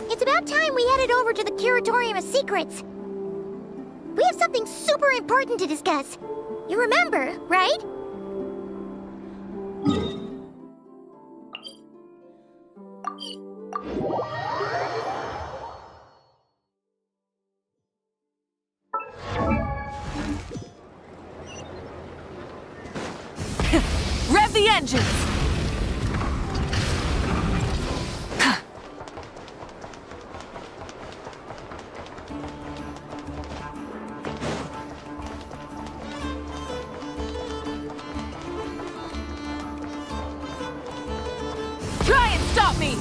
It's about time we headed over to the Curatorium of Secrets. We have something super important to discuss. You remember, right? Rev the engines! Try and stop me!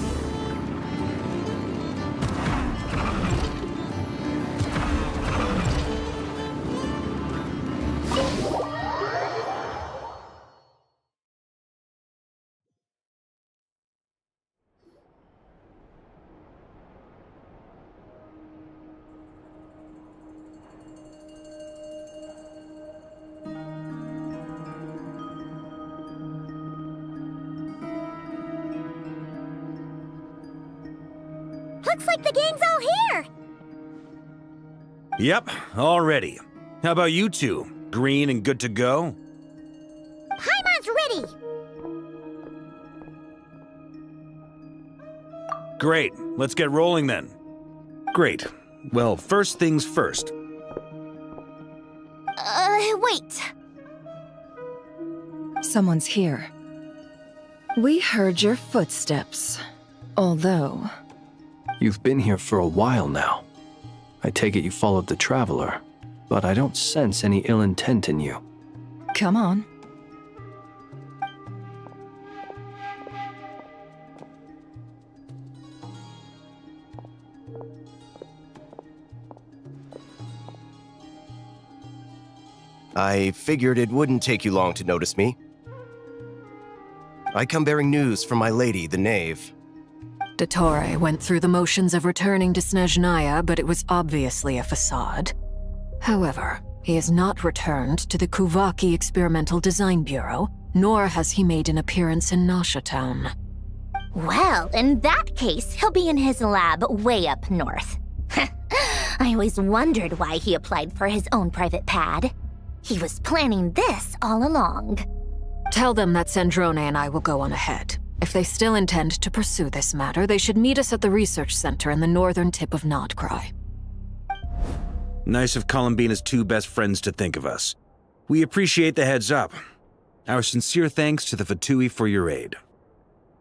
Looks like the gang's all here! Yep, all ready. How about you two? Green and good to go? Paimon's ready! Great, let's get rolling then. Great. Well, first things first. Wait. Someone's here. We heard your footsteps. Although... You've been here for a while now. I take it you followed the Traveler, but I don't sense any ill intent in you. Come on. I figured it wouldn't take you long to notice me. I come bearing news from my lady, the Knave. Dottore went through the motions of returning to Snezhnaya, but it was obviously a facade. However, he has not returned to the Kuvaki Experimental Design Bureau, nor has he made an appearance in Nasha Town. Well, in that case, he'll be in his lab way up north. I always wondered why he applied for his own private pad. He was planning this all along. Tell them that Sandrone and I will go on ahead. If they still intend to pursue this matter, they should meet us at the research center in the northern tip of Nodcry. Nice of Columbina's two best friends to think of us. We appreciate the heads up. Our sincere thanks to the VIII for your aid.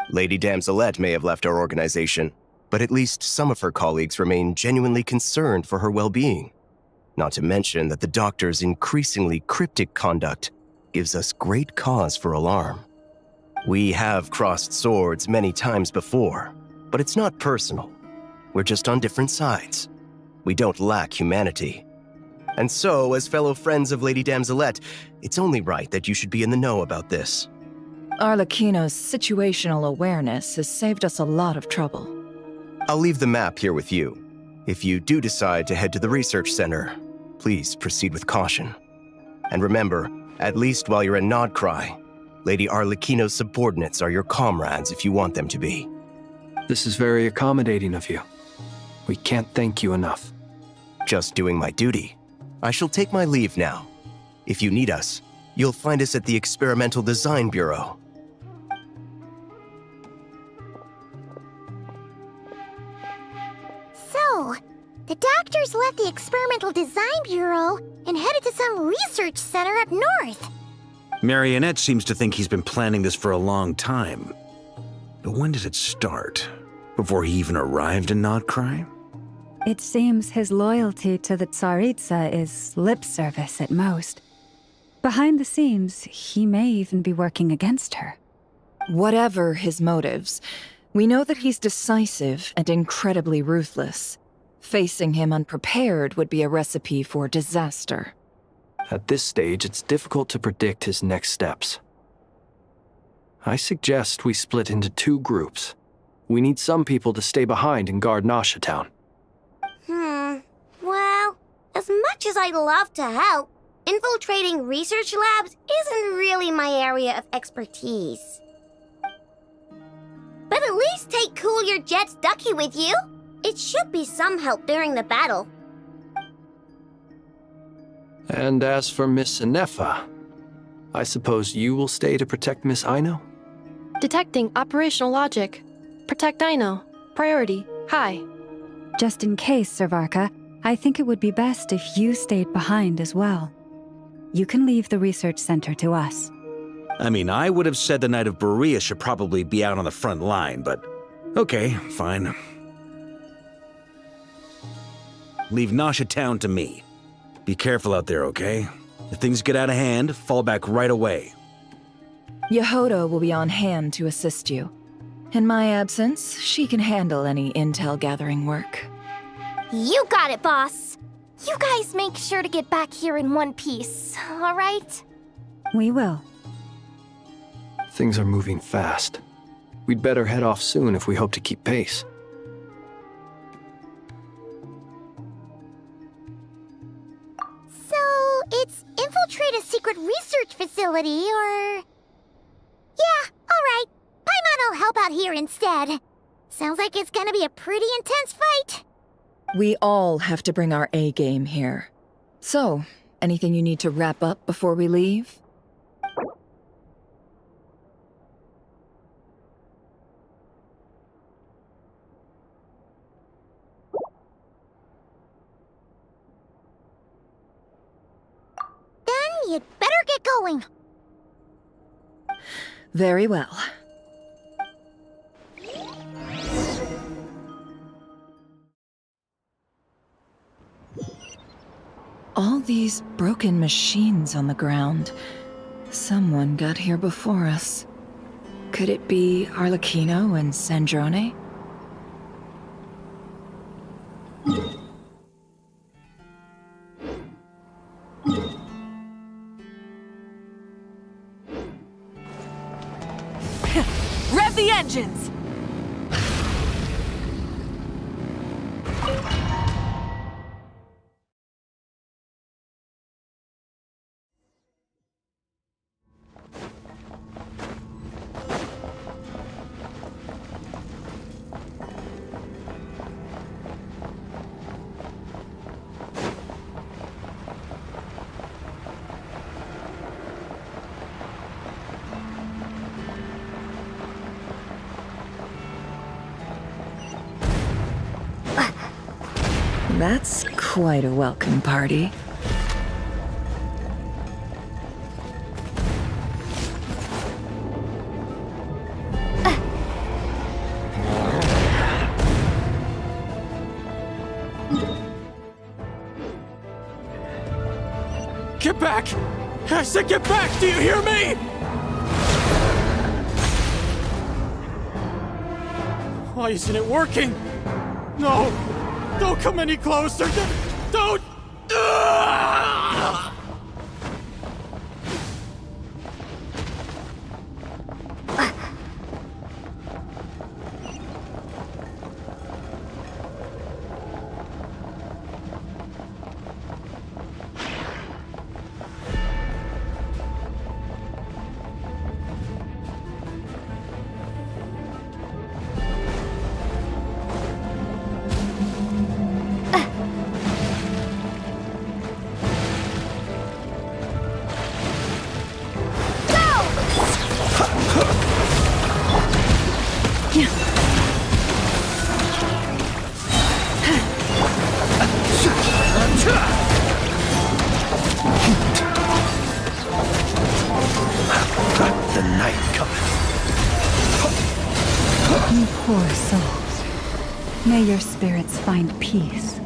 Lady Damselette may have left our organization, but at least some of her colleagues remain genuinely concerned for her well-being. Not to mention that the Doctor's increasingly cryptic conduct gives us great cause for alarm. We have crossed swords many times before, but it's not personal. We're just on different sides. We don't lack humanity. And so, as fellow friends of Lady Damselette, it's only right that you should be in the know about this. Arlecchino's situational awareness has saved us a lot of trouble. I'll leave the map here with you. If you do decide to head to the research center, please proceed with caution. And remember, at least while you're in Nodcry, Lady Arlecchino's subordinates are your comrades if you want them to be. This is very accommodating of you. We can't thank you enough. Just doing my duty. I shall take my leave now. If you need us, you'll find us at the Experimental Design Bureau. So, the Doctors left the Experimental Design Bureau and headed to some research center up north. Marionette seems to think he's been planning this for a long time. But when did it start? Before he even arrived in Nodcry? It seems his loyalty to the Tsaritsa is lip service at most. Behind the scenes, he may even be working against her. Whatever his motives, we know that he's decisive and incredibly ruthless. Facing him unprepared would be a recipe for disaster. At this stage, it's difficult to predict his next steps. I suggest we split into 2 groups. We need some people to stay behind and guard Nasha Town. Well, as much as I'd love to help, infiltrating research labs isn't really my area of expertise. But at least take Cool Your Jet's Ducky with you. It should be some help during the battle. And as for Miss Inefa, I suppose you will stay to protect Miss Aino? Detecting operational logic. Protect Aino. Priority. High. Just in case, Servarka, I think it would be best if you stayed behind as well. You can leave the research center to us. I mean, I would have said the Knight of Berea should probably be out on the front line, but okay, fine. Leave Nasha Town to me. Be careful out there, okay? If things get out of hand, fall back right away. Yehoda will be on hand to assist you. In my absence, she can handle any intel gathering work. You got it, boss. You guys make sure to get back here in one piece, all right? We will. Things are moving fast. We'd better head off soon if we hope to keep pace. So, it's infiltrate a secret research facility, or... Yeah, alright. Paimon will help out here instead. Sounds like it's gonna be a pretty intense fight. We all have to bring our A game here. So, anything you need to wrap up before we leave? Then you'd better get going. Very well. All these broken machines on the ground. Someone got here before us. Could it be Arlecchino and Sandrone? Rev the engines! That's quite a welcome party. Get back! I said get back! Do you hear me? Why isn't it working? No! Don't come any closer! Don't! The night cometh. You poor souls. May your spirits find peace.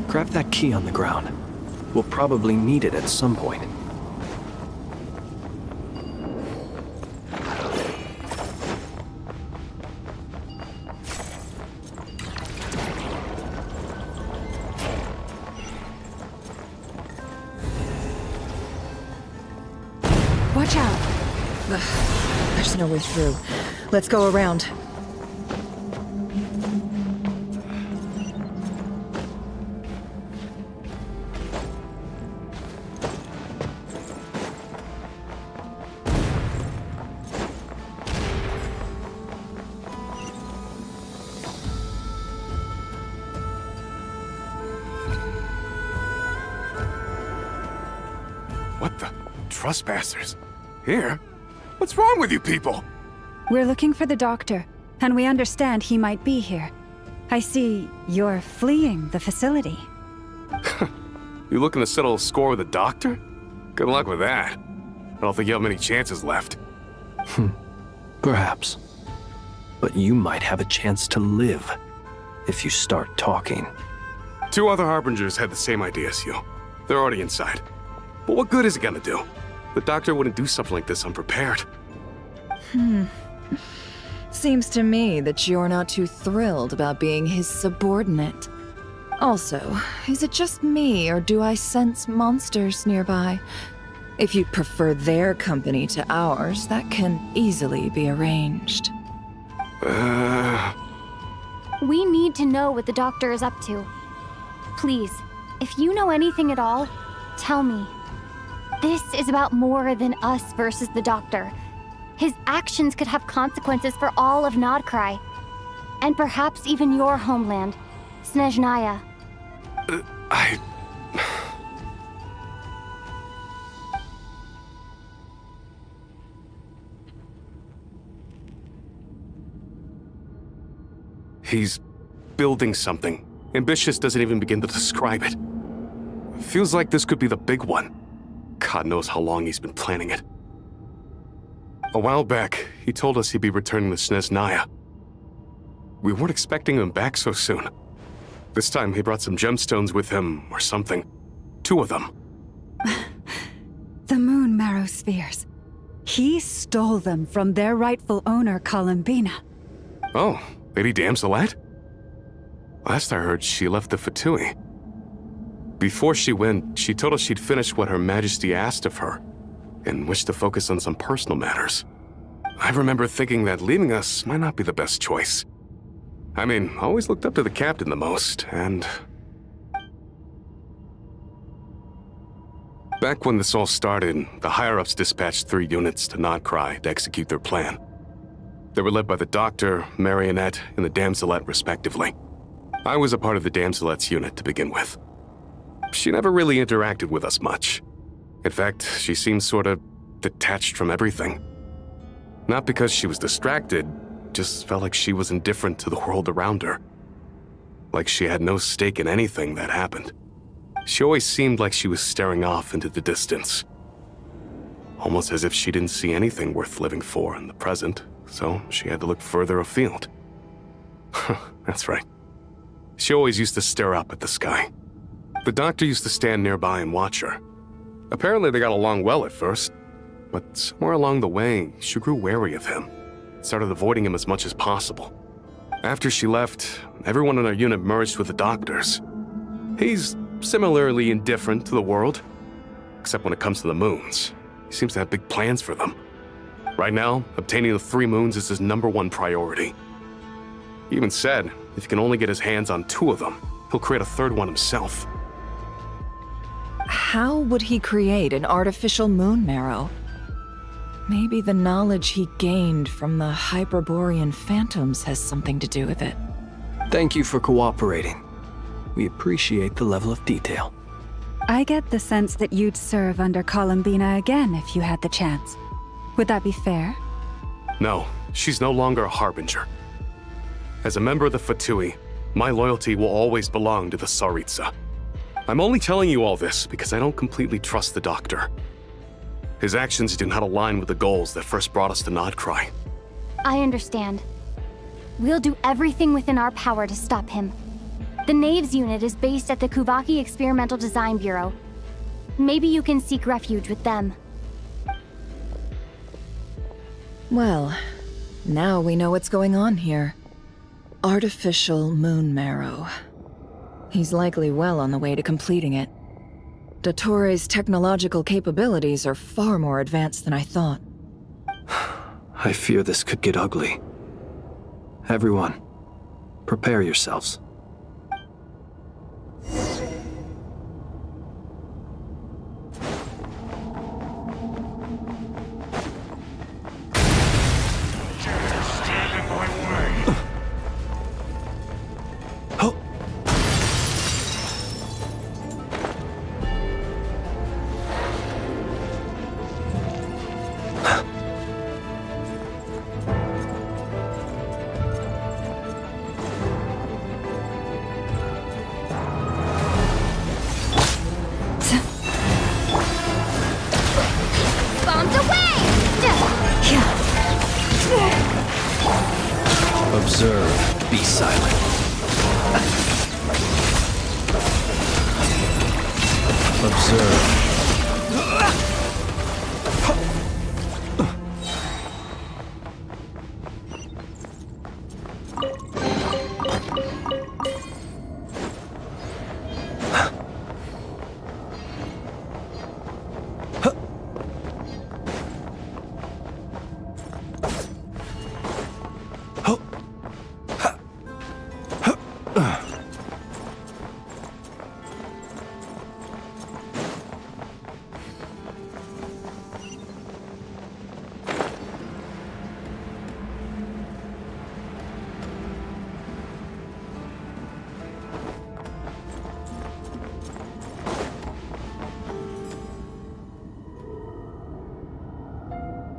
Grab that key on the ground. We'll probably need it at some point. Watch out. There's no way through. Let's go around. What the? Trespassers? Here? What's wrong with you people? We're looking for the doctor, and we understand he might be here. I see you're fleeing the facility. You looking to settle a score with a doctor? Good luck with that. I don't think you have many chances left. Perhaps. But you might have a chance to live if you start talking. 2 other Harbingers had the same idea as you. They're already inside. But what good is it gonna do? The doctor wouldn't do something like this unprepared. Seems to me that you're not too thrilled about being his subordinate. Also, is it just me, or do I sense monsters nearby? If you prefer their company to ours, that can easily be arranged. We need to know what the doctor is up to. Please, if you know anything at all, tell me. This is about more than us versus the doctor. His actions could have consequences for all of Nodcry. And perhaps even your homeland, Snezhnaya. He's building something. Ambitious doesn't even begin to describe it. Feels like this could be the big one. God knows how long he's been planning it. A while back, he told us he'd be returning to Snezhnaya. We weren't expecting him back so soon. This time he brought some gemstones with him, or something. 2 of them. The moon marrow spheres. He stole them from their rightful owner, Columbina. Oh, Lady Damselet? Last I heard, she left the VIII. Before she went, she told us she'd finished what Her Majesty asked of her, and wished to focus on some personal matters. I remember thinking that leaving us might not be the best choice. I mean, I always looked up to the captain the most, and... Back when this all started, the higher-ups dispatched 3 units to Nodcry to execute their plan. They were led by the Doctor, Marionette, and the Damselet, respectively. I was a part of the Damselet's unit to begin with. She never really interacted with us much. In fact, she seemed sort of detached from everything. Not because she was distracted, just felt like she was indifferent to the world around her. Like she had no stake in anything that happened. She always seemed like she was staring off into the distance. Almost as if she didn't see anything worth living for in the present, so she had to look further afield. That's right. She always used to stare up at the sky. The Doctor used to stand nearby and watch her. Apparently they got along well at first, but somewhere along the way, she grew wary of him, started avoiding him as much as possible. After she left, everyone in our unit merged with the Doctor's. He's similarly indifferent to the world, except when it comes to the moons. He seems to have big plans for them. Right now, obtaining the 3 moons is his #1 priority. He even said if he can only get his hands on 2 of them, he'll create a 3rd one himself. How would he create an artificial moon marrow? Maybe the knowledge he gained from the Hyperborean phantoms has something to do with it. Thank you for cooperating. We appreciate the level of detail. I get the sense that you'd serve under Columbina again if you had the chance. Would that be fair? No, she's no longer a Harbinger. As a member of the VIII, my loyalty will always belong to the Tsaritsa. I'm only telling you all this because I don't completely trust the Doctor. His actions do not align with the goals that first brought us to Nodcry. I understand. We'll do everything within our power to stop him. The Knaves unit is based at the Kuvaki Experimental Design Bureau. Maybe you can seek refuge with them. Well, now we know what's going on here. Artificial moon marrow. He's likely well on the way to completing it. Dottore technological capabilities are far more advanced than I thought. I fear this could get ugly. Everyone, prepare yourselves. Observe, be silent. Observe.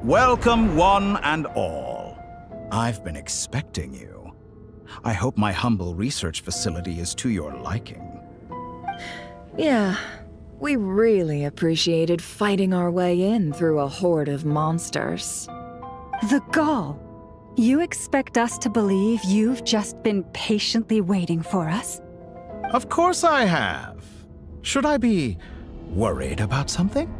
Welcome, one and all. I've been expecting you. I hope my humble research facility is to your liking. Yeah, we really appreciated fighting our way in through a horde of monsters. The gall. You expect us to believe you've just been patiently waiting for us? Of course I have. Should I be worried about something?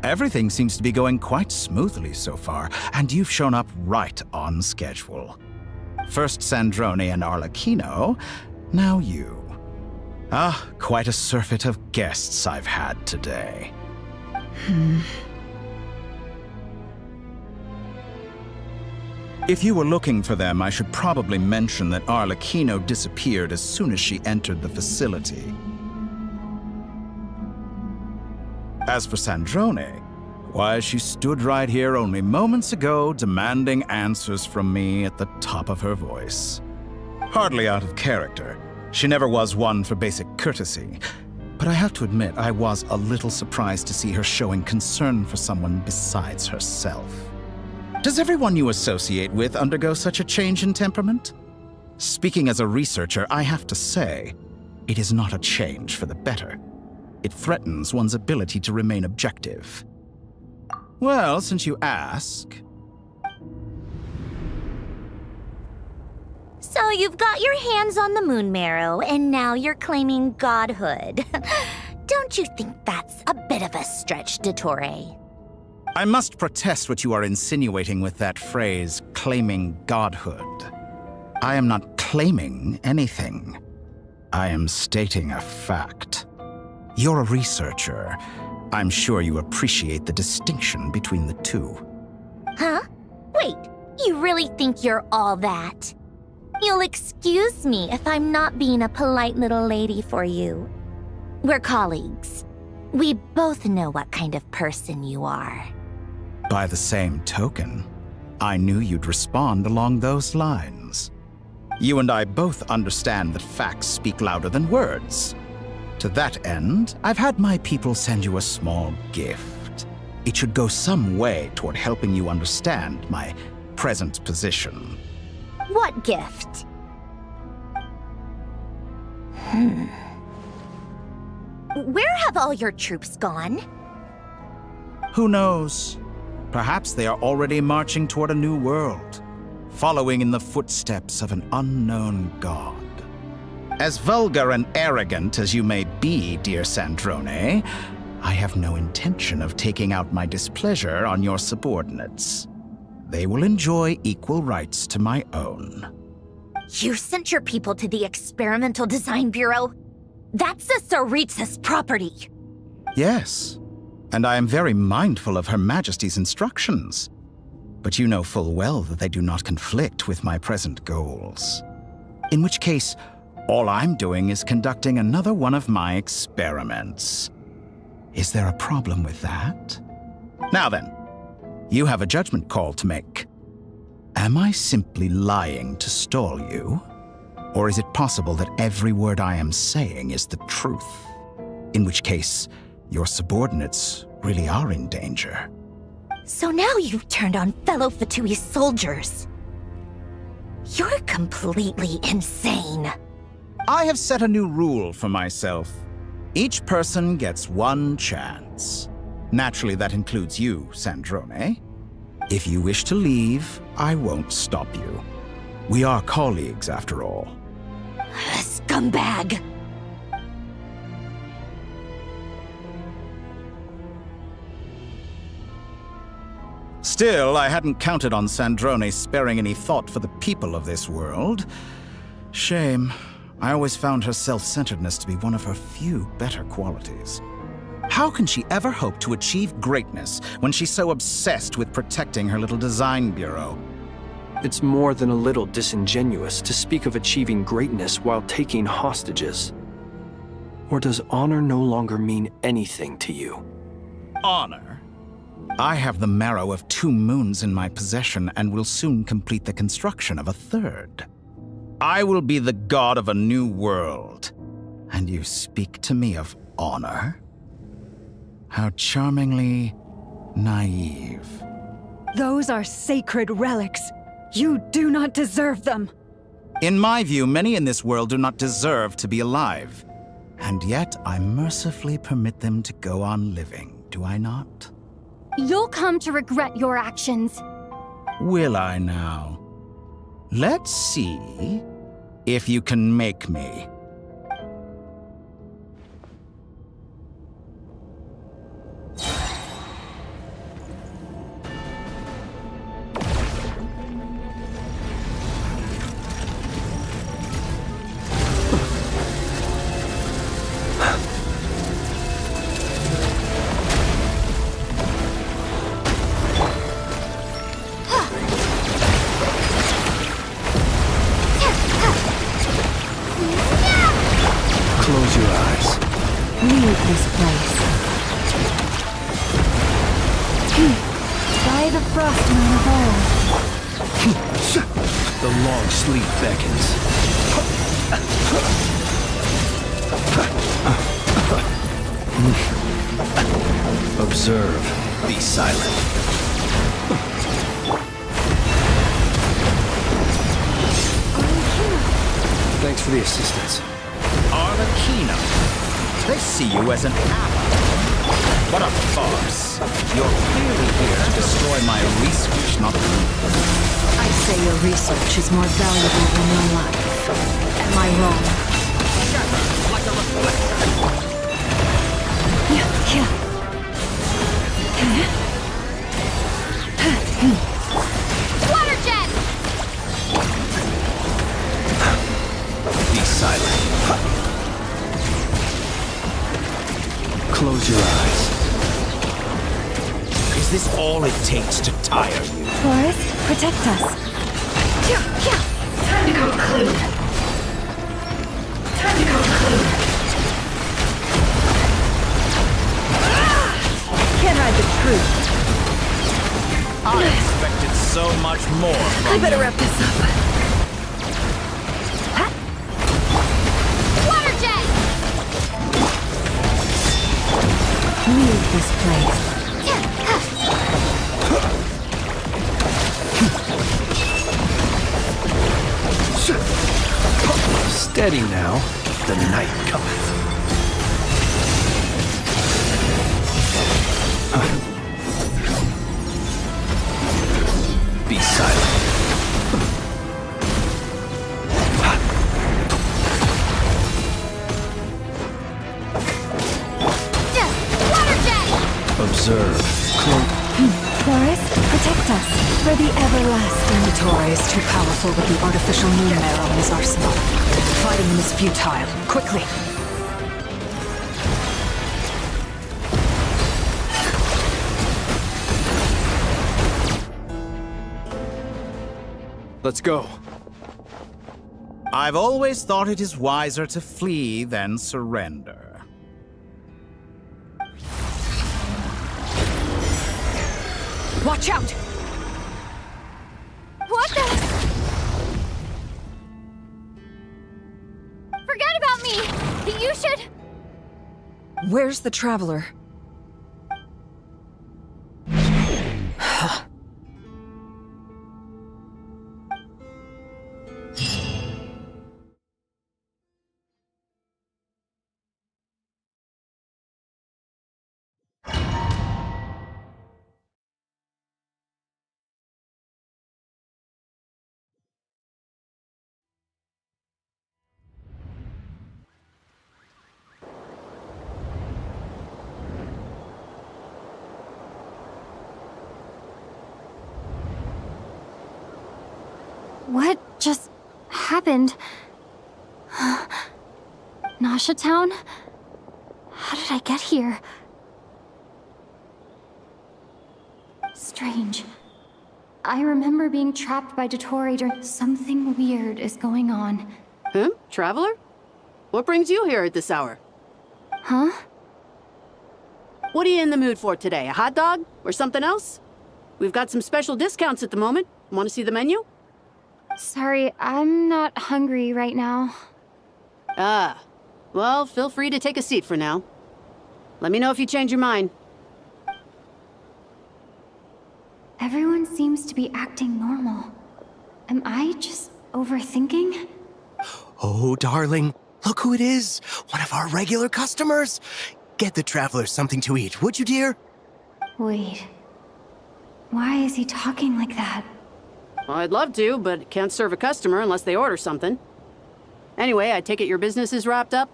Everything seems to be going quite smoothly so far, and you've shown up right on schedule. First Sandrone and Arlecchino, now you. Ah, quite a surfeit of guests I've had today. If you were looking for them, I should probably mention that Arlecchino disappeared as soon as she entered the facility. As for Sandrone, why, she stood right here only moments ago demanding answers from me at the top of her voice. Hardly out of character. She never was one for basic courtesy. But I have to admit, I was a little surprised to see her showing concern for someone besides herself. Does everyone you associate with undergo such a change in temperament? Speaking as a researcher, I have to say, it is not a change for the better. It threatens one's ability to remain objective. Well, since you ask... So you've got your hands on the moon marrow, and now you're claiming godhood. Don't you think that's a bit of a stretch, Dottore? I must protest what you are insinuating with that phrase, claiming godhood. I am not claiming anything. I am stating a fact. You're a researcher. I'm sure you appreciate the distinction between the two. Huh? Wait, you really think you're all that? You'll excuse me if I'm not being a polite little lady for you. We're colleagues. We both know what kind of person you are. By the same token, I knew you'd respond along those lines. You and I both understand that facts speak louder than words. To that end, I've had my people send you a small gift. It should go some way toward helping you understand my present position. What gift? Where have all your troops gone? Who knows? Perhaps they are already marching toward a new world, following in the footsteps of an unknown god. As vulgar and arrogant as you may be, dear Sandrone, I have no intention of taking out my displeasure on your subordinates. They will enjoy equal rights to my own. You sent your people to the Experimental Design Bureau? That's the Tsaritsa's property. Yes, and I am very mindful of Her Majesty's instructions. But you know full well that they do not conflict with my present goals. In which case, all I'm doing is conducting another one of my experiments. Is there a problem with that? Now then, you have a judgment call to make. Am I simply lying to stall you? Or is it possible that every word I am saying is the truth? In which case, your subordinates really are in danger. So now you've turned on fellow Fatui soldiers. You're completely insane. I have set a new rule for myself. Each person gets one chance. Naturally, that includes you, Sandrone. If you wish to leave, I won't stop you. We are colleagues, after all. Scumbag! Still, I hadn't counted on Sandrone sparing any thought for the people of this world. Shame. I always found her self-centeredness to be one of her few better qualities. How can she ever hope to achieve greatness when she's so obsessed with protecting her little design bureau? It's more than a little disingenuous to speak of achieving greatness while taking hostages. Or does honor no longer mean anything to you? Honor? I have the marrow of 2 moons in my possession and will soon complete the construction of a 3rd. I will be the god of a new world. And you speak to me of honor? How charmingly naive. Those are sacred relics. You do not deserve them. In my view, many in this world do not deserve to be alive. And yet, I mercifully permit them to go on living, do I not? You'll come to regret your actions. Will I now? Let's see if you can make me. Close your eyes. Leave this place. By the frost moon of old. The long sleep beckons. Observe. Be silent. Thanks for the assistance. Arlecchino. They see you as an ally. What a farce. You're clearly here to destroy my research, not me. I say your research is more valuable than your life. Am I wrong? Water jet! Be silent. Close your eyes. Is this all it takes to tire you? Forest, protect us. Time to conclude. Time to conclude. Can't hide the truth. I expected so much more from I better you. wrap this up. Water jet! Leave this place. Steady now. The night cometh. Be silent. Water jet! Observe. Forest, protect us. For the everlasting. The Torre is too powerful with the artificial moon marrow in his arsenal. Fighting him is futile. Quickly! Let's go. I've always thought it is wiser to flee than surrender. Watch out! What the? Forget about me! You should... Where's the Traveler? What just happened? Nasha Town? How did I get here? Strange. I remember being trapped by Dottore during... Something weird is going on. Huh? Traveler? What brings you here at this hour? Huh? What are you in the mood for today? A hot dog? Or something else? We've got some special discounts at the moment. Want to see the menu? Sorry, I'm not hungry right now. Ah. Well, feel free to take a seat for now. Let me know if you change your mind. Everyone seems to be acting normal. Am I just overthinking? Oh, darling, look who it is. One of our regular customers. Get the Traveler something to eat, would you, dear? Wait. Why is he talking like that? Well, I'd love to, but can't serve a customer unless they order something. Anyway, I take it your business is wrapped up?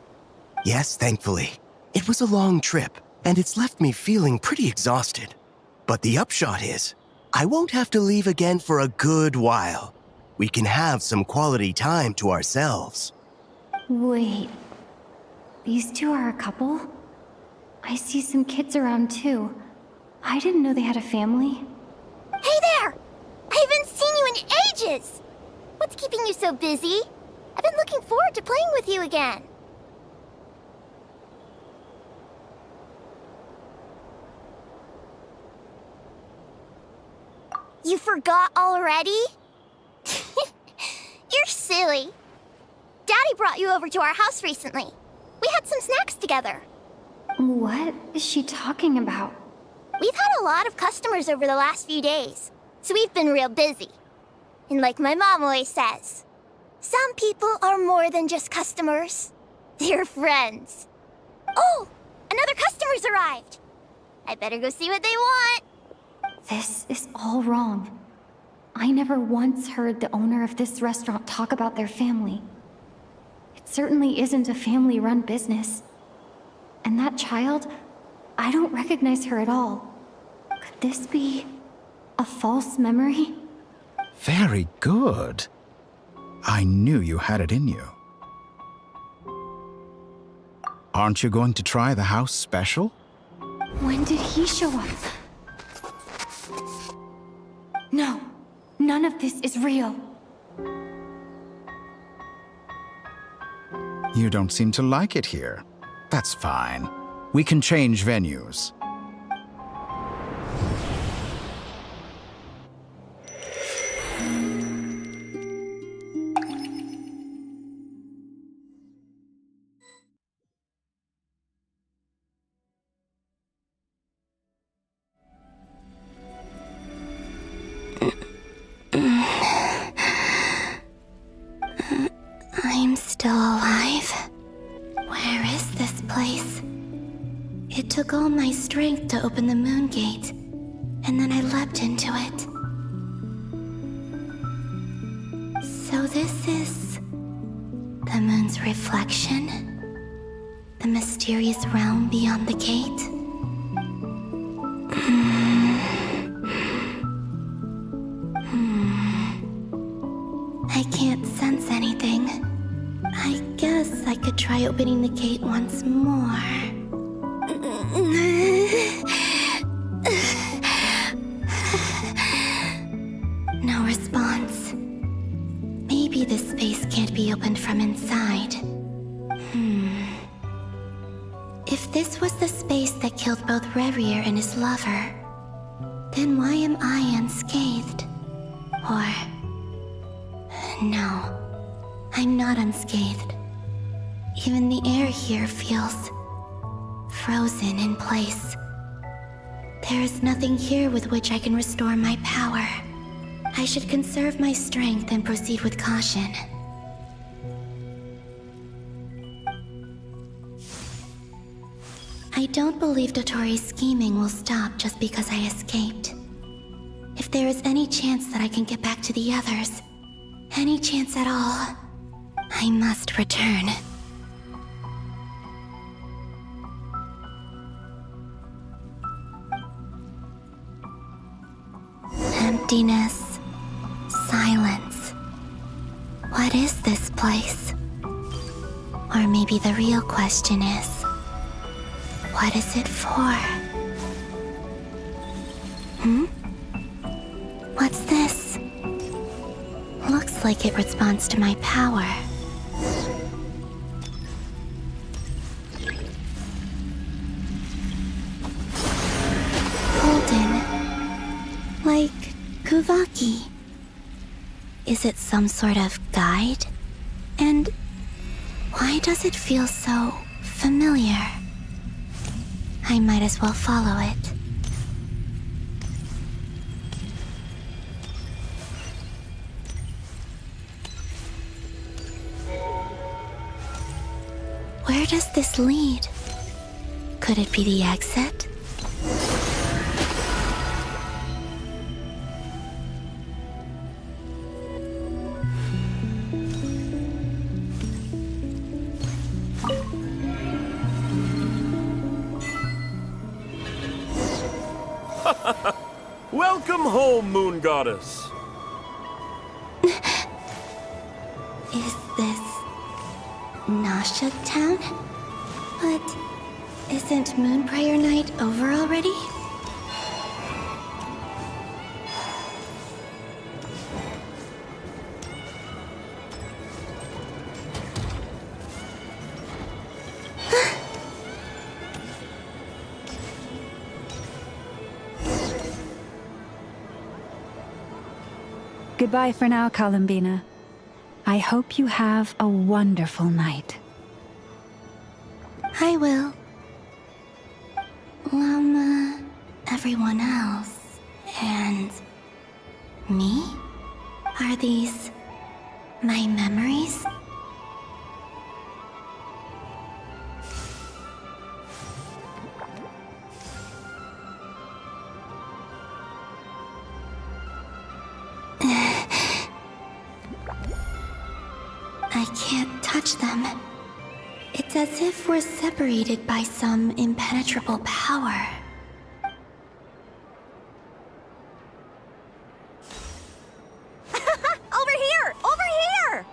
Yes, thankfully. It was a long trip, and it's left me feeling pretty exhausted. But the upshot is, I won't have to leave again for a good while. We can have some quality time to ourselves. Wait. These two are a couple? I see some kids around too. I didn't know they had a family. Hey there! I haven't seen you in ages! What's keeping you so busy? I've been looking forward to playing with you again. You forgot already? You're silly. Daddy brought you over to our house recently. We had some snacks together. What is she talking about? We've had a lot of customers over the last few days, so we've been real busy. And like my mom always says, some people are more than just customers. They're friends. Oh, another customer's arrived. I better go see what they want. This is all wrong. I never once heard the owner of this restaurant talk about their family. It certainly isn't a family-run business. And that child, I don't recognize her at all. Could this be a false memory? Very good. I knew you had it in you. Aren't you going to try the house special? When did he show up? No, none of this is real. You don't seem to like it here. That's fine. We can change venues. I'm still alive. Where is this place? It took all my strength to open the moon gate, and then I leapt into it. So this is the moon's reflection? The mysterious realm beyond the gate? I can't sense anything. I guess I could try opening the gate once more. No response. If this was the space that killed both Revier and his lover, then why am I unscathed? Or... no, I'm not unscathed. Even the air here feels... frozen in place. There is nothing here with which I can restore my power. I should conserve my strength and proceed with caution. I don't believe Dotori's scheming will stop just because I escaped. If there is any chance that I can get back to the others, any chance at all, I must return. Emptiness, silence. What is this place? Or maybe the real question is, what is it for? What's this? Looks like it responds to my power. Golden. Like Kuvaki. Is it some sort of guide? And why does it feel so familiar? I might as well follow it. Where does this lead? Could it be the exit? Welcome home, Moon Goddess. Is this Nasha Town? But isn't Moon Prayer Night over already? Goodbye for now, Columbina. I hope you have a wonderful night. I will. Llama, everyone else, and me? Are these my memories? I can't touch them. It's as if we're separated by some impenetrable power. Over here! Over here!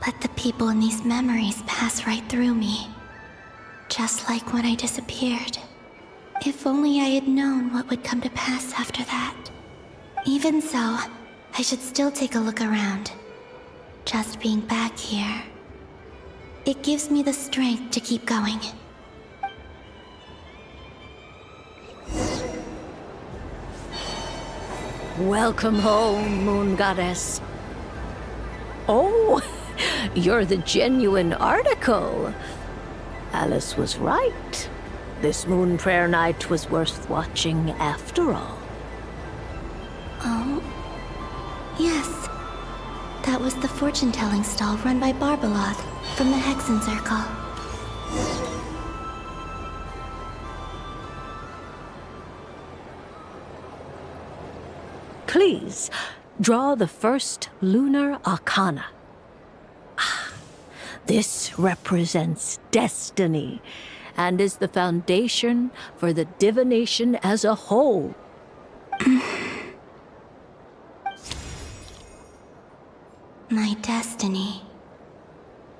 But the people in these memories pass right through me. Just like when I disappeared. If only I had known what would come to pass after that. Even so, I should still take a look around. Just being back here. It gives me the strength to keep going. Welcome home, Moon Goddess. Oh, you're the genuine article. Alice was right. This Moon Prayer Night was worth watching after all. Oh? Yes. That was the fortune-telling stall run by Barbeloth from the Hexen Circle. Please, draw the first lunar arcana. This represents destiny and is the foundation for the divination as a whole. My destiny.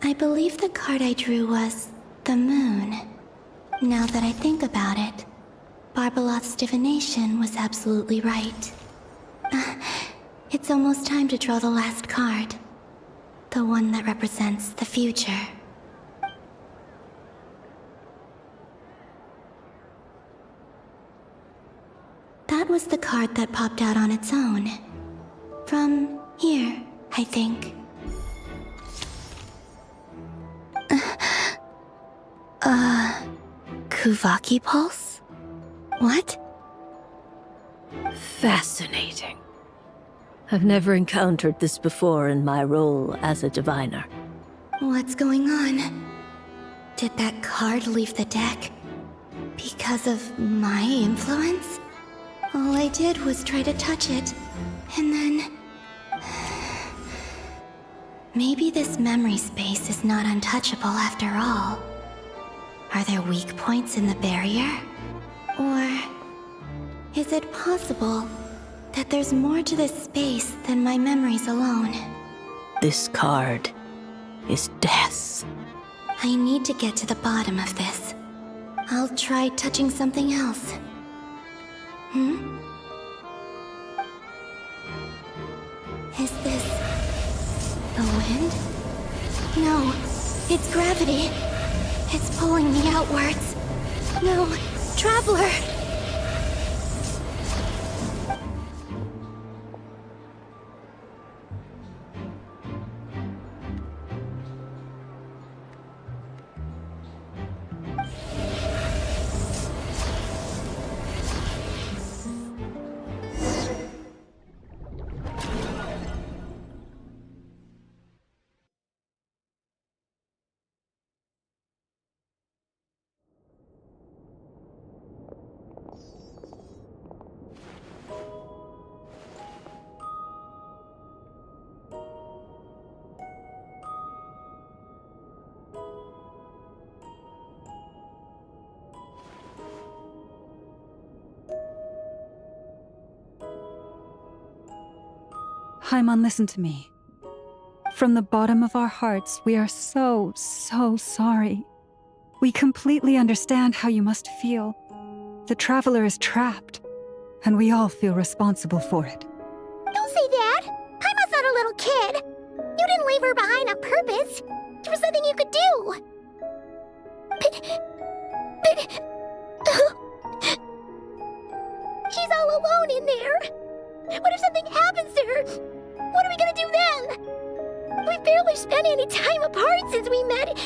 I believe the card I drew was the moon. Now that I think about it, Barbalot's divination was absolutely right. It's almost time to draw the last card. The one that represents the future. That was the card that popped out on its own. From here, I think. Kuvaki Pulse? What? Fascinating. I've never encountered this before in my role as a diviner. What's going on? Did that card leave the deck? Because of my influence? All I did was try to touch it, and then... Maybe this memory space is not untouchable after all. Are there weak points in the barrier? Or is it possible that there's more to this space than my memories alone? This card is death. I need to get to the bottom of this. I'll try touching something else. Is this the wind? No, it's gravity. It's pulling me outwards. No, Traveler! Haimon, listen to me. From the bottom of our hearts, we are so sorry. We completely understand how you must feel. The Traveler is trapped, and we all feel responsible for it. Don't say that! Haimon's not a little kid! You didn't leave her behind on purpose! There was nothing you could do! But... She's all alone in there! What if something happens to her? What are we gonna do then? We've barely spent any time apart since we met.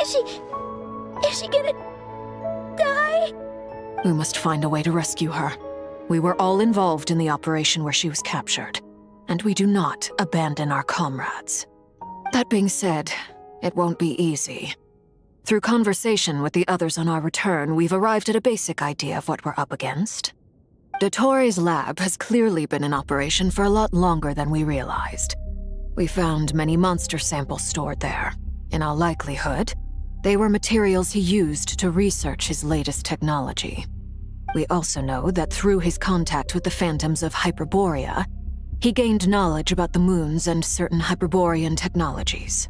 Is she gonna die? We must find a way to rescue her. We were all involved in the operation where she was captured, and we do not abandon our comrades. That being said, it won't be easy. Through conversation with the others on our return, we've arrived at a basic idea of what we're up against. Dottore's lab has clearly been in operation for a lot longer than we realized. We found many monster samples stored there. In all likelihood, they were materials he used to research his latest technology. We also know that through his contact with the phantoms of Hyperborea, he gained knowledge about the moons and certain Hyperborean technologies.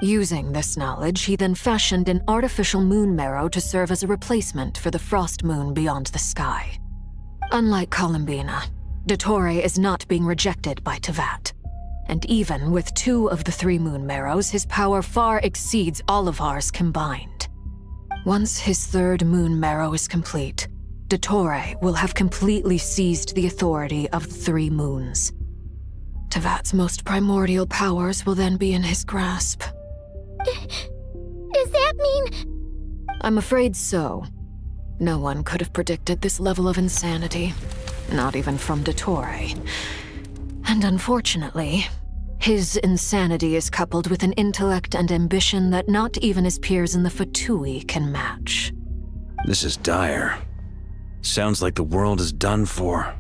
Using this knowledge, he then fashioned an artificial moon marrow to serve as a replacement for the frost moon beyond the sky. Unlike Columbina, Dottore is not being rejected by Teyvat. And even with 2 of the 3 moon marrows, his power far exceeds all of ours combined. Once his 3rd moon marrow is complete, Dottore will have completely seized the authority of the 3 moons. Teyvat's most primordial powers will then be in his grasp. Does that mean... I'm afraid so. No one could have predicted this level of insanity, not even from Dottore. And unfortunately, his insanity is coupled with an intellect and ambition that not even his peers in the Fatui can match. This is dire. Sounds like the world is done for.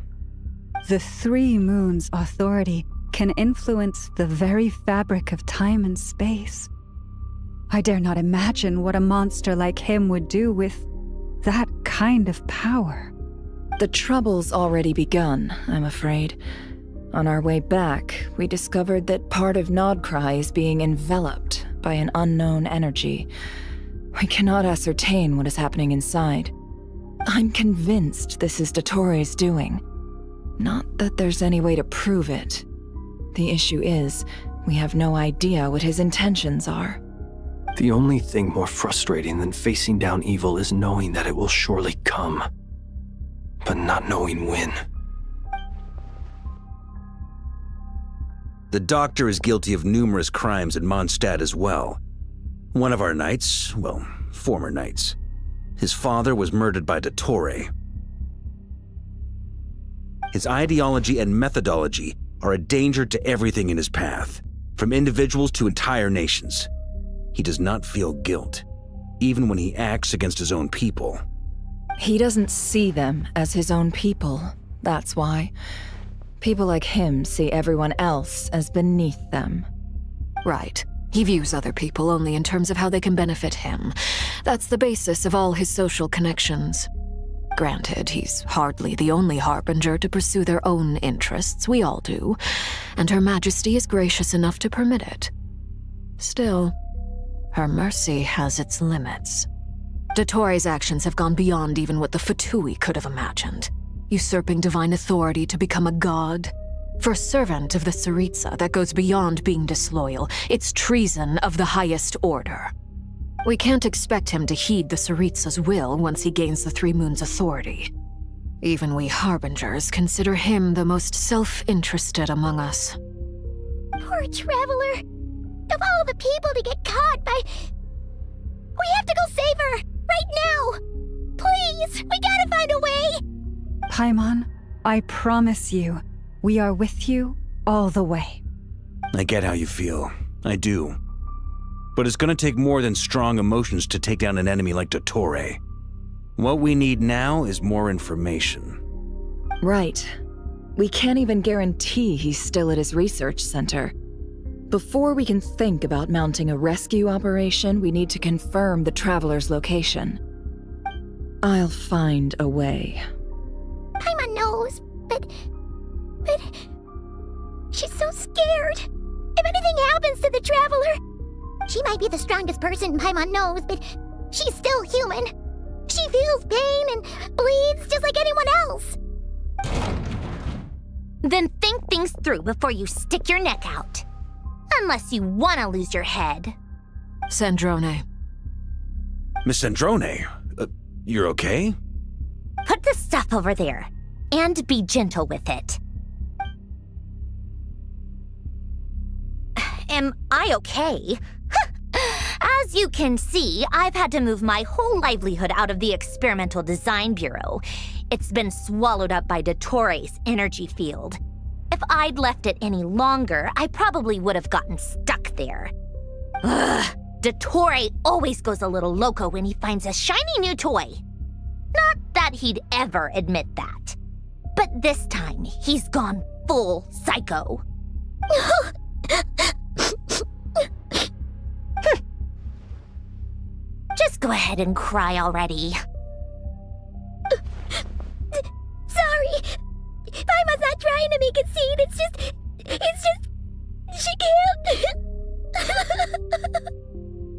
The 3 moons' authority can influence the very fabric of time and space. I dare not imagine what a monster like him would do with that kind of power. The trouble's already begun, I'm afraid. On our way back, we discovered that part of Nodcry is being enveloped by an unknown energy. We cannot ascertain what is happening inside. I'm convinced this is Dottoro's doing. Not that there's any way to prove it. The issue is, we have no idea what his intentions are. The only thing more frustrating than facing down evil is knowing that it will surely come, but not knowing when. The doctor is guilty of numerous crimes in Mondstadt as well. One of our knights, well, former knights, his father was murdered by Dottore. His ideology and methodology are a danger to everything in his path, from individuals to entire nations. He does not feel guilt, even when he acts against his own people. He doesn't see them as his own people, that's why. People like him see everyone else as beneath them. Right. He views other people only in terms of how they can benefit him. That's the basis of all his social connections. Granted, he's hardly the only harbinger to pursue their own interests. We all do. And Her Majesty is gracious enough to permit it. Still, her mercy has its limits. Dottore's actions have gone beyond even what the Fatui could have imagined. Usurping divine authority to become a god. For a servant of the Tsaritsa, that goes beyond being disloyal. It's treason of the highest order. We can't expect him to heed the Tsaritsa's will once he gains the Three Moons' authority. Even we harbingers consider him the most self-interested among us. Poor Traveler. Of all the people to get caught by... We have to go save her! Right now! Please! We gotta find a way! Paimon, I promise you, we are with you all the way. I get how you feel. I do. But it's gonna take more than strong emotions to take down an enemy like Dottore. What we need now is more information. Right. We can't even guarantee he's still at his research center. Before we can think about mounting a rescue operation, we need to confirm the Traveler's location. I'll find a way. Paimon knows, but... She's so scared. If anything happens to the Traveler... She might be the strongest person Paimon knows, but she's still human. She feels pain and bleeds just like anyone else. Then think things through before you stick your neck out. Unless you want to lose your head. Sandrone. Miss Sandrone, you're okay? Put the stuff over there, and be gentle with it. Am I okay? As you can see, I've had to move my whole livelihood out of the Experimental Design Bureau. It's been swallowed up by Dottore's energy field. If I'd left it any longer, I probably would have gotten stuck there. Ugh, Dottore always goes a little loco when he finds a shiny new toy. Not that he'd ever admit that. But this time, he's gone full psycho. Just go ahead and cry already. Sorry. Paimon's not trying to make it seem. It's just... She can't.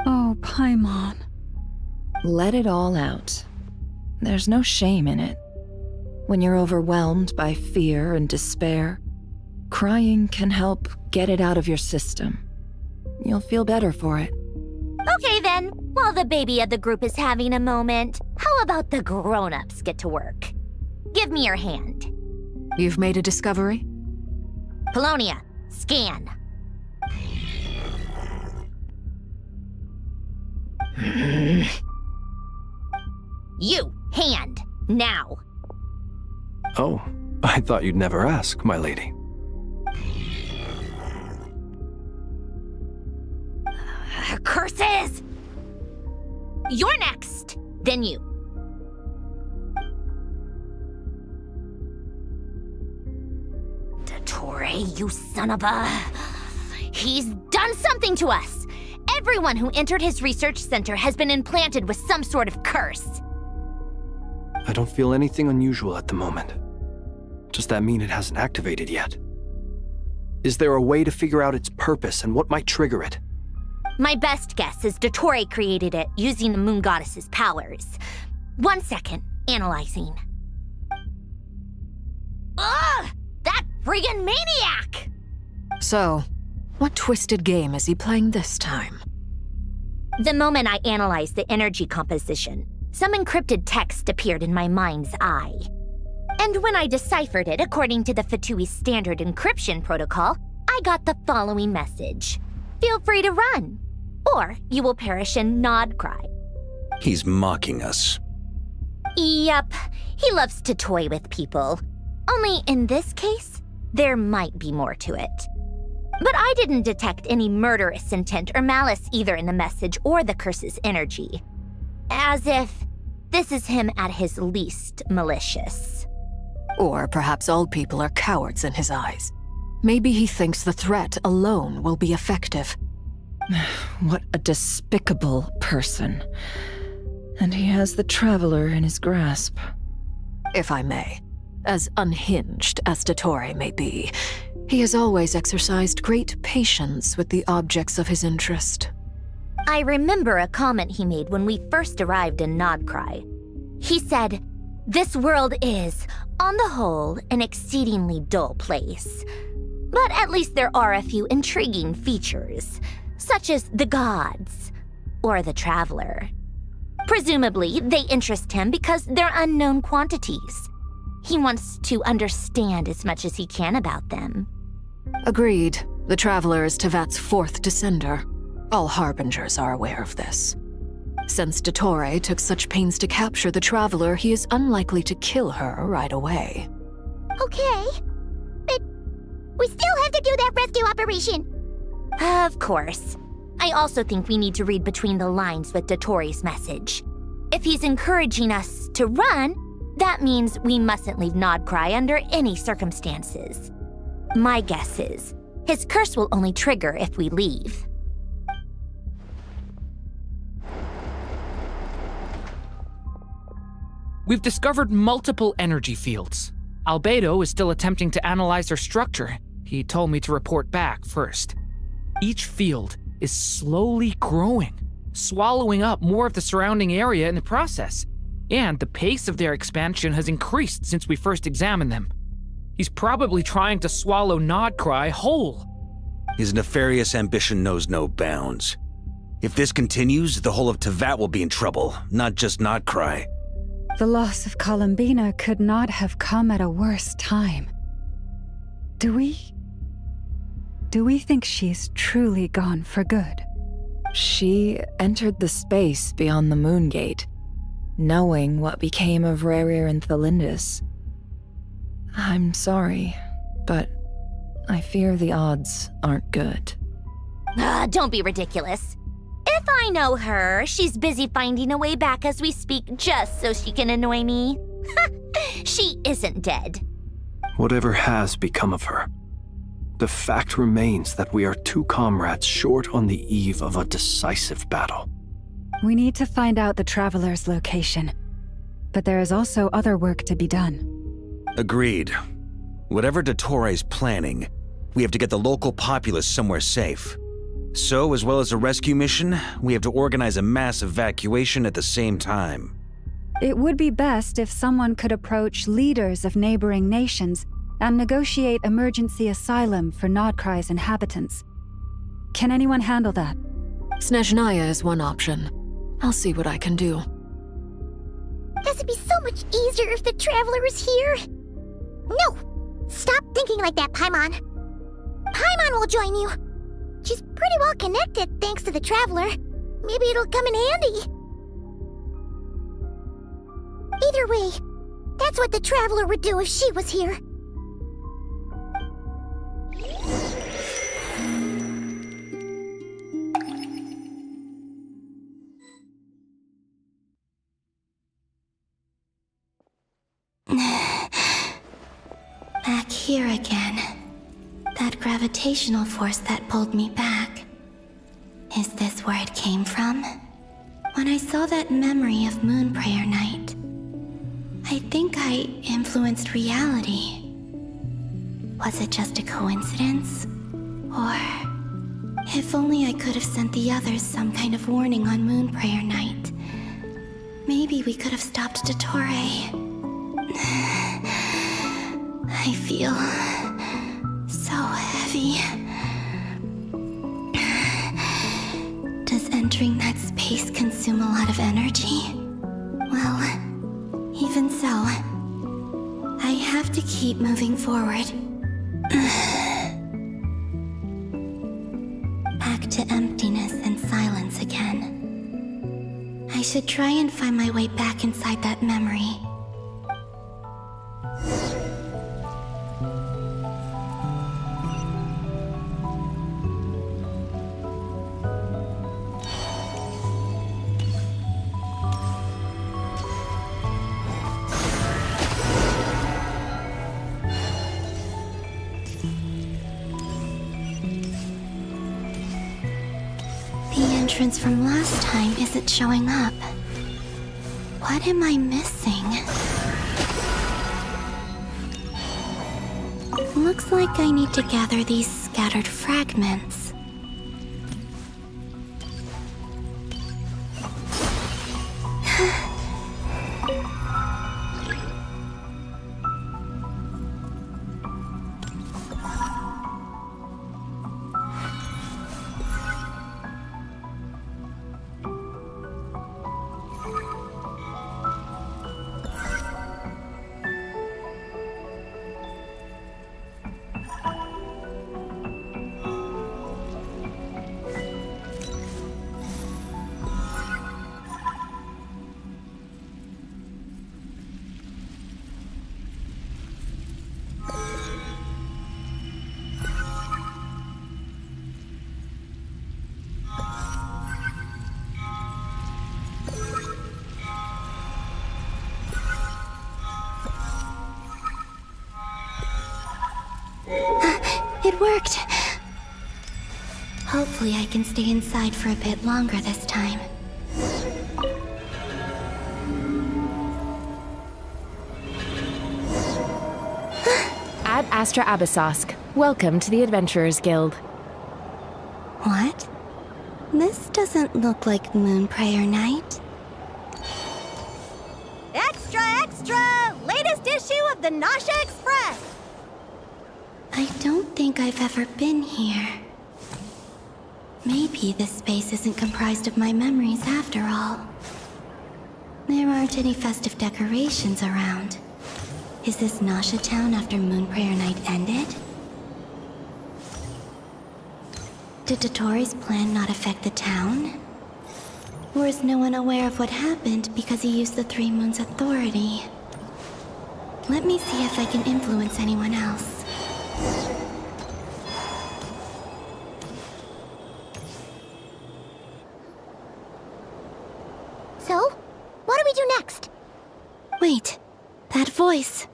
Oh, Paimon. Let it all out. There's no shame in it. When you're overwhelmed by fear and despair, crying can help get it out of your system. You'll feel better for it. Okay then, while the baby of the group is having a moment, how about the grown-ups get to work? Give me your hand. You've made a discovery? Polonia, scan. You, hand, now. Oh, I thought you'd never ask, my lady. Curses! You're next, then you. Dottore, you son of a... He's done something to us! Everyone who entered his research center has been implanted with some sort of curse. I don't feel anything unusual at the moment. Does that mean it hasn't activated yet? Is there a way to figure out its purpose and what might trigger it? My best guess is Dottore created it using the Moon Goddess's powers. 1 second, Analyzing. Ugh! That friggin' maniac! So, what twisted game is he playing this time? The moment I analyzed the energy composition, some encrypted text appeared in my mind's eye. And when I deciphered it according to the Fatui standard encryption protocol, I got the following message. Feel free to run, or you will perish in nod cry. He's mocking us. Yup, he loves to toy with people. Only in this case, there might be more to it. But I didn't detect any murderous intent or malice either in the message or the curse's energy. As if this is him at his least malicious. Or perhaps all people are cowards in his eyes. Maybe he thinks the threat alone will be effective. What a despicable person. And he has the Traveler in his grasp. If I may, as unhinged as Dottore may be, he has always exercised great patience with the objects of his interest. I remember a comment he made when we first arrived in Nodcry. He said, "This world is, on the whole, an exceedingly dull place. But at least there are a few intriguing features, such as the gods, or the Traveler. Presumably, they interest him because they're unknown quantities. He wants to understand as much as he can about them." Agreed. The Traveler is Tevat's fourth descender. All Harbingers are aware of this. Since Dottore took such pains to capture the Traveler, he is unlikely to kill her right away. Okay, but we still have to do that rescue operation. Of course. I also think we need to read between the lines with Dottore's message. If he's encouraging us to run, that means we mustn't leave Nodcry under any circumstances. My guess is, his curse will only trigger if we leave. We've discovered multiple energy fields. Albedo is still attempting to analyze their structure. He told me to report back first. Each field is slowly growing, swallowing up more of the surrounding area in the process. And the pace of their expansion has increased since we first examined them. He's probably trying to swallow Nodcry whole. His nefarious ambition knows no bounds. If this continues, the whole of Tevat will be in trouble, not just Nodcry. The loss of Columbina could not have come at a worse time. Do we think she's truly gone for good? She entered the space beyond the Moon Gate, knowing what became of Rerir and Thelindis. I'm sorry, but I fear the odds aren't good. Don't be ridiculous. If I know her, she's busy finding a way back as we speak just so she can annoy me. She isn't dead. Whatever has become of her, the fact remains that we are two comrades short on the eve of a decisive battle. We need to find out the Traveler's location. But there is also other work to be done. Agreed. Whatever Dottore's planning, we have to get the local populace somewhere safe. So, as well as a rescue mission, we have to organize a mass evacuation at the same time. It would be best if someone could approach leaders of neighboring nations and negotiate emergency asylum for Nodcry's inhabitants. Can anyone handle that? Snezhnaya is one option. I'll see what I can do. This would be so much easier if the Traveler is here. No! Stop thinking like that, Paimon. Paimon will join you. She's pretty well connected thanks to the Traveler. Maybe it'll come in handy. Either way, that's what the Traveler would do if she was here. Back here again. That gravitational force that pulled me back. Is this where it came from? When I saw that memory of Moon Prayer Night, I think I influenced reality. Was it just a coincidence? Or if only I could have sent the others some kind of warning on Moon Prayer Night. Maybe maybe we could have stopped Dottore. I feel so heavy. Does entering that space consume a lot of energy? Well, even so, I have to keep moving forward. Back to emptiness and silence again. I should try and find my way back inside that memory. Entrance from last time isn't showing up. What am I missing? Looks like I need to gather these scattered fragments. It worked! Hopefully I can stay inside for a bit longer this time. Ad Astra Abyssosk. Welcome to the Adventurers Guild. What? This doesn't look like Moonprayer Night. Extra, extra! Latest issue of the Nasha Express! I don't think I've ever been here. Maybe this space isn't comprised of my memories after all. There aren't any festive decorations around. Is this Nasha town after Moonprayer Night ended? Did Dottore's plan not affect the town? Or is no one aware of what happened because he used the Three Moons' authority? Let me see if I can influence anyone else. So, what do we do next? Wait, that voice.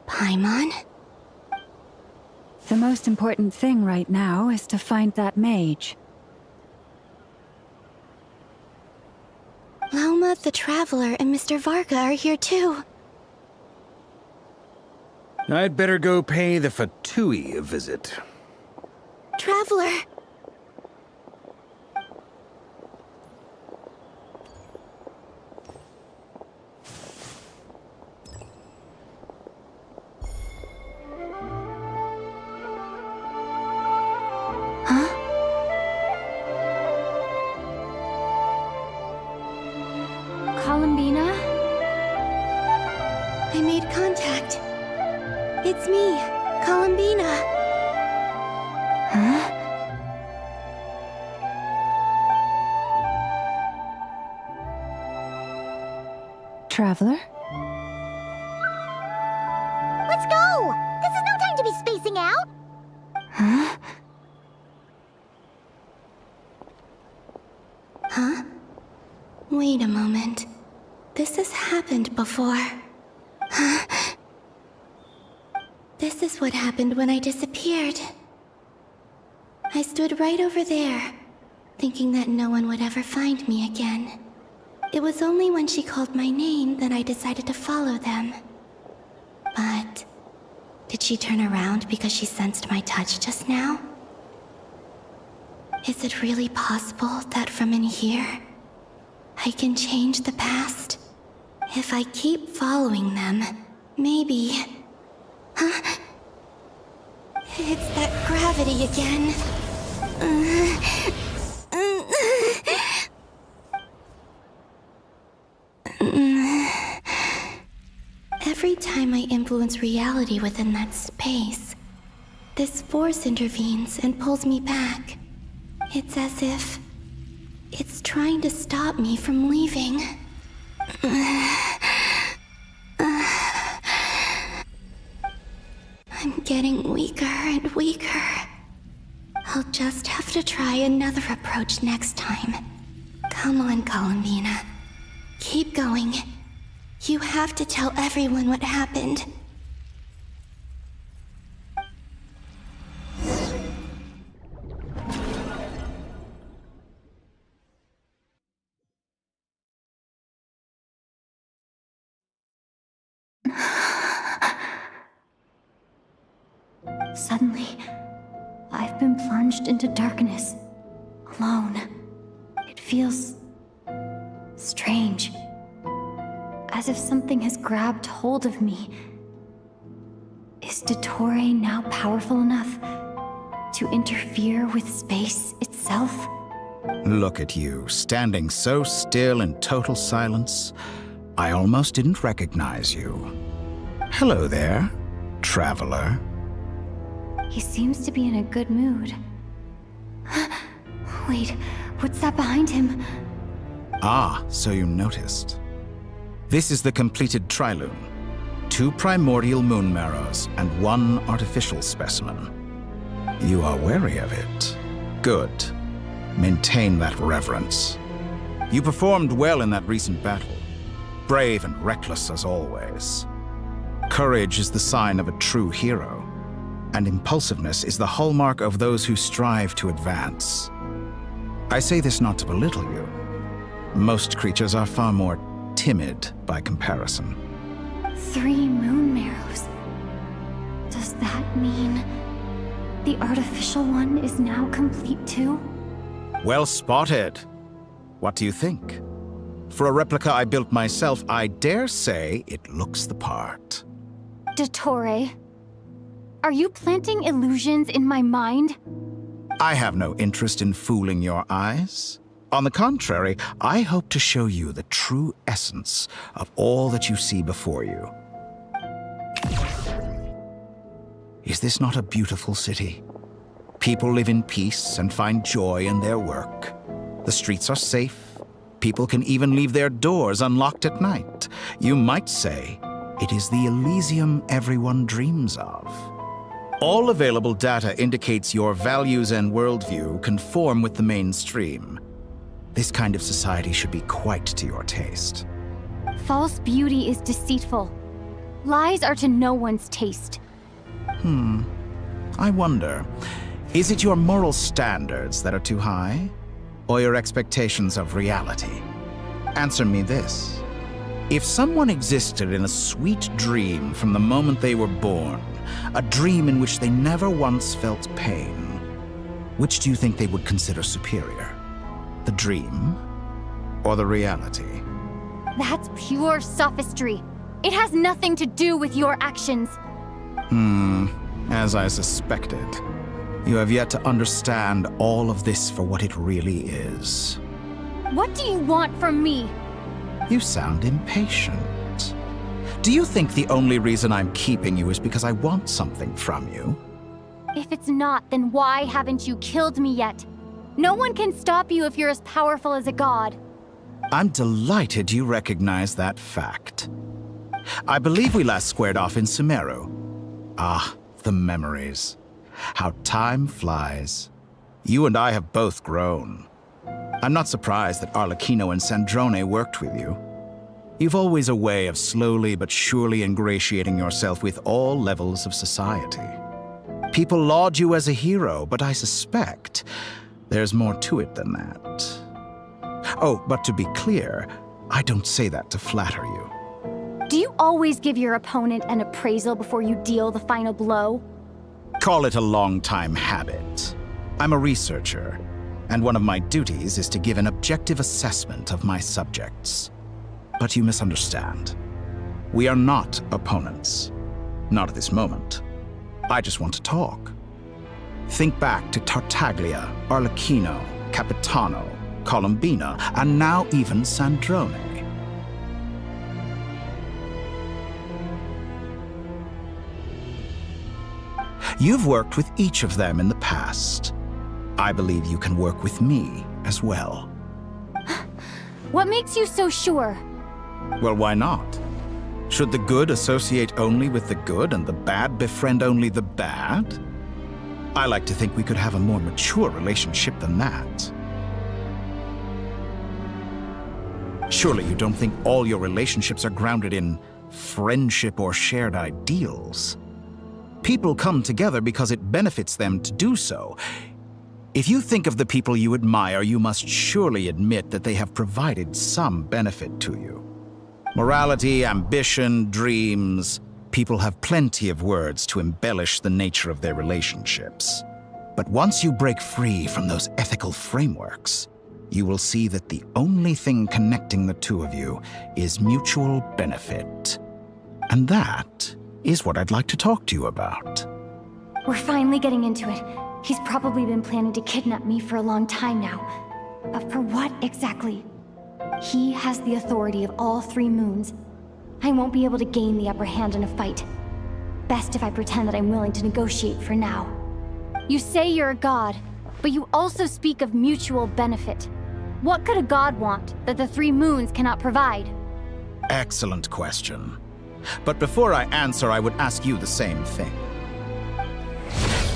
Paimon? The most important thing right now is to find that mage. Lauma the Traveler and Mr. Varga are here too. I'd better go pay the Fatui a visit. Traveler! Columbina? I made contact. It's me, Columbina. Huh? Traveler? Let's go! This is no time to be spacing out! Huh? Huh? Wait a moment. This has happened before. This is what happened when I disappeared. I stood right over there, thinking that no one would ever find me again. It was only when she called my name that I decided to follow them. But did she turn around because she sensed my touch just now? Is it really possible that from in here, I can change the past If I keep following them, maybe... Huh? It's that gravity again. Every time I influence reality within that space, this force intervenes and pulls me back. It's as if it's trying to stop me from leaving. I'm getting weaker and weaker. I'll just have to try another approach next time. Come on, Columbina. Keep going. You have to tell everyone what happened. Suddenly, I've been plunged into darkness, alone. It feels strange, as if something has grabbed hold of me. Is Dottore now powerful enough to interfere with space itself? Look at you, standing so still in total silence. I almost didn't recognize you. Hello there, traveler. He seems to be in a good mood. Wait, what's that behind him? Ah, so you noticed. This is the completed trilune. 2 primordial moon marrows and 1 artificial specimen. You are wary of it. Good. Maintain that reverence. You performed well in that recent battle. Brave and reckless as always. Courage is the sign of a true hero, and impulsiveness is the hallmark of those who strive to advance. I say this not to belittle you. Most creatures are far more timid by comparison. 3 moon marrows. Does that mean the artificial one is now complete too? Well spotted. What do you think? For a replica I built myself, I dare say it looks the part. Dottore, are you planting illusions in my mind? I have no interest in fooling your eyes. On the contrary, I hope to show you the true essence of all that you see before you. Is this not a beautiful city? People live in peace and find joy in their work. The streets are safe. People can even leave their doors unlocked at night. You might say it is the Elysium everyone dreams of. All available data indicates your values and worldview conform with the mainstream. This kind of society should be quite to your taste. False beauty is deceitful. Lies are to no one's taste. I wonder, is it your moral standards that are too high? Or your expectations of reality? Answer me this. If someone existed in a sweet dream from the moment they were born, a dream in which they never once felt pain, which do you think they would consider superior? The dream or the reality? That's pure sophistry. It has nothing to do with your actions. As I suspected. You have yet to understand all of this for what it really is. What do you want from me? You sound impatient. Do you think the only reason I'm keeping you is because I want something from you? If it's not, then why haven't you killed me yet? No one can stop you if you're as powerful as a god. I'm delighted you recognize that fact. I believe we last squared off in Sumeru. Ah, the memories. How time flies. You and I have both grown. I'm not surprised that Arlecchino and Sandrone worked with you. You've always a way of slowly but surely ingratiating yourself with all levels of society. People laud you as a hero, but I suspect there's more to it than that. Oh, but to be clear, I don't say that to flatter you. Do you always give your opponent an appraisal before you deal the final blow? Call it a long-time habit. I'm a researcher, and one of my duties is to give an objective assessment of my subjects. But you misunderstand. We are not opponents. Not at this moment. I just want to talk. Think back to Tartaglia, Arlecchino, Capitano, Columbina, and now even Sandrone. You've worked with each of them in the past. I believe you can work with me as well. What makes you so sure? Well, why not? Should the good associate only with the good and the bad befriend only the bad? I like to think we could have a more mature relationship than that. Surely you don't think all your relationships are grounded in friendship or shared ideals? People come together because it benefits them to do so. If you think of the people you admire, you must surely admit that they have provided some benefit to you. Morality, ambition, dreams. People have plenty of words to embellish the nature of their relationships. But once you break free from those ethical frameworks, you will see that the only thing connecting the two of you is mutual benefit. And that is what I'd like to talk to you about. We're finally getting into it. He's probably been planning to kidnap me for a long time now. But for what exactly? He has the authority of all 3 moons. I won't be able to gain the upper hand in a fight. Best if I pretend that I'm willing to negotiate for now. You say you're a god, but you also speak of mutual benefit. What could a god want that the 3 moons cannot provide? Excellent question. But before I answer, I would ask you the same thing.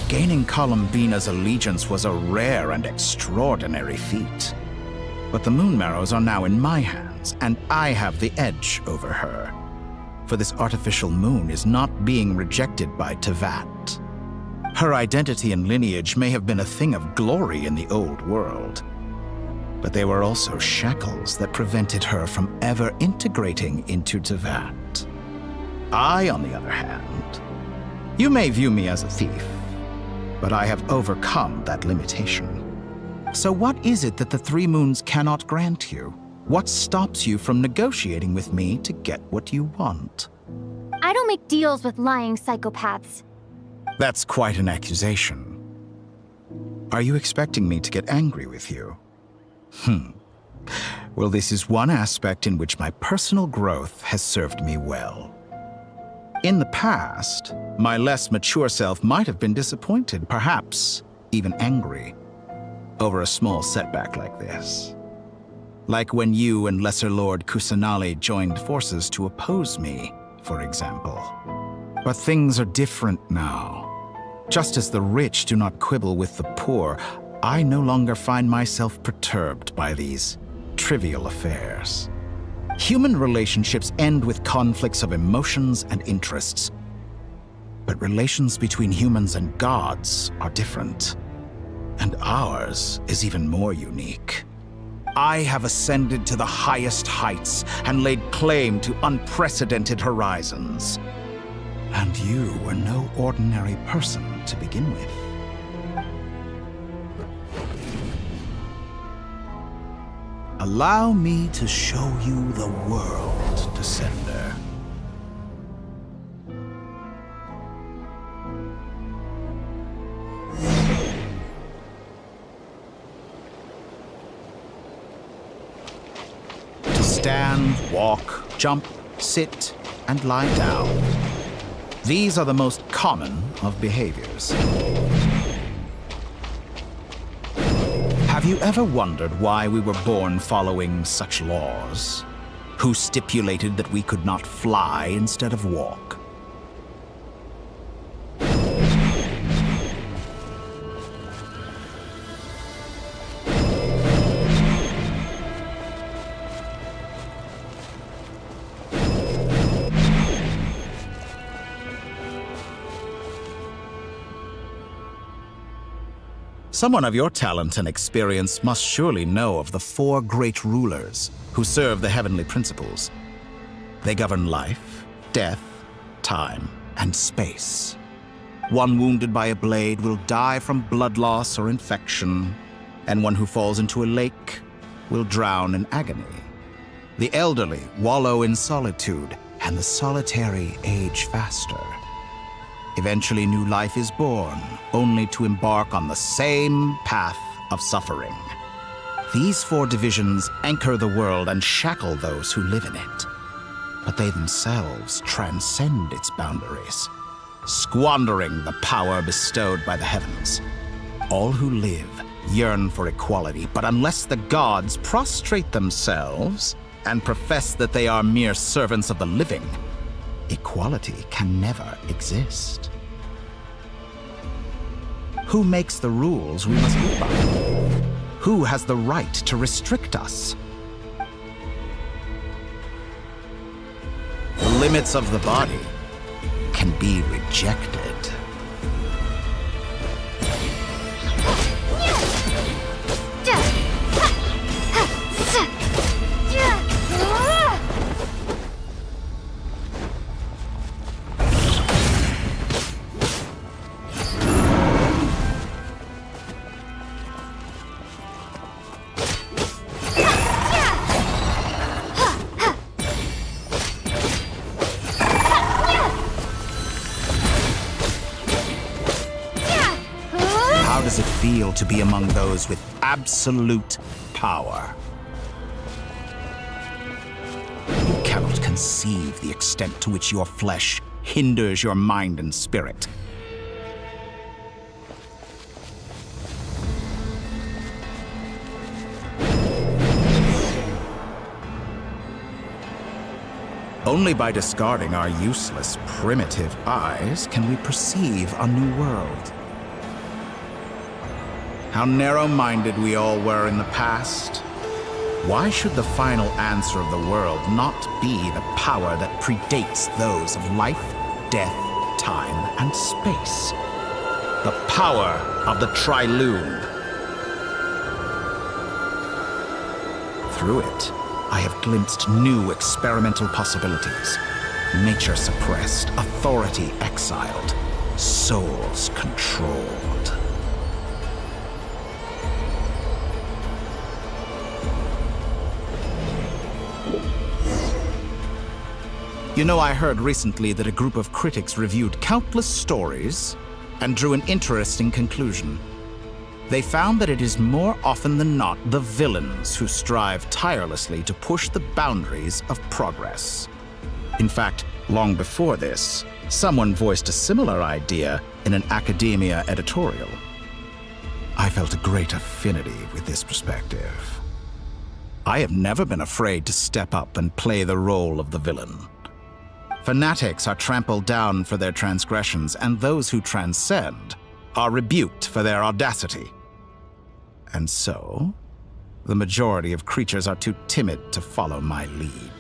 Gaining Columbina's allegiance was a rare and extraordinary feat. But the Moon Marrows are now in my hands, and I have the edge over her. For this artificial moon is not being rejected by Tevat. Her identity and lineage may have been a thing of glory in the old world, but they were also shackles that prevented her from ever integrating into Tevat. I, on the other hand, you may view me as a thief, but I have overcome that limitation. So what is it that the 3 moons cannot grant you? What stops you from negotiating with me to get what you want? I don't make deals with lying psychopaths. That's quite an accusation. Are you expecting me to get angry with you? Well, this is one aspect in which my personal growth has served me well. In the past, my less mature self might have been disappointed, perhaps even angry, over a small setback like this. Like when you and Lesser Lord Kusanali joined forces to oppose me, for example. But things are different now. Just as the rich do not quibble with the poor, I no longer find myself perturbed by these trivial affairs. Human relationships end with conflicts of emotions and interests. But relations between humans and gods are different. And ours is even more unique. I have ascended to the highest heights and laid claim to unprecedented horizons. And you were no ordinary person to begin with. Allow me to show you the world, Descender. To stand, walk, jump, sit, and lie down. These are the most common of behaviors. Have you ever wondered why we were born following such laws? Who stipulated that we could not fly instead of walk? Someone of your talent and experience must surely know of the 4 great rulers who serve the heavenly principles. They govern life, death, time, and space. One wounded by a blade will die from blood loss or infection, and one who falls into a lake will drown in agony. The elderly wallow in solitude, and the solitary age faster. Eventually, new life is born, only to embark on the same path of suffering. These 4 divisions anchor the world and shackle those who live in it. But they themselves transcend its boundaries, squandering the power bestowed by the heavens. All who live yearn for equality, but unless the gods prostrate themselves and profess that they are mere servants of the living, equality can never exist. Who makes the rules we must live by? Who has the right to restrict us? The limits of the body can be rejected. How does it feel to be among those with absolute power? You cannot conceive the extent to which your flesh hinders your mind and spirit. Only by discarding our useless, primitive eyes can we perceive a new world. How narrow-minded we all were in the past. Why should the final answer of the world not be the power that predates those of life, death, time, and space? The power of the Triloom. Through it, I have glimpsed new experimental possibilities. Nature suppressed, authority exiled, souls controlled. You know, I heard recently that a group of critics reviewed countless stories and drew an interesting conclusion. They found that it is more often than not the villains who strive tirelessly to push the boundaries of progress. In fact, long before this, someone voiced a similar idea in an academia editorial. I felt a great affinity with this perspective. I have never been afraid to step up and play the role of the villain. Fanatics are trampled down for their transgressions, and those who transcend are rebuked for their audacity. And so, the majority of creatures are too timid to follow my lead.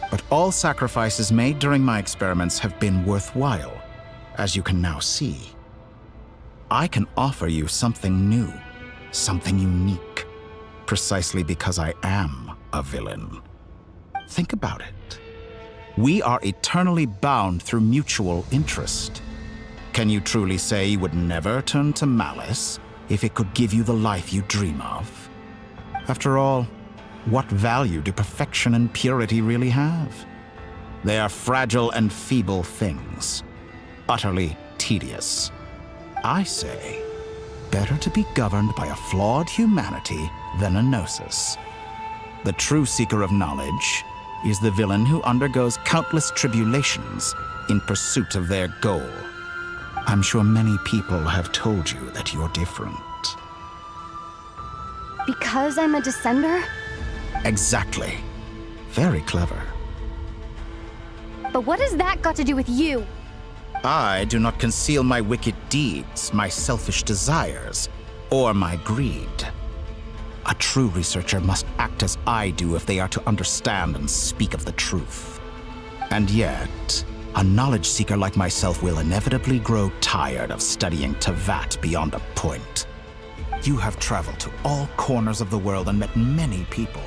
But all sacrifices made during my experiments have been worthwhile, as you can now see. I can offer you something new, something unique, precisely because I am a villain. Think about it. We are eternally bound through mutual interest. Can you truly say you would never turn to malice if it could give you the life you dream of? After all, what value do perfection and purity really have? They are fragile and feeble things, utterly tedious. I say, better to be governed by a flawed humanity than a gnosis. The true seeker of knowledge is the villain who undergoes countless tribulations in pursuit of their goal. I'm sure many people have told you that you're different. Because I'm a descender? Exactly. Very clever. But what has that got to do with you? I do not conceal my wicked deeds, my selfish desires, or my greed. A true researcher must act as I do if they are to understand and speak of the truth. And yet, a knowledge seeker like myself will inevitably grow tired of studying Tevat beyond a point. You have traveled to all corners of the world and met many people.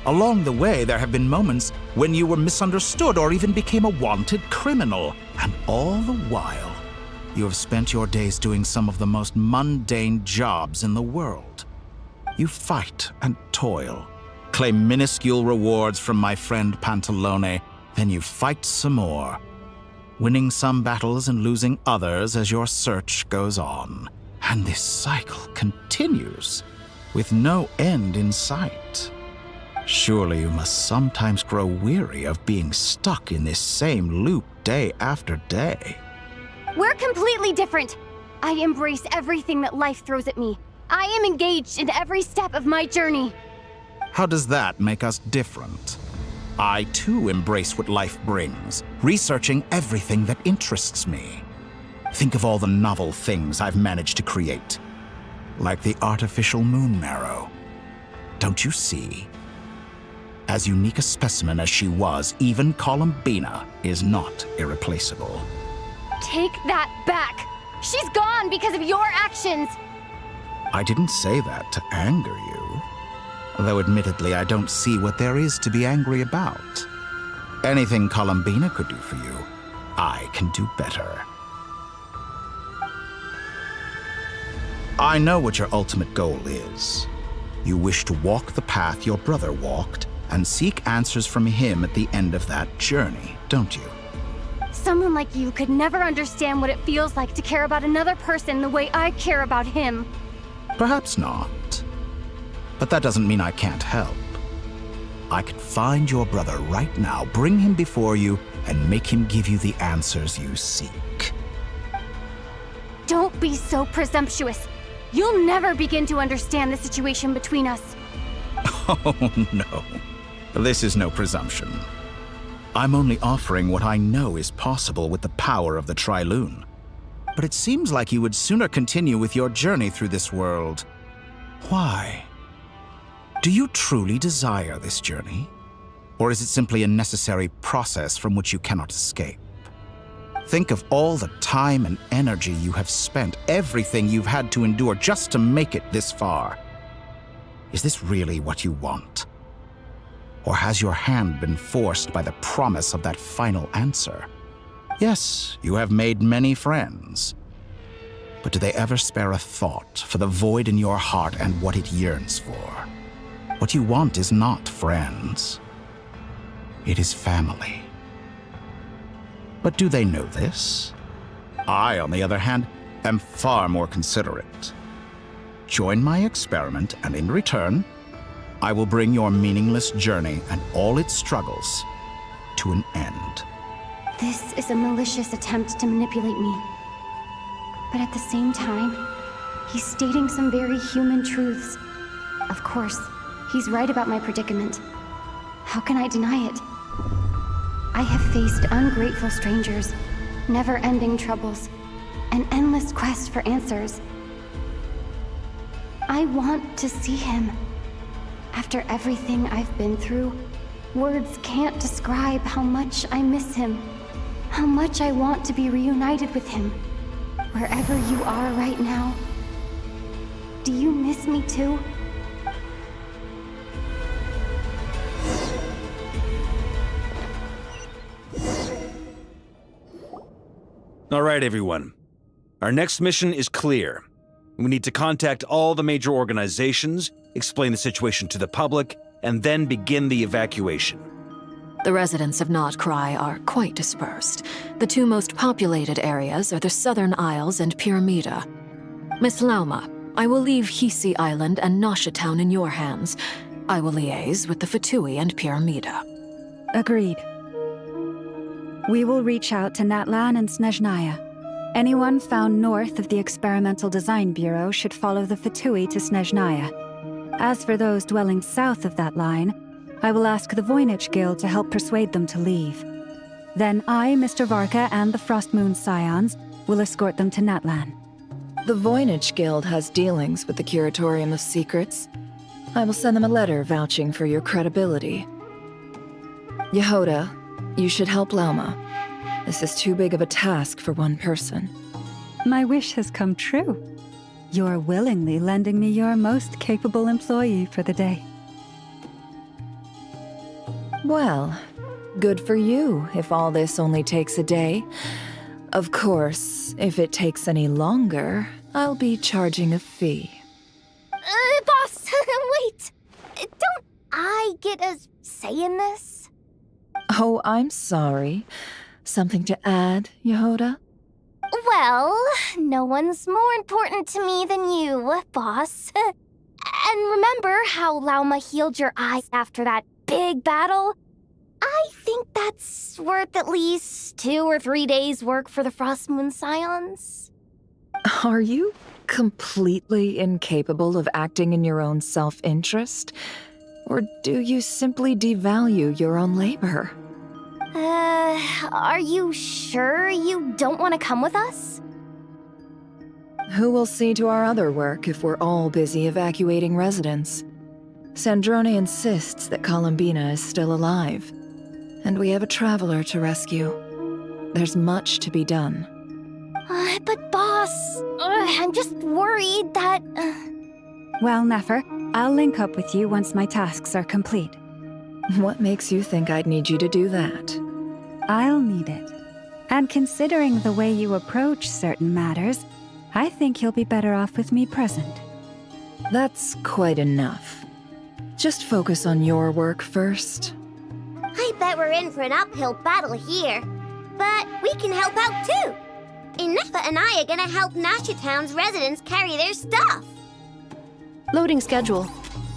Along the way, there have been moments when you were misunderstood or even became a wanted criminal. And all the while, you have spent your days doing some of the most mundane jobs in the world. You fight and toil, claim minuscule rewards from my friend Pantalone, then you fight some more, winning some battles and losing others as your search goes on. And this cycle continues, with no end in sight. Surely you must sometimes grow weary of being stuck in this same loop day after day. We're completely different. I embrace everything that life throws at me. I am engaged in every step of my journey. How does that make us different? I too embrace what life brings, researching everything that interests me. Think of all the novel things I've managed to create, like the artificial moon marrow. Don't you see? As unique a specimen as she was, even Columbina is not irreplaceable. Take that back. She's gone because of your actions. I didn't say that to anger you. Though admittedly, I don't see what there is to be angry about. Anything Columbina could do for you, I can do better. I know what your ultimate goal is. You wish to walk the path your brother walked and seek answers from him at the end of that journey, don't you? Someone like you could never understand what it feels like to care about another person the way I care about him. Perhaps not. But that doesn't mean I can't help. I could find your brother right now, bring him before you, and make him give you the answers you seek. Don't be so presumptuous. You'll never begin to understand the situation between us. Oh, no. This is no presumption. I'm only offering what I know is possible with the power of the Trilune. But it seems like you would sooner continue with your journey through this world. Why? Do you truly desire this journey? Or is it simply a necessary process from which you cannot escape? Think of all the time and energy you have spent, everything you've had to endure just to make it this far. Is this really what you want? Or has your hand been forced by the promise of that final answer? Yes, you have made many friends. But do they ever spare a thought for the void in your heart and what it yearns for? What you want is not friends. It is family. But do they know this? I, on the other hand, am far more considerate. Join my experiment, and in return, I will bring your meaningless journey and all its struggles to an end. This is a malicious attempt to manipulate me. But at the same time, he's stating some very human truths. Of course, he's right about my predicament. How can I deny it? I have faced ungrateful strangers, never-ending troubles, an endless quest for answers. I want to see him. After everything I've been through, words can't describe how much I miss him, how much I want to be reunited with him. Wherever you are right now, do you miss me too? All right, everyone. Our next mission is clear. We need to contact all the major organizations, explain the situation to the public, and then begin the evacuation. The residents of Notcry are quite dispersed. The two most populated areas are the Southern Isles and Pyramida. Miss Lauma, I will leave Hisi Island and Nasha Town in your hands. I will liaise with the Fatui and Pyramida. Agreed. We will reach out to Natlan and Snezhnaya. Anyone found north of the Experimental Design Bureau should follow the Fatui to Snezhnaya. As for those dwelling south of that line, I will ask the Voynich Guild to help persuade them to leave. Then I, Mr. Varka, and the Frostmoon Scions will escort them to Natlan. The Voynich Guild has dealings with the Curatorium of Secrets. I will send them a letter vouching for your credibility. Yehoda, you should help Lauma. This is too big of a task for one person. My wish has come true. You're willingly lending me your most capable employee for the day. Well, good for you if all this only takes a day. Of course, if it takes any longer, I'll be charging a fee. Boss, wait! Don't I get a say in this? Oh, I'm sorry. Something to add, Yehoda? Well, no one's more important to me than you, boss. And remember how Lauma healed your eyes after that big battle? I think that's worth at least 2 or 3 days' work for the Frost Moon Scions. Are you completely incapable of acting in your own self-interest? Or do you simply devalue your own labor? Are you sure you don't want to come with us? Who will see to our other work if we're all busy evacuating residents? Sandrone insists that Columbina is still alive, and we have a traveler to rescue. There's much to be done. But boss, I'm just worried that... Well, Nefer, I'll link up with you once my tasks are complete. What makes you think I'd need you to do that? I'll need it. And considering the way you approach certain matters, I think you'll be better off with me present. That's quite enough. Just focus on your work first. I bet we're in for an uphill battle here. But we can help out too. Inefa and I are gonna help Nasha Town's residents carry their stuff. Loading schedule.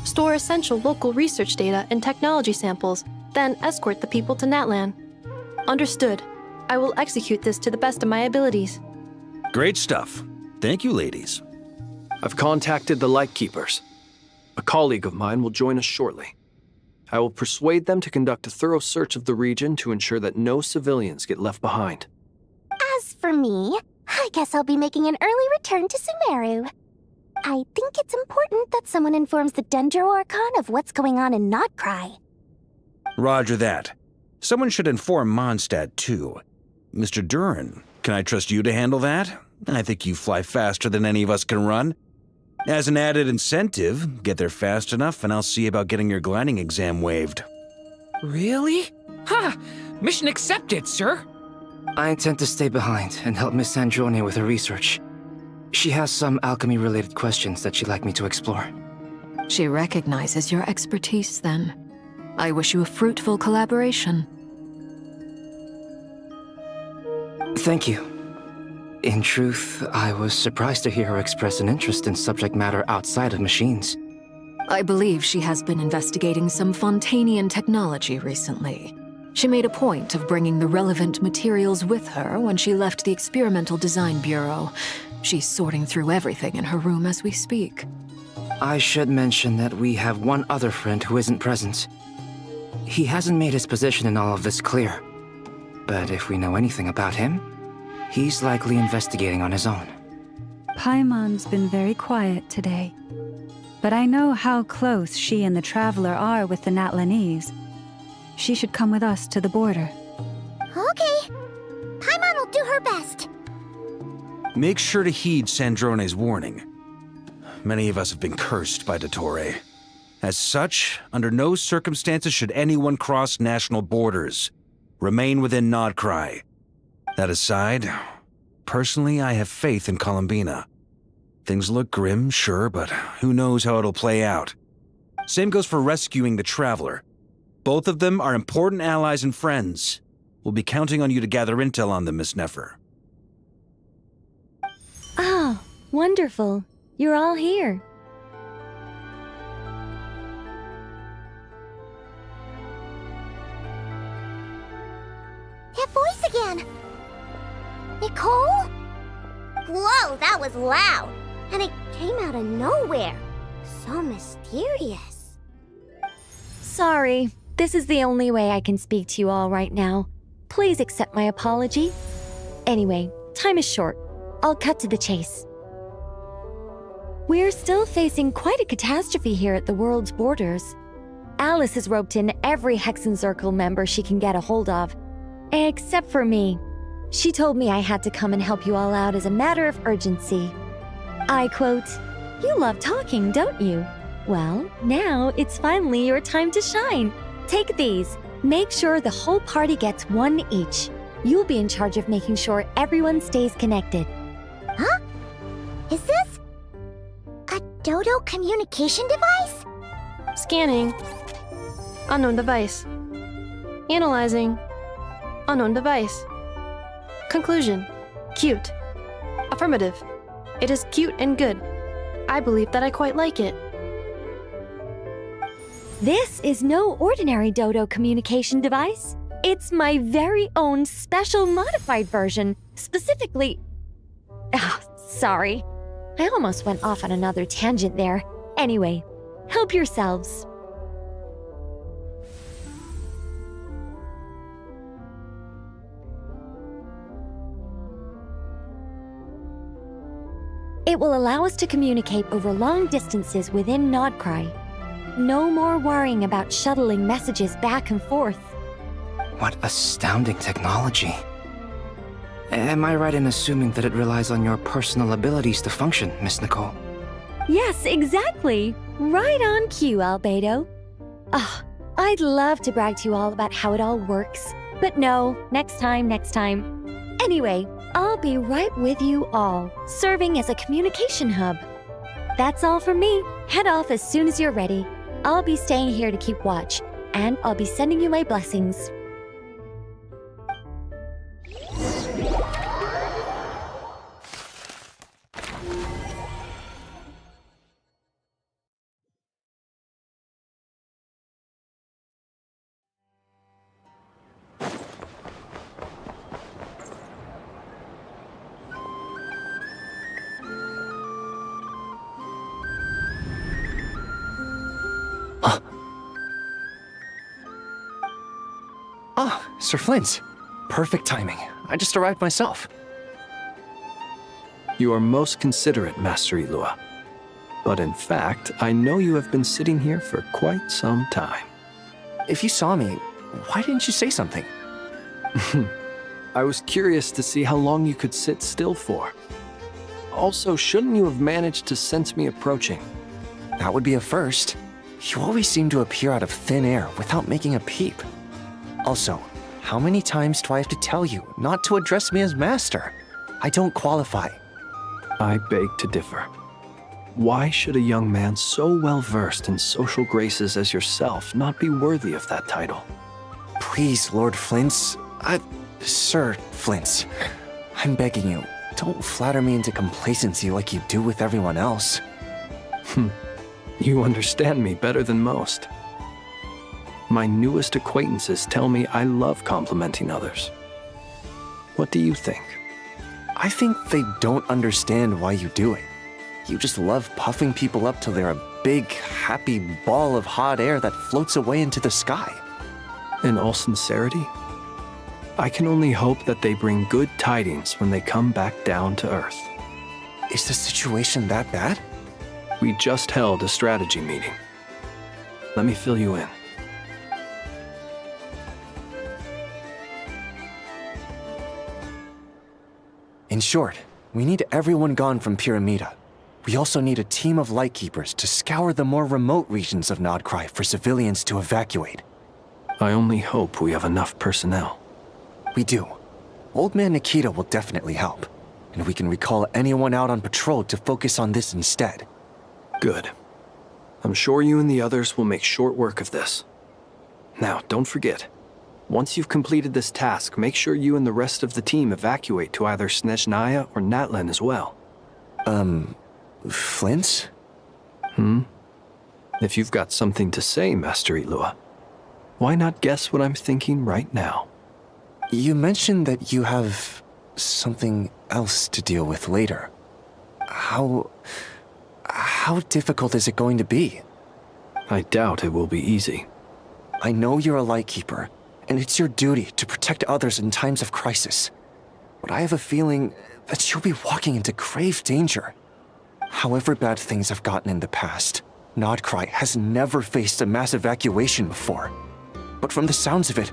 Store essential local research data and technology samples, then escort the people to Natlan. Understood. I will execute this to the best of my abilities. Great stuff. Thank you, ladies. I've contacted the Lightkeepers. A colleague of mine will join us shortly. I will persuade them to conduct a thorough search of the region to ensure that no civilians get left behind. As for me, I guess I'll be making an early return to Sumeru. I think it's important that someone informs the Dendro Archon of what's going on in Notcry. Roger that. Someone should inform Mondstadt, too. Mr. Duran, can I trust you to handle that? I think you fly faster than any of us can run. As an added incentive, get there fast enough and I'll see about getting your gliding exam waived. Really? Ha! Mission accepted, sir. I intend to stay behind and help Miss Sandrone with her research. She has some alchemy-related questions that she'd like me to explore. She recognizes your expertise, then. I wish you a fruitful collaboration. Thank you. In truth, I was surprised to hear her express an interest in subject matter outside of machines. I believe she has been investigating some Fontanian technology recently. She made a point of bringing the relevant materials with her when she left the Experimental Design Bureau. She's sorting through everything in her room as we speak. I should mention that we have one other friend who isn't present. He hasn't made his position in all of this clear. But if we know anything about him, he's likely investigating on his own. Paimon's been very quiet today. But I know how close she and the Traveler are with the Natlanese. She should come with us to the border. Okay. Paimon will do her best. Make sure to heed Sandrone's warning. Many of us have been cursed by Dottore. As such, under no circumstances should anyone cross national borders. Remain within Nodcry. That aside, personally, I have faith in Columbina. Things look grim, sure, but who knows how it'll play out. Same goes for rescuing the Traveler. Both of them are important allies and friends. We'll be counting on you to gather intel on them, Miss Nefer. Oh, wonderful. You're all here. That voice again! Nicole? Whoa, that was loud! And it came out of nowhere. So mysterious. Sorry, this is the only way I can speak to you all right now. Please accept my apology. Anyway, time is short. I'll cut to the chase. We're still facing quite a catastrophe here at the world's borders. Alice has roped in every Hexen Circle member she can get a hold of. Except for me. She told me I had to come and help you all out as a matter of urgency. I quote, "You love talking, don't you? Well, now it's finally your time to shine. Take these. Make sure the whole party gets one each. You'll be in charge of making sure everyone stays connected." Huh? Is this a Dodo communication device? Scanning. Unknown device. Analyzing. Unknown device. Conclusion. Cute. Affirmative. It is cute and good. I believe that I quite like it. This is no ordinary Dodo communication device. It's my very own special modified version, specifically... sorry. I almost went off on another tangent there. Anyway, help yourselves. It will allow us to communicate over long distances within Nodcry. No more worrying about shuttling messages back and forth. What astounding technology. Am I right in assuming that it relies on your personal abilities to function, Miss Nicole? Yes, exactly. Right on cue, Albedo. I'd love to brag to you all about how it all works. But no, next time. Anyway, I'll be right with you all, serving as a communication hub. That's all from me. Head off as soon as you're ready. I'll be staying here to keep watch, and I'll be sending you my blessings. Sir Flint. Perfect timing. I just arrived myself. You are most considerate, Master Ilua. But in fact, I know you have been sitting here for quite some time. If you saw me, why didn't you say something? I was curious to see how long you could sit still for. Also, shouldn't you have managed to sense me approaching? That would be a first. You always seem to appear out of thin air without making a peep. Also, how many times do I have to tell you not to address me as master? I don't qualify. I beg to differ. Why should a young man so well versed in social graces as yourself not be worthy of that title? Please, Lord Flint's... Sir Flint's. I'm begging you, don't flatter me into complacency like you do with everyone else. You understand me better than most. My newest acquaintances tell me I love complimenting others. What do you think? I think they don't understand why you do it. You just love puffing people up till they're a big, happy ball of hot air that floats away into the sky. In all sincerity, I can only hope that they bring good tidings when they come back down to Earth. Is the situation that bad? We just held a strategy meeting. Let me fill you in. In short, we need everyone gone from Pyramida. We also need a team of Lightkeepers to scour the more remote regions of Nodcry for civilians to evacuate. I only hope we have enough personnel. We do. Old Man Nikita will definitely help, and we can recall anyone out on patrol to focus on this instead. Good. I'm sure you and the others will make short work of this. Now, don't forget, once you've completed this task, make sure you and the rest of the team evacuate to either Snezhnaya or Natlan as well. Flint? If you've got something to say, Master Ilua, why not guess what I'm thinking right now? You mentioned that you have something else to deal with later. How difficult is it going to be? I doubt it will be easy. I know you're a Lightkeeper, and it's your duty to protect others in times of crisis. But I have a feeling that you'll be walking into grave danger. However bad things have gotten in the past, Nodcry has never faced a mass evacuation before. But from the sounds of it,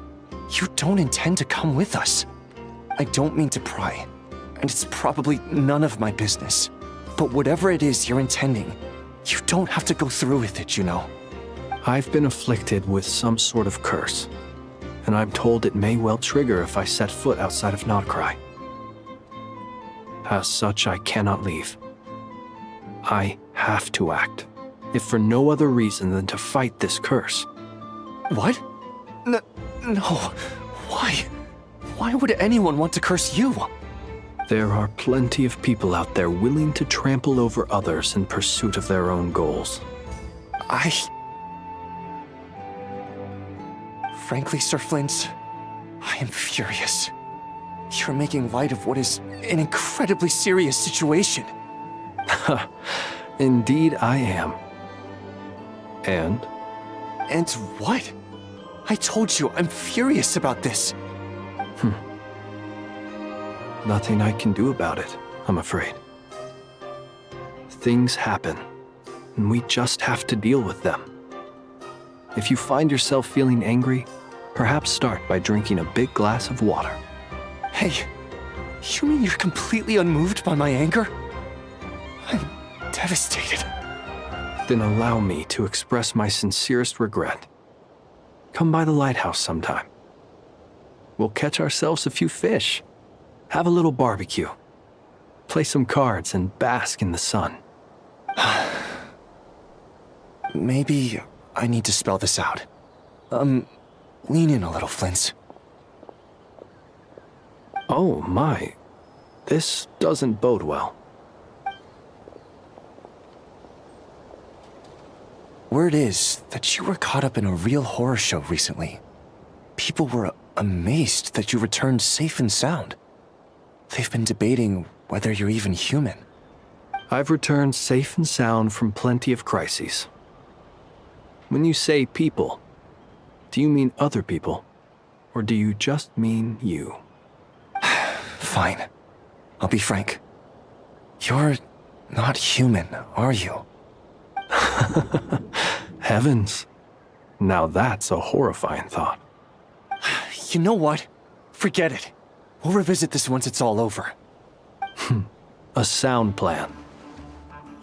you don't intend to come with us. I don't mean to pry, and it's probably none of my business. But whatever it is you're intending, you don't have to go through with it, you know. I've been afflicted with some sort of curse, and I'm told it may well trigger if I set foot outside of Nodcry. As such, I cannot leave. I have to act, if for no other reason than to fight this curse. What? No. Why? Why would anyone want to curse you? There are plenty of people out there willing to trample over others in pursuit of their own goals. Frankly, Sir Flint, I am furious. You're making light of what is an incredibly serious situation. Indeed I am. And? And what? I told you, I'm furious about this. Nothing I can do about it, I'm afraid. Things happen, and we just have to deal with them. If you find yourself feeling angry, perhaps start by drinking a big glass of water. Hey, you mean you're completely unmoved by my anger? I'm devastated. Then allow me to express my sincerest regret. Come by the lighthouse sometime. We'll catch ourselves a few fish, have a little barbecue, play some cards, and bask in the sun. Maybe I need to spell this out. Lean in a little, Flint. Oh my, this doesn't bode well. Word is that you were caught up in a real horror show recently. People were amazed that you returned safe and sound. They've been debating whether you're even human. I've returned safe and sound from plenty of crises. When you say people, do you mean other people? Or do you just mean you? Fine. I'll be frank. You're not human, are you? Heavens. Now that's a horrifying thought. You know what? Forget it. We'll revisit this once it's all over. A sound plan.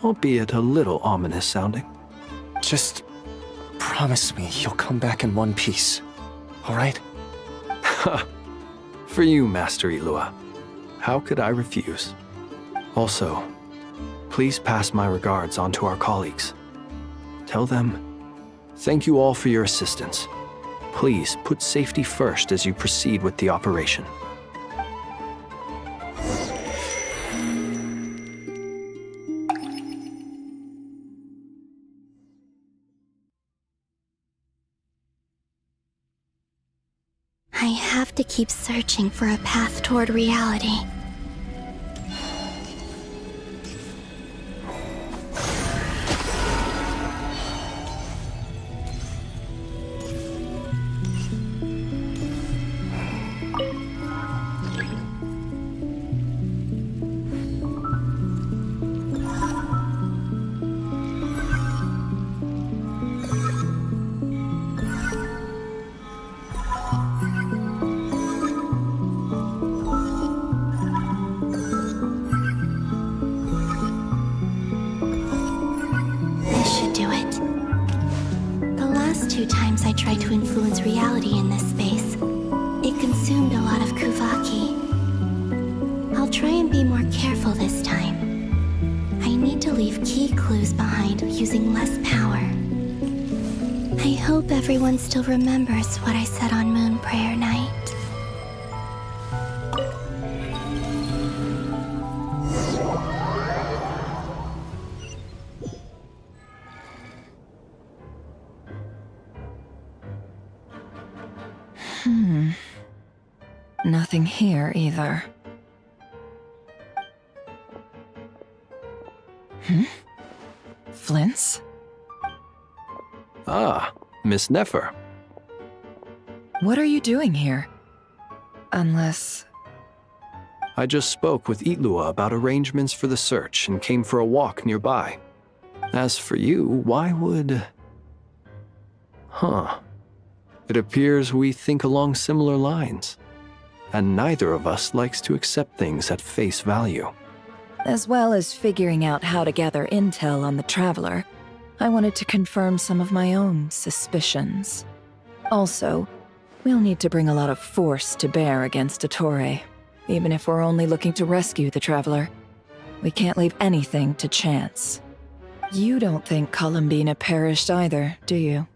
Albeit a little ominous sounding. Just promise me you'll come back in one piece, all right? For you, Master Ilua. How could I refuse? Also, please pass my regards on to our colleagues. Tell them, thank you all for your assistance. Please put safety first as you proceed with the operation. I have to keep searching for a path toward reality. I tried to influence reality in this space. It consumed a lot of Kuvaki. I'll try and be more careful this time. I need to leave key clues behind using less power. I hope everyone still remembers what I said on Moon Prayer Night. Nothing here either. Flint's? Ah, Miss Nefer. What are you doing here? Unless... I just spoke with Ilua about arrangements for the search and came for a walk nearby. As for you, why would... It appears we think along similar lines. And neither of us likes to accept things at face value. As well as figuring out how to gather intel on the Traveler, I wanted to confirm some of my own suspicions. Also, we'll need to bring a lot of force to bear against Ettore, even if we're only looking to rescue the Traveler. We can't leave anything to chance. You don't think Columbina perished either, do you?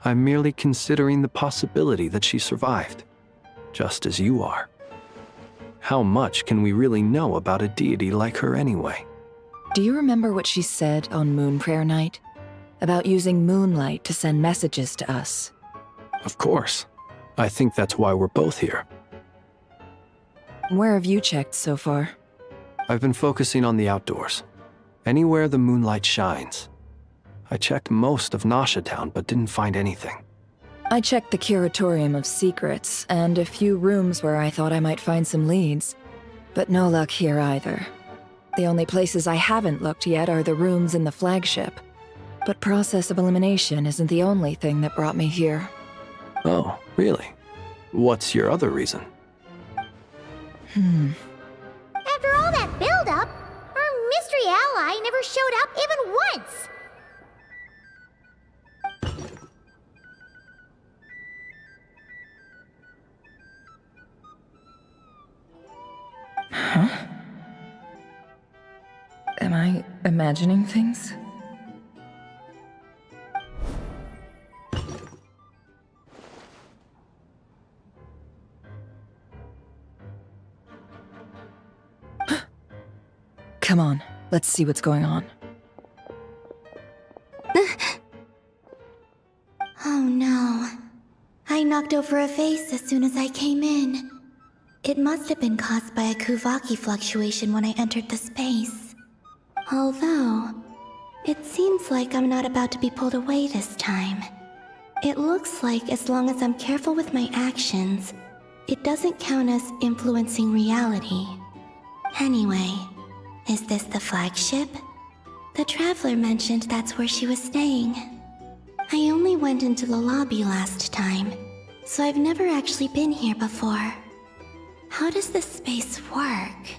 I'm merely considering the possibility that she survived, just as you are. How much can we really know about a deity like her anyway? Do you remember what she said on Moon Prayer Night? About using moonlight to send messages to us? Of course. I think that's why we're both here. Where have you checked so far? I've been focusing on the outdoors. Anywhere the moonlight shines. I checked most of Nasha Town, but didn't find anything. I checked the Curatorium of Secrets, and a few rooms where I thought I might find some leads. But no luck here either. The only places I haven't looked yet are the rooms in the flagship. But process of elimination isn't the only thing that brought me here. Oh, really? What's your other reason? After all that build-up, our mystery ally never showed up even once! Huh? Am I imagining things? Come on, let's see what's going on. Oh no. I knocked over a vase as soon as I came in. It must have been caused by a Kuvaki fluctuation when I entered the space. Although, it seems like I'm not about to be pulled away this time. It looks like as long as I'm careful with my actions, it doesn't count as influencing reality. Anyway, is this the flagship? The Traveler mentioned that's where she was staying. I only went into the lobby last time, so I've never actually been here before. How does this space work?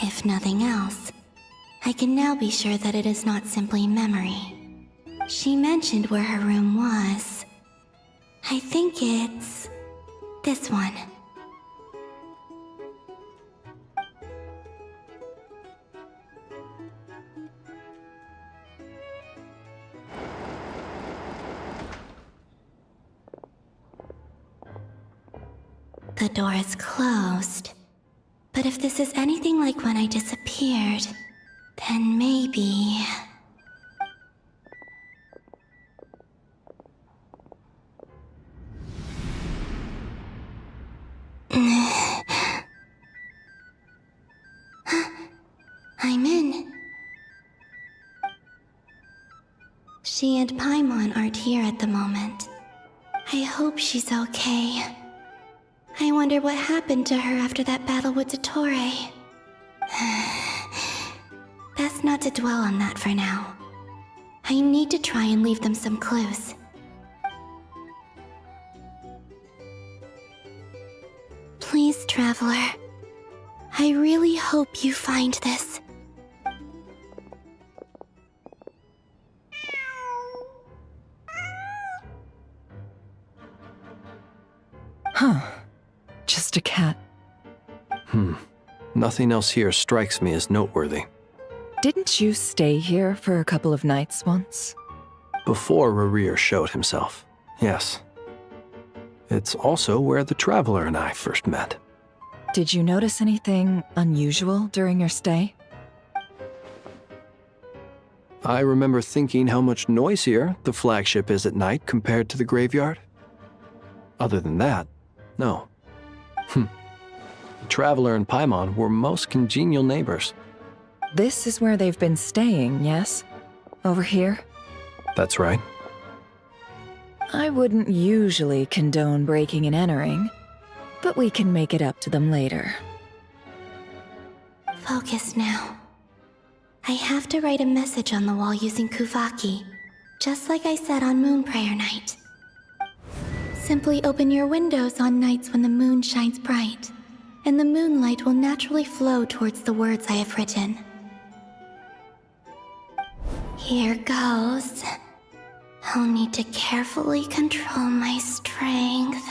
If nothing else, I can now be sure that it is not simply memory. She mentioned where her room was. I think it's this one. The door is closed. But if this is anything like when I disappeared, then maybe... I'm in. She and Paimon aren't here at the moment. I hope she's okay. I wonder what happened to her after that battle with Dottore. Best not to dwell on that for now. I need to try and leave them some clues. Please, Traveler. I really hope you find this. Huh. Just a cat. Nothing else here strikes me as noteworthy. Didn't you stay here for a couple of nights once? Before Rerir showed himself, yes. It's also where the Traveler and I first met. Did you notice anything unusual during your stay? I remember thinking how much noisier the flagship is at night compared to the graveyard. Other than that, no. The Traveler and Paimon were most congenial neighbors. This is where they've been staying, yes? Over here? That's right. I wouldn't usually condone breaking and entering, but we can make it up to them later. Focus now. I have to write a message on the wall using Kuvaki, just like I said on Moon Prayer Night. Simply open your windows on nights when the moon shines bright, and the moonlight will naturally flow towards the words I have written. Here goes. I'll need to carefully control my strength.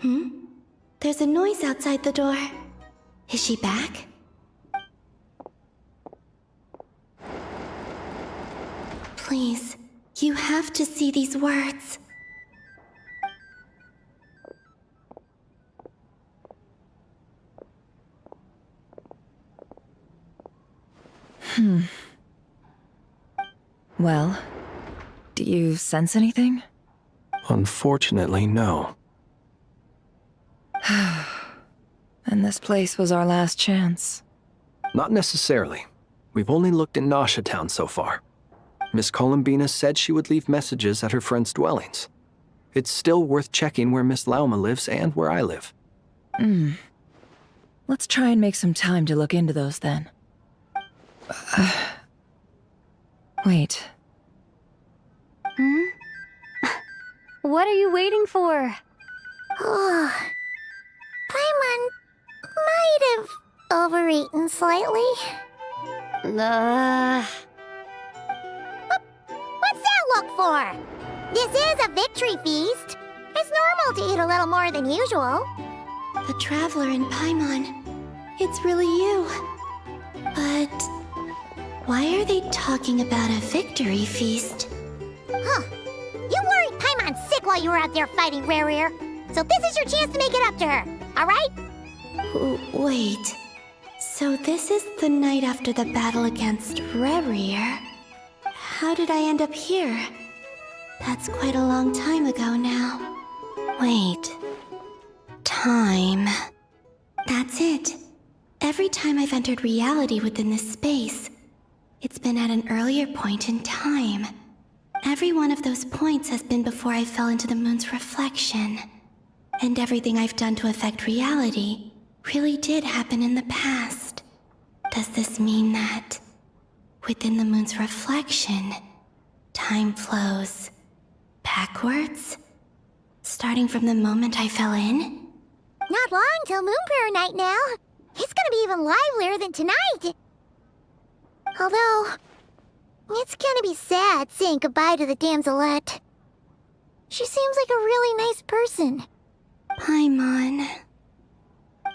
There's a noise outside the door. Is she back? Please, you have to see these words. Well, do you sense anything? Unfortunately, no. And this place was our last chance. Not necessarily. We've only looked in Nasha Town so far. Miss Columbina said she would leave messages at her friends' dwellings. It's still worth checking where Miss Lauma lives and where I live. Let's try and make some time to look into those then. Wait. What are you waiting for? Oh, Paimon might have overeaten slightly. What's that look for? This is a victory feast. It's normal to eat a little more than usual. The Traveler in Paimon. It's really you. But why are they talking about a victory feast? Huh. You worried Paimon sick while you were out there fighting Rarier. So this is your chance to make it up to her, alright? Wait. So this is the night after the battle against Rarier. How did I end up here? That's quite a long time ago now. Wait. Time. That's it. Every time I've entered reality within this space, it's been at an earlier point in time. Every one of those points has been before I fell into the moon's reflection. And everything I've done to affect reality really did happen in the past. Does this mean that within the moon's reflection, time flows backwards? Starting from the moment I fell in? Not long till Moon Prayer Night now. It's gonna be even livelier than tonight. Although, it's gonna be sad saying goodbye to the damselette. She seems like a really nice person. Paimon.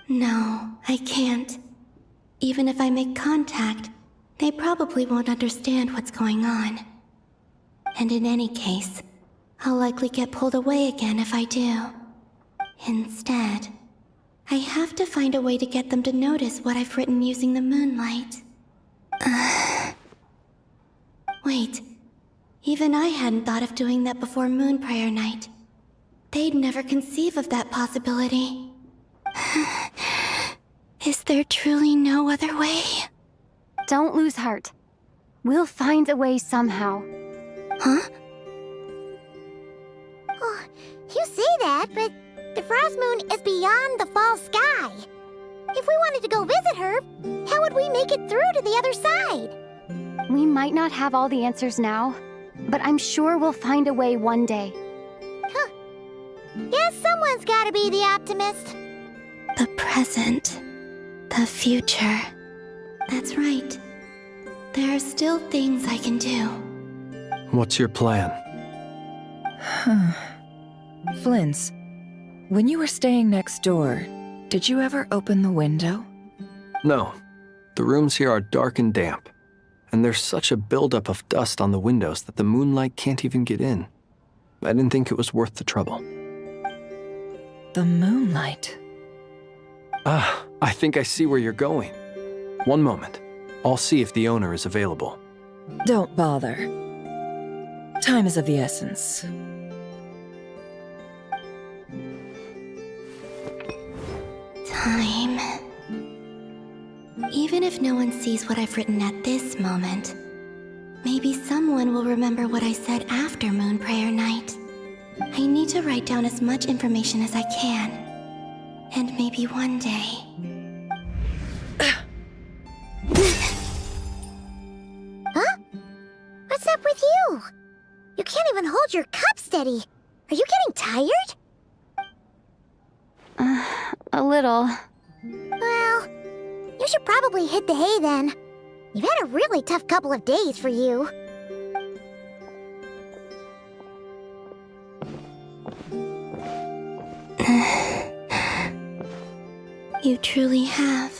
No, I can't. Even if I make contact, they probably won't understand what's going on. And in any case, I'll likely get pulled away again if I do. Instead, I have to find a way to get them to notice what I've written using the moonlight. Wait, even I hadn't thought of doing that before Moon Prayer Night. They'd never conceive of that possibility. Is there truly no other way? Don't lose heart. We'll find a way somehow. Huh? Oh, you say that, but the Frost Moon is beyond the fall sky. If we wanted to go visit her, how would we make it through to the other side? We might not have all the answers now, but I'm sure we'll find a way one day. Huh. Guess someone's gotta be the optimist. The present. The future. That's right. There are still things I can do. What's your plan? Flint's, when you were staying next door, did you ever open the window? No. The rooms here are dark and damp. And there's such a buildup of dust on the windows that the moonlight can't even get in. I didn't think it was worth the trouble. The moonlight. Ah, I think I see where you're going. One moment. I'll see if the owner is available. Don't bother. Time is of the essence. Time. Even if no one sees what I've written at this moment, maybe someone will remember what I said after Moon Prayer Night. I need to write down as much information as I can. And maybe one day... Huh? What's up with you? You can't even hold your cup steady. Are you getting tired? A little. Well, you should probably hit the hay then. You've had a really tough couple of days for you. You truly have.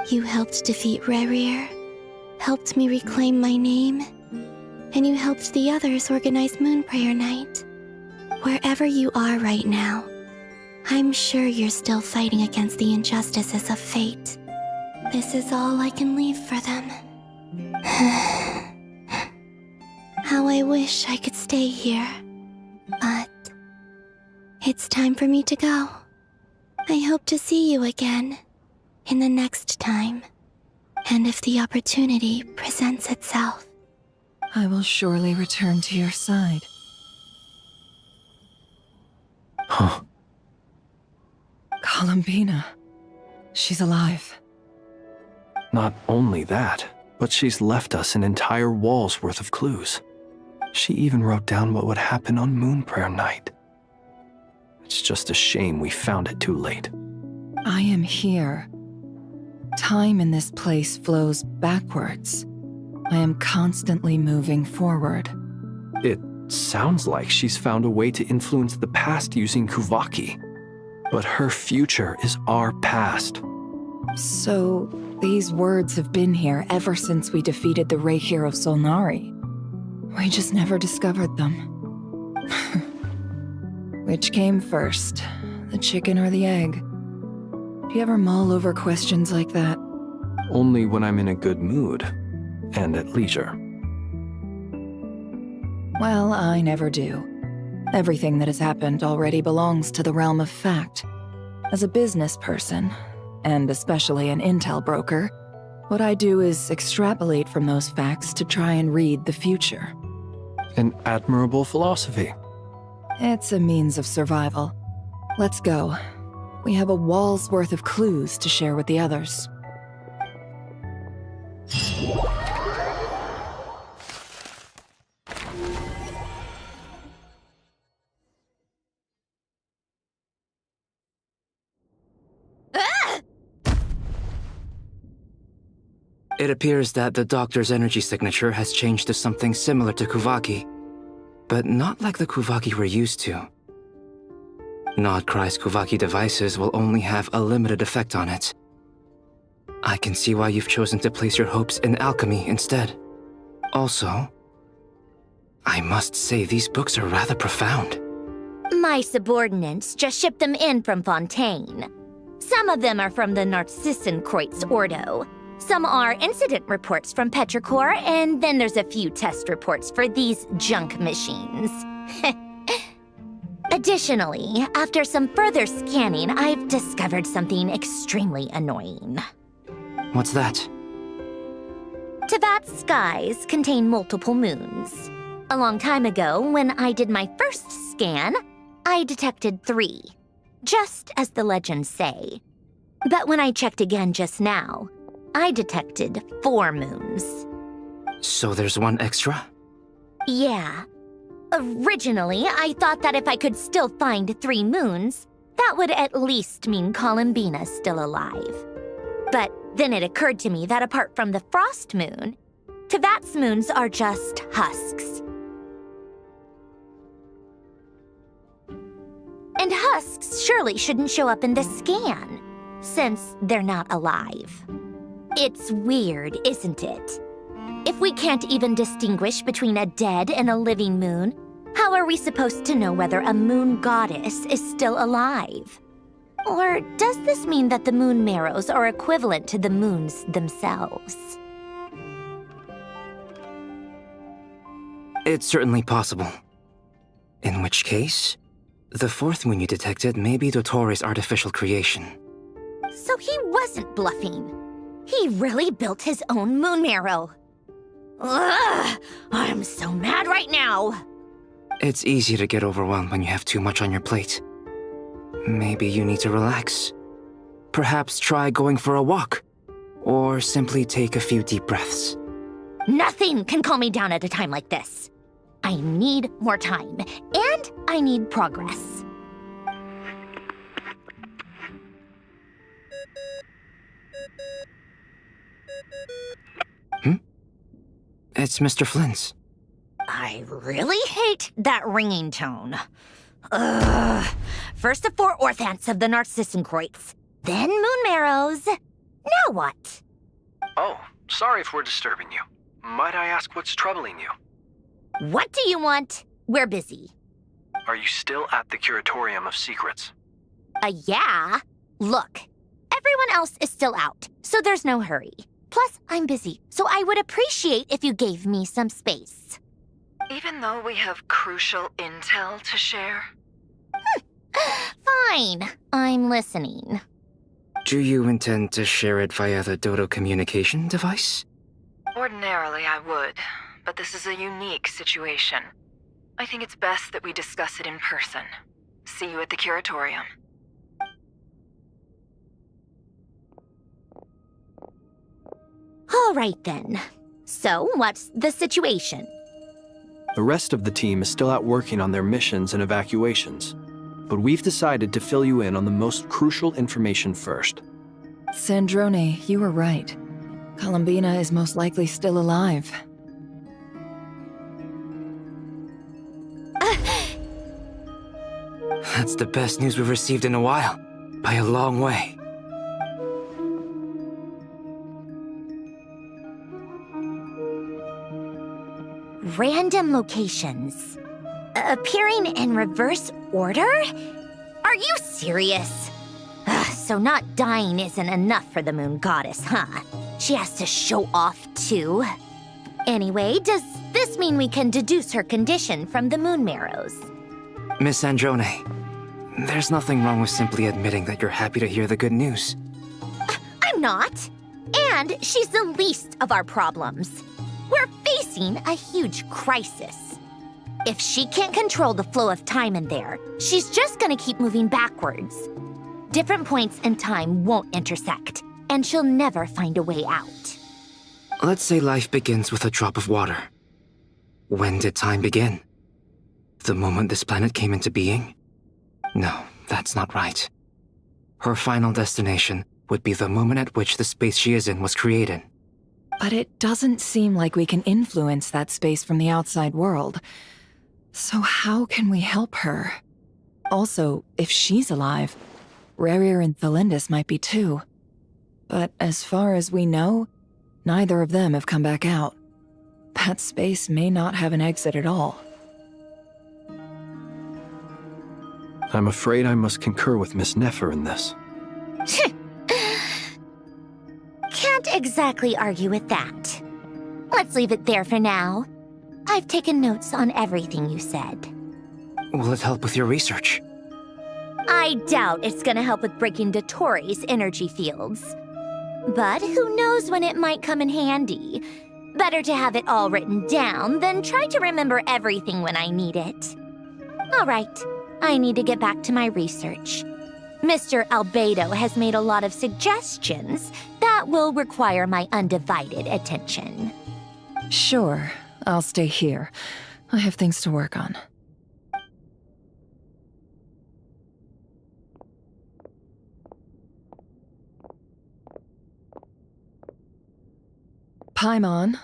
You helped defeat Rerir, helped me reclaim my name, and you helped the others organize Moonprayer Night. Wherever you are right now, I'm sure you're still fighting against the injustices of fate. This is all I can leave for them. How I wish I could stay here. But it's time for me to go. I hope to see you again in the next time. And if the opportunity presents itself. I will surely return to your side. Huh. Columbina. She's alive. Not only that, but she's left us an entire wall's worth of clues. She even wrote down what would happen on Moonprayer Night. It's just a shame we found it too late. I am here. Time in this place flows backwards. I am constantly moving forward. It sounds like she's found a way to influence the past using Kuvaki. But her future is our past. So, these words have been here ever since we defeated the Rey hero Solnari. We just never discovered them. Which came first, the chicken or the egg? Do you ever mull over questions like that? Only when I'm in a good mood and at leisure. Well, I never do. Everything that has happened already belongs to the realm of fact. As a business person, and especially an intel broker, what I do is extrapolate from those facts to try and read the future. An admirable philosophy. It's a means of survival. Let's go. We have a wall's worth of clues to share with the others. It appears that the doctor's energy signature has changed to something similar to Kuvaki, but not like the Kuvaki we're used to. Nodcry's Kuvaki devices will only have a limited effect on it. I can see why you've chosen to place your hopes in alchemy instead. Also, I must say these books are rather profound. My subordinates just shipped them in from Fontaine. Some of them are from the Narcissenkreuz Ordo. Some are incident reports from Petrichor, and then there's a few test reports for these junk machines. Additionally, after some further scanning, I've discovered something extremely annoying. What's that? Tevat's skies contain multiple moons. A long time ago, when I did my first scan, I detected 3, just as the legends say. But when I checked again just now, I detected 4 moons. So there's one extra? Yeah. Originally, I thought that if I could still find 3 moons, that would at least mean Columbina's still alive. But then it occurred to me that apart from the frost moon, Tevat's moons are just husks. And husks surely shouldn't show up in the scan, since they're not alive. It's weird, isn't it? If we can't even distinguish between a dead and a living moon, how are we supposed to know whether a moon goddess is still alive? Or does this mean that the moon marrows are equivalent to the moons themselves? It's certainly possible. In which case, the 4th moon you detected may be Dottore artificial creation. So he wasn't bluffing. He really built his own moon marrow. Ugh! I'm so mad right now! It's easy to get overwhelmed when you have too much on your plate. Maybe you need to relax. Perhaps try going for a walk. Or simply take a few deep breaths. Nothing can calm me down at a time like this. I need more time, and I need progress. It's Mr. Flynn's. I really hate that ringing tone. Ugh. First the 4 Orthants of the Narcissenkreuz, then moon marrows. Now what? Oh, sorry if we're disturbing you. Might I ask what's troubling you? What do you want? We're busy. Are you still at the Curatorium of Secrets? Yeah. Look, everyone else is still out, so there's no hurry. Plus, I'm busy, so I would appreciate if you gave me some space. Even though we have crucial intel to share? Fine, I'm listening. Do you intend to share it via the Dodo communication device? Ordinarily, I would, but this is a unique situation. I think it's best that we discuss it in person. See you at the Curatorium. All right then. So, what's the situation? The rest of the team is still out working on their missions and evacuations, but we've decided to fill you in on the most crucial information first. Sandrone, you were right. Columbina is most likely still alive. That's the best news we've received in a while, by a long way. Random locations. Appearing in reverse order? Are you serious? So not dying isn't enough for the moon goddess, huh? She has to show off too. Anyway, does this mean we can deduce her condition from the moon marrows? Miss Sandrone, there's nothing wrong with simply admitting that you're happy to hear the good news. I'm not. And she's the least of our problems. We're facing a huge crisis. If she can't control the flow of time in there, she's just gonna keep moving backwards. Different points in time won't intersect, and she'll never find a way out. Let's say life begins with a drop of water. When did time begin? The moment this planet came into being? No, that's not right. Her final destination would be the moment at which the space she is in was created. But it doesn't seem like we can influence that space from the outside world. So how can we help her? Also, if she's alive, Rerir and Thalindus might be too. But as far as we know, neither of them have come back out. That space may not have an exit at all. I'm afraid I must concur with Miss Nefer in this. Can't exactly argue with that. Let's leave it there for now. I've taken notes on everything you said. Will it help with your research? I doubt it's gonna help with breaking Dottoro's energy fields. But who knows when it might come in handy. Better to have it all written down than try to remember everything when I need it. All right, I need to get back to my research. Mr. Albedo has made a lot of suggestions that will require my undivided attention. Sure, I'll stay here. I have things to work on. Paimon,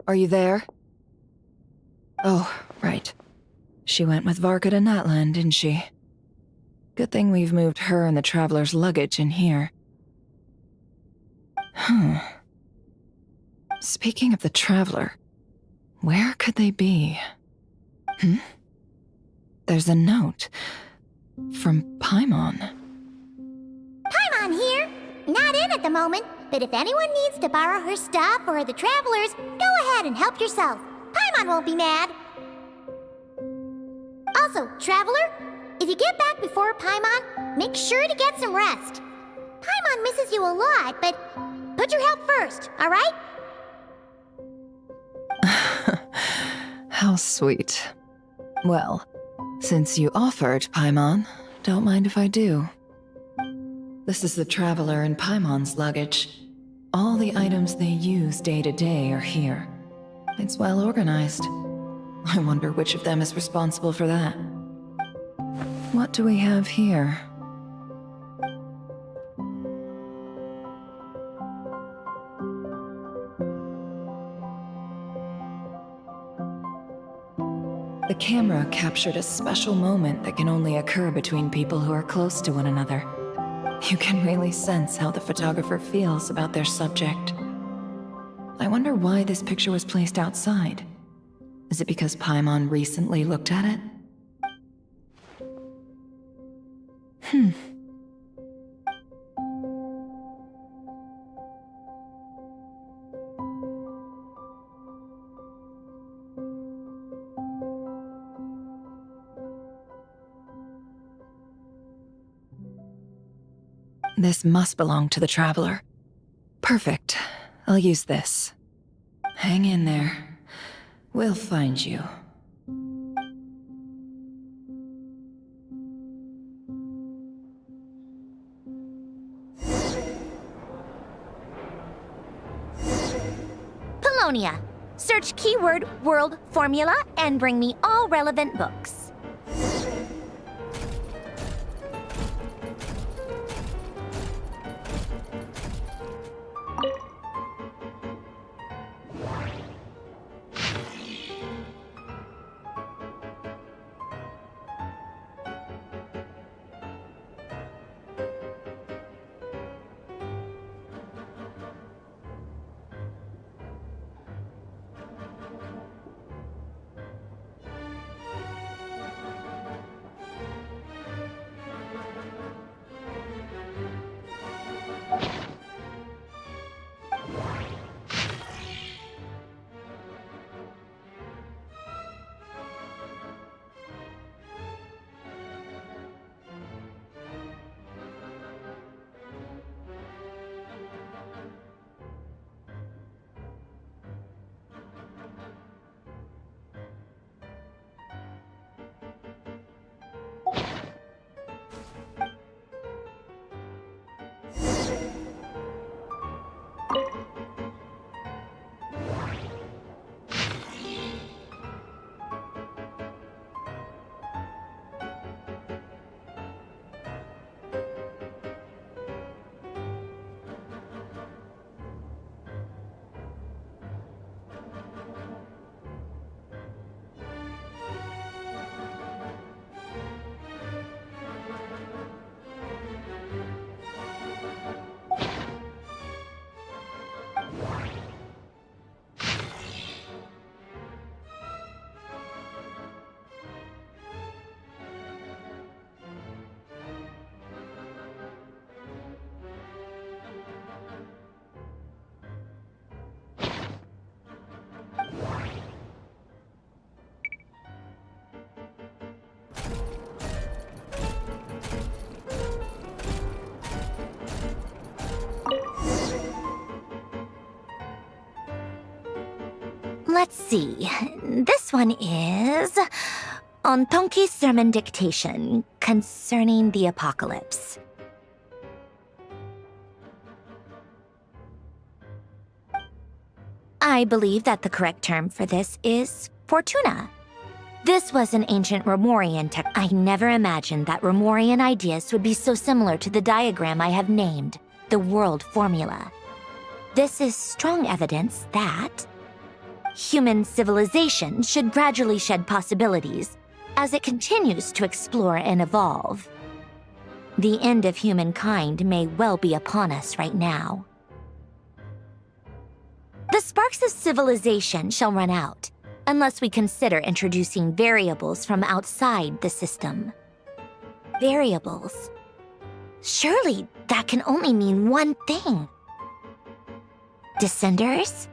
are you there? Oh, right. She went with Varka to Natlan, didn't she? Good thing we've moved her and the Traveler's luggage in here. Speaking of the Traveler, where could they be? There's a note from Paimon. Paimon here. Not in at the moment, but if anyone needs to borrow her stuff or the Travelers, go ahead and help yourself. Paimon won't be mad. Also, Traveler, if you get back before Paimon, make sure to get some rest. Paimon misses you a lot, but put your health first, all right? How sweet. Well, since you offered, Paimon, don't mind if I do. This is the Traveler and Paimon's luggage. All the items they use day to day are here. It's well organized. I wonder which of them is responsible for that. What do we have here? The camera captured a special moment that can only occur between people who are close to one another. You can really sense how the photographer feels about their subject. I wonder why this picture was placed outside. Is it because Paimon recently looked at it? This must belong to the Traveler. Perfect. I'll use this. Hang in there. We'll find you. Polonia. Search keyword world formula and bring me all relevant books. Let's see. This one is on Tonki's sermon dictation concerning the apocalypse. I believe that the correct term for this is Fortuna. This was an ancient Romorian tech. I never imagined that Romorian ideas would be so similar to the diagram I have named, the world formula. This is strong evidence that human civilization should gradually shed possibilities as it continues to explore and evolve. The end of humankind may well be upon us right now. The sparks of civilization shall run out, unless we consider introducing variables from outside the system. Variables. Surely that can only mean one thing. Descenders?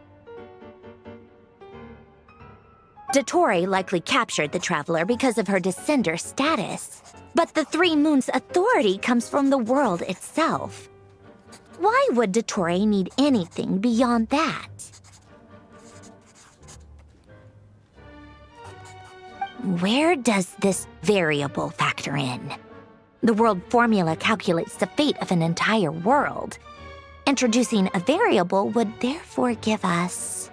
Dottore likely captured the Traveler because of her descender status. But the Three Moons' authority comes from the world itself. Why would Dottore need anything beyond that? Where does this variable factor in? The world formula calculates the fate of an entire world. Introducing a variable would therefore give us...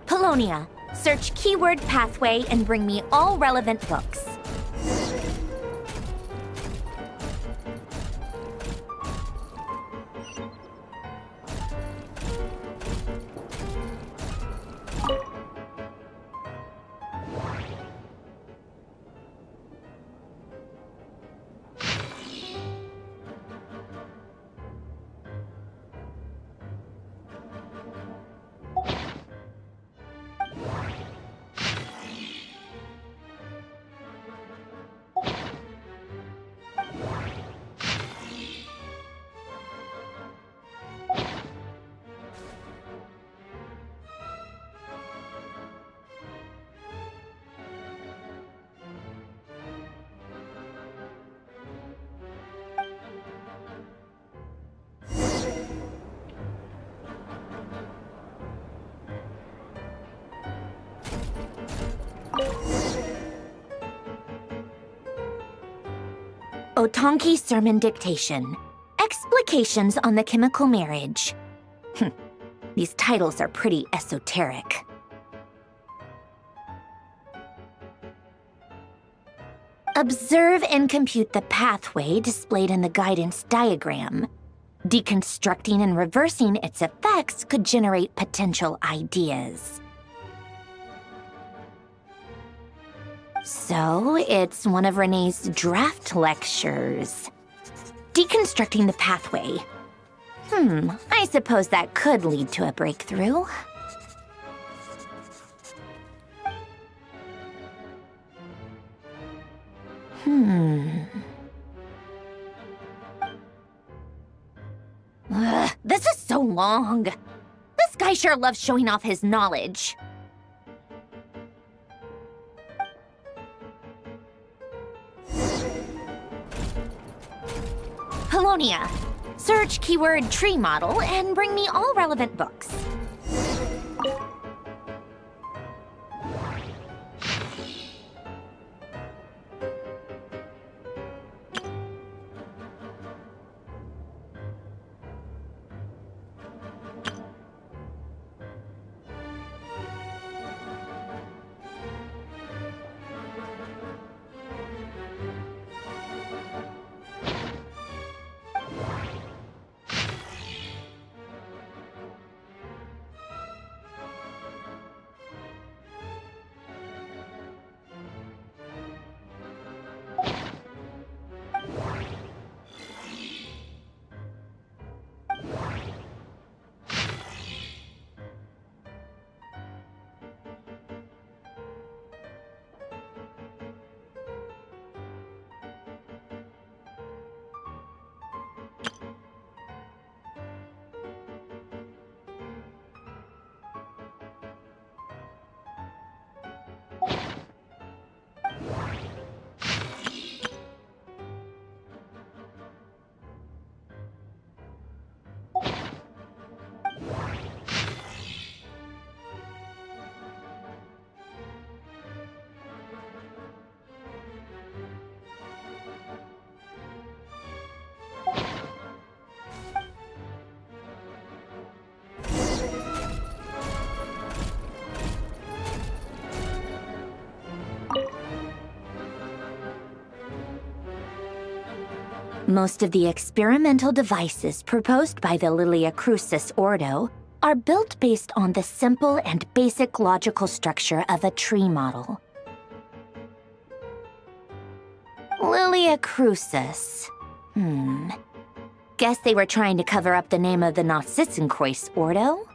Polonia, search keyword pathway and bring me all relevant books. Otonki Sermon Dictation. Explications on the Chemical Marriage. These titles are pretty esoteric. Observe and compute the pathway displayed in the guidance diagram. Deconstructing and reversing its effects could generate potential ideas. So, it's one of Renee's draft lectures. Deconstructing the pathway. I suppose that could lead to a breakthrough. This is so long. This guy sure loves showing off his knowledge. Polonia. Search keyword tree model and bring me all relevant books. Most of the experimental devices proposed by the Lilia Crucis Ordo are built based on the simple and basic logical structure of a tree model. Lilia Crucis. Guess they were trying to cover up the name of the Nausitzenkois Ordo?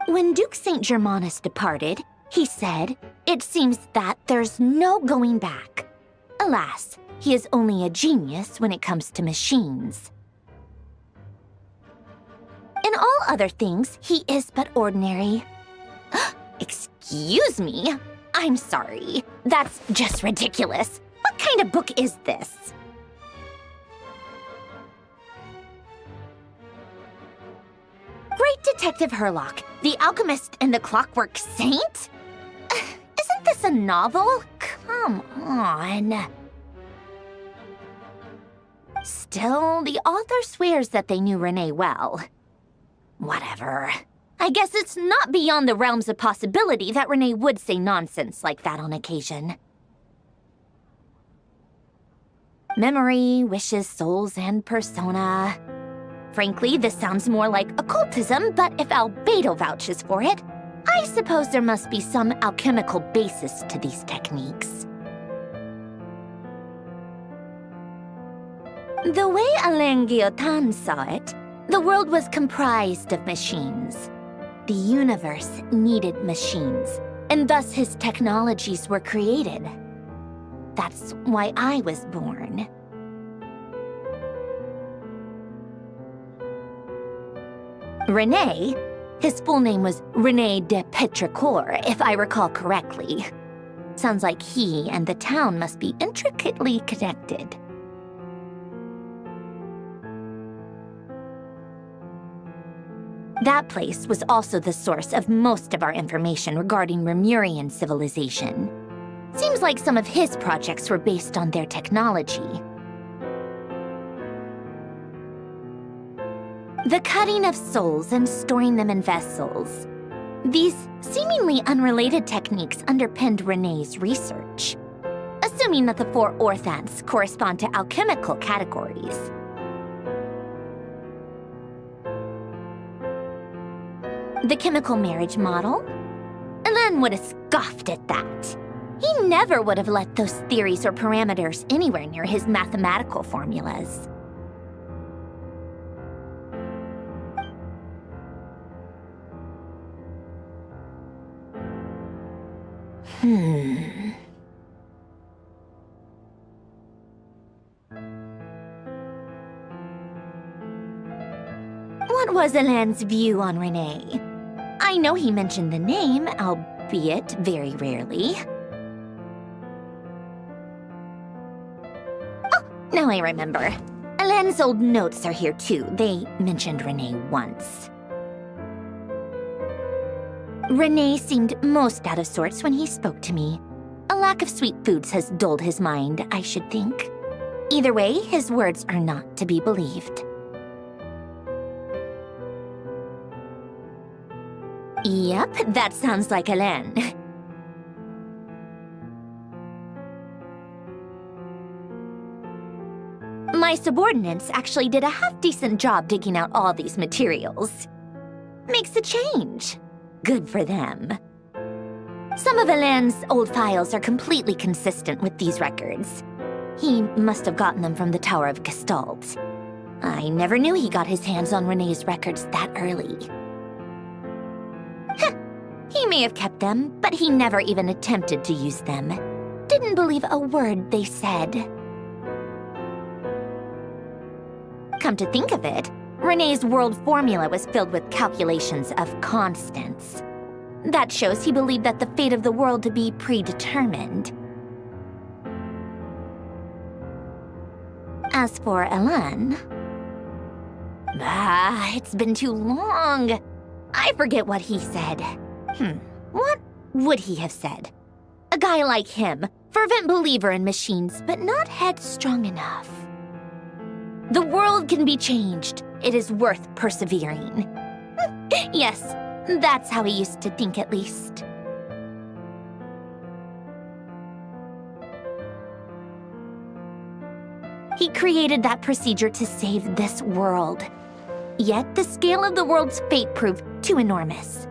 When Duke St. Germanus departed, he said, "It seems that there's no going back." Alas, he is only a genius when it comes to machines. In all other things, he is but ordinary. Excuse me? I'm sorry. That's just ridiculous. What kind of book is this? Great Detective Herlock, the Alchemist and the Clockwork Saint? Isn't this a novel? Come on. Still, the author swears that they knew Renee well. Whatever. I guess it's not beyond the realms of possibility that Renee would say nonsense like that on occasion. Memory, wishes, souls, and persona. Frankly, this sounds more like occultism, but if Albedo vouches for it, I suppose there must be some alchemical basis to these techniques. The way Alain Guillotin saw it, the world was comprised of machines. The universe needed machines, and thus his technologies were created. That's why I was born. René, his full name was René de Petrichor, if I recall correctly. Sounds like he and the town must be intricately connected. That place was also the source of most of our information regarding Remurian civilization. Seems like some of his projects were based on their technology. The cutting of souls and storing them in vessels. These seemingly unrelated techniques underpinned Renee's research, assuming that the 4 orthants correspond to alchemical categories. The chemical marriage model? Elen would have scoffed at that. He never would have let those theories or parameters anywhere near his mathematical formulas. What was Elen's view on Renee? I know he mentioned the name, albeit very rarely. Oh, now I remember. Elen's old notes are here too. They mentioned Renee once. Renee seemed most out of sorts when he spoke to me. A lack of sweet foods has dulled his mind, I should think. Either way, his words are not to be believed. Yep, that sounds like Elen. My subordinates actually did a half-decent job digging out all these materials. Makes a change. Good for them. Some of Elen's old files are completely consistent with these records. He must have gotten them from the Tower of Gestalt. I never knew he got his hands on Renee's records that early. He may have kept them, but he never even attempted to use them. Didn't believe a word they said. Come to think of it, Renee's world formula was filled with calculations of constants. That shows he believed that the fate of the world to be predetermined. As for Elen... it's been too long. I forget what he said. What would he have said? A guy like him, fervent believer in machines, but not headstrong enough. The world can be changed. It is worth persevering. Yes, that's how he used to think at least. He created that procedure to save this world. Yet the scale of the world's fate proved too enormous.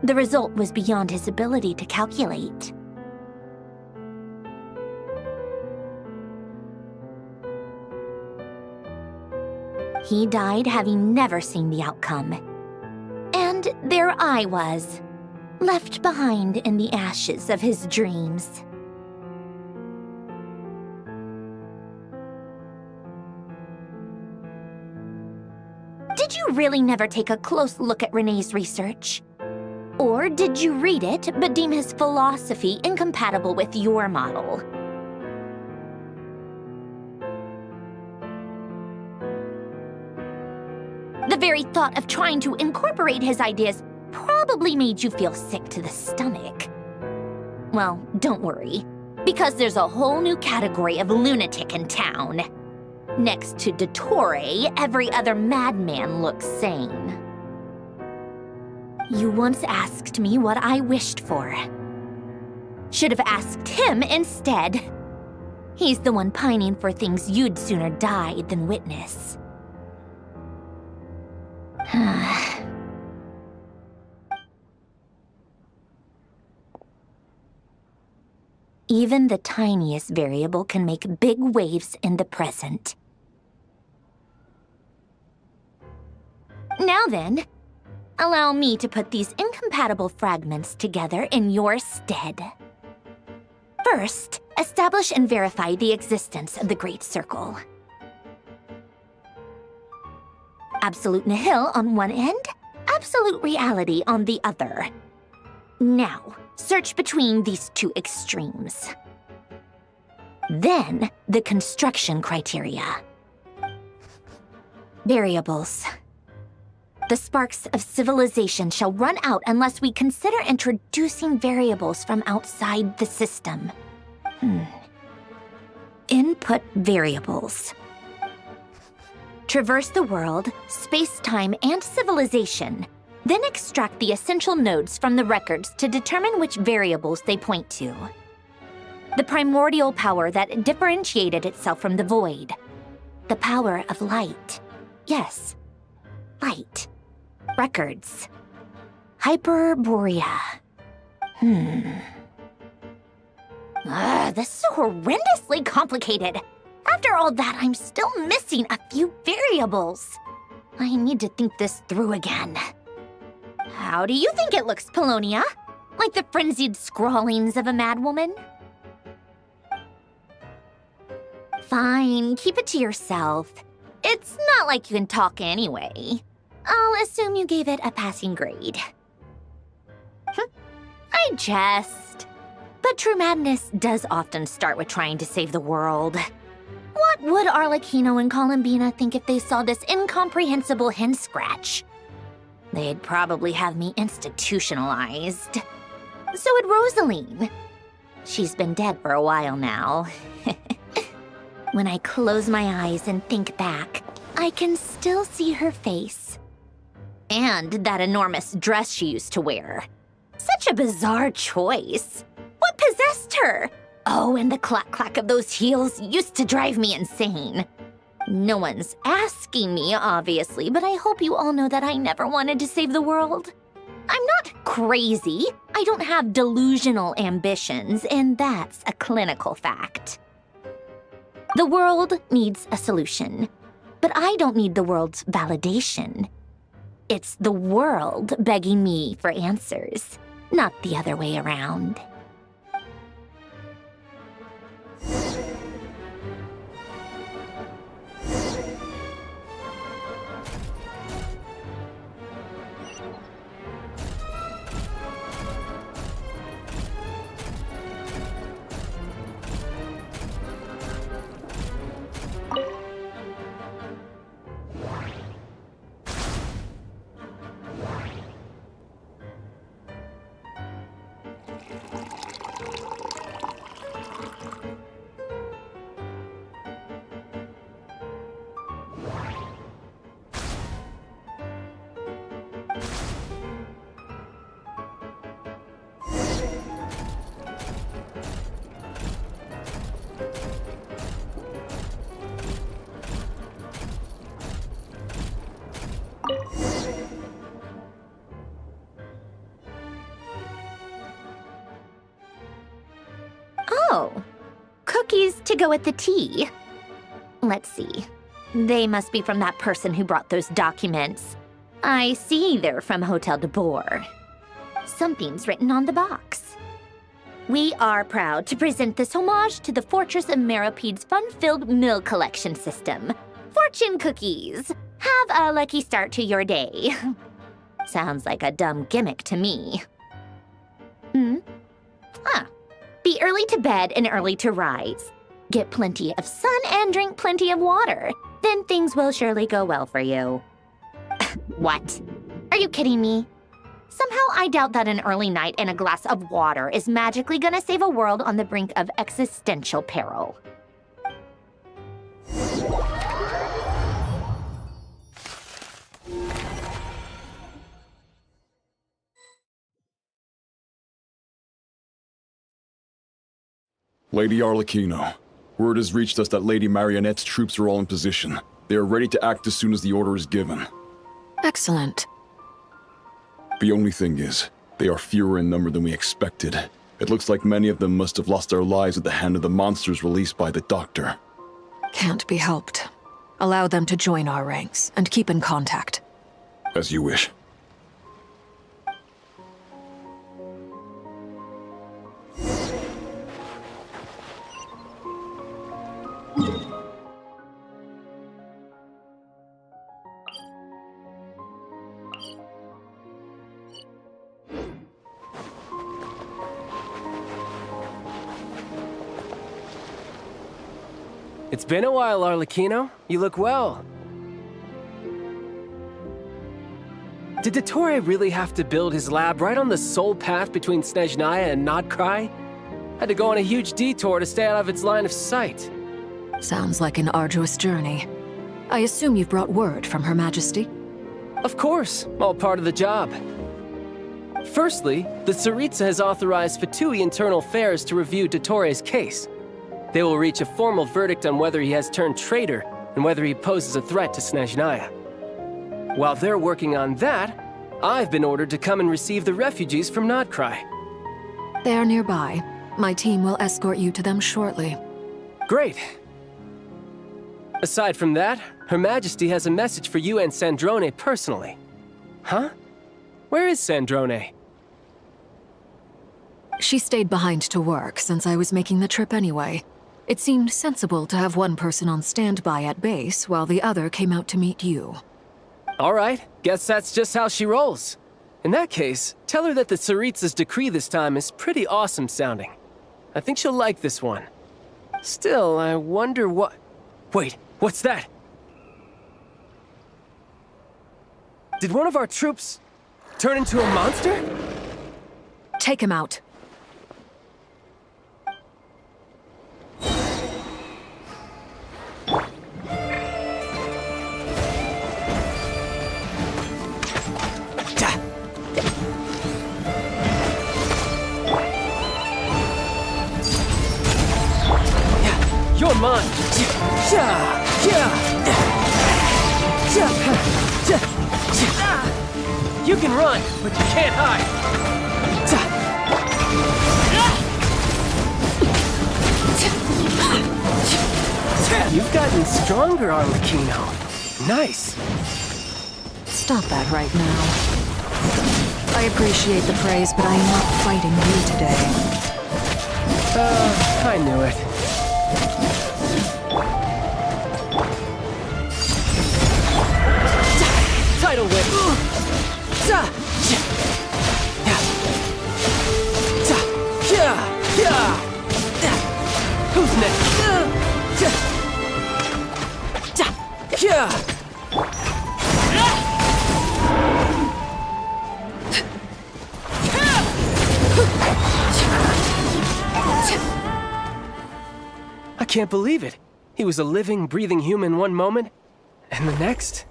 The result was beyond his ability to calculate. He died having never seen the outcome. And there I was, left behind in the ashes of his dreams. Did you really never take a close look at Renee's research? Or did you read it but deem his philosophy incompatible with your model? The very thought of trying to incorporate his ideas probably made you feel sick to the stomach. Well, don't worry, because there's a whole new category of lunatic in town. Next to Dottore, every other madman looks sane. You once asked me what I wished for. Should have asked him instead. He's the one pining for things you'd sooner die than witness. Even the tiniest variable can make big waves in the present. Now then, allow me to put these incompatible fragments together in your stead. First, establish and verify the existence of the Great Circle. Absolute nihil on one end, absolute reality on the other. Now, search between these two extremes. Then, the construction criteria. Variables. The sparks of civilization shall run out unless we consider introducing variables from outside the system. Input variables. traverse the world, space-time, and civilization, then extract the essential nodes from the records to determine which variables they point to. The primordial power that differentiated itself from the void. The power of light. Yes, light. Records. Hyperborea. This is so horrendously complicated. After all that, I'm still missing a few variables. I need to think this through again. How do you think it looks, Polonia? Like the frenzied scrawlings of a madwoman? Fine, keep it to yourself. It's not like you can talk anyway. I'll assume you gave it a passing grade. I jest. But true madness does often start with trying to save the world. What would Arlecchino and Columbina think if they saw this incomprehensible hen scratch? They'd probably have me institutionalized. So would Rosaline. She's been dead for a while now. When I close my eyes and think back, I can still see her face. And that enormous dress she used to wear. Such a bizarre choice. What possessed her? Oh, and the clack-clack of those heels used to drive me insane. No one's asking me, obviously, but I hope you all know that I never wanted to save the world. I'm not crazy. I don't have delusional ambitions, and that's a clinical fact. The world needs a solution, but I don't need the world's validation. It's the world begging me for answers, not the other way around. Oh, cookies to go with the tea. Let's see. They must be from that person who brought those documents. I see they're from Hotel de Boer. Something's written on the box. We are proud to present this homage to the Fortress of Meropede's fun-filled mill collection system. Fortune cookies. Have a lucky start to your day. Sounds like a dumb gimmick to me. Be early to bed and early to rise. Get plenty of sun and drink plenty of water. Then things will surely go well for you. What? Are you kidding me? Somehow I doubt that an early night and a glass of water is magically gonna save a world on the brink of existential peril. Lady Arlecchino, word has reached us that Lady Marionette's troops are all in position. They are ready to act as soon as the order is given. Excellent. The only thing is, they are fewer in number than we expected. It looks like many of them must have lost their lives at the hand of the monsters released by the Doctor. Can't be helped. Allow them to join our ranks and keep in contact. As you wish. It's been a while, Arlecchino. You look well. Did Dottore really have to build his lab right on the sole path between Snezhnaya and Nodkrai? Had to go on a huge detour to stay out of its line of sight. Sounds like an arduous journey. I assume you've brought word from Her Majesty? Of course, all part of the job. Firstly, the Tsaritsa has authorized VIII Internal Affairs to review Dottore case. They will reach a formal verdict on whether he has turned traitor and whether he poses a threat to Snezhnaya. While they're working on that, I've been ordered to come and receive the refugees from Nodcry. They are nearby. My team will escort you to them shortly. Great. Aside from that, Her Majesty has a message for you and Sandrone personally. Huh? Where is Sandrone? She stayed behind to work since I was making the trip anyway. It seemed sensible to have one person on standby at base while the other came out to meet you. All right, guess that's just how she rolls. In that case, tell her that the Tsaritsa's decree this time is pretty awesome sounding. I think she'll like this one. Still, I wonder what... Wait, what's that? Did one of our troops turn into a monster? Take him out. You're mine! You can run, but you can't hide! You've gotten stronger, Arlecchino. Nice! Stop that right now. I appreciate the praise, but I am not fighting you today. I knew it. Tidal whip! Who's next? I can't believe it. He was a living, breathing human one moment, and the next...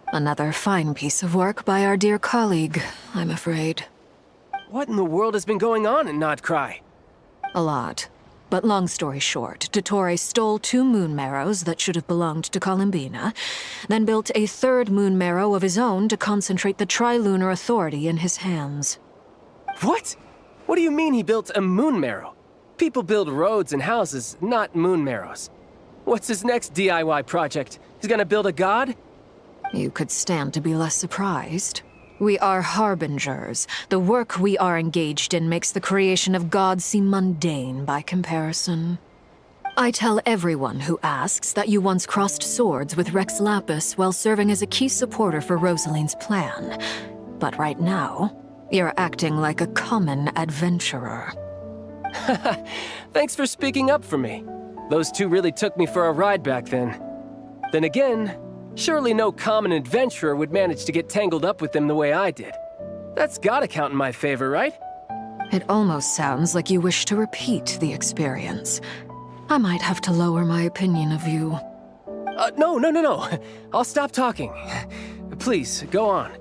Another fine piece of work by our dear colleague, I'm afraid. What in the world has been going on in Nodcry? A lot. But long story short, Dottore stole 2 moon marrows that should have belonged to Columbina, then built a 3rd moon marrow of his own to concentrate the Trilunar Authority in his hands. What? What do you mean he built a moon marrow? People build roads and houses, not moon marrows. What's his next DIY project? He's gonna build a god? You could stand to be less surprised. We are harbingers. The work we are engaged in makes the creation of gods seem mundane by comparison. I tell everyone who asks that you once crossed swords with Rex Lapis while serving as a key supporter for Rosaline's plan. But right now, you're acting like a common adventurer. Thanks for speaking up for me. Those 2 really took me for a ride back then. Then again, surely no common adventurer would manage to get tangled up with them the way I did. That's gotta count in my favor, right? It almost sounds like you wish to repeat the experience. I might have to lower my opinion of you. No. I'll stop talking. Please, go on.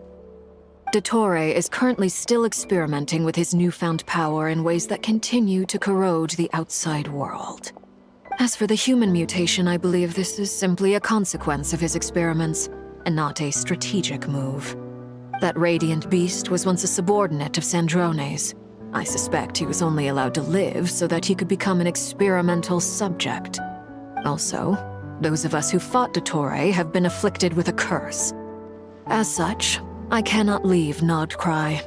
Dottore is currently still experimenting with his newfound power in ways that continue to corrode the outside world. As for the human mutation, I believe this is simply a consequence of his experiments, and not a strategic move. That radiant beast was once a subordinate of Sandrone's. I suspect he was only allowed to live so that he could become an experimental subject. Also, those of us who fought Dottore have been afflicted with a curse. As such, I cannot leave Nodcry.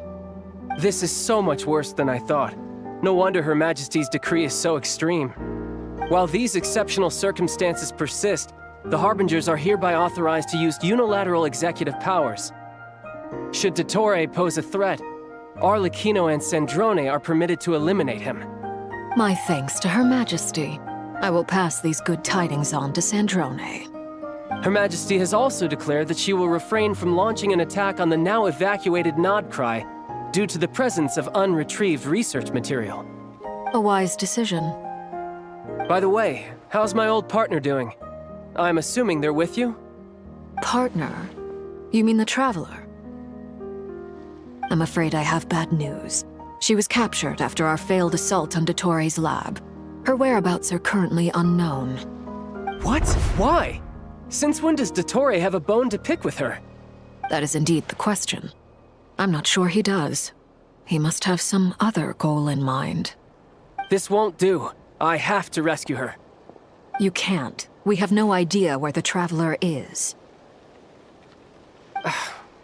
This is so much worse than I thought. No wonder Her Majesty's decree is so extreme. While these exceptional circumstances persist, the Harbingers are hereby authorized to use unilateral executive powers. Should Dottore pose a threat, Arlecchino and Sandrone are permitted to eliminate him. My thanks to Her Majesty. I will pass these good tidings on to Sandrone. Her Majesty has also declared that she will refrain from launching an attack on the now evacuated Nodcry due to the presence of unretrieved research material. A wise decision. By the way, how's my old partner doing? I'm assuming they're with you? Partner? You mean the Traveler? I'm afraid I have bad news. She was captured after our failed assault on Dottore lab. Her whereabouts are currently unknown. What? Why? Since when does Dottore have a bone to pick with her? That is indeed the question. I'm not sure he does. He must have some other goal in mind. This won't do. I have to rescue her. You can't. We have no idea where the Traveler is.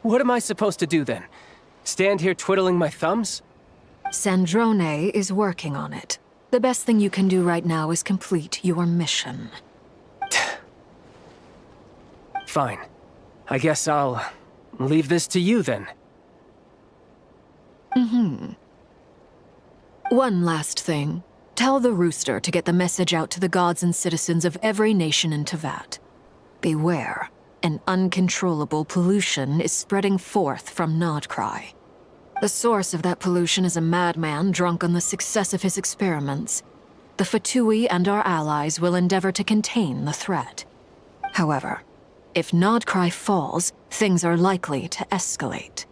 What am I supposed to do then? Stand here twiddling my thumbs? Sandrone is working on it. The best thing you can do right now is complete your mission. Fine. I guess I'll leave this to you then. One last thing. Tell the Rooster to get the message out to the gods and citizens of every nation in Teyvat. Beware. An uncontrollable pollution is spreading forth from Nodcry. The source of that pollution is a madman drunk on the success of his experiments. The Fatui and our allies will endeavor to contain the threat. However, if Nodcry falls, things are likely to escalate.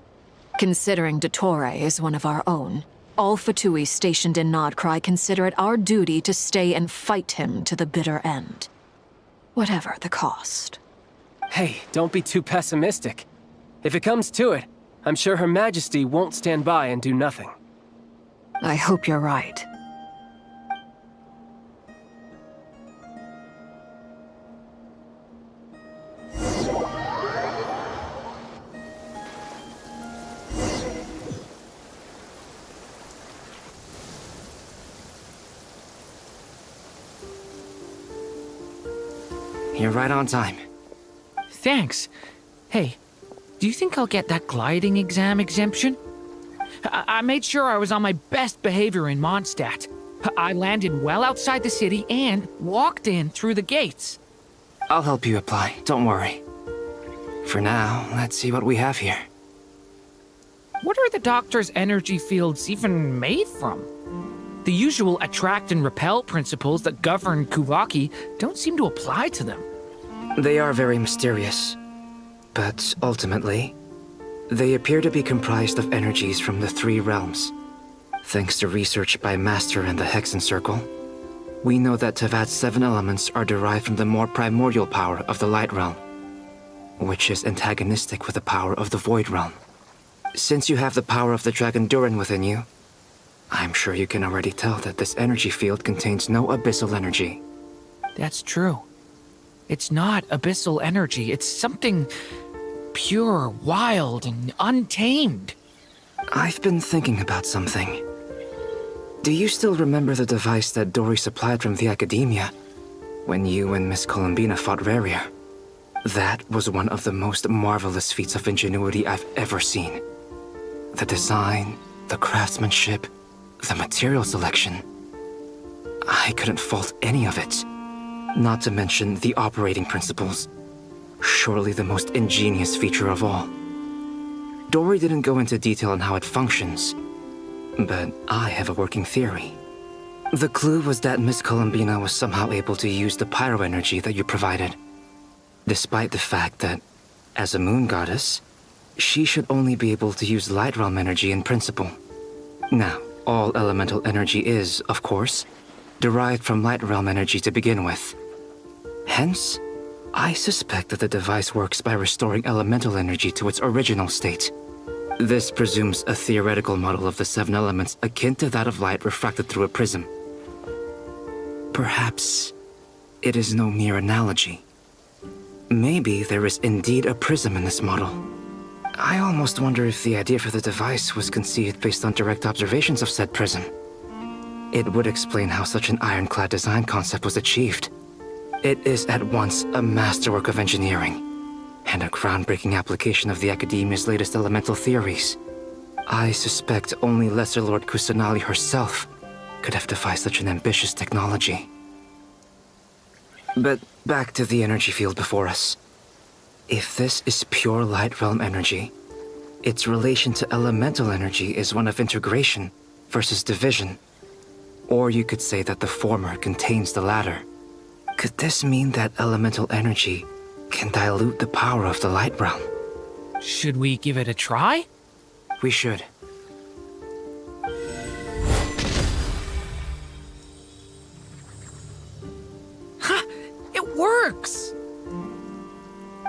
Considering Dottore is one of our own, all Fatui stationed in Nodcry consider it our duty to stay and fight him to the bitter end. Whatever the cost. Hey, don't be too pessimistic. If it comes to it, I'm sure Her Majesty won't stand by and do nothing. I hope you're right. You're right on time. Thanks. Hey, do you think I'll get that gliding exam exemption? I made sure I was on my best behavior in Mondstadt. I landed well outside the city and walked in through the gates. I'll help you apply, don't worry. For now, let's see what we have here. What are the Doctor's energy fields even made from? The usual attract and repel principles that govern Kuvaki don't seem to apply to them. They are very mysterious, but ultimately, they appear to be comprised of energies from the three realms. Thanks to research by Master and the Hexen Circle, we know that Teyvat's 7 elements are derived from the more primordial power of the Light Realm, which is antagonistic with the power of the Void Realm. Since you have the power of the Dragon Durin within you, I'm sure you can already tell that this energy field contains no abyssal energy. That's true. It's not abyssal energy. It's something pure, wild, and untamed. I've been thinking about something. Do you still remember the device that Dory supplied from the Academia when you and Miss Columbina fought Rarier? That was one of the most marvelous feats of ingenuity I've ever seen. The design, the craftsmanship, the material selection. I couldn't fault any of it. Not to mention the operating principles. Surely the most ingenious feature of all. Dory didn't go into detail on how it functions, but I have a working theory. The clue was that Miss Columbina was somehow able to use the pyro energy that you provided, despite the fact that, as a moon goddess, she should only be able to use light realm energy in principle. Now, all elemental energy is, of course, derived from light realm energy to begin with. Hence, I suspect that the device works by restoring elemental energy to its original state. This presumes a theoretical model of the 7 elements akin to that of light refracted through a prism. Perhaps it is no mere analogy. Maybe there is indeed a prism in this model. I almost wonder if the idea for the device was conceived based on direct observations of said prism. It would explain how such an ironclad design concept was achieved. It is at once a masterwork of engineering and a groundbreaking application of the Academia's latest elemental theories. I suspect only Lesser Lord Kusanali herself could have devised such an ambitious technology. But back to the energy field before us. If this is pure light realm energy, its relation to elemental energy is one of integration versus division. Or you could say that the former contains the latter. Could this mean that elemental energy can dilute the power of the light realm? Should we give it a try? We should. Ha! It works!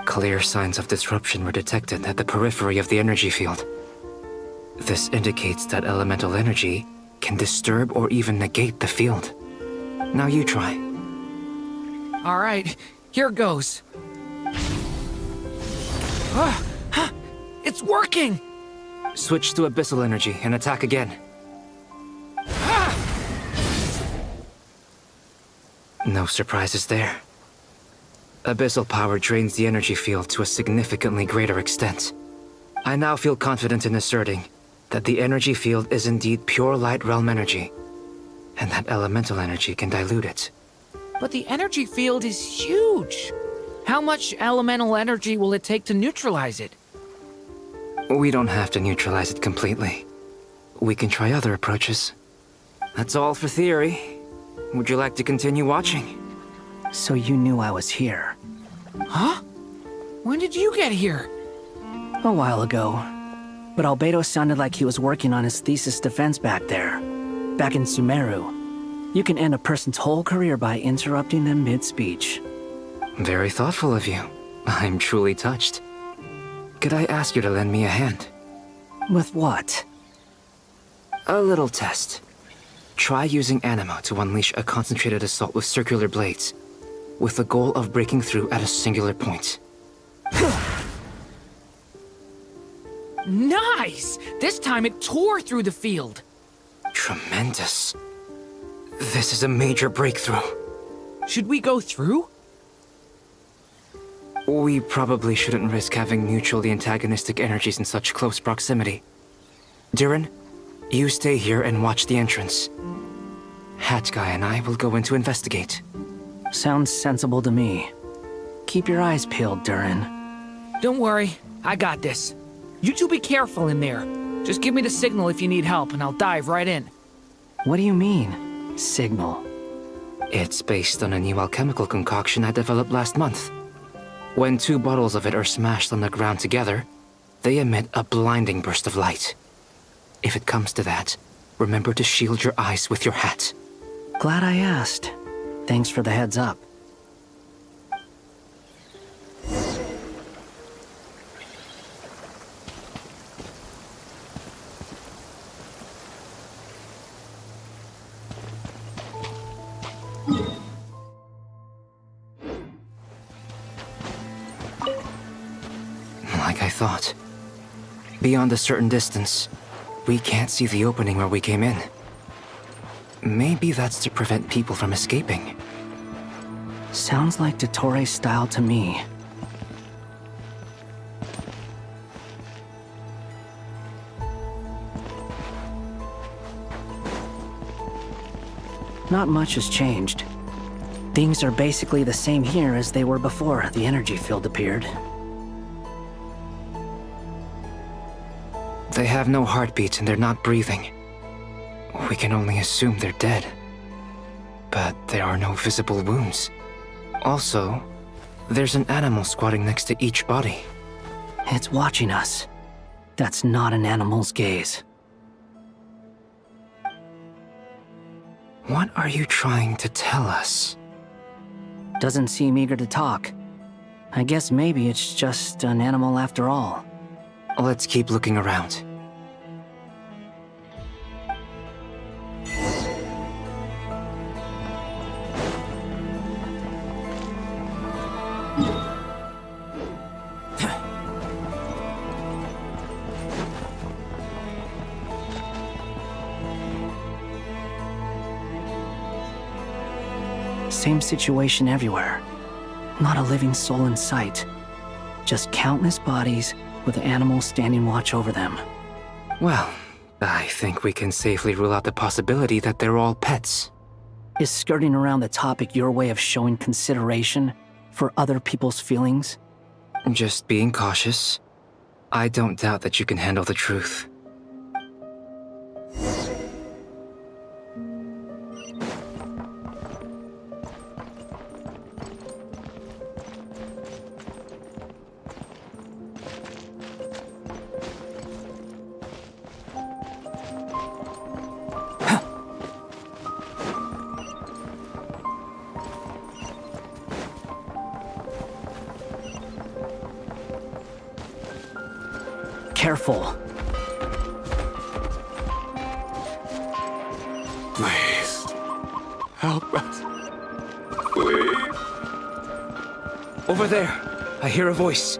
Clear signs of disruption were detected at the periphery of the energy field. This indicates that elemental energy can disturb or even negate the field. Now you try. All right, here goes. It's working! Switch to abyssal energy and attack again. No surprises there. Abyssal power drains the energy field to a significantly greater extent. I now feel confident in asserting that the energy field is indeed pure light realm energy, and that elemental energy can dilute it. But the energy field is huge. How much elemental energy will it take to neutralize it? We don't have to neutralize it completely. We can try other approaches. That's all for theory. Would you like to continue watching? So you knew I was here? Huh? When did you get here? A while ago. But Albedo sounded like he was working on his thesis defense back there. Back in Sumeru. You can end a person's whole career by interrupting them mid-speech. Very thoughtful of you. I'm truly touched. Could I ask you to lend me a hand? With what? A little test. Try using Anima to unleash a concentrated assault with circular blades, with the goal of breaking through at a singular point. Nice! This time it tore through the field. Tremendous. This is a major breakthrough. Should we go through? We probably shouldn't risk having mutually antagonistic energies in such close proximity. Durin, you stay here and watch the entrance. Hat Guy and I will go in to investigate. Sounds sensible to me. Keep your eyes peeled, Durin. Don't worry, I got this. You two be careful in there. Just give me the signal if you need help and I'll dive right in. What do you mean, signal? It's based on a new alchemical concoction I developed last month. When 2 bottles of it are smashed on the ground together, they emit a blinding burst of light. If it comes to that, remember to shield your eyes with your hat. Glad I asked. Thanks for the heads up. Like I thought. Beyond a certain distance, we can't see the opening where we came in. Maybe that's to prevent people from escaping. Sounds like Dottore style to me. Not much has changed. Things are basically the same here as they were before the energy field appeared. They have no heartbeats and they're not breathing. We can only assume they're dead. But there are no visible wounds. Also, there's an animal squatting next to each body. It's watching us. That's not an animal's gaze. What are you trying to tell us? Doesn't seem eager to talk. I guess maybe it's just an animal after all. Let's keep looking around. Same situation everywhere. Not a living soul in sight. Just countless bodies with animals standing watch over them. Well, I think we can safely rule out the possibility that they're all pets. Is skirting around the topic your way of showing consideration for other people's feelings? Just being cautious. I don't doubt that you can handle the truth. careful. Please. Help us. Please. Over there. I hear a voice.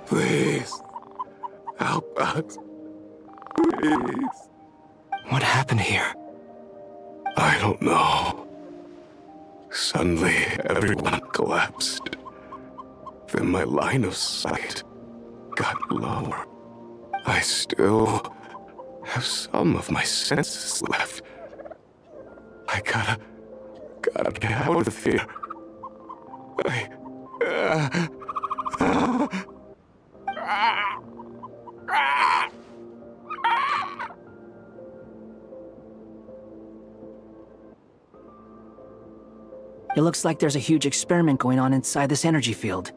Please. Help us. Please. What happened here? I don't know. Suddenly, everyone collapsed. Then my line of sight got lower. I still have some of my senses left. I gotta get out of here. It looks like there's a huge experiment going on inside this energy field.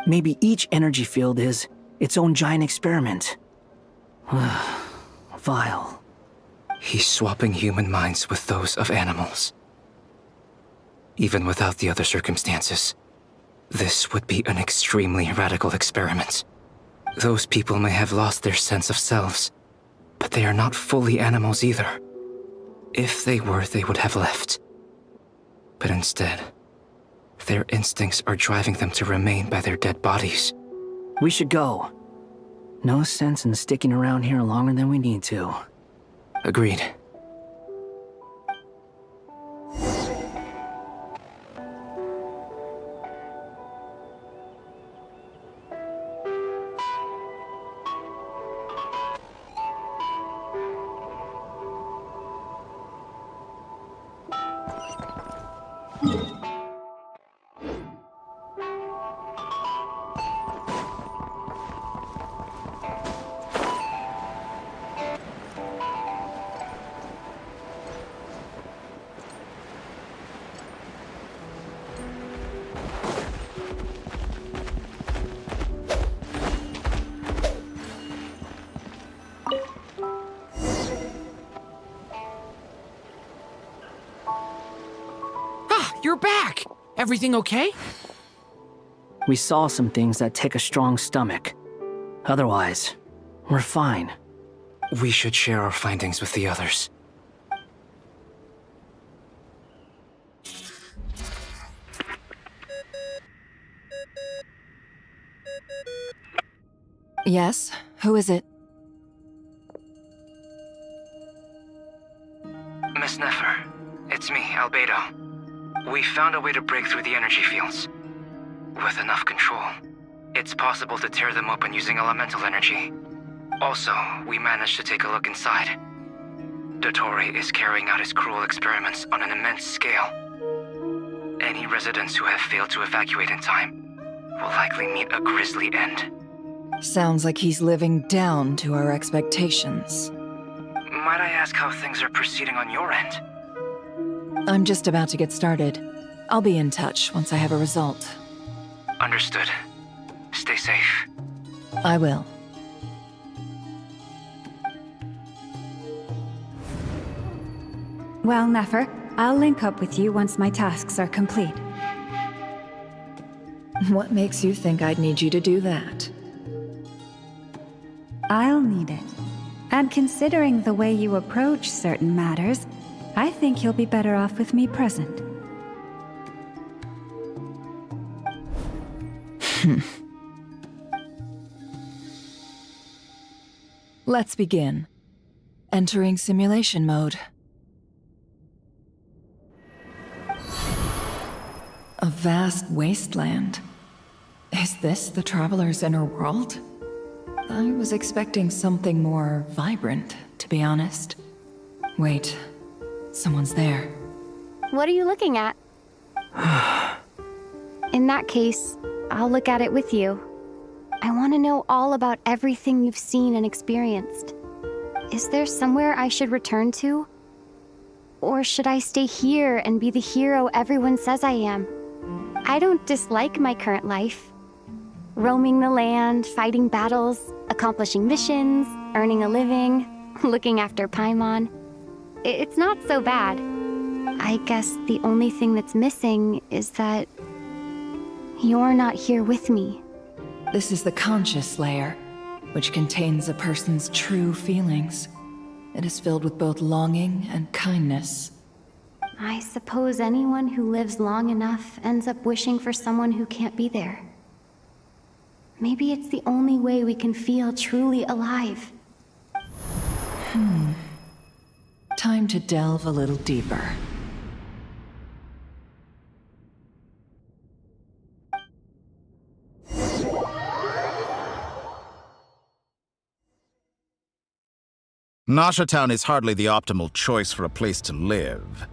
Maybe each energy field is its own giant experiment. Vile. He's swapping human minds with those of animals. Even without the other circumstances, this would be an extremely radical experiment. Those people may have lost their sense of selves, but they are not fully animals either. If they were, they would have left. But instead, their instincts are driving them to remain by their dead bodies. We should go. No sense in sticking around here longer than we need to. Agreed. You're back! Everything okay? We saw some things that take a strong stomach. Otherwise, we're fine. We should share our findings with the others. Yes? Who is it? Miss Nefer, it's me, Albedo. We found a way to break through the energy fields. With enough control, it's possible to tear them open using elemental energy. Also, we managed to take a look inside. Dottore is carrying out his cruel experiments on an immense scale. Any residents who have failed to evacuate in time will likely meet a grisly end. Sounds like he's living down to our expectations. Might I ask how things are proceeding on your end? I'm just about to get started. I'll be in touch once I have a result. Understood. Stay safe. I will. Well, Nefer, I'll link up with you once my tasks are complete. What makes you think I'd need you to do that? I'll need it. And considering the way you approach certain matters, I think you'll be better off with me present. Let's begin. Entering simulation mode. A vast wasteland. Is this the Traveler's inner world? I was expecting something more vibrant, to be honest. Wait, someone's there. What are you looking at? In that case, I'll look at it with you. I want to know all about everything you've seen and experienced. Is there somewhere I should return to? Or should I stay here and be the hero everyone says I am? I don't dislike my current life. Roaming the land, fighting battles, accomplishing missions, earning a living, looking after Paimon. It's not so bad. I guess the only thing that's missing is that you're not here with me. This is the conscious layer, which contains a person's true feelings. It is filled with both longing and kindness. I suppose anyone who lives long enough ends up wishing for someone who can't be there. Maybe it's the only way we can feel truly alive. Time to delve a little deeper. Nasha Town is hardly the optimal choice for a place to live,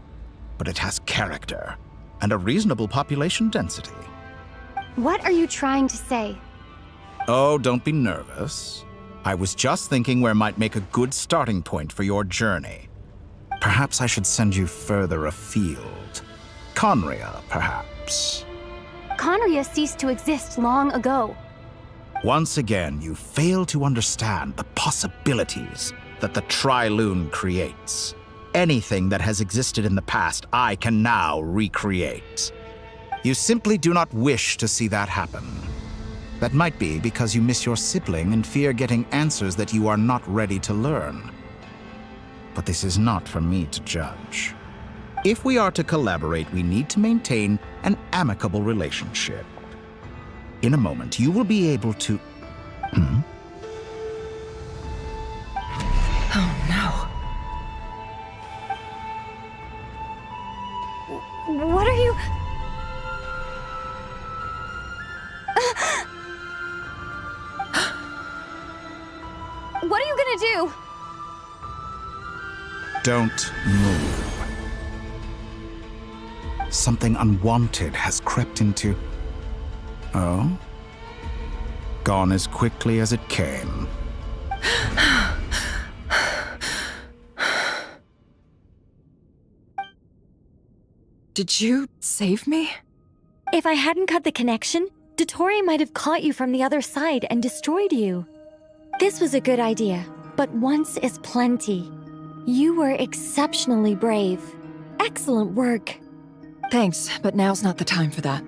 but it has character and a reasonable population density. What are you trying to say? Oh, don't be nervous. I was just thinking where might make a good starting point for your journey. Perhaps I should send you further afield. Conria, perhaps. Conria ceased to exist long ago. Once again, you fail to understand the possibilities that the Tri-Lune creates. Anything that has existed in the past, I can now recreate. You simply do not wish to see that happen. That might be because you miss your sibling and fear getting answers that you are not ready to learn. But this is not for me to judge. If we are to collaborate, we need to maintain an amicable relationship. In a moment, you will be able to... Oh no. What are you... What are you gonna do? Don't move. Something unwanted has crept into... Oh? Gone as quickly as it came. Did you save me? If I hadn't cut the connection, Dottore might have caught you from the other side and destroyed you. This was a good idea, but once is plenty. You were exceptionally brave. Excellent work. Thanks, but now's not the time for that.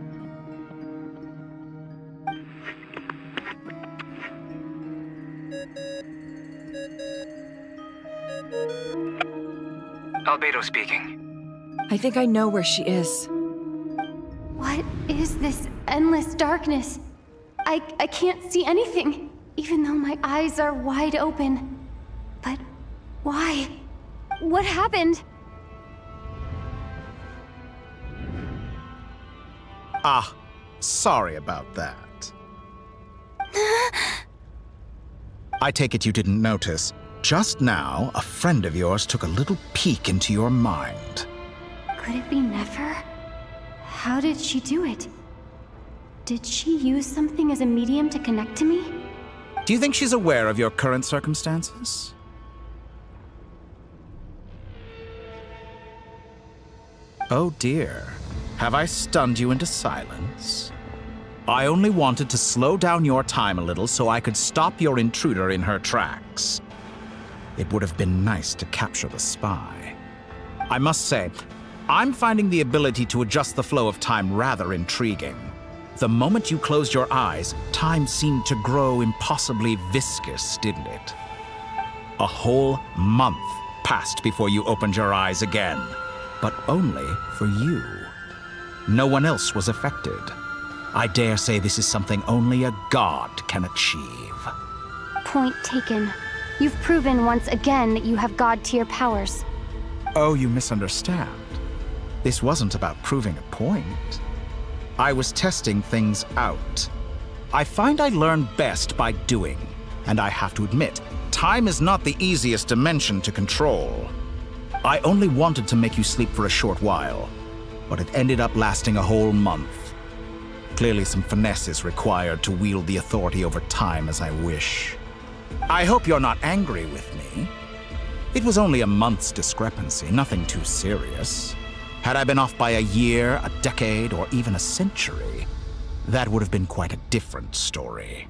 Albedo speaking. I think I know where she is. What is this endless darkness? I can't see anything, even though my eyes are wide open. But why? What happened? Ah, sorry about that. I take it you didn't notice. Just now, a friend of yours took a little peek into your mind. Could it be Nefer? How did she do it? Did she use something as a medium to connect to me? Do you think she's aware of your current circumstances? Oh dear. Have I stunned you into silence? I only wanted to slow down your time a little so I could stop your intruder in her tracks. It would have been nice to capture the spy. I must say, I'm finding the ability to adjust the flow of time rather intriguing. The moment you closed your eyes, time seemed to grow impossibly viscous, didn't it? A whole month passed before you opened your eyes again, but only for you. No one else was affected. I dare say this is something only a god can achieve. Point taken. You've proven once again that you have god-tier powers. Oh, you misunderstand. This wasn't about proving a point. I was testing things out. I find I learn best by doing, and I have to admit, time is not the easiest dimension to control. I only wanted to make you sleep for a short while, but it ended up lasting a whole month. Clearly some finesse is required to wield the authority over time as I wish. I hope you're not angry with me. It was only a month's discrepancy, nothing too serious. Had I been off by a year, a decade, or even a century, that would have been quite a different story.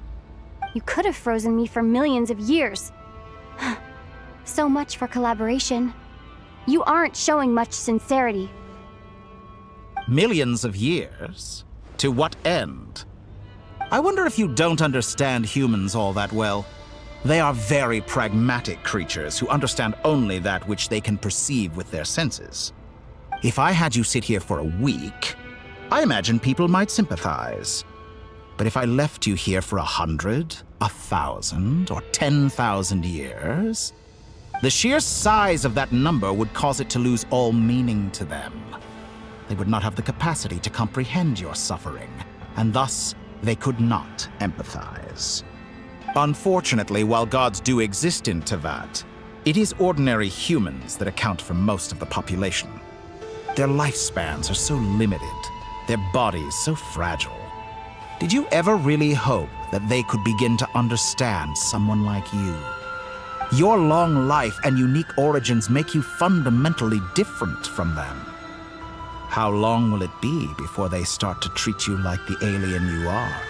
You could have frozen me for millions of years. So much for collaboration. You aren't showing much sincerity. Millions of years? To what end? I wonder if you don't understand humans all that well. They are very pragmatic creatures who understand only that which they can perceive with their senses. If I had you sit here for a week, I imagine people might sympathize. But if I left you here for 100, 1,000, or 10,000 years, the sheer size of that number would cause it to lose all meaning to them. They would not have the capacity to comprehend your suffering, and thus they could not empathize. Unfortunately, while gods do exist in Tevat, it is ordinary humans that account for most of the population. Their lifespans are so limited, their bodies so fragile. Did you ever really hope that they could begin to understand someone like you? Your long life and unique origins make you fundamentally different from them. How long will it be before they start to treat you like the alien you are?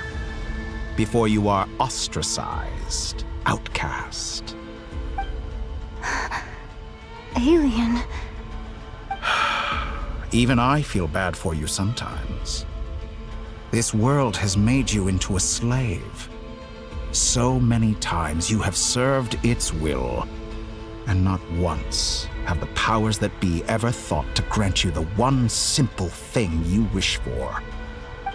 Before you are ostracized, outcast? Alien. Even I feel bad for you sometimes. This world has made you into a slave. So many times you have served its will, and not once have the powers that be ever thought to grant you the one simple thing you wish for.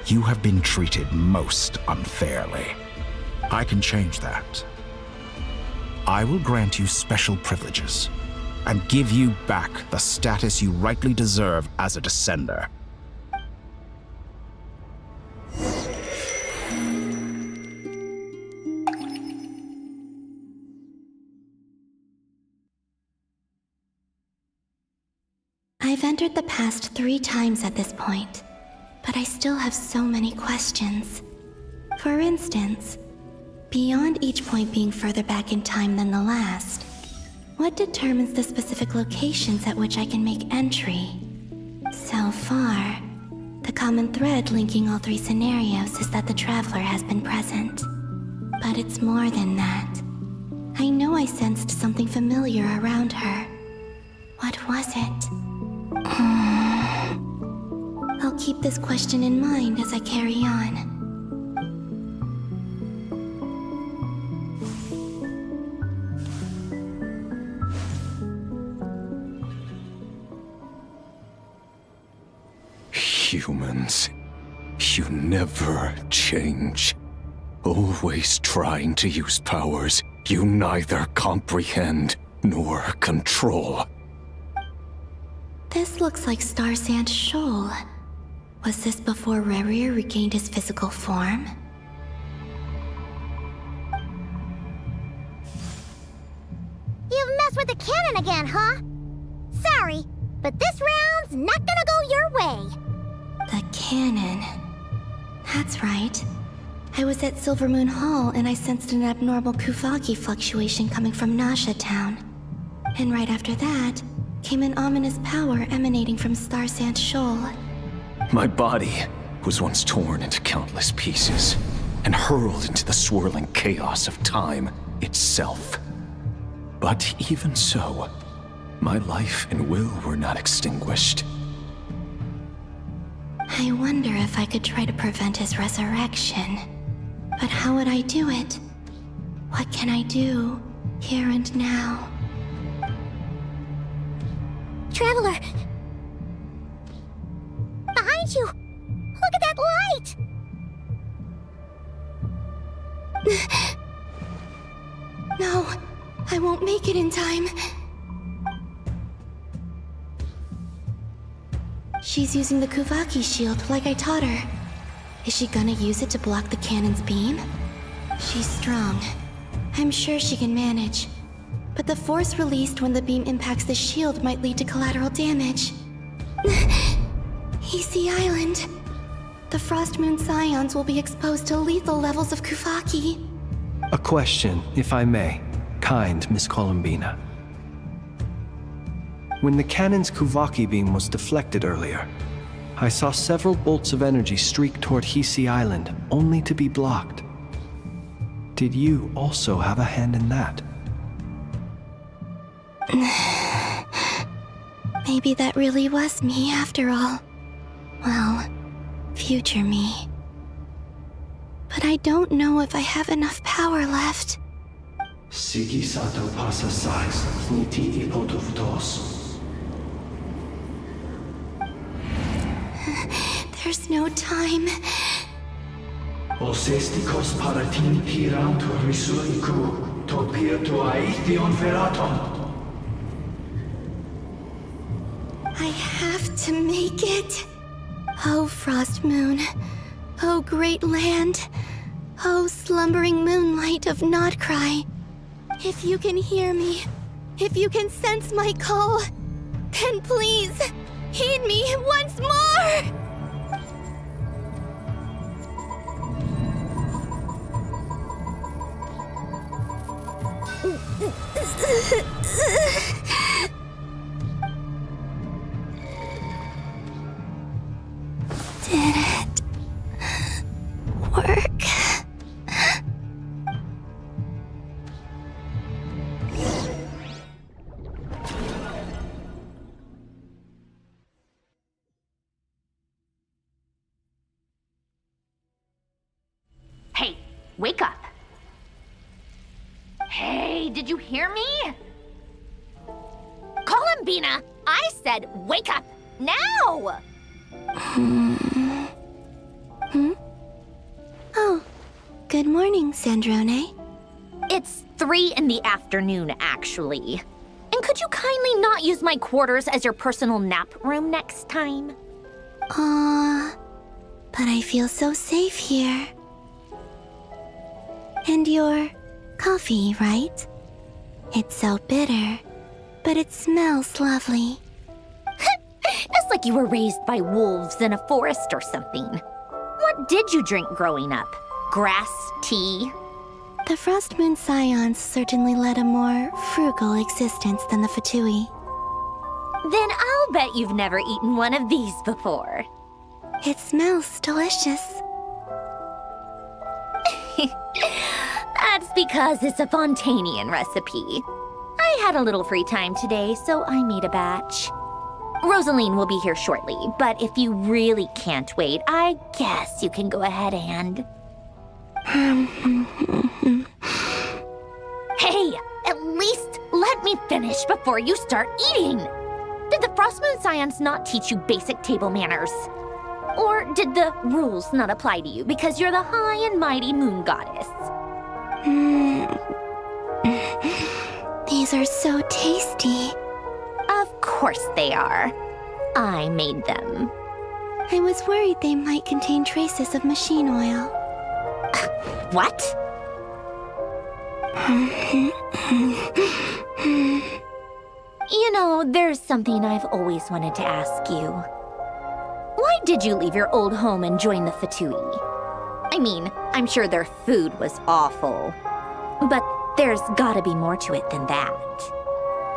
You have been treated most unfairly. I can change that. I will grant you special privileges and give you back the status you rightly deserve as a descender. I've entered the past 3 times at this point, but I still have so many questions. For instance, beyond each point being further back in time than the last, what determines the specific locations at which I can make entry? So far, the common thread linking all 3 scenarios is that the Traveler has been present. But it's more than that. I know I sensed something familiar around her. What was it? I'll keep this question in mind as I carry on. Humans, you never change. Always trying to use powers you neither comprehend nor control. This looks like Star Sand Shoal. Was this before Rerir regained his physical form? You've messed with the cannon again, huh? Sorry, but this round's not gonna go your way. The cannon. That's right. I was at Silvermoon Hall and I sensed an abnormal Kuvaki fluctuation coming from Nasha Town. And right after that, came an ominous power emanating from Star Sand Shoal. My body was once torn into countless pieces and hurled into the swirling chaos of time itself. But even so, my life and will were not extinguished. I wonder if I could try to prevent his resurrection. But how would I do it? What can I do, here and now? Traveler! Behind you! Look at that light! No, I won't make it in time. She's using the Kuvaki shield like I taught her. Is she gonna use it to block the cannon's beam? She's strong. I'm sure she can manage. But the force released when the beam impacts the shield might lead to collateral damage. Easy Island. The Frost Moon Scions will be exposed to lethal levels of Kuvaki. A question, if I may. Kind Miss Columbina. When the cannon's Kuvaki beam was deflected earlier, I saw several bolts of energy streak toward Hisi Island, only to be blocked. Did you also have a hand in that? Maybe that really was me after all. Well, future me. But I don't know if I have enough power left. Sigi sato pasa sais, niti ipotuvtos. There's no time. Osestikos paratini tiranto risuiku, to pirto aithion feraton. I have to make it. Oh, Frost Moon. Oh, great land. Oh, slumbering moonlight of Nodcry. If you can hear me, if you can sense my call, then please, heed me once more! Did it work? Hey, wake up. Hey, did you hear me? Columbina, I said wake up now! Oh, good morning, Sandrone. It's 3 in the afternoon, actually. And could you kindly not use my quarters as your personal nap room next time? But I feel so safe here. And your coffee, right? It's so bitter, but it smells lovely. It's like you were raised by wolves in a forest or something. What did you drink growing up? Grass tea? The Frost Moon Scions certainly led a more frugal existence than the Fatui. Then I'll bet you've never eaten one of these before. It smells delicious. That's because it's a Fontanian recipe. I had a little free time today, so I made a batch. Rosaline will be here shortly, but if you really can't wait, I guess you can go ahead and... Hey, at least let me finish before you start eating! Did the Frostmoon Scions not teach you basic table manners? Or did the rules not apply to you because you're the high and mighty moon goddess? These are so tasty. Of course they are. I made them. I was worried they might contain traces of machine oil. What? You know, there's something I've always wanted to ask you. Why did you leave your old home and join the Fatui? I mean, I'm sure their food was awful. But there's gotta be more to it than that.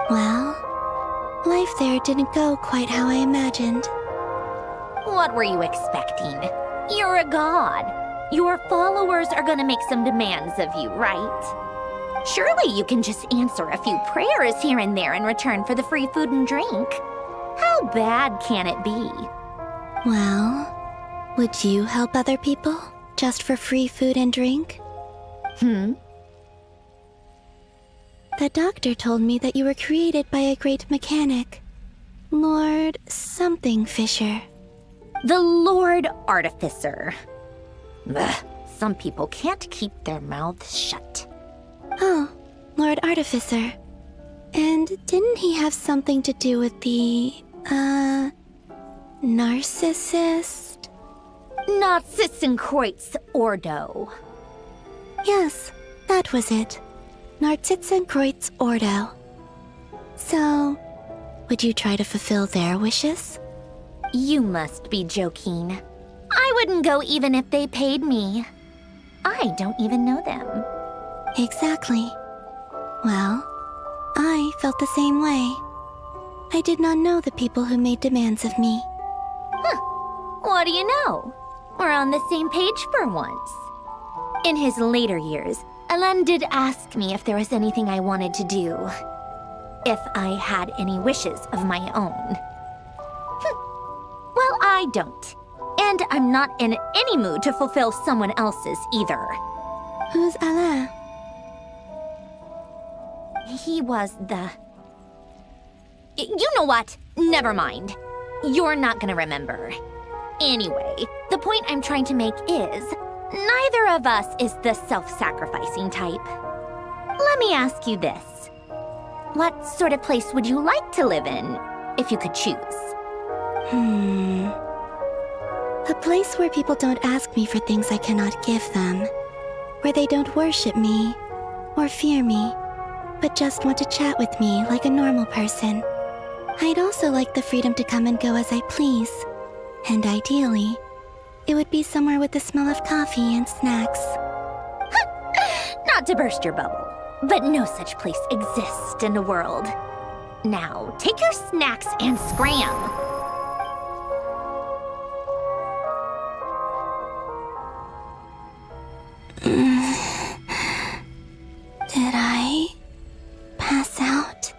Well, life there didn't go quite how I imagined. What were you expecting? You're a god. Your followers are gonna make some demands of you, right? Surely you can just answer a few prayers here and there in return for the free food and drink. How bad can it be? Well, would you help other people just for free food and drink? The doctor told me that you were created by a great mechanic, Lord something Fisher. The Lord Artificer. Ugh, some people can't keep their mouths shut. Oh, Lord Artificer. And didn't he have something to do with the, narcissist? Narcissenkreuz Ordo. Yes, that was it. Narcissenkreuz Ordo. So, would you try to fulfill their wishes? You must be joking. I wouldn't go even if they paid me. I don't even know them. Exactly. Well, I felt the same way. I did not know the people who made demands of me. What do you know? We're on the same page for once. In his later years, Alan did ask me if there was anything I wanted to do. If I had any wishes of my own. Well, I don't. And I'm not in any mood to fulfill someone else's either. Who's Alain? He was the... You know what? Never mind. You're not gonna remember. Anyway, the point I'm trying to make is, neither of us is the self-sacrificing type. Let me ask you this. What sort of place would you like to live in, if you could choose? A place where people don't ask me for things I cannot give them. Where they don't worship me, or fear me, but just want to chat with me like a normal person. I'd also like the freedom to come and go as I please. And ideally, it would be somewhere with the smell of coffee and snacks. Not to burst your bubble, but no such place exists in the world. Now, take your snacks and scram. Did I pass out?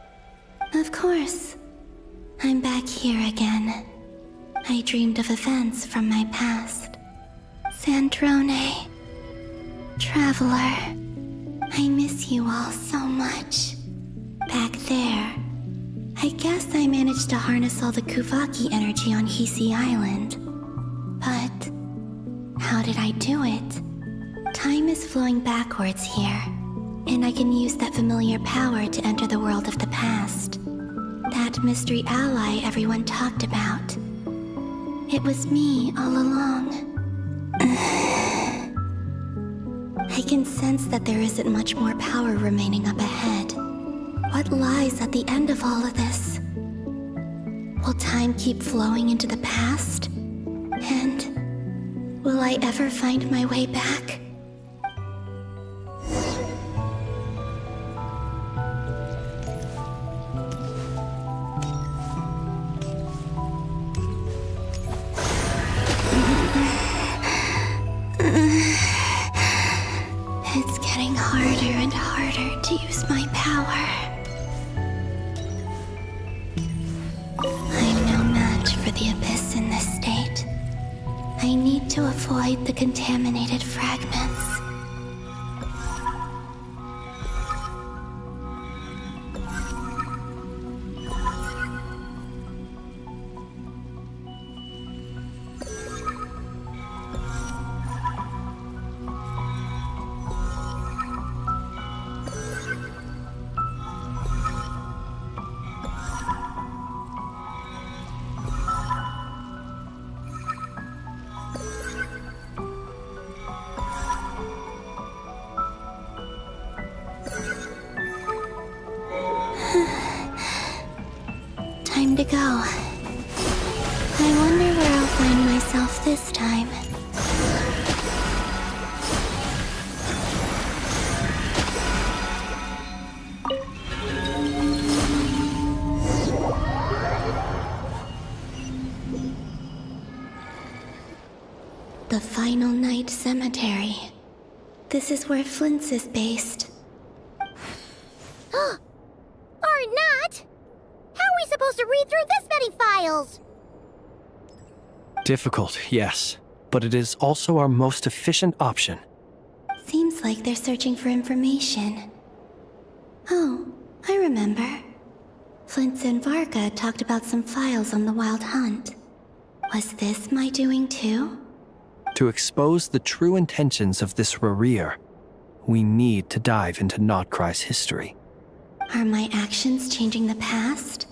Of course. I'm back here again. I dreamed of events from my past. Sandrone. Traveler. I miss you all so much. Back there. I guess I managed to harness all the Kuvaki energy on Hisi Island. But how did I do it? Time is flowing backwards here, and I can use that familiar power to enter the world of the past. That mystery ally everyone talked about. It was me all along. I can sense that there isn't much more power remaining up ahead. What lies at the end of all of this? Will time keep flowing into the past? And will I ever find my way back? It's getting harder and harder to use my power. I'm no match for the Abyss in this state. I need to avoid the contaminated fragments. Time to go. I wonder where I'll find myself this time. The Final Night Cemetery. This is where Flint's is based. Or not! How are we supposed to read through this many files? Difficult, yes, but it is also our most efficient option. Seems like they're searching for information. Oh, I remember. Flint and Varga talked about some files on the Wild Hunt. Was this my doing too? To expose the true intentions of this Rerir, we need to dive into Notcry's history. Are my actions changing the past?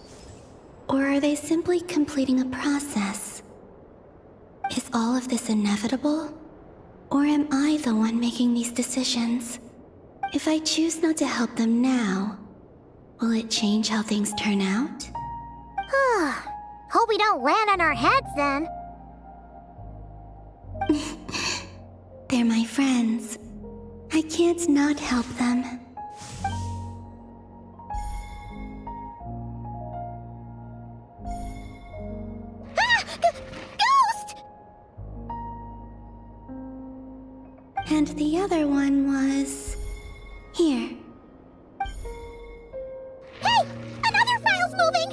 Or are they simply completing a process? Is all of this inevitable? Or am I the one making these decisions? If I choose not to help them now, will it change how things turn out? Hope we don't land on our heads then. They're my friends. I can't not help them. And the other one was... here. Hey! Another file's moving!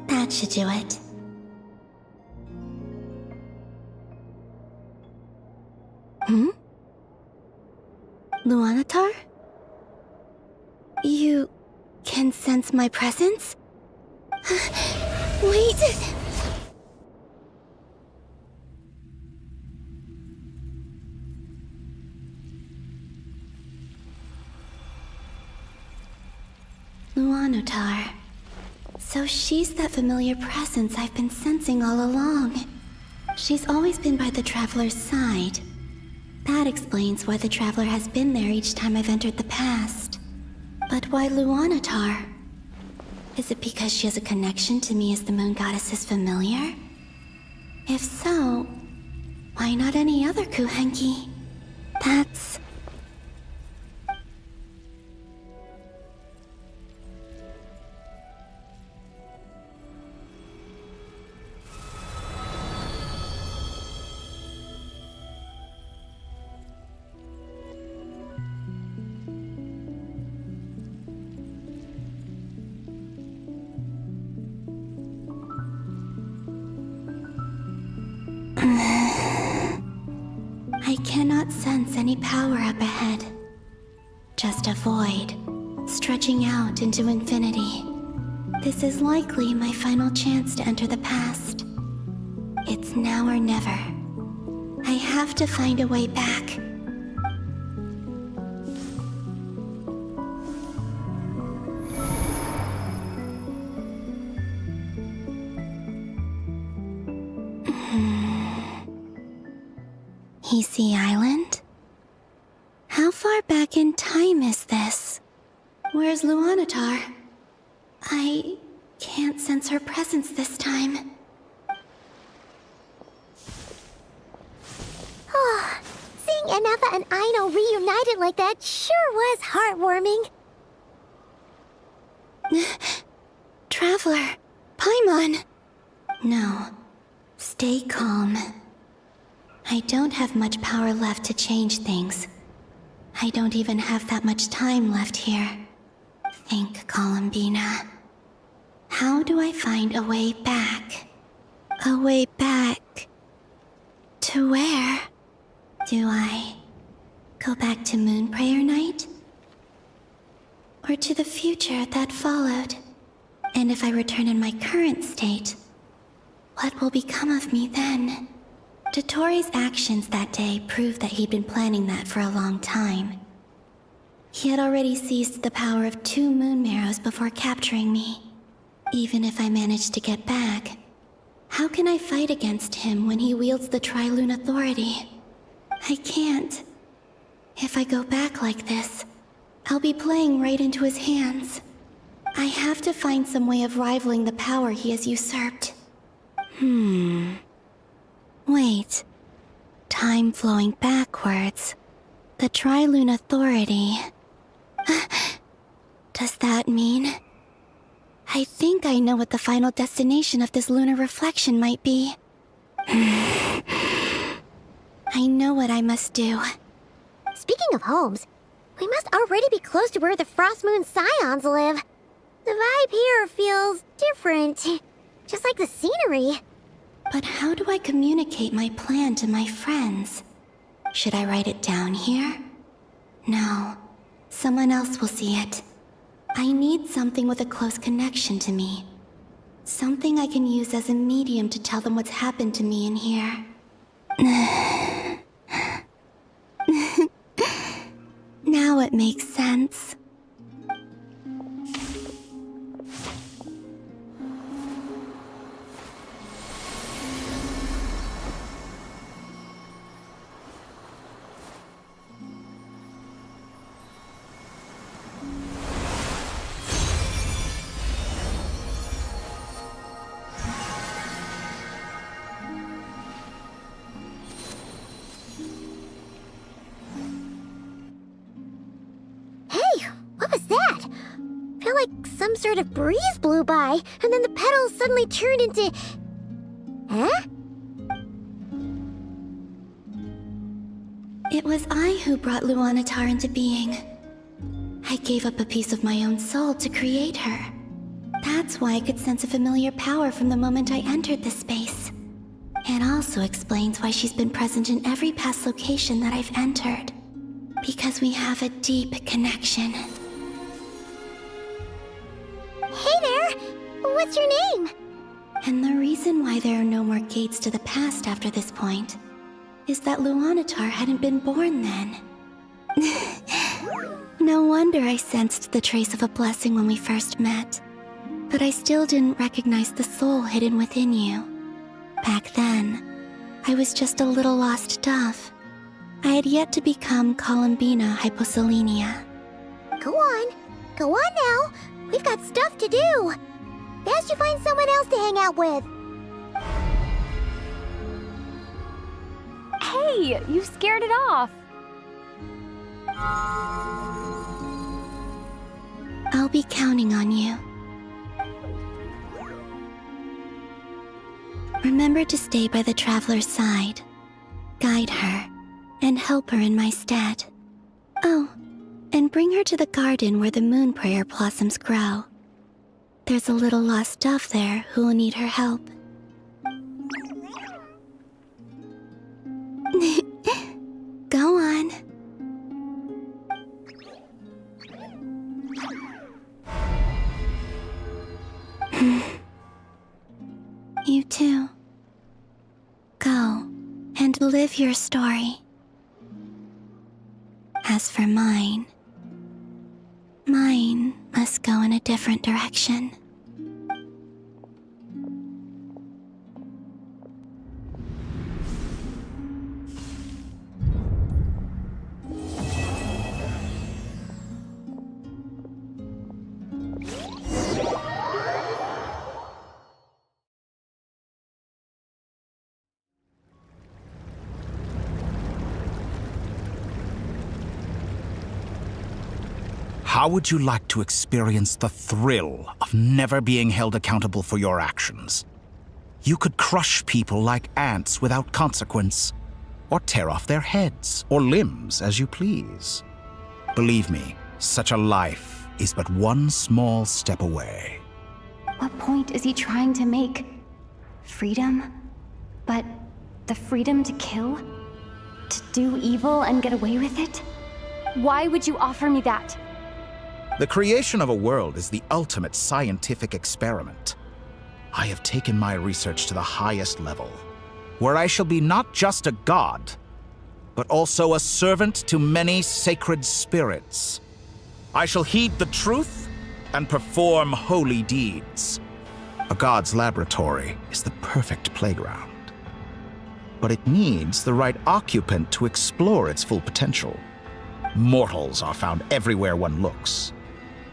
That should do it. Luanatar? You can sense my presence? Wait! Luanatar. So she's that familiar presence I've been sensing all along. She's always been by the Traveler's side. That explains why the Traveler has been there each time I've entered the past. But why Luanatar? Is it because she has a connection to me as the Moon Goddess's familiar? If so, why not any other Kuhenki? That's... I cannot sense any power up ahead. Just a void, stretching out into infinity. This is likely my final chance to enter the past. It's now or never. I have to find a way back. VIII Island? How far back in time is this? Where's Luanatar? I can't sense her presence this time. Oh, seeing Anafa and Aino reunited like that sure was heartwarming. Traveler, Paimon. No, stay calm. I don't have much power left to change things. I don't even have that much time left here. Think, Columbina. How do I find a way back? A way back... to where? Do I go back to Moon Prayer Night? Or to the future that followed? And if I return in my current state, what will become of me then? Dotori's actions that day proved that he'd been planning that for a long time. He had already seized the power of 2 Moon Marrows before capturing me. Even if I managed to get back, how can I fight against him when he wields the Tri-Lune Authority? I can't. If I go back like this, I'll be playing right into his hands. I have to find some way of rivaling the power he has usurped. Wait. Time flowing backwards. The Tri-Lune Authority. Does that mean... I think I know what the final destination of this lunar reflection might be. I know what I must do. Speaking of homes, we must already be close to where the Frost Moon Scions live. The vibe here feels different, just like the scenery. But how do I communicate my plan to my friends? Should I write it down here? No. Someone else will see it. I need something with a close connection to me. Something I can use as a medium to tell them what's happened to me in here. Now it makes sense. like some sort of breeze blew by, and then the petals suddenly turned into... Huh? It was I who brought Luanatar into being. I gave up a piece of my own soul to create her. That's why I could sense a familiar power from the moment I entered this space. It also explains why she's been present in every past location that I've entered. Because we have a deep connection. Hey there! What's your name? And the reason why there are no more gates to the past after this point is that Luanatar hadn't been born then. No wonder I sensed the trace of a blessing when we first met. But I still didn't recognize the soul hidden within you. Back then, I was just a little lost dove. I had yet to become Columbina Hyposelenia. Go on now. We've got stuff to do. Best you find someone else to hang out with. Hey, you scared it off. I'll be counting on you. Remember to stay by the traveler's side, guide her, and help her in my stead. Oh, and bring her to the garden where the moon prayer blossoms grow. There's a little lost dove there who will need her help. Go on. You too. Go and live your story. As for mine must go in a different direction. How would you like to experience the thrill of never being held accountable for your actions? You could crush people like ants without consequence, or tear off their heads or limbs as you please. Believe me, such a life is but one small step away. What point is he trying to make? Freedom? But the freedom to kill? To do evil and get away with it? Why would you offer me that? The creation of a world is the ultimate scientific experiment. I have taken my research to the highest level, where I shall be not just a god, but also a servant to many sacred spirits. I shall heed the truth and perform holy deeds. A god's laboratory is the perfect playground, but it needs the right occupant to explore its full potential. Mortals are found everywhere one looks.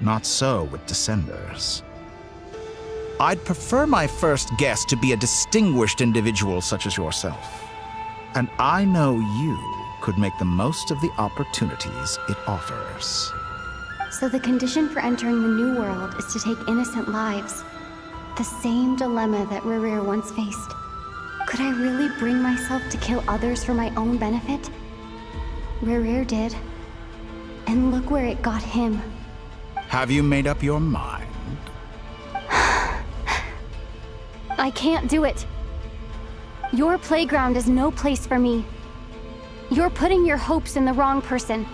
Not so with Descenders. I'd prefer my first guest to be a distinguished individual such as yourself. And I know you could make the most of the opportunities it offers. So the condition for entering the new world is to take innocent lives. The same dilemma that Rerir once faced. Could I really bring myself to kill others for my own benefit? Rerir did. And look where it got him. Have you made up your mind? I can't do it. Your playground is no place for me. You're putting your hopes in the wrong person.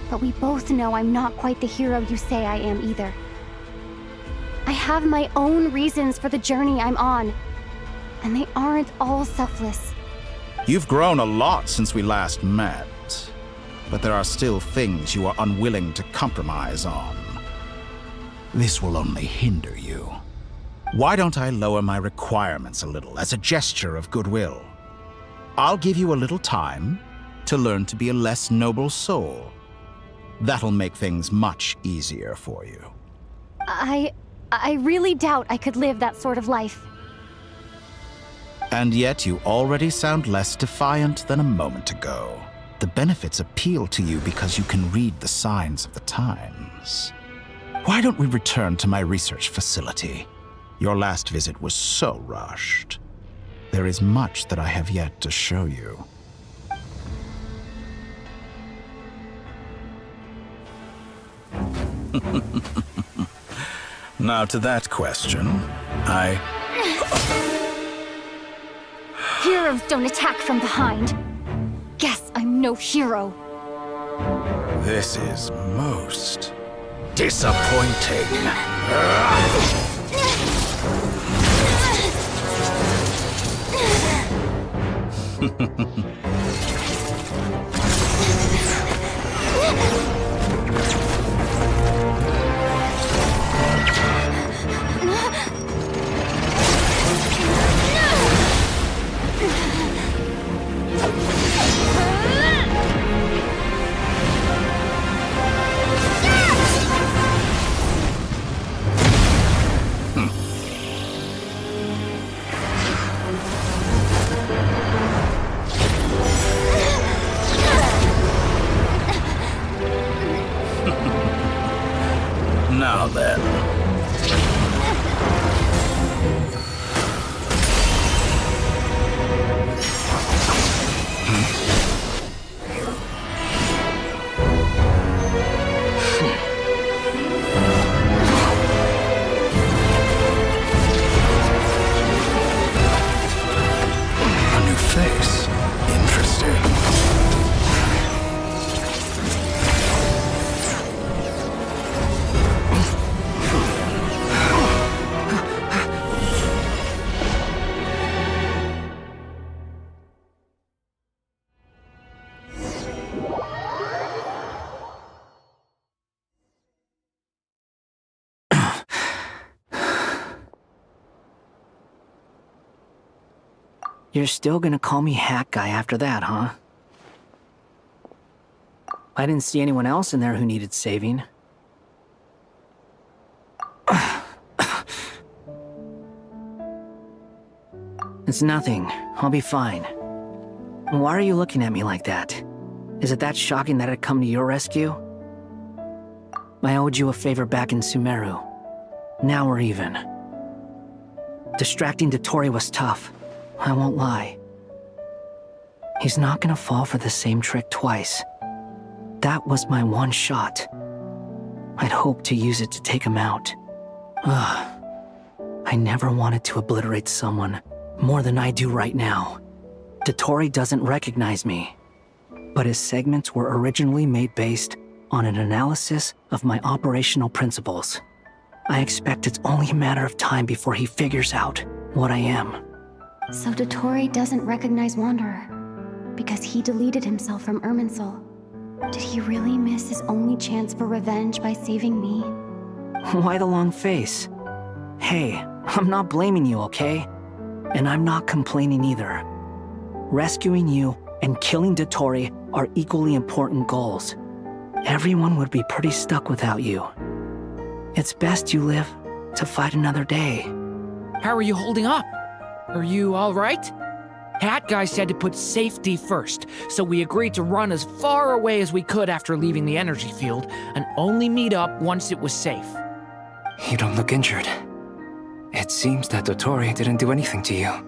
But we both know I'm not quite the hero you say I am either. I have my own reasons for the journey I'm on. And they aren't all selfless. You've grown a lot since we last met. But there are still things you are unwilling to compromise on. This will only hinder you. Why don't I lower my requirements a little as a gesture of goodwill? I'll give you a little time to learn to be a less noble soul. That'll make things much easier for you. I really doubt I could live that sort of life. And yet you already sound less defiant than a moment ago. The benefits appeal to you because you can read the signs of the times. Why don't we return to my research facility? Your last visit was so rushed. There is much that I have yet to show you. Now to that question, Heroes don't attack from behind. Guess I'm no hero. This is most disappointing. Now then. A new face. Interesting. You're still gonna call me Hack Guy after that, huh? I didn't see anyone else in there who needed saving. It's nothing. I'll be fine. Why are you looking at me like that? Is it that shocking that I'd come to your rescue? I owed you a favor back in Sumeru. Now we're even. Distracting Dotori was tough. I won't lie. He's not gonna fall for the same trick twice. That was my one shot. I'd hoped to use it to take him out. I never wanted to obliterate someone more than I do right now. Dotori doesn't recognize me, but his segments were originally made based on an analysis of my operational principles. I expect it's only a matter of time before he figures out what I am. So Dotori doesn't recognize Wanderer because he deleted himself from Irminsul. Did he really miss his only chance for revenge by saving me? Why the long face? Hey, I'm not blaming you, okay? And I'm not complaining either. Rescuing you and killing Dotori are equally important goals. Everyone would be pretty stuck without you. It's best you live to fight another day. How are you holding up? Are you all right? Hat Guy said to put safety first, so we agreed to run as far away as we could after leaving the energy field and only meet up once it was safe. You don't look injured. It seems that Dotori didn't do anything to you.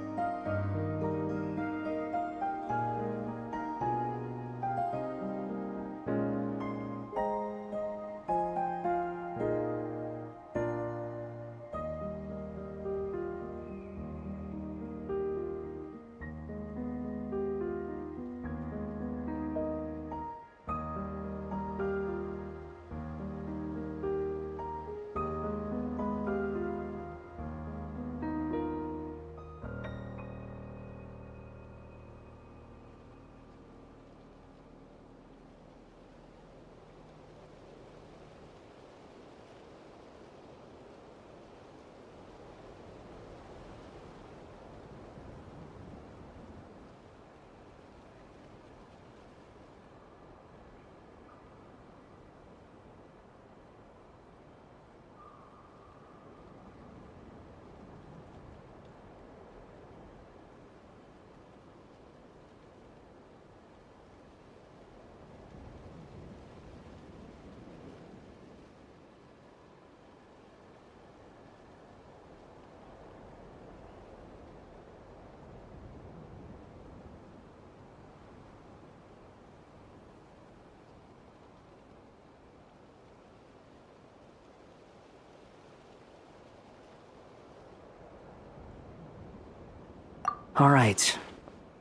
All right.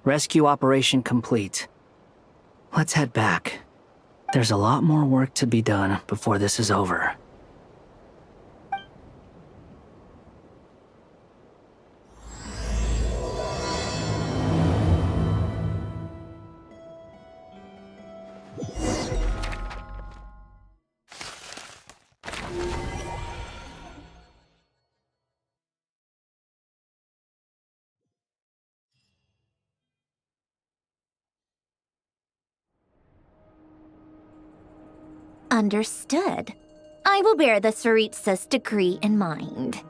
Rescue operation complete. Let's head back. There's a lot more work to be done before this is over. Understood. I will bear the Tsaritsa's decree in mind.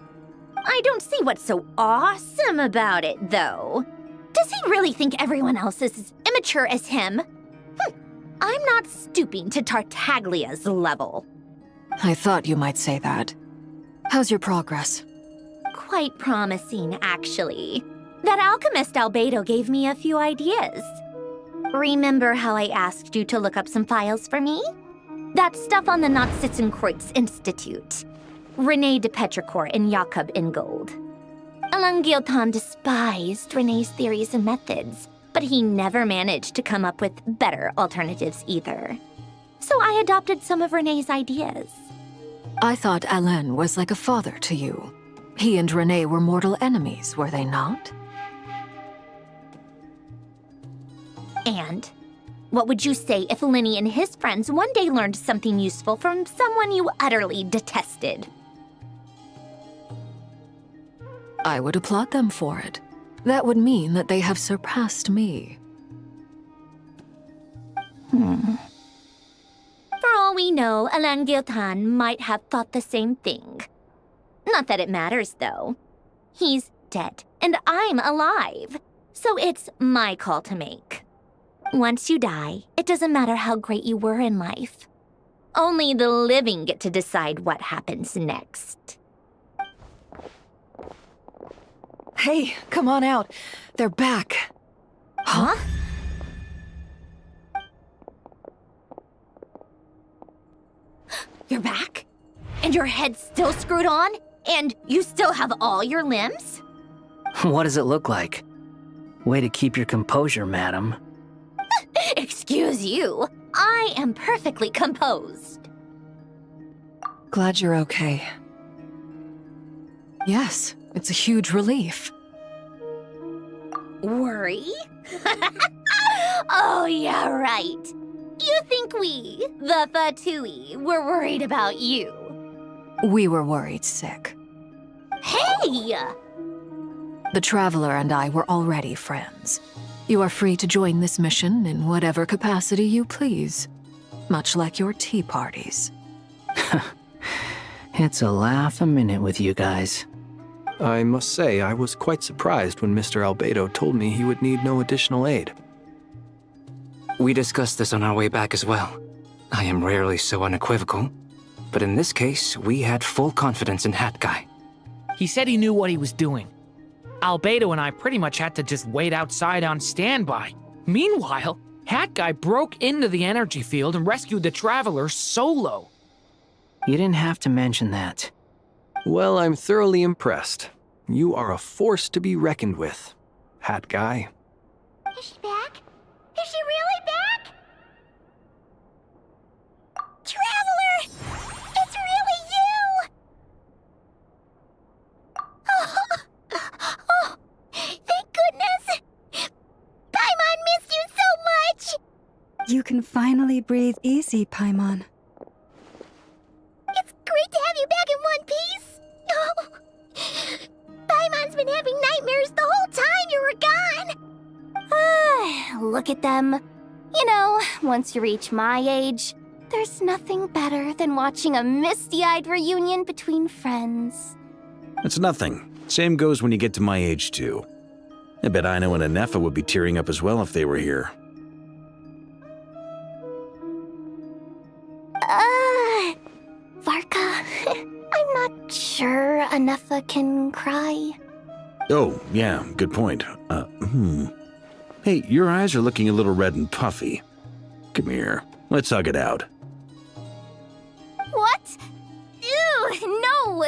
I don't see what's so awesome about it, though. Does he really think everyone else is as immature as him? I'm not stooping to Tartaglia's level. I thought you might say that. How's your progress? Quite promising, actually. That alchemist Albedo gave me a few ideas. Remember how I asked you to look up some files for me? That stuff on the Nazi-Kreuz Institute. René de Petrichor and Jakob Ingold. Alain Guillotin despised René's theories and methods, but he never managed to come up with better alternatives either. So I adopted some of René's ideas. I thought Alain was like a father to you. He and René were mortal enemies, were they not? And what would you say if Lenny and his friends one day learned something useful from someone you utterly detested? I would applaud them for it. That would mean that they have surpassed me. For all we know, Alain Guillotin might have thought the same thing. Not that it matters, though. He's dead, and I'm alive. So it's my call to make. Once you die, it doesn't matter how great you were in life. Only the living get to decide what happens next. Hey, come on out. They're back. Huh? You're back? And your head's still screwed on? And you still have all your limbs? What does it look like? Way to keep your composure, madam. Excuse you. I am perfectly composed. Glad you're okay. Yes, it's a huge relief. Worry? Oh, yeah, right. You think we, the Fatui, were worried about you? We were worried sick. Hey! The Traveler and I were already friends. You are free to join this mission in whatever capacity you please. Much like your tea parties. It's a laugh a minute with you guys. I must say, I was quite surprised when Mr. Albedo told me he would need no additional aid. We discussed this on our way back as well. I am rarely so unequivocal, but in this case, we had full confidence in Hat Guy. He said he knew what he was doing. Albedo and I pretty much had to just wait outside on standby. Meanwhile, Hat Guy broke into the energy field and rescued the Traveler solo. You didn't have to mention that. Well, I'm thoroughly impressed. You are a force to be reckoned with, Hat Guy. Is she back? Is she really back? Traveler! It's really you! Oh, thank goodness! Paimon missed you so much! You can finally breathe easy, Paimon. It's great to have you back in one piece! Oh, Paimon's been having nightmares the whole time you were gone! Look at them. You know, once you reach my age, there's nothing better than watching a misty-eyed reunion between friends. It's nothing. Same goes when you get to my age, too. I bet Ino and Anefa would be tearing up as well if they were here. Varka, I'm not sure Anefa can cry. Oh, yeah, good point. Hey, your eyes are looking a little red and puffy. Come here, let's hug it out. What? Ew, no!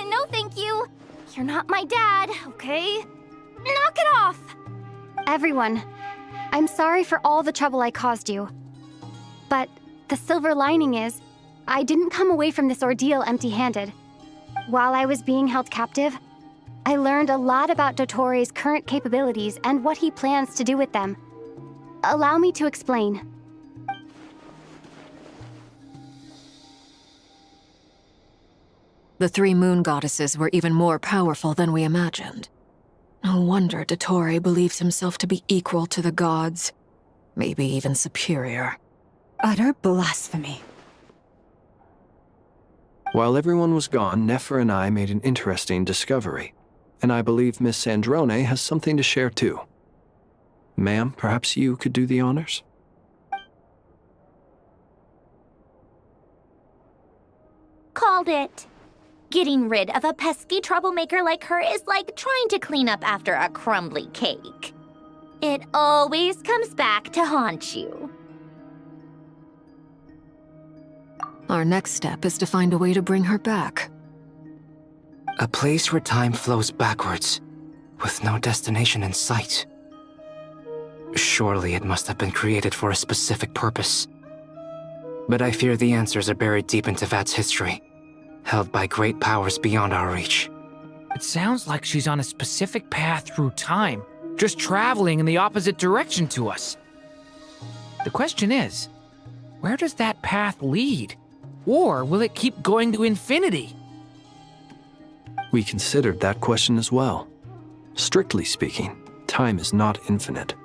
No, thank you. You're not my dad, okay? Knock it off! Everyone, I'm sorry for all the trouble I caused you. But the silver lining is, I didn't come away from this ordeal empty-handed. While I was being held captive, I learned a lot about Dottore's current capabilities and what he plans to do with them. Allow me to explain. The three moon goddesses were even more powerful than we imagined. No wonder Dottore believes himself to be equal to the gods, maybe even superior. Utter blasphemy. While everyone was gone, Nefer and I made an interesting discovery, and I believe Miss Sandrone has something to share too. Ma'am, perhaps you could do the honors? Called it. Getting rid of a pesky troublemaker like her is like trying to clean up after a crumbly cake. It always comes back to haunt you. Our next step is to find a way to bring her back. A place where time flows backwards, with no destination in sight. Surely it must have been created for a specific purpose. But I fear the answers are buried deep into VIII's history, held by great powers beyond our reach. It sounds like she's on a specific path through time, just traveling in the opposite direction to us. The question is, where does that path lead? Or will it keep going to infinity? We considered that question as well. Strictly speaking, time is not infinite.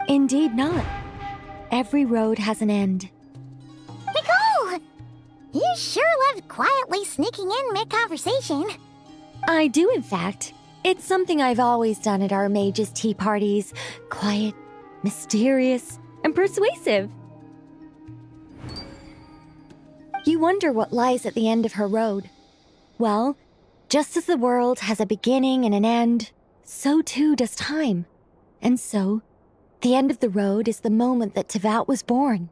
Indeed not. Every road has an end. Nicole! You sure loved quietly sneaking in mid-conversation. I do, in fact. It's something I've always done at our mages' tea parties. Quiet, mysterious, and persuasive. You wonder what lies at the end of her road. Well, just as the world has a beginning and an end, so too does time. And so, the end of the road is the moment that Tevat was born.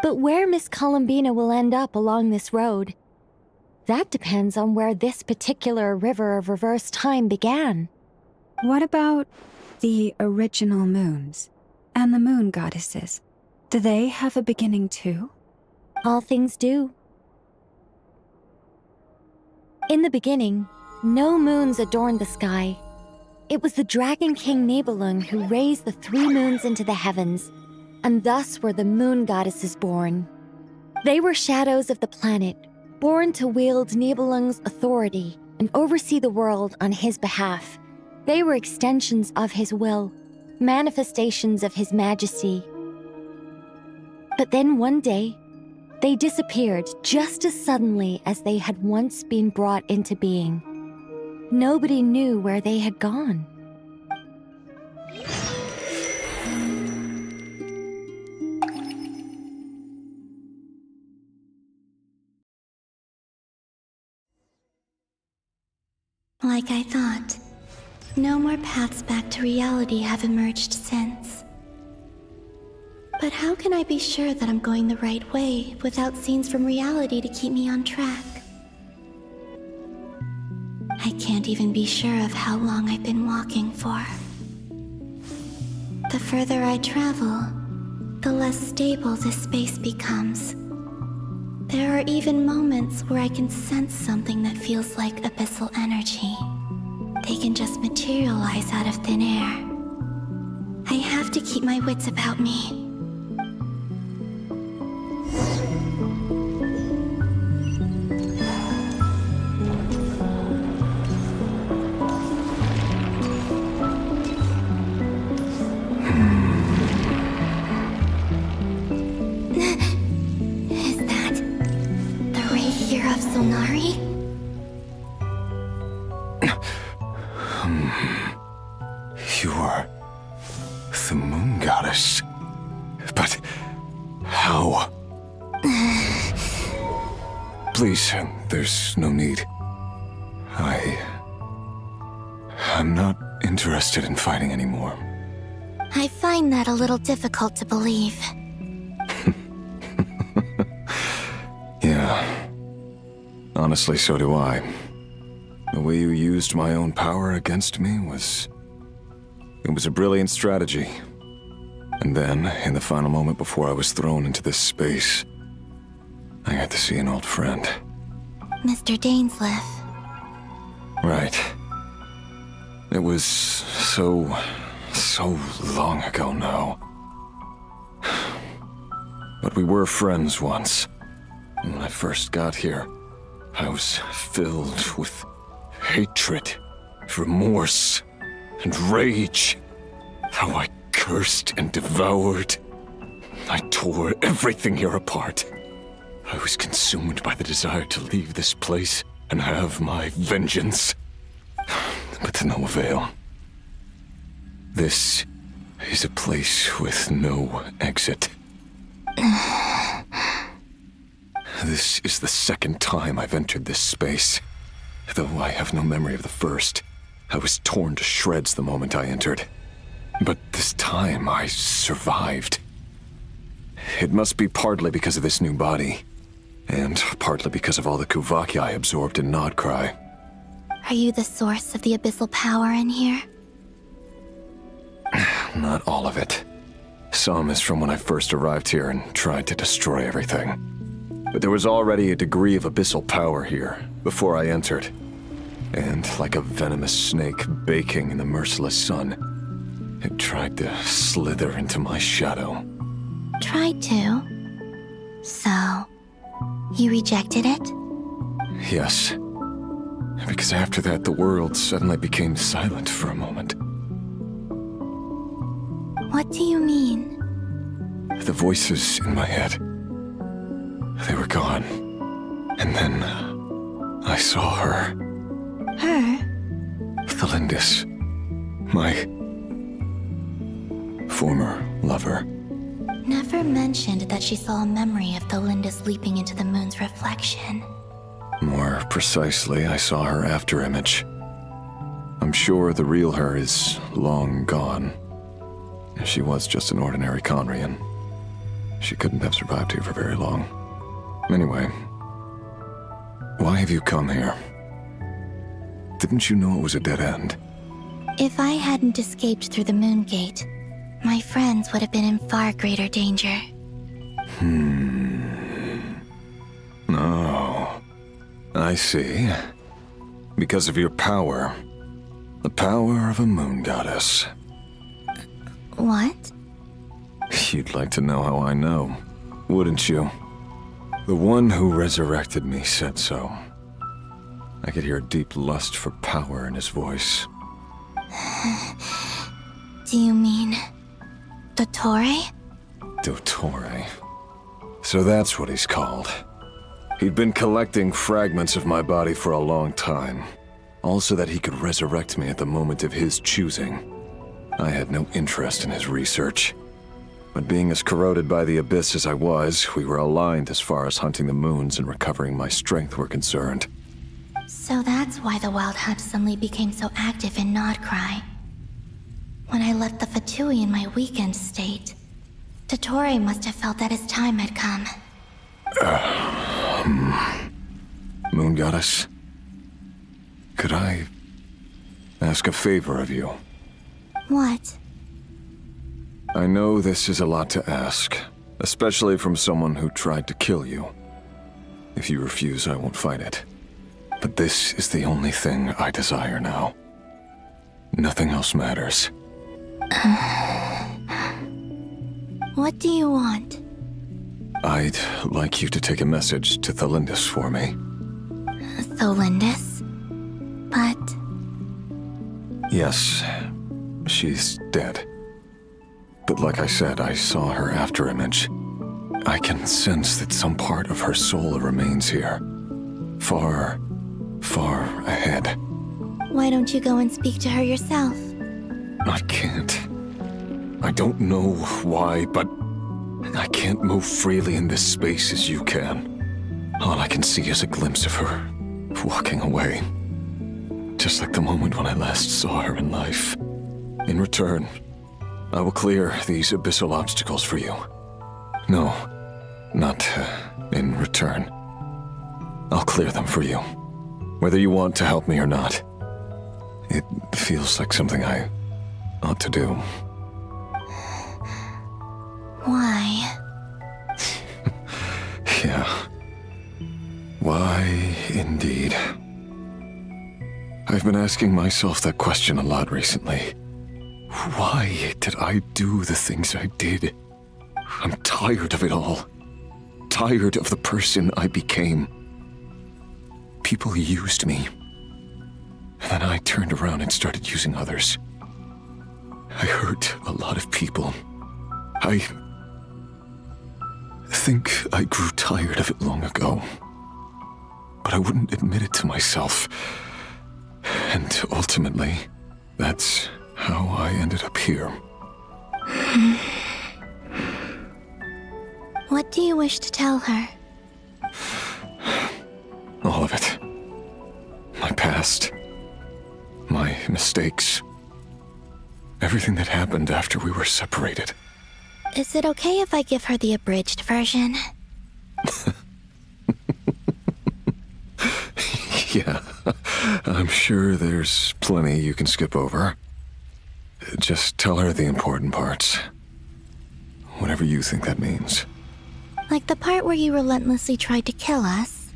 But where Miss Columbina will end up along this road, that depends on where this particular river of reverse time began. What about the original moons and the moon goddesses? Do they have a beginning too? All things do. In the beginning, no moons adorned the sky. It was the Dragon King Nibelung who raised the three moons into the heavens, and thus were the moon goddesses born. They were shadows of the planet, born to wield Nibelung's authority and oversee the world on his behalf. They were extensions of his will, manifestations of his majesty. But then one day, they disappeared just as suddenly as they had once been brought into being. Nobody knew where they had gone. Like I thought, no more paths back to reality have emerged since. But how can I be sure that I'm going the right way without scenes from reality to keep me on track? I can't even be sure of how long I've been walking for. The further I travel, the less stable this space becomes. There are even moments where I can sense something that feels like abyssal energy. They can just materialize out of thin air. I have to keep my wits about me. You are the moon goddess. But how? Please, there's no need. I'm not interested in fighting anymore. I find that a little difficult to believe. Yeah. Honestly, so do I. The way you used my own power against me was It was a brilliant strategy. And then, in the final moment before I was thrown into this space, I got to see an old friend. Mr. Dainsleif. Right. It was so long ago now. But we were friends once. When I first got here, I was filled with hatred, remorse, and rage. How I cursed and devoured. I tore everything here apart. I was consumed by the desire to leave this place and have my vengeance. But to no avail. This is a place with no exit. This is the second time I've entered this space. Though I have no memory of the first, I was torn to shreds the moment I entered. But this time I survived. It must be partly because of this new body, and partly because of all the Kuvaki I absorbed in Nodcry. Are you the source of the abyssal power in here? Not all of it. Some is from when I first arrived here and tried to destroy everything. But there was already a degree of abyssal power here before I entered. And like a venomous snake baking in the merciless sun, it tried to slither into my shadow. Tried to? So, you rejected it? Yes. Because after that, the world suddenly became silent for a moment. What do you mean? The voices in my head, they were gone. And then I saw her. Her? Thelindis. My former lover. Never mentioned that she saw a memory of Thelindis leaping into the moon's reflection. More precisely, I saw her afterimage. I'm sure the real her is long gone. She was just an ordinary Conrian. She couldn't have survived here for very long. Anyway, why have you come here? Didn't you know it was a dead end? If I hadn't escaped through the moon gate, my friends would have been in far greater danger. Oh, I see. Because of your power. The power of a moon goddess. What? You'd like to know how I know, wouldn't you? The one who resurrected me said so. I could hear a deep lust for power in his voice. Do you mean... Dottore? Dottore. So that's what he's called. He'd been collecting fragments of my body for a long time. All so that he could resurrect me at the moment of his choosing. I had no interest in his research. But being as corroded by the abyss as I was, we were aligned as far as hunting the moons and recovering my strength were concerned. So that's why the Wild Hunt suddenly became so active in Nodcry. When I left the Fatui in my weakened state, Dottore must have felt that his time had come. Moon Goddess, could I ask a favor of you? What? I know this is a lot to ask, especially from someone who tried to kill you. If you refuse, I won't fight it. But this is the only thing I desire now. Nothing else matters. What do you want? I'd like you to take a message to Thelindis for me. Thelindis? But... Yes, she's dead. But like I said, I saw her afterimage. I can sense that some part of her soul remains here. Far, far ahead. Why don't you go and speak to her yourself? I can't. I don't know why, but I can't move freely in this space as you can. All I can see is a glimpse of her, walking away. Just like the moment when I last saw her in life. In return, I will clear these abyssal obstacles for you. No, not in return. I'll clear them for you, whether you want to help me or not. It feels like something I ought to do. Why? Yeah. Why, indeed. I've been asking myself that question a lot recently. Why did I do the things I did? I'm tired of it all. Tired of the person I became. People used me. And then I turned around and started using others. I hurt a lot of people. I think I grew tired of it long ago. But I wouldn't admit it to myself. And ultimately, that's how I ended up here. What do you wish to tell her? All of it. My past. My mistakes. Everything that happened after we were separated. Is it okay if I give her the abridged version? Yeah, I'm sure there's plenty you can skip over. Just tell her the important parts. Whatever you think that means. Like the part where you relentlessly tried to kill us?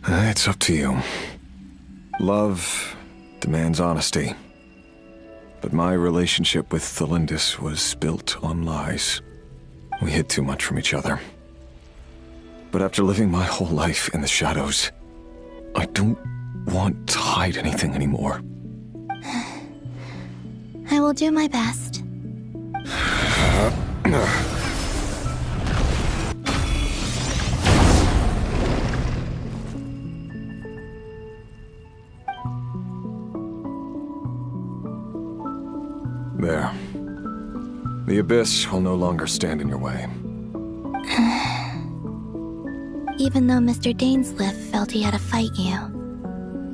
It's up to you. Love demands honesty. But my relationship with Thelindis was built on lies. We hid too much from each other. But after living my whole life in the shadows, I don't want to hide anything anymore. I will do my best. There. The Abyss will no longer stand in your way. Even though Mr. Dainsleif felt he had to fight you,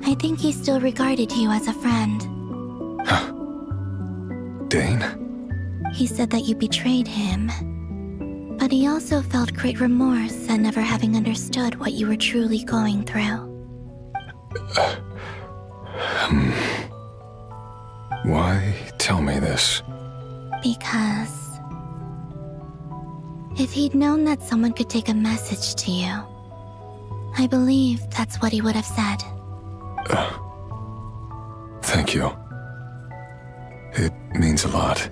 I think he still regarded you as a friend. Dane? He said that you betrayed him, but he also felt great remorse at never having understood what you were truly going through. Why tell me this? Because if he'd known that someone could take a message to you, I believe that's what he would have said. Thank you. It means a lot.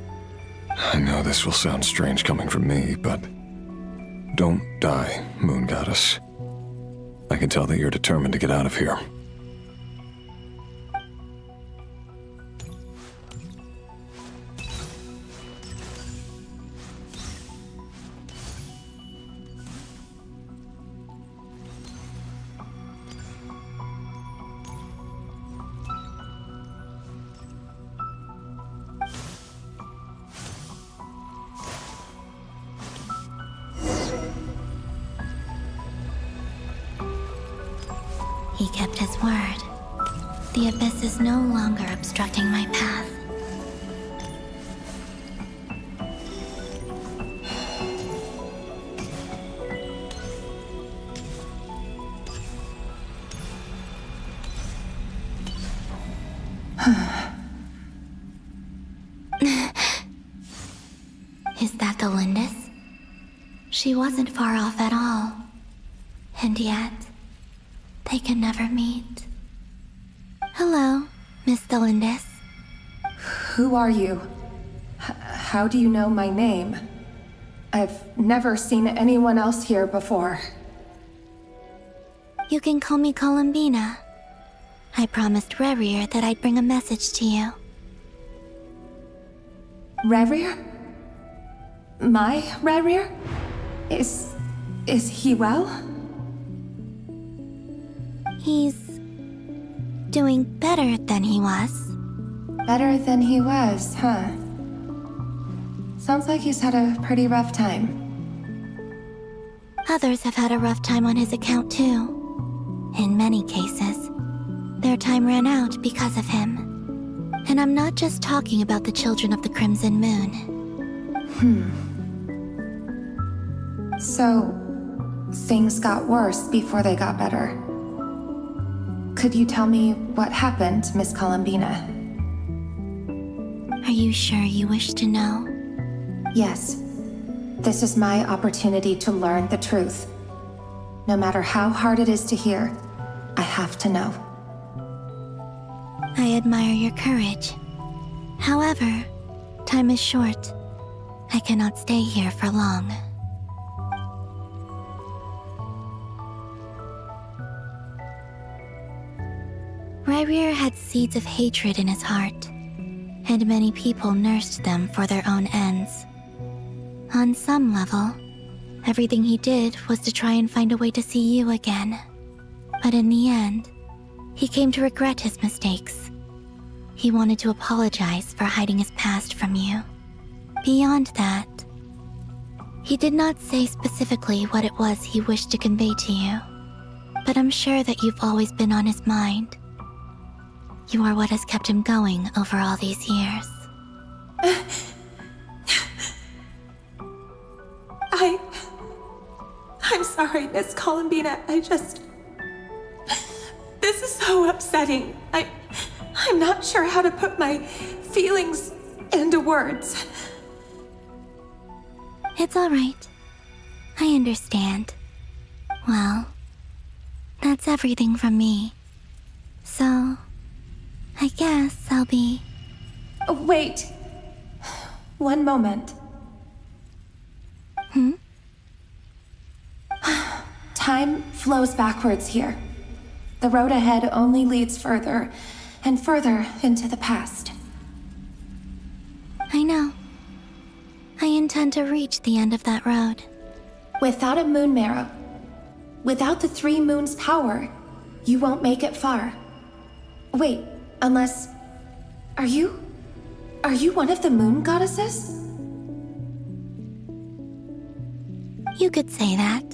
I know this will sound strange coming from me, but don't die, Moon Goddess. I can tell that you're determined to get out of here. He kept his word. The Abyss is no longer obstructing my path. Is that the Lindis? She wasn't far off at all. And yet, they can never meet. Hello, Miss Thelindis. Who are you? How do you know my name? I've never seen anyone else here before. You can call me Columbina. I promised Rerir that I'd bring a message to you. Rerir? My Rerir? Is he well? He's doing better than he was. Better than he was, huh? Sounds like he's had a pretty rough time. Others have had a rough time on his account too. In many cases, their time ran out because of him. And I'm not just talking about the children of the Crimson Moon. So, things got worse before they got better. Could you tell me what happened, Miss Columbina? you sure you wish to know? Yes. This is my opportunity to learn the truth. No matter how hard it is to hear, I have to know. I admire your courage. However, time is short. I cannot stay here for long. Ryrir had seeds of hatred in his heart, and many people nursed them for their own ends. On some level, everything he did was to try and find a way to see you again. But in the end, he came to regret his mistakes. He wanted to apologize for hiding his past from you. Beyond that, he did not say specifically what it was he wished to convey to you, but I'm sure that you've always been on his mind. You are what has kept him going over all these years. I'm sorry, Miss Columbina. This is so upsetting. I'm not sure how to put my feelings into words. It's all right. I understand. Well, that's everything from me. So, I guess I'll be... Wait. One moment. Time flows backwards here. The road ahead only leads further and further into the past. I know. I intend to reach the end of that road. Without a moon marrow, without the 3 moons' power, you won't make it far. Wait, unless... Are you one of the moon goddesses? You could say that.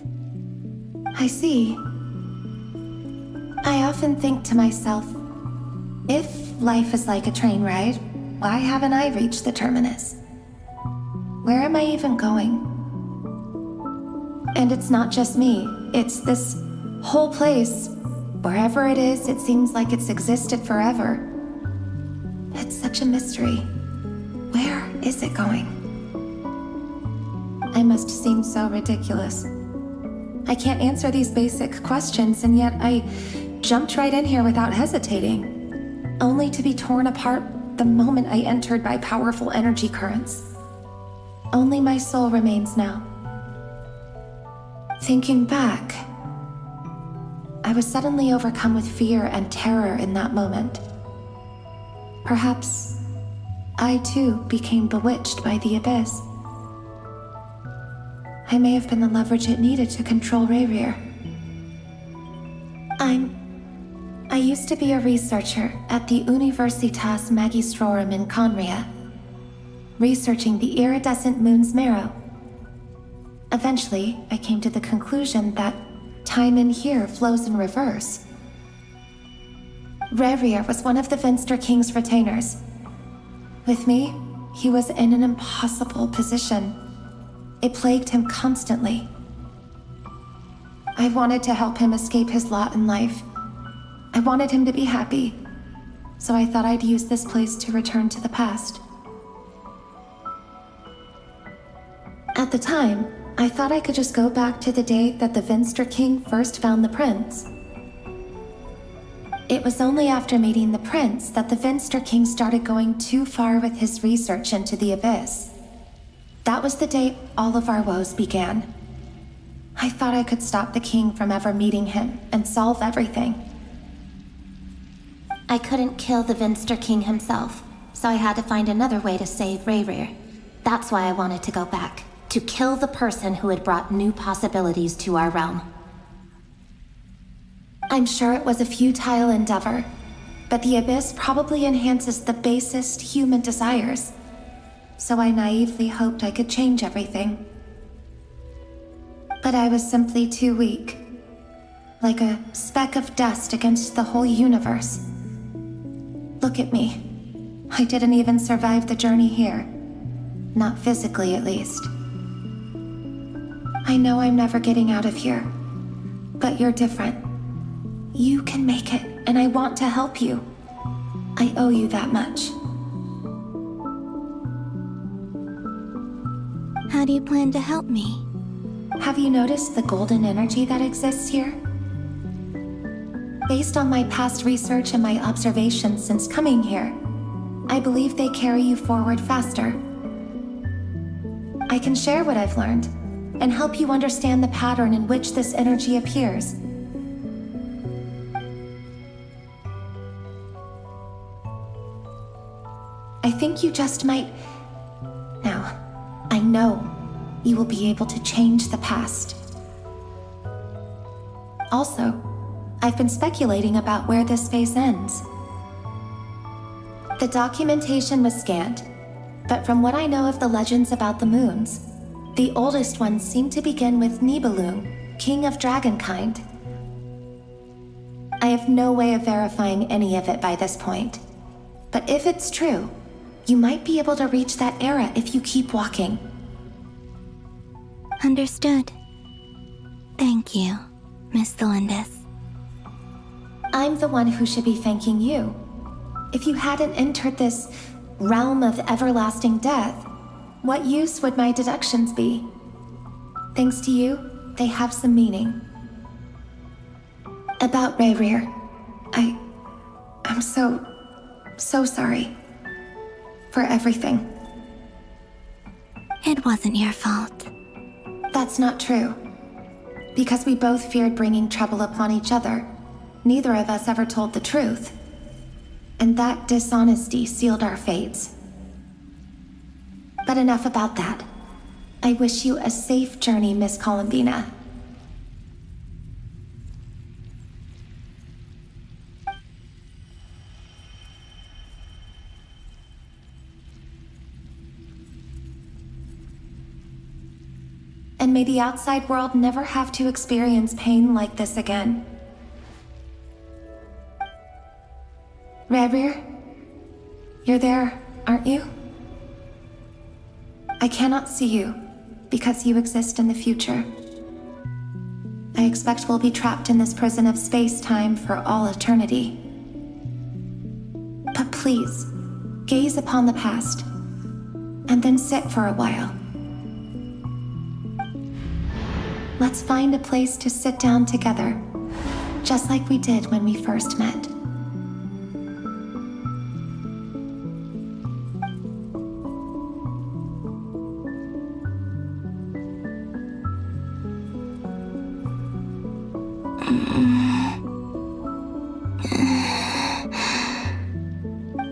I see. I often think to myself, if life is like a train ride, why haven't I reached the terminus? Where am I even going? And it's not just me, it's this whole place. Wherever it is, it seems like it's existed forever. It's such a mystery. Where is it going? I must seem so ridiculous. I can't answer these basic questions, and yet I jumped right in here without hesitating, only to be torn apart the moment I entered by powerful energy currents. Only my soul remains now. Thinking back, I was suddenly overcome with fear and terror in that moment. Perhaps I too became bewitched by the abyss. I may have been the leverage it needed to control Ryrir. I used to be a researcher at the Universitas Magistrorum in Conria, researching the iridescent moon's marrow. Eventually, I came to the conclusion that time in here flows in reverse. Ryrir was one of the Finster King's retainers. With me, he was in an impossible position. It plagued him constantly. I wanted to help him escape his lot in life. I wanted him to be happy, so I thought I'd use this place to return to the past. At the time, I thought I could just go back to the day that the Finster King first found the prince. It was only after meeting the prince that the Finster King started going too far with his research into the abyss. That was the day all of our woes began. I thought I could stop the king from ever meeting him and solve everything. I couldn't kill the Finster King himself, so I had to find another way to save Ryrir. That's why I wanted to go back, to kill the person who had brought new possibilities to our realm. I'm sure it was a futile endeavor, but the abyss probably enhances the basest human desires. So I naively hoped I could change everything. But I was simply too weak. Like a speck of dust against the whole universe. Look at me. I didn't even survive the journey here. Not physically, at least. I know I'm never getting out of here. But you're different. You can make it, and I want to help you. I owe you that much. How do you plan to help me? Have you noticed the golden energy that exists here? Based on my past research and my observations since coming here, I believe they carry you forward faster. I can share what I've learned and help you understand the pattern in which this energy appears. I think you just might... Now, I know you will be able to change the past. Also, I've been speculating about where this phase ends. The documentation was scanned, but from what I know of the legends about the moons, the oldest ones seem to begin with Nibelung, king of dragonkind. I have no way of verifying any of it by this point, but if it's true, you might be able to reach that era if you keep walking. Understood. Thank you, Miss Thelindis. I'm the one who should be thanking you. If you hadn't entered this realm of everlasting death, what use would my deductions be? Thanks to you, they have some meaning. About Rayrir, I'm so sorry. For everything. It wasn't your fault. That's not true. Because we both feared bringing trouble upon each other, neither of us ever told the truth. And that dishonesty sealed our fates. But enough about that. I wish you a safe journey, Miss Columbina. And may the outside world never have to experience pain like this again. Rayrir, you're there, aren't you? I cannot see you, because you exist in the future. I expect we'll be trapped in this prison of space-time for all eternity. But please, gaze upon the past, and then sit for a while. Let's find a place to sit down together, just like we did when we first met.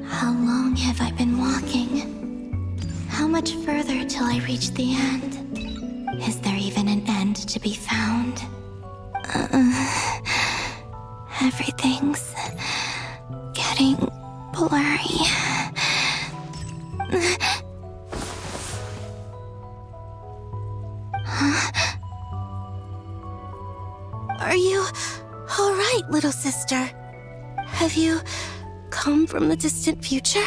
How long have I been walking? How much further till I reach the end? Is there even an end to be found? Everything's getting blurry. Are you all right, little sister? Have you come from the distant future?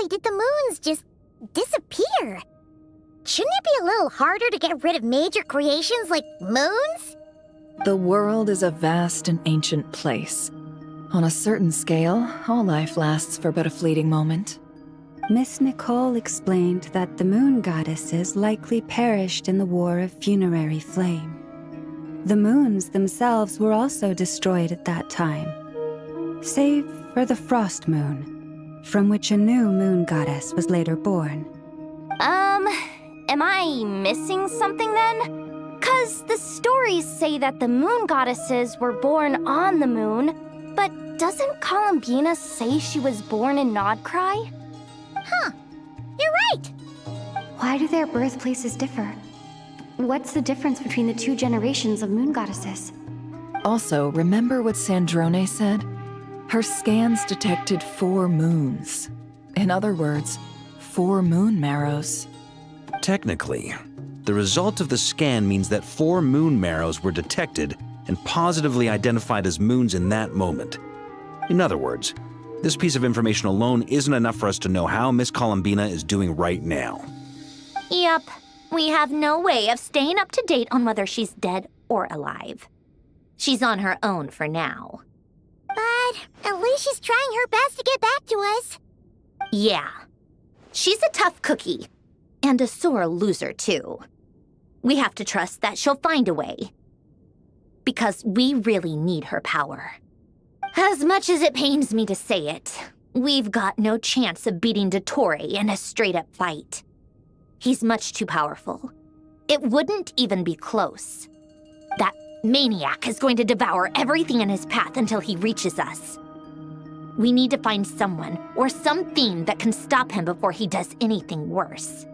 Did the moons just disappear? Shouldn't it be a little harder to get rid of major creations like moons? The world is a vast and ancient place. On a certain scale, all life lasts for but a fleeting moment. Miss Nicole explained that the moon goddesses likely perished in the War of Funerary Flame. The moons themselves were also destroyed at that time, save for the Frost Moon, from which a new moon goddess was later born. Am I missing something then? 'Cause the stories say that the moon goddesses were born on the moon, but doesn't Columbina say she was born in Nodcry? Huh, you're right! Why do their birthplaces differ? What's the difference between the two generations of moon goddesses? Also, remember what Sandrone said? Her scans detected 4 moons. In other words, 4 moon marrows. Technically, the result of the scan means that 4 moon marrows were detected and positively identified as moons in that moment. In other words, this piece of information alone isn't enough for us to know how Miss Columbina is doing right now. Yep, we have no way of staying up to date on whether she's dead or alive. She's on her own for now. But at least she's trying her best to get back to us. Yeah. She's a tough cookie. And a sore loser, too. We have to trust that she'll find a way. Because we really need her power. As much as it pains me to say it, we've got no chance of beating Dottore in a straight-up fight. He's much too powerful. It wouldn't even be close. That maniac is going to devour everything in his path until he reaches us. We need to find someone or something that can stop him before he does anything worse.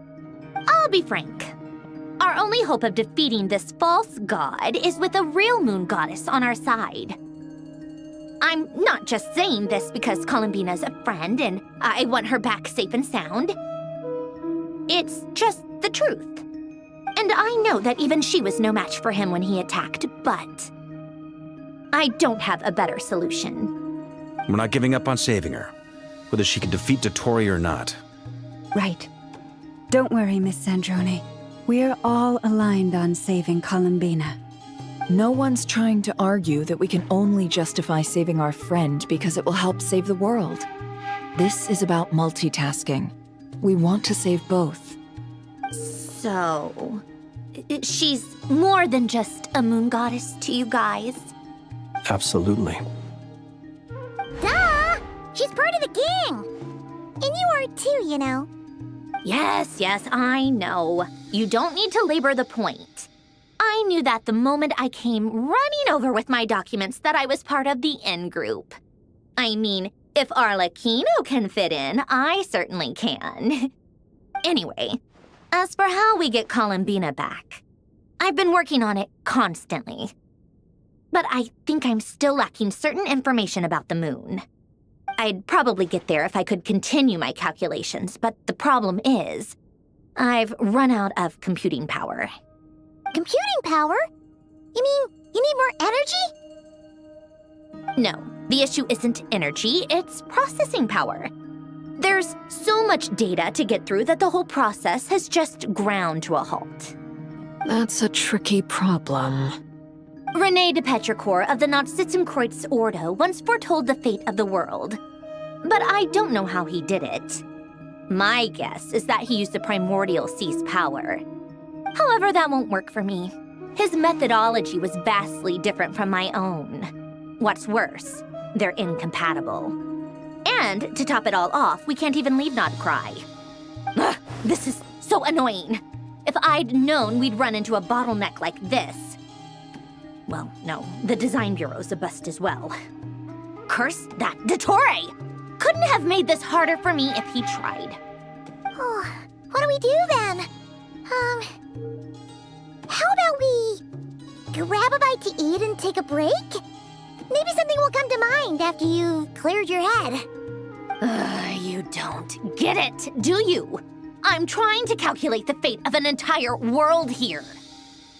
I'll be frank. Our only hope of defeating this false god is with a real moon goddess on our side. I'm not just saying this because Columbina's a friend and I want her back safe and sound. It's just the truth. And I know that even she was no match for him when he attacked, but I don't have a better solution. We're not giving up on saving her, whether she can defeat Dottore or not. Right. Don't worry, Miss Sandrone. We're all aligned on saving Columbina. No one's trying to argue that we can only justify saving our friend because it will help save the world. This is about multitasking. We want to save both. So, she's more than just a moon goddess to you guys? Absolutely. Duh! She's part of the gang! And you are too, you know. Yes, I know. You don't need to labor the point. I knew that the moment I came running over with my documents that I was part of the in-group. I mean, if Arlecchino can fit in, I certainly can. Anyway, as for how we get Columbina back, I've been working on it constantly. But I think I'm still lacking certain information about the moon. I'd probably get there if I could continue my calculations, but the problem is, I've run out of computing power. Computing power? You mean you need more energy? No, the issue isn't energy, it's processing power. There's so much data to get through that the whole process has just ground to a halt. That's a tricky problem. René de Petrichor of the Nazissenkreuz Ordo once foretold the fate of the world. But I don't know how he did it. My guess is that he used the primordial sea's power. However, that won't work for me. His methodology was vastly different from my own. What's worse, they're incompatible. And to top it all off, we can't even leave Notcry. Ugh, this is so annoying. If I'd known we'd run into a bottleneck like this. Well, no, the design bureau's a bust as well. Curse that Dottore! Couldn't have made this harder for me if he tried. Oh, what do we do then? How about we grab a bite to eat and take a break? Maybe something will come to mind after you've cleared your head. You don't get it, do you? I'm trying to calculate the fate of an entire world here.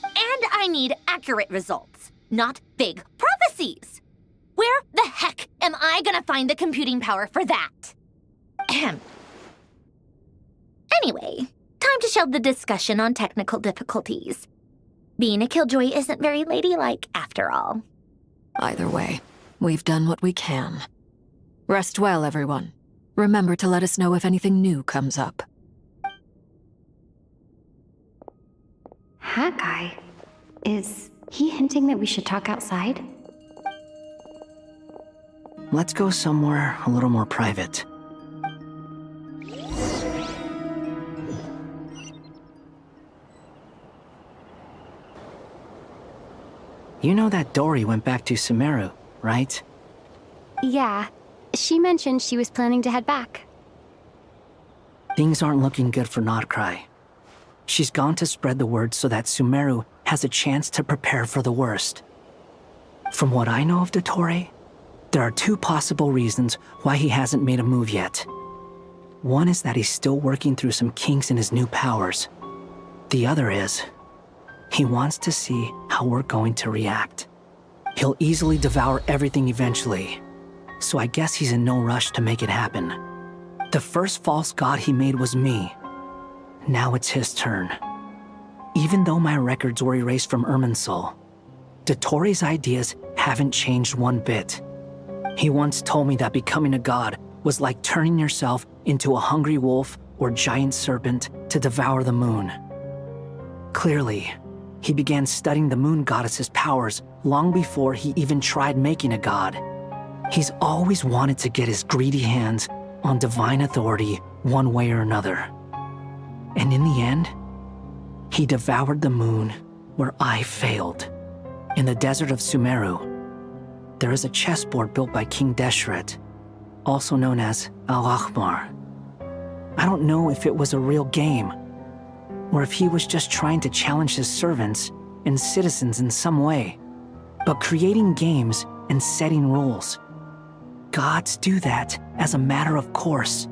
And I need accurate results, not big prophecies. Where the heck am I gonna find the computing power for that? Ahem. Anyway, time to shelve the discussion on technical difficulties. Being a killjoy isn't very ladylike, after all. Either way, we've done what we can. Rest well, everyone. Remember to let us know if anything new comes up. Haggai? Is he hinting that we should talk outside? Let's go somewhere a little more private. You know that Dory went back to Sumeru, right? Yeah. She mentioned she was planning to head back. Things aren't looking good for Notcry. She's gone to spread the word so that Sumeru has a chance to prepare for the worst. From what I know of Dottore, there are two possible reasons why he hasn't made a move yet. One is that he's still working through some kinks in his new powers. The other is, he wants to see how we're going to react. He'll easily devour everything eventually, so I guess he's in no rush to make it happen. The first false god he made was me. Now it's his turn. Even though my records were erased from Irminsul, Dottore ideas haven't changed one bit. He once told me that becoming a god was like turning yourself into a hungry wolf or giant serpent to devour the moon. Clearly, he began studying the moon goddess's powers long before he even tried making a god. He's always wanted to get his greedy hands on divine authority one way or another. And in the end, he devoured the moon where I failed. In the desert of Sumeru, there is a chessboard built by King Deshret, also known as Al-Ahmar. I don't know if it was a real game, or if he was just trying to challenge his servants and citizens in some way. But creating games and setting rules, gods do that as a matter of course.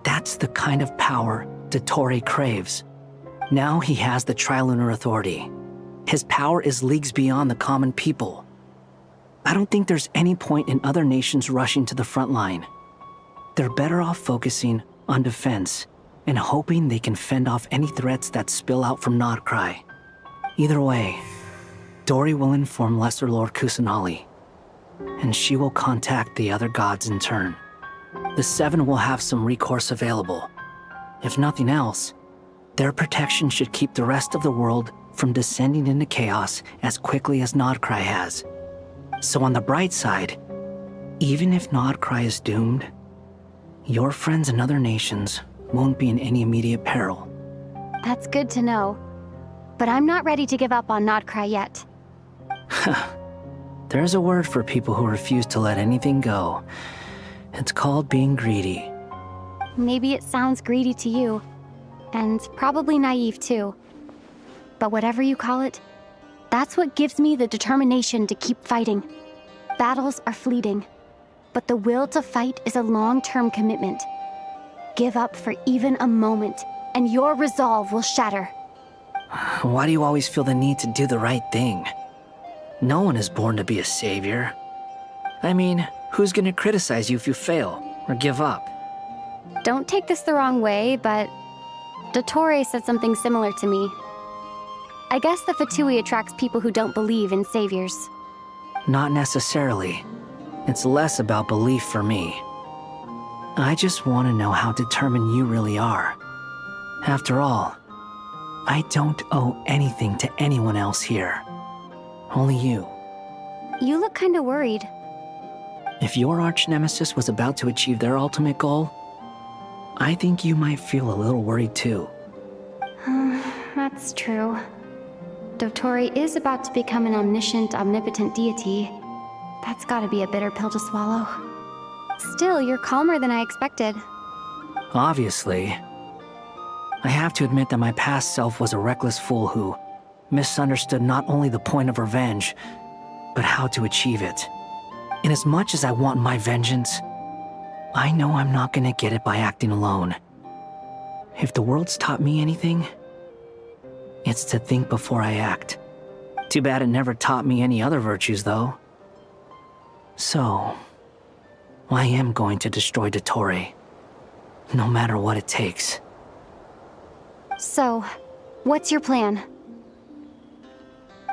That's the kind of power Dottore craves. Now he has the Trilunar Authority. His power is leagues beyond the common people. I don't think there's any point in other nations rushing to the front line. They're better off focusing on defense and hoping they can fend off any threats that spill out from Nodcry. Either way, Dori will inform Lesser Lord Kusanali, and she will contact the other gods in turn. The Seven will have some recourse available. If nothing else, their protection should keep the rest of the world from descending into chaos as quickly as Nodcry has. So on the bright side, even if Nodcry is doomed, your friends in other nations won't be in any immediate peril. That's good to know. But I'm not ready to give up on Nodcry yet. There's a word for people who refuse to let anything go. It's called being greedy. Maybe it sounds greedy to you, and probably naive too. But whatever you call it, that's what gives me the determination to keep fighting. Battles are fleeting, but the will to fight is a long-term commitment. Give up for even a moment, and your resolve will shatter. Why do you always feel the need to do the right thing? No one is born to be a savior. I mean, who's gonna criticize you if you fail or give up? Don't take this the wrong way, but Dottore said something similar to me. I guess the VIII attracts people who don't believe in saviors. Not necessarily. It's less about belief for me. I just want to know how determined you really are. After all, I don't owe anything to anyone else here. Only you. You look kinda worried. If your arch-nemesis was about to achieve their ultimate goal, I think you might feel a little worried too. That's true. Dottore is about to become an omniscient, omnipotent deity. That's gotta be a bitter pill to swallow. Still, you're calmer than I expected. Obviously. I have to admit that my past self was a reckless fool who misunderstood not only the point of revenge, but how to achieve it. And as much as I want my vengeance, I know I'm not gonna get it by acting alone. If the world's taught me anything, it's to think before I act. Too bad it never taught me any other virtues, though. So, I am going to destroy Dottore, no matter what it takes. So, what's your plan?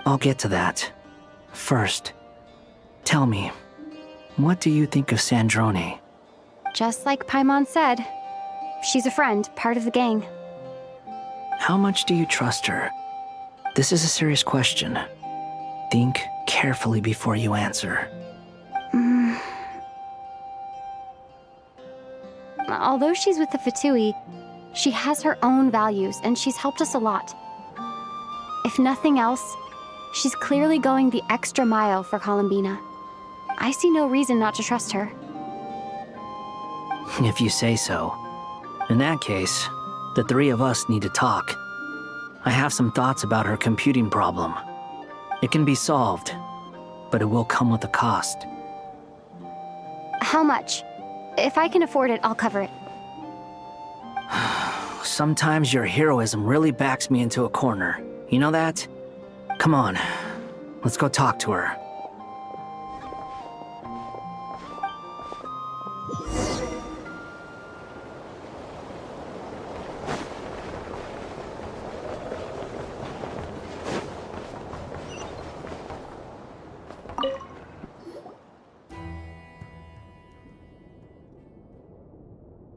I'll get to that. First, tell me, what do you think of Sandrone? Just like Paimon said, she's a friend, part of the gang. How much do you trust her? This is a serious question. Think carefully before you answer. Although she's with the VIII, she has her own values, and she's helped us a lot. If nothing else, she's clearly going the extra mile for Columbina. I see no reason not to trust her. If you say so. In that case, the three of us need to talk. I have some thoughts about her computing problem. It can be solved, but it will come with a cost. How much? If I can afford it, I'll cover it. Sometimes your heroism really backs me into a corner. You know that? Come on, let's go talk to her.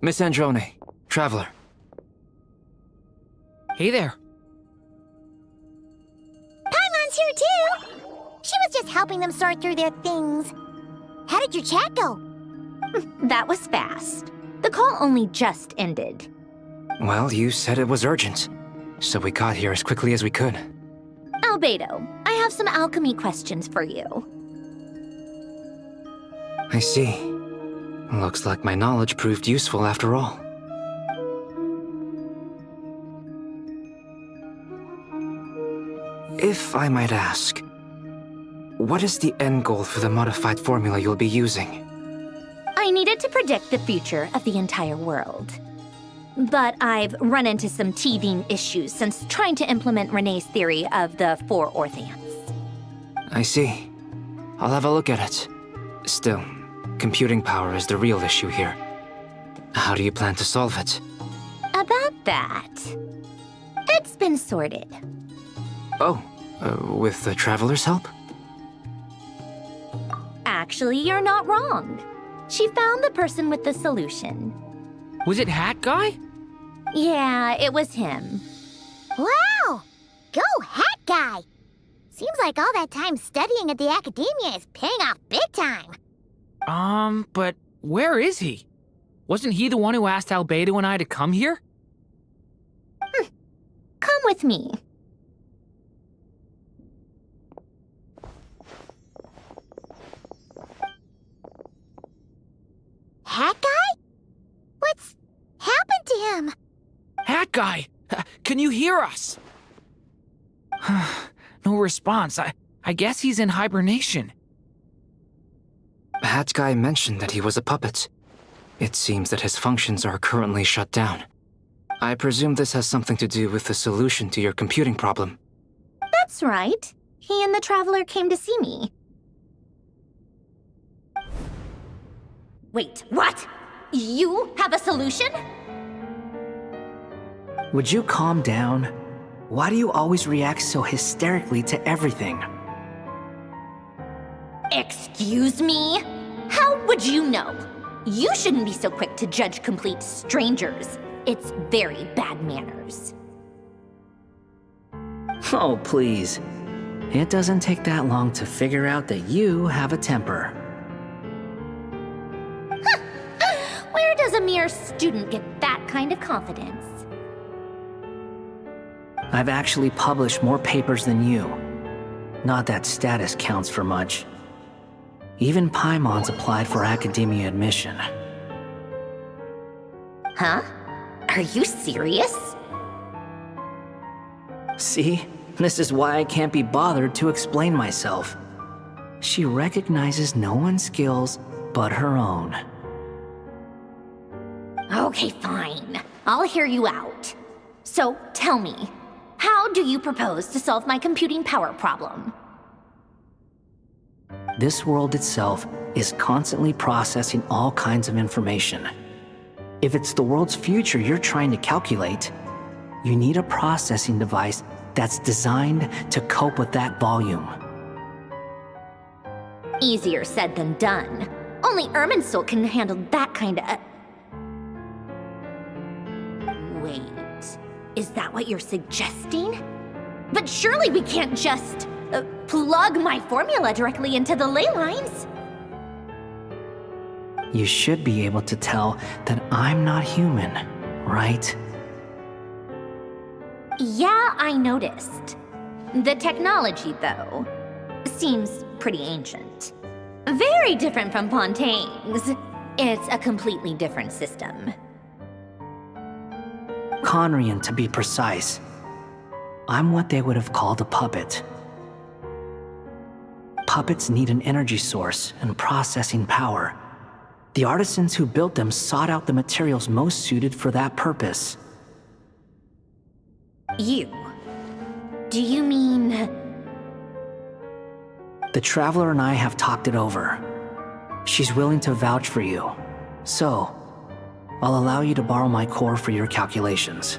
Miss Androne, Traveler. Hey there. Paimon's here too! She was just helping them sort through their things. How did your chat go? That was fast. The call only just ended. Well, you said it was urgent, so we got here as quickly as we could. Albedo, I have some alchemy questions for you. I see. Looks like my knowledge proved useful after all. If I might ask, what is the end goal for the modified formula you'll be using? I needed to predict the future of the entire world. But I've run into some teething issues since trying to implement Renee's theory of the 4 Orthants. I see. I'll have a look at it. Still, computing power is the real issue here. How do you plan to solve it? About that, it's been sorted. Oh, with the Traveler's help? Actually, you're not wrong. She found the person with the solution. Was it Hat Guy? Yeah, it was him. Wow! Go Hat Guy! Seems like all that time studying at the academia is paying off big time. But where is he? Wasn't he the one who asked Albedo and I to come here? Come with me. Hat Guy? What's happened to him? Hat Guy! Can you hear us? No response. I guess he's in hibernation. Hat Guy mentioned that he was a puppet. It seems that his functions are currently shut down. I presume this has something to do with the solution to your computing problem. That's right. He and the Traveler came to see me. Wait, what? You have a solution? Would you calm down? Why do you always react so hysterically to everything? Excuse me? How would you know? You shouldn't be so quick to judge complete strangers. It's very bad manners. Oh, please. It doesn't take that long to figure out that you have a temper. Where does a mere student get that kind of confidence? I've actually published more papers than you. Not that status counts for much. Even Paimon's applied for academia admission. Huh? Are you serious? See? This is why I can't be bothered to explain myself. She recognizes no one's skills but her own. Okay, fine. I'll hear you out. So, tell me, how do you propose to solve my computing power problem? This world itself is constantly processing all kinds of information. If it's the world's future you're trying to calculate, you need a processing device that's designed to cope with that volume. Easier said than done. Only Irminsul can handle that kind of... Wait, is that what you're suggesting? But surely we can't just plug my formula directly into the ley lines. You should be able to tell that I'm not human, right? Yeah, I noticed. The technology, though, seems pretty ancient. Very different from Fontaine's. It's a completely different system. Conrian, to be precise. I'm what they would have called a puppet. Puppets need an energy source and processing power. The artisans who built them sought out the materials most suited for that purpose. You? Do you mean... The Traveler and I have talked it over. She's willing to vouch for you. So, I'll allow you to borrow my core for your calculations.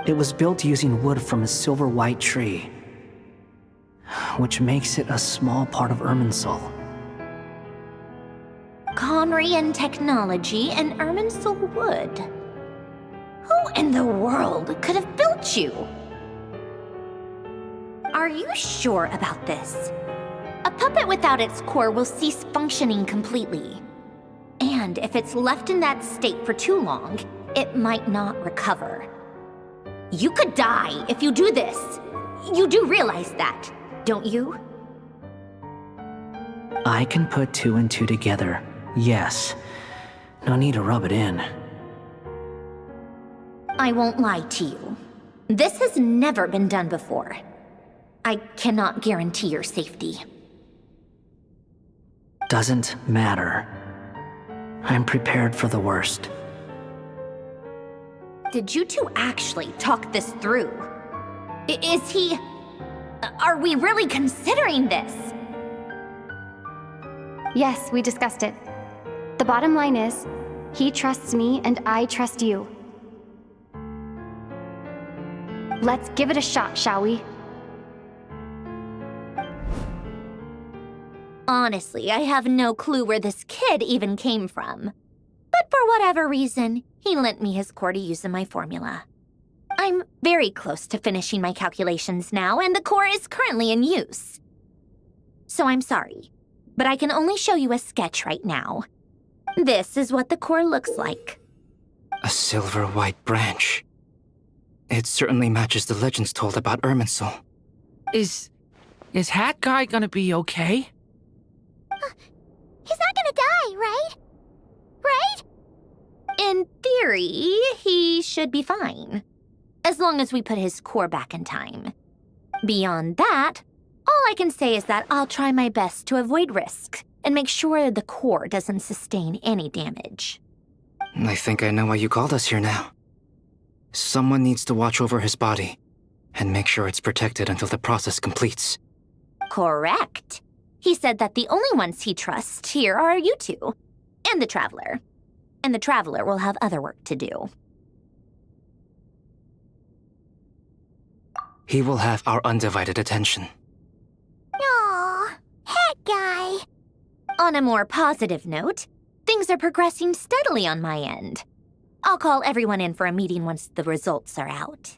It was built using wood from a silver-white tree, which makes it a small part of Irminsul. Conrian technology and Irminsul wood. Who in the world could have built you? Are you sure about this? A puppet without its core will cease functioning completely. And if it's left in that state for too long, it might not recover. You could die if you do this. You do realize that, don't you? I can put two and two together, yes. No need to rub it in. I won't lie to you. This has never been done before. I cannot guarantee your safety. Doesn't matter. I'm prepared for the worst. Did you two actually talk this through? Is he... Are we really considering this? Yes, we discussed it. The bottom line is, he trusts me and I trust you. Let's give it a shot, shall we? Honestly, I have no clue where this kid even came from. But for whatever reason, he lent me his core to use in my formula. I'm very close to finishing my calculations now, and the core is currently in use. So I'm sorry, but I can only show you a sketch right now. This is what the core looks like. A silver-white branch. It certainly matches the legends told about Irminsul. Is Hat Guy gonna be okay? He's not gonna die, right? Right? In theory, he should be fine. As long as we put his core back in time. Beyond that, all I can say is that I'll try my best to avoid risk and make sure the core doesn't sustain any damage. I think I know why you called us here now. Someone needs to watch over his body and make sure it's protected until the process completes. Correct. He said that the only ones he trusts here are you two, and the Traveler. And the Traveler will have other work to do. He will have our undivided attention. Aw, Hat Guy. On a more positive note, things are progressing steadily on my end. I'll call everyone in for a meeting once the results are out.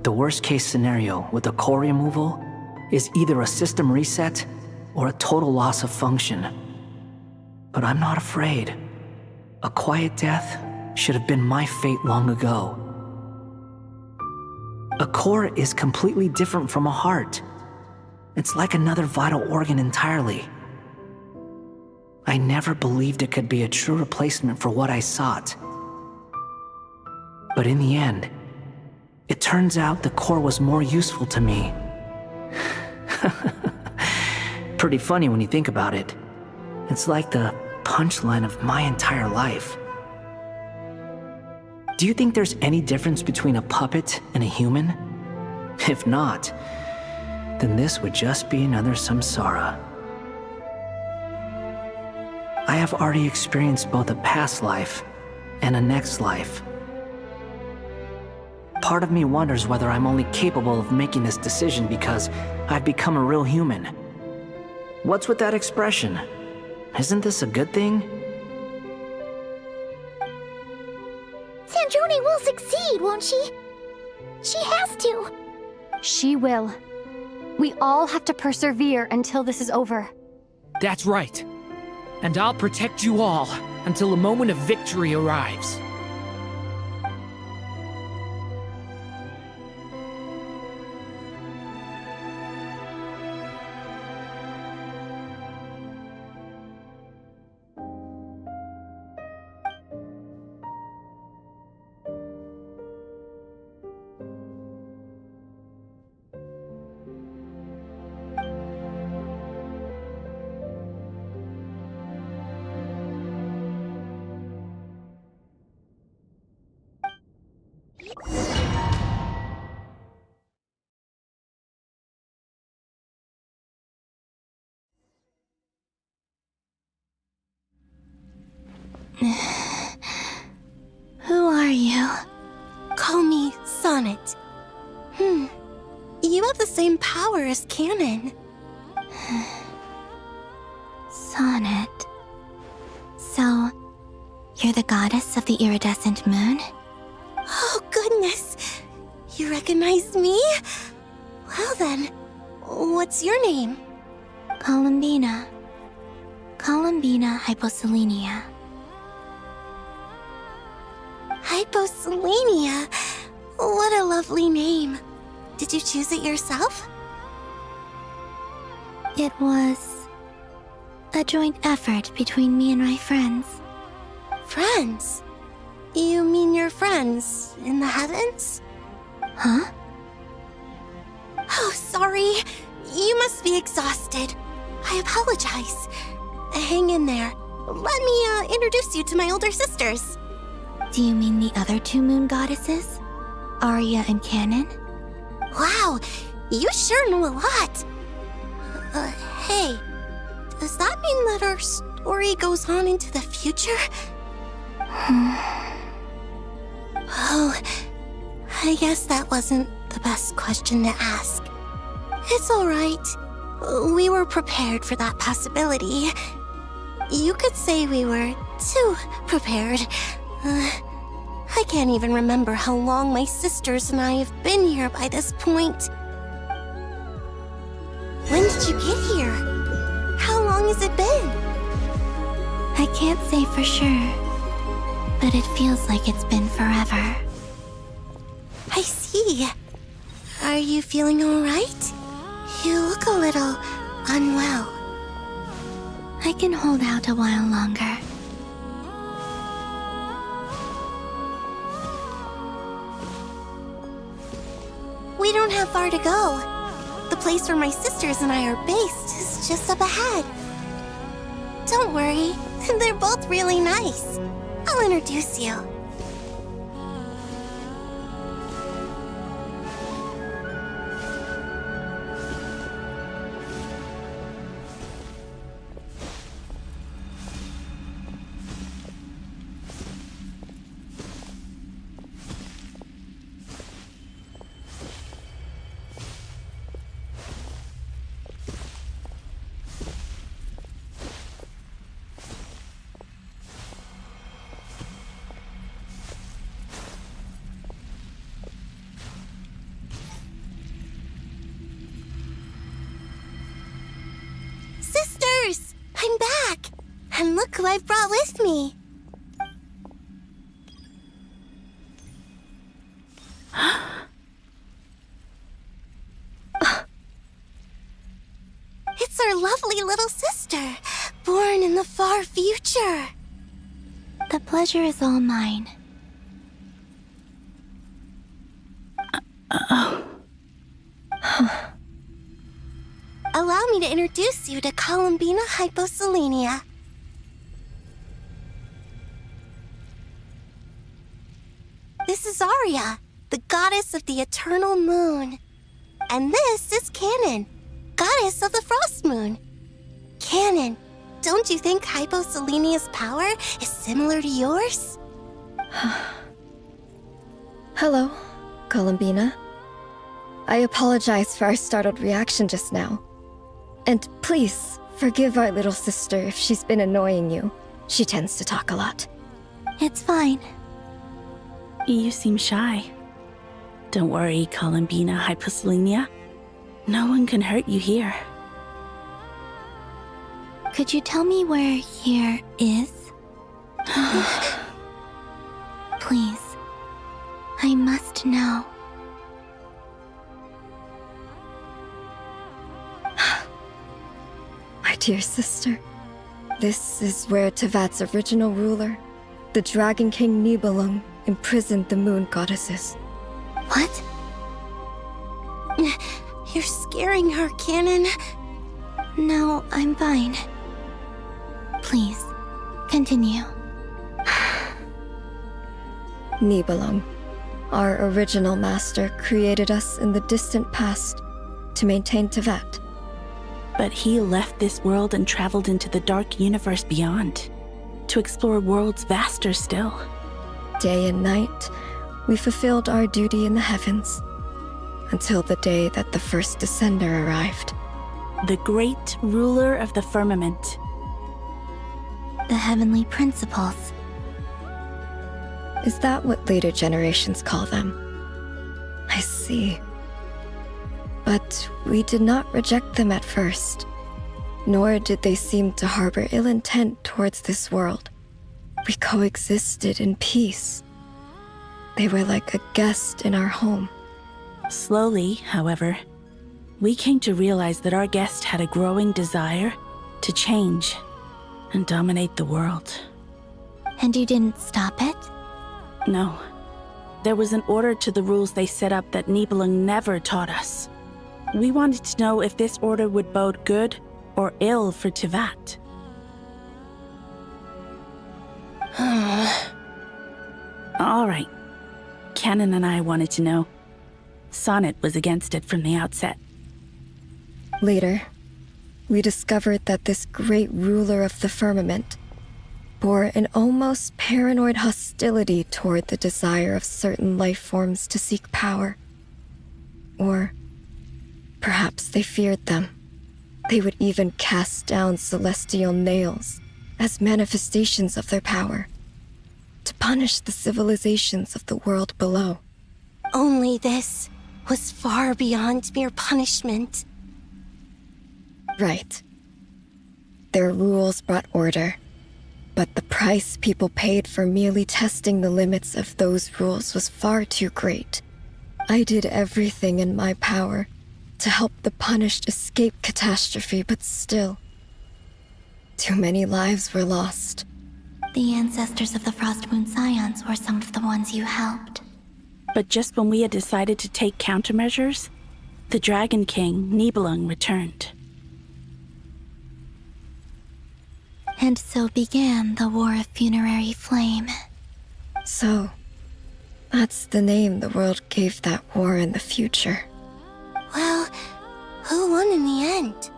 The worst case scenario with the core removal is either a system reset or a total loss of function. But I'm not afraid. A quiet death should have been my fate long ago. A core is completely different from a heart. It's like another vital organ entirely. I never believed it could be a true replacement for what I sought. But in the end, it turns out the core was more useful to me. Pretty funny when you think about it. It's like the punchline of my entire life. Do you think there's any difference between a puppet and a human? If not, then this would just be another samsara. I have already experienced both a past life and a next life. Part of me wonders whether I'm only capable of making this decision because I've become a real human. What's with that expression? Isn't this a good thing? Sandrone will succeed, won't she? She has to. She will. We all have to persevere until this is over. That's right. And I'll protect you all until a moment of victory arrives. Who are you? Call me Sonnet. You have the same power as Canon. Sonnet. So, you're the goddess of the iridescent moon? Oh, goodness. You recognize me? Well then, what's your name? Columbina. Columbina Hyposelenia. Hyposelenia? What a lovely name. Did you choose it yourself? It was a joint effort between me and my friends. Friends? You mean your friends in the heavens? Huh? Oh, sorry. You must be exhausted. I apologize. Hang in there. Let me introduce you to my older sisters. Do you mean the other two moon goddesses? Arya and Canon? Wow, you sure know a lot. Hey, does that mean that our story goes on into the future? Oh, I guess that wasn't the best question to ask. It's alright. We were prepared for that possibility. You could say we were too prepared. I can't even remember how long my sisters and I have been here by this point. When did you get here? How long has it been? I can't say for sure, but it feels like it's been forever. I see. Are you feeling alright? You look a little unwell. I can hold out a while longer. We don't have far to go. The place where my sisters and I are based is just up ahead. Don't worry, they're both really nice. I'll introduce you. Sisters! I'm back! And look who I've brought with me! It's our lovely little sister, born in the far future. The pleasure is all mine. Allow me to introduce you to Columbina Hyposelenia. This is Arya, the goddess of the eternal moon. And this is Canon, goddess of the frost moon. Canon, don't you think Hyposelenia's power is similar to yours? Hello, Columbina. I apologize for our startled reaction just now. And please, forgive our little sister if she's been annoying you. She tends to talk a lot. It's fine. You seem shy. Don't worry, Columbina Hyposelenia. No one can hurt you here. Could you tell me where here is? Please. I must know. My dear sister, this is where Tevat's original ruler, the Dragon King Nibelung, imprisoned the moon goddesses. What? You're scaring her, Canon. No, I'm fine. Please, continue. Nibelung, our original master, created us in the distant past to maintain Tevat. But he left this world and traveled into the dark universe beyond. to explore worlds vaster still. Day and night, we fulfilled our duty in the heavens, until the day that the first descender arrived. The great ruler of the firmament. The heavenly principles. Is that what later generations call them? I see. But we did not reject them at first, nor did they seem to harbor ill intent towards this world. We coexisted in peace. They were like a guest in our home. Slowly, however, we came to realize that our guest had a growing desire to change and dominate the world. And you didn't stop it? No. There was an order to the rules they set up that Nibelung never taught us. We wanted to know if this order would bode good or ill for Tivat. All right. Canon and I wanted to know. Sonnet was against it from the outset. Later, we discovered that this great ruler of the firmament bore an almost paranoid hostility toward the desire of certain life forms to seek power. Or perhaps they feared them. They would even cast down celestial nails as manifestations of their power, to punish the civilizations of the world below. Only this was far beyond mere punishment. Right. Their rules brought order, but the price people paid for merely testing the limits of those rules was far too great. I did everything in my power to help the punished escape catastrophe, but still, too many lives were lost. The ancestors of the Frost Moon Scions were some of the ones you helped. But just when we had decided to take countermeasures, the Dragon King, Nibelung, returned. And so began the War of Funerary Flame. So, that's the name the world gave that war in the future. Well, who won in the end?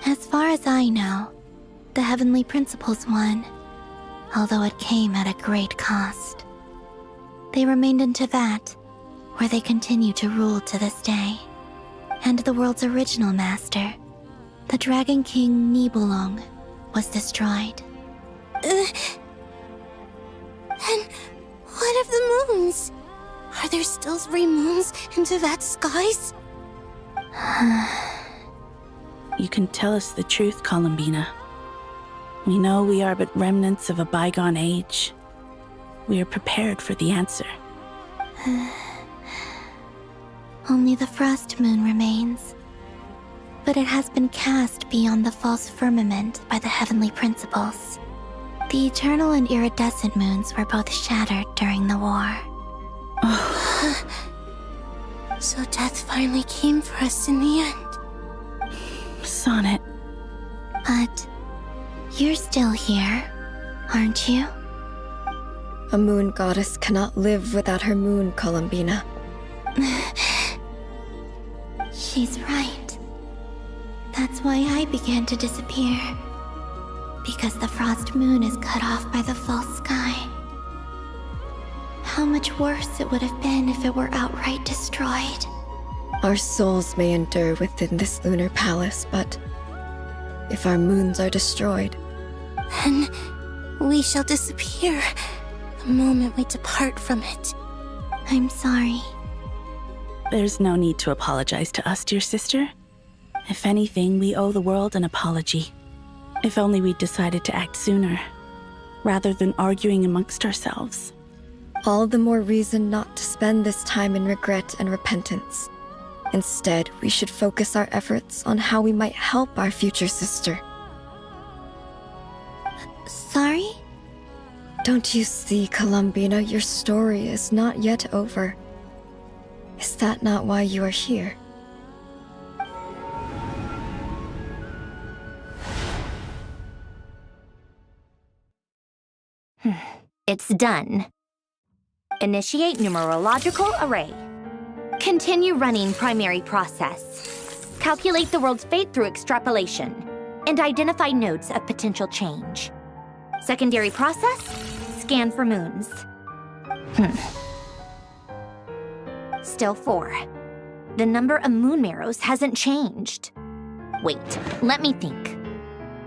As far as I know, the Heavenly Principles won, although it came at a great cost. They remained in Tivat, where they continue to rule to this day. And the world's original master, the Dragon King Nibelung, was destroyed. And what of the moons? Are there still 3 moons in Tivat's skies? You can tell us the truth, Columbina. We know we are but remnants of a bygone age. We are prepared for the answer. Only the Frost Moon remains. But it has been cast beyond the false firmament by the Heavenly Principles. The eternal and iridescent moons were both shattered during the war. So death finally came for us in the end. Sonnet. But you're still here, aren't you? A moon goddess cannot live without her moon, Columbina. She's right. That's why I began to disappear. Because the Frost Moon is cut off by the false sky. How much worse it would have been if it were outright destroyed. Our souls may endure within this lunar palace, but if our moons are destroyed, then we shall disappear the moment we depart from it. I'm sorry. There's no need to apologize to us, dear sister. If anything, we owe the world an apology. If only we'd decided to act sooner, rather than arguing amongst ourselves. all the more reason not to spend this time in regret and repentance. Instead, we should focus our efforts on how we might help our future sister. Sorry? Don't you see, Columbina, your story is not yet over. Is that not why you are here? It's done. Initiate numerological array. Continue running primary process. Calculate the world's fate through extrapolation, and identify nodes of potential change. Secondary process, scan for moons. Still 4. The number of moon marrows hasn't changed. Wait, let me think.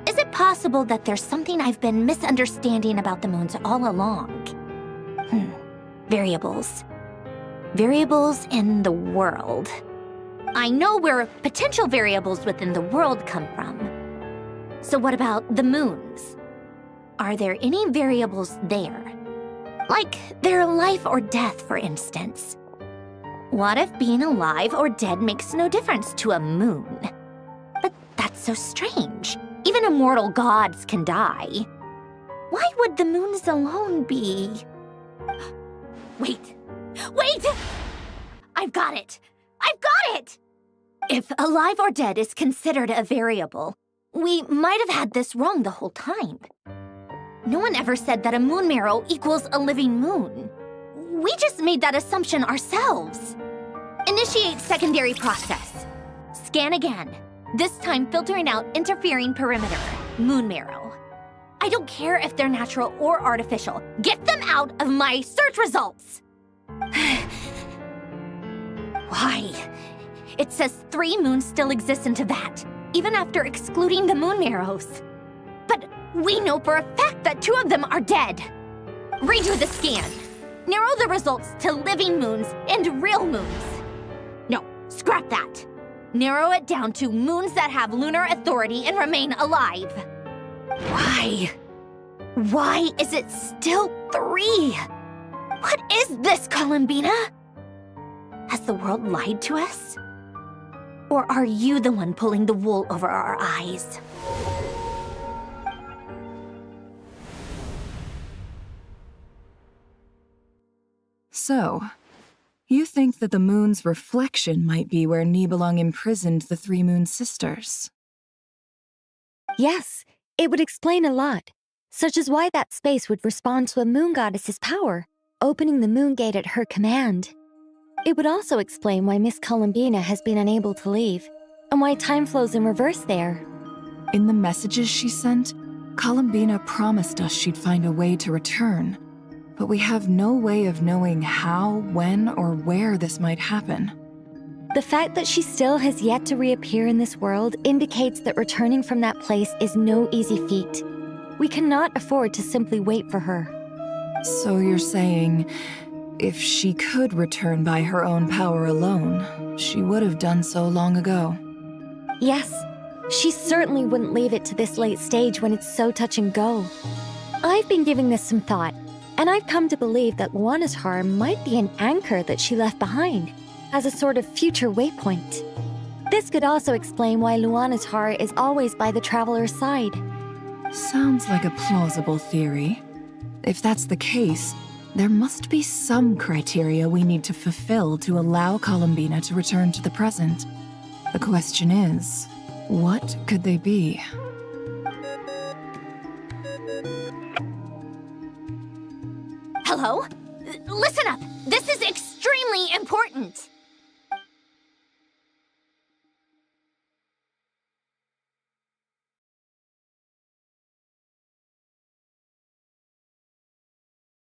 Is it possible that there's something I've been misunderstanding about the moons all along? Variables. Variables in the world. I know where potential variables within the world come from. So what about the moons? Are there any variables there? Like their life or death, for instance. What if being alive or dead makes no difference to a moon? But that's so strange. Even immortal gods can die. Why would the moons alone be? Wait! I've got it! If alive or dead is considered a variable, we might have had this wrong the whole time. No one ever said that a moon marrow equals a living moon. We just made that assumption ourselves. Initiate secondary process. Scan again. This time filtering out interfering perimeter, moon marrow. I don't care if they're natural or artificial. Get them out of my search results! Why? It says 3 moons still exist in Teyvat, even after excluding the moon marrows. But we know for a fact that 2 of them are dead. Redo the scan. Narrow the results to living moons and real moons. No, scrap that. Narrow it down to moons that have lunar authority and remain alive. Why? Why is it still 3? What is this, Columbina? Has the world lied to us? Or are you the one pulling the wool over our eyes? So, you think that the moon's reflection might be where Nibelung imprisoned the 3 moon sisters? Yes, it would explain a lot, such as why that space would respond to a moon goddess's power, opening the moon gate at her command. It would also explain why Miss Columbina has been unable to leave, and why time flows in reverse there. In the messages she sent, Columbina promised us she'd find a way to return, but we have no way of knowing how, when, or where this might happen. The fact that she still has yet to reappear in this world indicates that returning from that place is no easy feat. We cannot afford to simply wait for her. So you're saying, if she could return by her own power alone, she would have done so long ago? Yes, she certainly wouldn't leave it to this late stage when it's so touch and go. I've been giving this some thought, and I've come to believe that Luanatar might be an anchor that she left behind, as a sort of future waypoint. This could also explain why Luanatar is always by the traveler's side. Sounds like a plausible theory. If that's the case, there must be some criteria we need to fulfill to allow Columbina to return to the present. The question is, what could they be? Hello? Listen up! This is extremely important!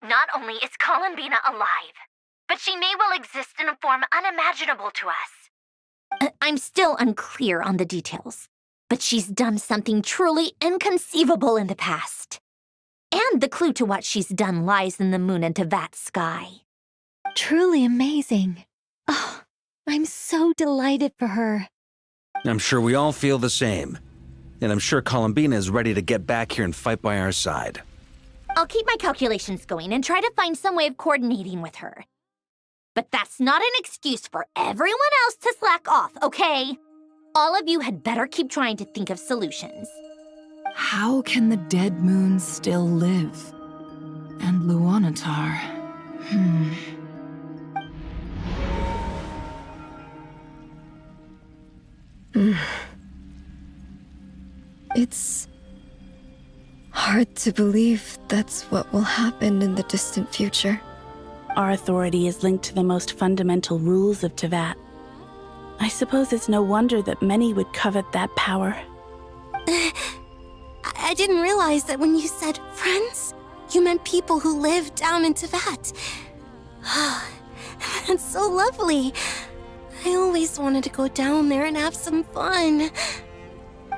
Not only is Columbina alive, but she may well exist in a form unimaginable to us. I'm still unclear on the details, but she's done something truly inconceivable in the past. And the clue to what she's done lies in the moon and Teyvat sky. Truly amazing. Oh, I'm so delighted for her. I'm sure we all feel the same. And I'm sure Columbina is ready to get back here and fight by our side. I'll keep my calculations going and try to find some way of coordinating with her. But that's not an excuse for everyone else to slack off, okay? All of you had better keep trying to think of solutions. How can the dead moon still live? And Luanatar... It's hard to believe that's what will happen in the distant future. Our authority is linked to the most fundamental rules of Teyvat. I suppose it's no wonder that many would covet that power. I didn't realize that when you said friends, you meant people who live down into that. That's so lovely. I always wanted to go down there and have some fun.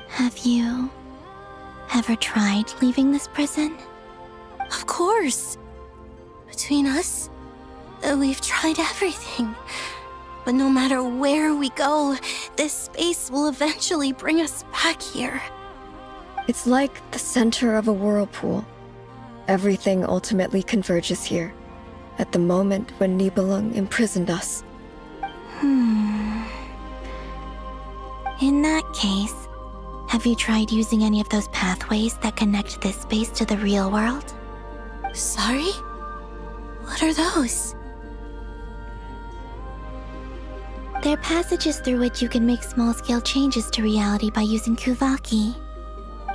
Have you ever tried leaving this prison? Of course. Between us, we've tried everything. But no matter where we go, this space will eventually bring us back here. It's like the center of a whirlpool. Everything ultimately converges here, at the moment when Nibelung imprisoned us. In that case, have you tried using any of those pathways that connect this space to the real world? Sorry? What are those? They're passages through which you can make small-scale changes to reality by using Kuvaki.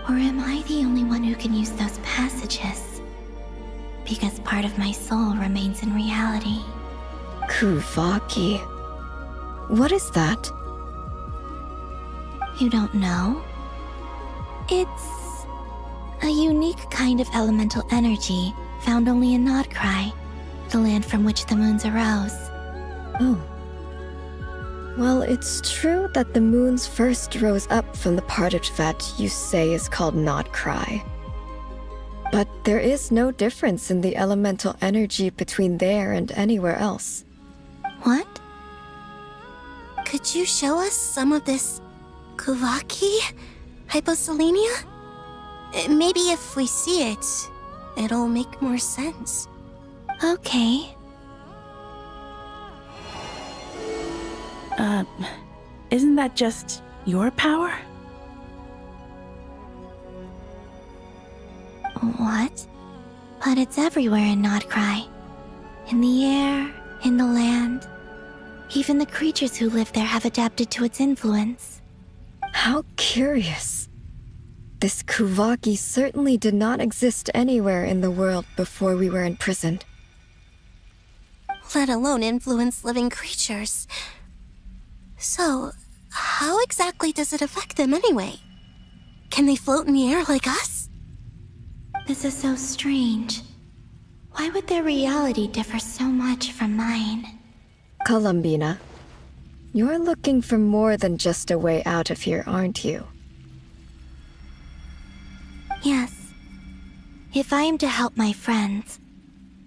Or am I the only one who can use those passages? Because part of my soul remains in reality. Kuvaki. What is that? You don't know? It's a unique kind of elemental energy found only in Nodcry, the land from which the moons arose. Oh. Well, it's true that the moons first rose up from the part of Tvet you say is called Nodcry. But there is no difference in the elemental energy between there and anywhere else. What? Could you show us some of this Kuvaki hyposelenia? Maybe if we see it, it'll make more sense. Okay. Isn't that just your power? What? But it's everywhere in Nodcry. In the air, in the land. Even the creatures who live there have adapted to its influence. How curious. This Kuvaki certainly did not exist anywhere in the world before we were imprisoned. Let alone influence living creatures. So, how exactly does it affect them anyway? Can they float in the air like us? This is so strange. Why would their reality differ so much from mine? Columbina, you're looking for more than just a way out of here, aren't you? Yes. If I am to help my friends,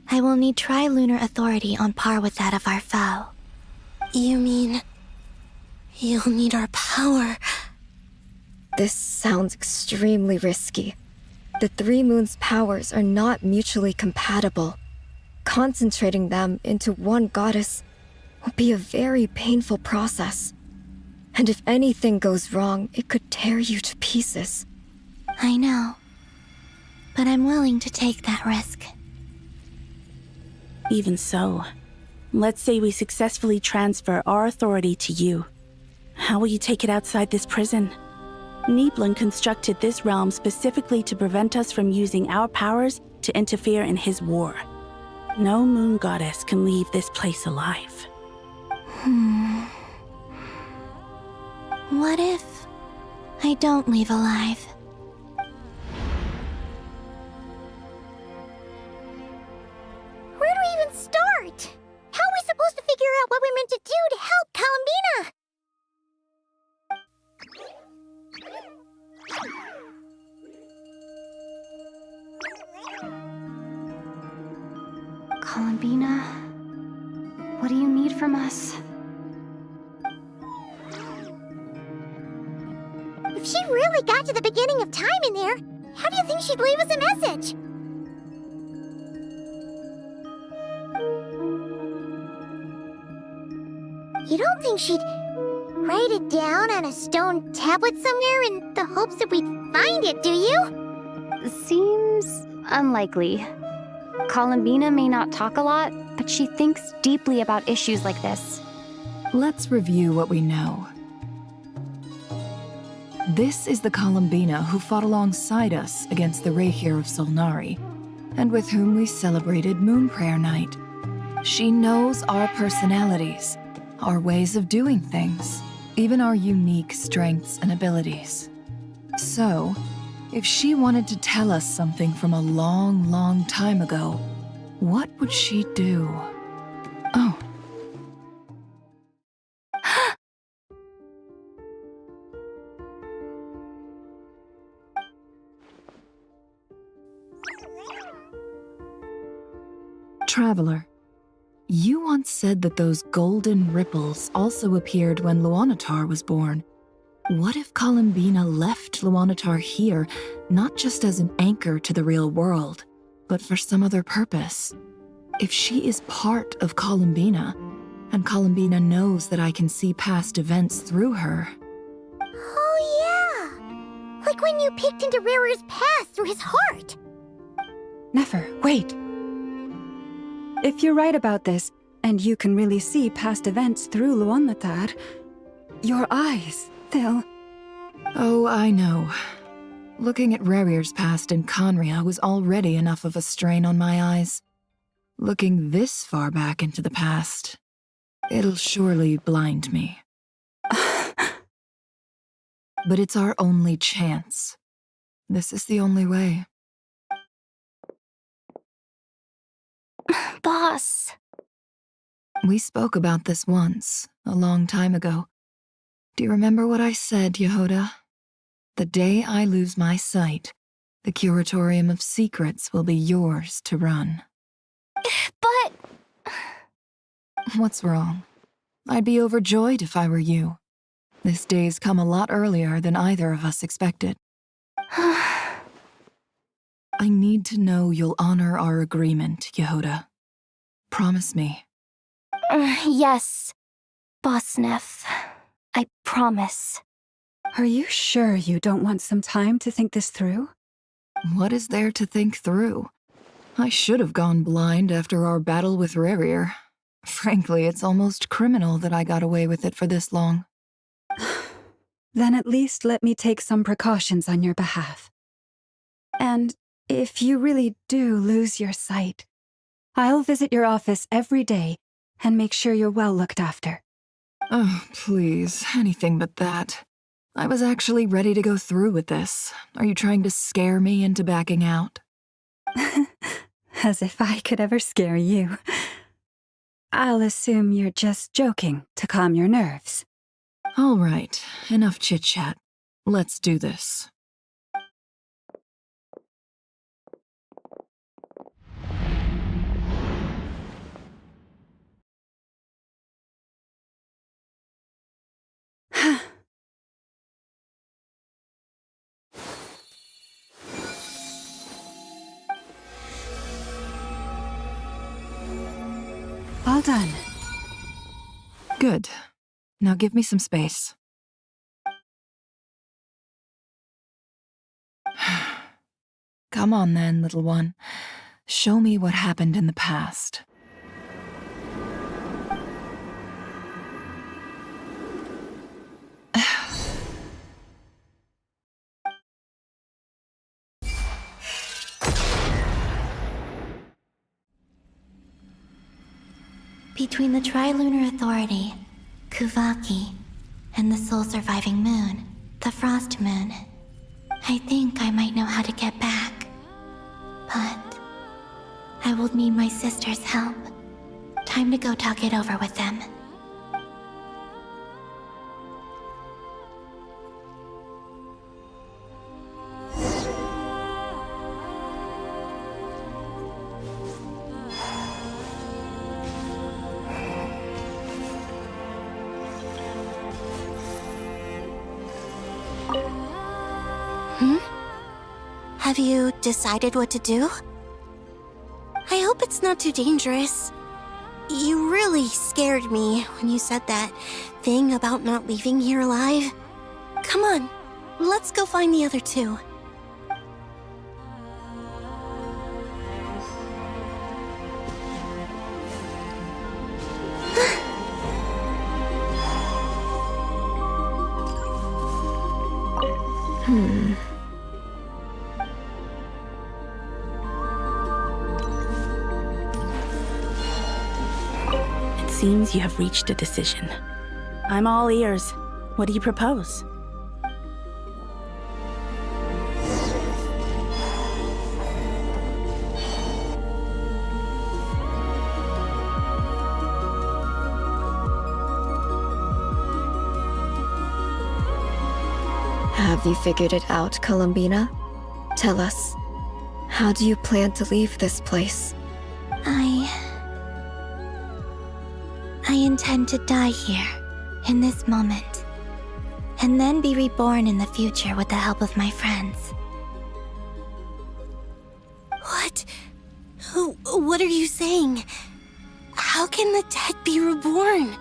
I will need tri-lunar authority on par with that of our foe. You mean... you'll need our power? This sounds extremely risky. The Three Moons' powers are not mutually compatible. Concentrating them into one goddess will be a very painful process. And if anything goes wrong, it could tear you to pieces. I know. But I'm willing to take that risk. Even so, let's say we successfully transfer our authority to you. How will you take it outside this prison? Nibelung constructed this realm specifically to prevent us from using our powers to interfere in his war. No moon goddess can leave this place alive. What if I don't leave alive? Where do we even start? How are we supposed to figure out what we're meant to do to help Columbina? Columbina, what do you need from us? If she really got to the beginning of time in there, how do you think she'd leave us a message? You don't think she'd write it down on a stone tablet somewhere in the hopes that we'd find it, do you? Seems unlikely. Columbina may not talk a lot, but she thinks deeply about issues like this. Let's review what we know. This is the Columbina who fought alongside us against the Rehir of Solnari, and with whom we celebrated Moon Prayer Night. She knows our personalities, our ways of doing things, even our unique strengths and abilities. So, If she wanted to tell us something from a long, long time ago, what would she do? Oh. Traveler, you once said that those golden ripples also appeared when Luanatar was born. What if Columbina left Luanatar here, not just as an anchor to the real world, but for some other purpose? If she is part of Columbina, and Columbina knows that I can see past events through her... Oh yeah! Like when you peeked into Rarer's past through his heart! Nefer, wait! If you're right about this, and you can really see past events through Luanatar, your eyes, they'll... Oh, I know. Looking at Rerir's past in Conria was already enough of a strain on my eyes. Looking this far back into the past, it'll surely blind me. But it's our only chance. This is the only way. Boss. We spoke about this once, a long time ago. Do you remember what I said, Yehoda? The day I lose my sight, the Curatorium of Secrets will be yours to run. But... What's wrong? I'd be overjoyed if I were you. This day's come a lot earlier than either of us expected. I need to know you'll honor our agreement, Yehoda. Promise me. Yes, Boss Neff. I promise. Are you sure you don't want some time to think this through? What is there to think through? I should have gone blind after our battle with Rerir. Frankly, it's almost criminal that I got away with it for this long. Then at least let me take some precautions on your behalf. And if you really do lose your sight, I'll visit your office every day and make sure you're well looked after. Oh, please, anything but that. I was actually ready to go through with this. Are you trying to scare me into backing out? As if I could ever scare you. I'll assume you're just joking to calm your nerves. All right, enough chit-chat. Let's do this. All done. Good. Now give me some space. Come on then, little one. Show me what happened in the past. Between the Trilunar Authority, Kuvaki, and the sole-surviving moon, the Frost Moon, I think I might know how to get back. But I will need my sister's help. Time to go talk it over with them. Have you decided what to do? I hope it's not too dangerous. You really scared me when you said that thing about not leaving here alive. Come on, let's go find the other two. Seems you have reached a decision. I'm all ears. What do you propose? Have you figured it out, Columbina? Tell us, how do you plan to leave this place? I intend to die here, in this moment, and then be reborn in the future with the help of my friends. What? What are you saying? How can the dead be reborn?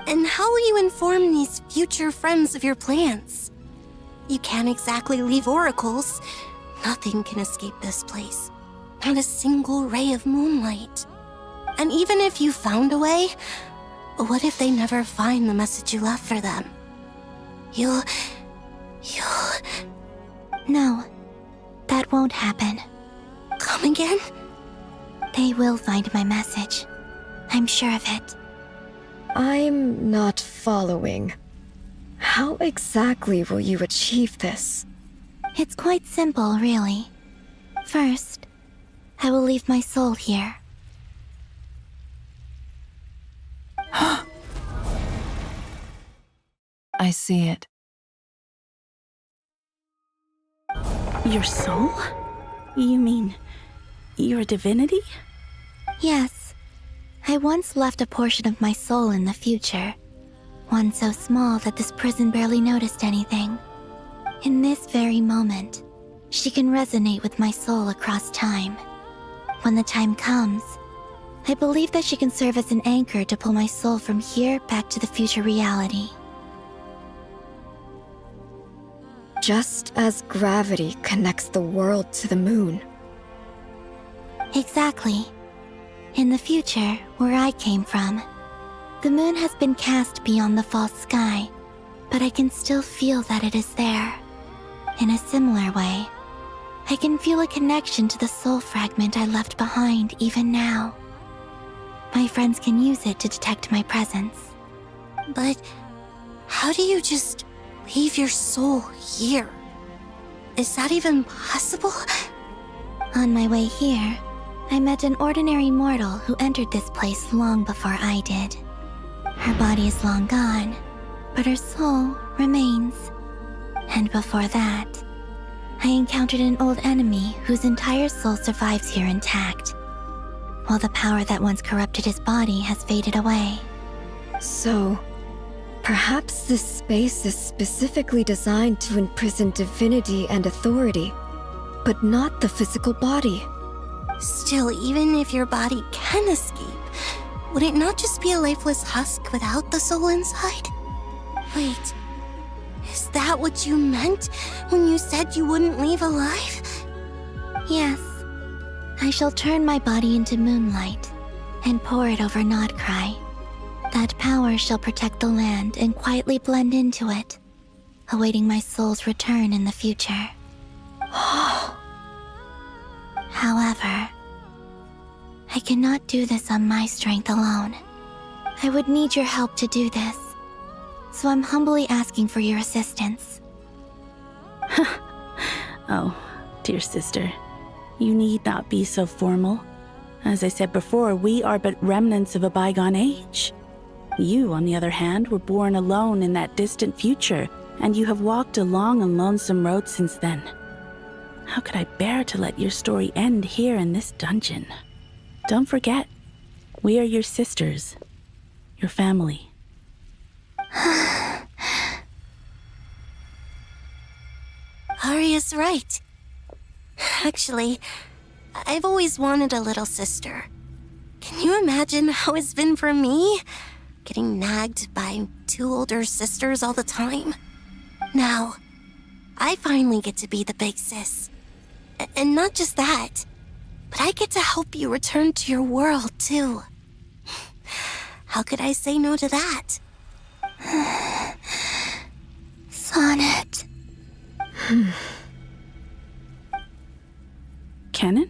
And how will you inform these future friends of your plans? You can't exactly leave oracles. Nothing can escape this place. Not a single ray of moonlight. And even if you found a way, what if they never find the message you left for them? You'll... No, that won't happen. Come again? They will find my message. I'm sure of it. I'm not following. How exactly will you achieve this? It's quite simple, really. First, I will leave my soul here. I see it. Your soul? You mean you're a divinity? Yes. I once left a portion of my soul in the future. One so small that this prison barely noticed anything. In this very moment, she can resonate with my soul across time. When the time comes, I believe that she can serve as an anchor to pull my soul from here back to the future reality. Just as gravity connects the world to the moon. Exactly. In the future, where I came from, the moon has been cast beyond the false sky, but I can still feel that it is there. In a similar way, I can feel a connection to the soul fragment I left behind even now. My friends can use it to detect my presence. But how do you just leave your soul here? Is that even possible? On my way here, I met an ordinary mortal who entered this place long before I did. Her body is long gone, but her soul remains. And before that, I encountered an old enemy whose entire soul survives here intact, while the power that once corrupted his body has faded away. So, perhaps this space is specifically designed to imprison divinity and authority, but not the physical body. Still, even if your body can escape, would it not just be a lifeless husk without the soul inside? Wait, is that what you meant when you said you wouldn't leave alive? Yes. I shall turn my body into moonlight and pour it over Nodcry. That power shall protect the land and quietly blend into it, awaiting my soul's return in the future. However, I cannot do this on my strength alone. I would need your help to do this, so I'm humbly asking for your assistance. Oh, dear sister, you need not be so formal. As I said before, we are but remnants of a bygone age. You, on the other hand, were born alone in that distant future, and you have walked a long and lonesome road since then. How could I bear to let your story end here in this dungeon? Don't forget, we are your sisters, your family. Arya's right. Actually, I've always wanted a little sister. Can you imagine how it's been for me? Getting nagged by two older sisters all the time. Now, I finally get to be the big sis. And not just that, but I get to help you return to your world, too. How could I say no to that? Sonnet. Kennen?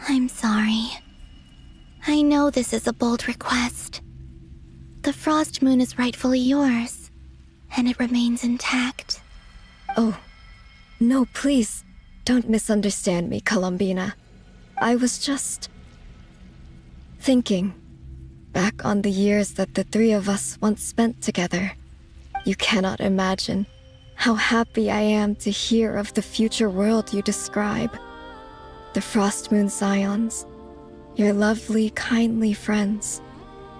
I'm sorry. I know this is a bold request. The Frost Moon is rightfully yours, and it remains intact. Oh, no, please, don't misunderstand me, Columbina. I was just thinking. back on the years that the three of us once spent together, you cannot imagine how happy I am to hear of the future world you describe. The Frostmoon Scions, your lovely, kindly friends.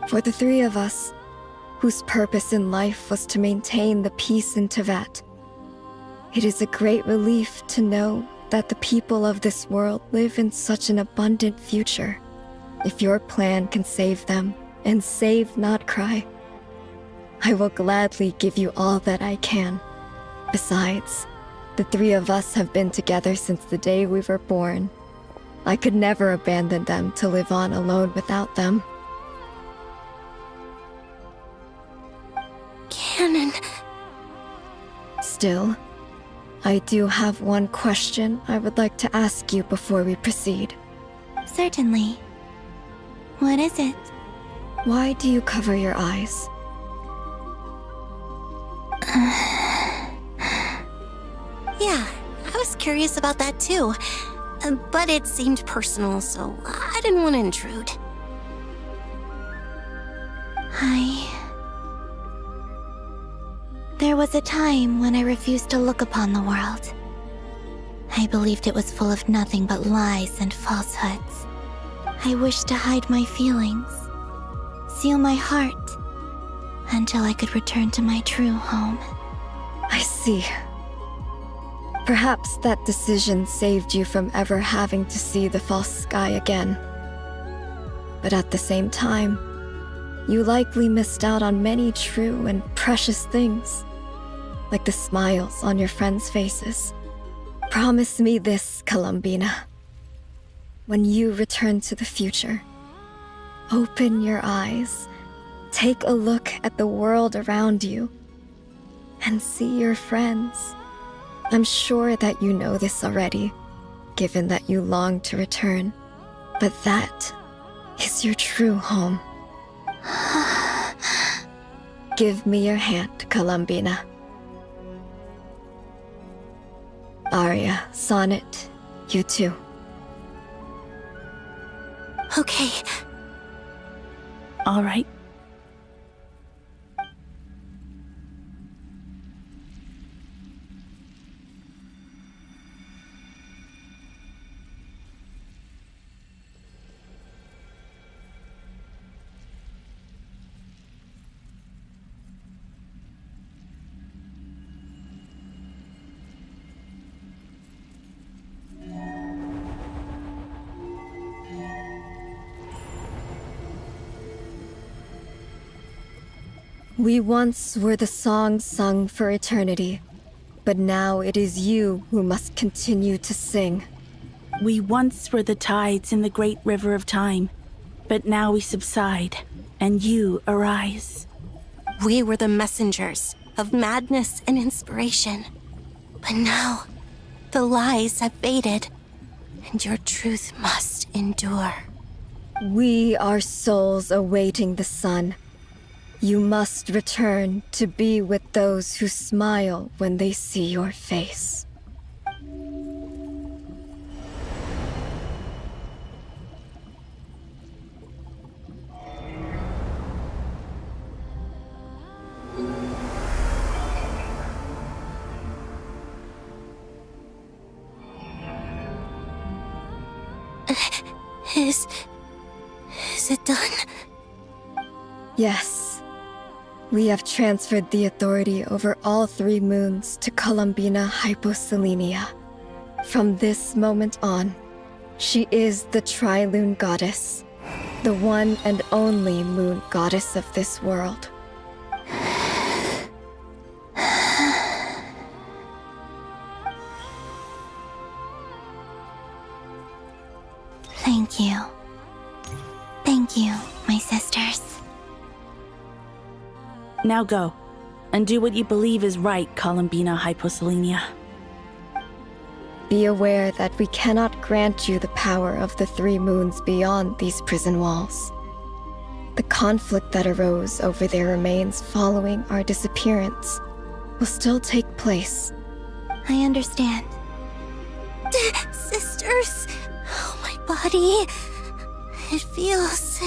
For the three of us, whose purpose in life was to maintain the peace in Teyvat, it is a great relief to know that the people of this world live in such an abundant future. If your plan can save them, and save Notcry, I will gladly give you all that I can. Besides, the three of us have been together since the day we were born. I could never abandon them to live on alone without them. Canon. Still, I do have one question I would like to ask you before we proceed. Certainly. What is it? Why do you cover your eyes? Yeah, I was curious about that too. But it seemed personal, so I didn't want to intrude. There was a time when I refused to look upon the world. I believed it was full of nothing but lies and falsehoods. I wished to hide my feelings, seal my heart, until I could return to my true home. I see. Perhaps that decision saved you from ever having to see the false sky again. But at the same time, you likely missed out on many true and precious things, like the smiles on your friends' faces. Promise me this, Columbina. When you return to the future, open your eyes, take a look at the world around you, and see your friends. I'm sure that you know this already, given that you long to return, but that is your true home. Give me your hand, Columbina. Arya, Sonnet, you too. Okay. All right. We once were the songs sung for eternity, but now it is you who must continue to sing. We once were the tides in the great river of time, but now we subside, and you arise. We were the messengers of madness and inspiration. But now, the lies have faded, and your truth must endure. We are souls awaiting the sun. You must return to be with those who smile when they see your face. Is it done? Yes. We have transferred the authority over all 3 moons to Columbina Hyposelenia. From this moment on, she is the Tri-Lune Goddess, the one and only moon goddess of this world. Thank you. Thank you, my sisters. Now go, and do what you believe is right, Columbina Hyposelenia. Be aware that we cannot grant you the power of the 3 moons beyond these prison walls. The conflict that arose over their remains following our disappearance will still take place. I understand. Sisters, oh, my body. It feels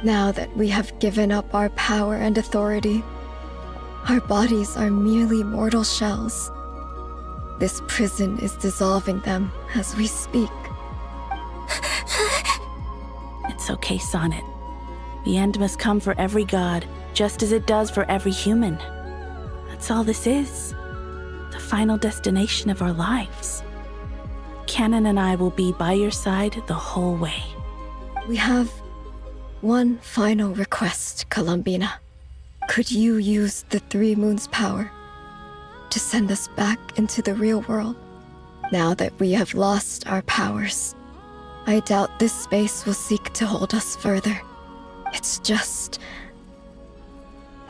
Now that we have given up our power and authority, our bodies are merely mortal shells. This prison is dissolving them as we speak. It's okay, Sonnet. The end must come for every god, just as it does for every human. That's all this is. The final destination of our lives. Canon and I will be by your side the whole way. We have one final request, Columbina. Could you use the Three Moons' power to send us back into the real world? Now that we have lost our powers, I doubt this space will seek to hold us further. It's just...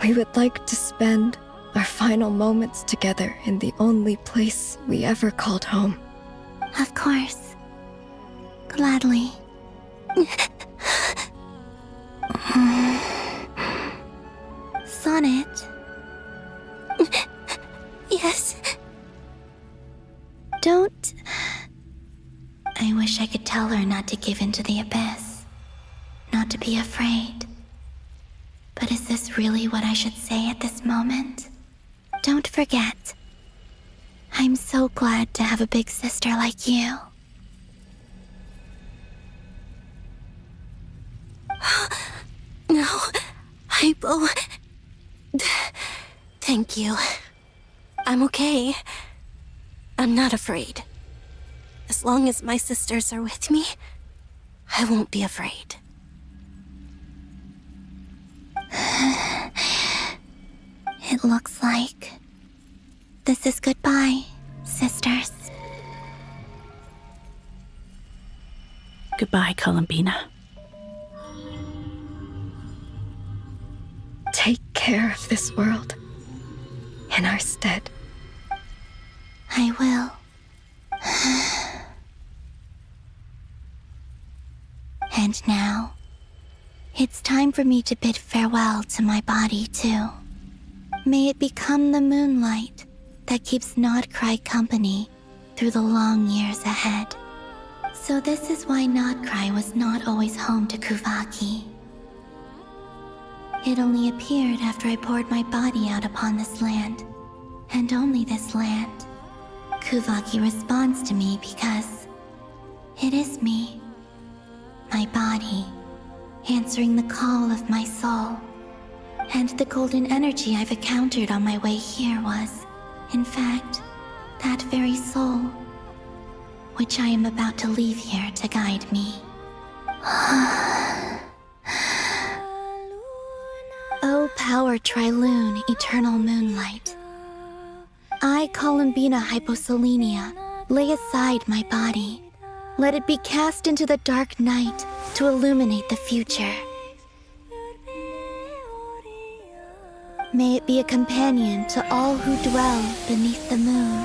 we would like to spend our final moments together in the only place we ever called home. Of course. Gladly. Sonnet? Yes? Don't... I wish I could tell her not to give in to the abyss. Not to be afraid. But is this really what I should say at this moment? Don't forget. I'm so glad to have a big sister like you. No, Hypo. Thank you. I'm okay. I'm not afraid. As long as my sisters are with me, I won't be afraid. It looks like this is goodbye, sisters. Goodbye, Columbina. Take care of this world in our stead. I will. And now, it's time for me to bid farewell to my body, too. May it become the moonlight that keeps Nodcry company through the long years ahead. So this is why Nodcry was not always home to Kuvaki. It only appeared after I poured my body out upon this land, and only this land. Kuvaki responds to me because it is me, my body, answering the call of my soul. And the golden energy I've encountered on my way here was, in fact, that very soul, which I am about to leave here to guide me. O power Trilune, eternal moonlight. I, Columbina Hyposelenia, lay aside my body. Let it be cast into the dark night to illuminate the future. May it be a companion to all who dwell beneath the moon.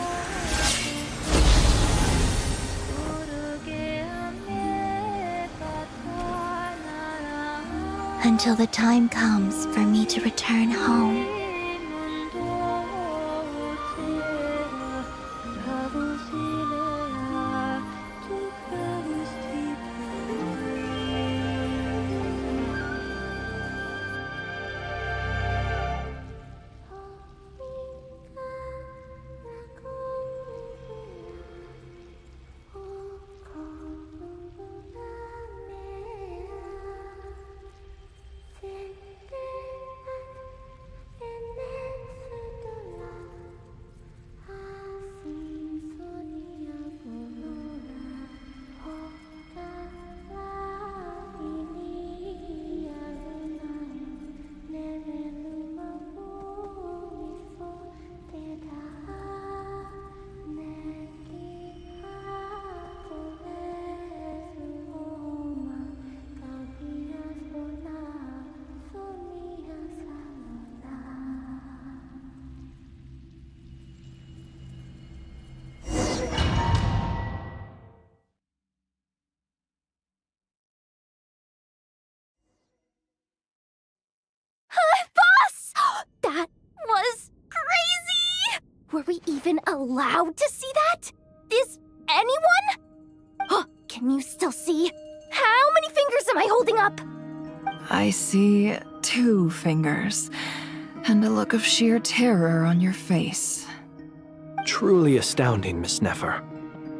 Until the time comes for me to return home. That was crazy! Were we even allowed to see that? Is anyone? Can you still see? How many fingers am I holding up? I see 2 fingers, and a look of sheer terror on your face. Truly astounding, Miss Nefer.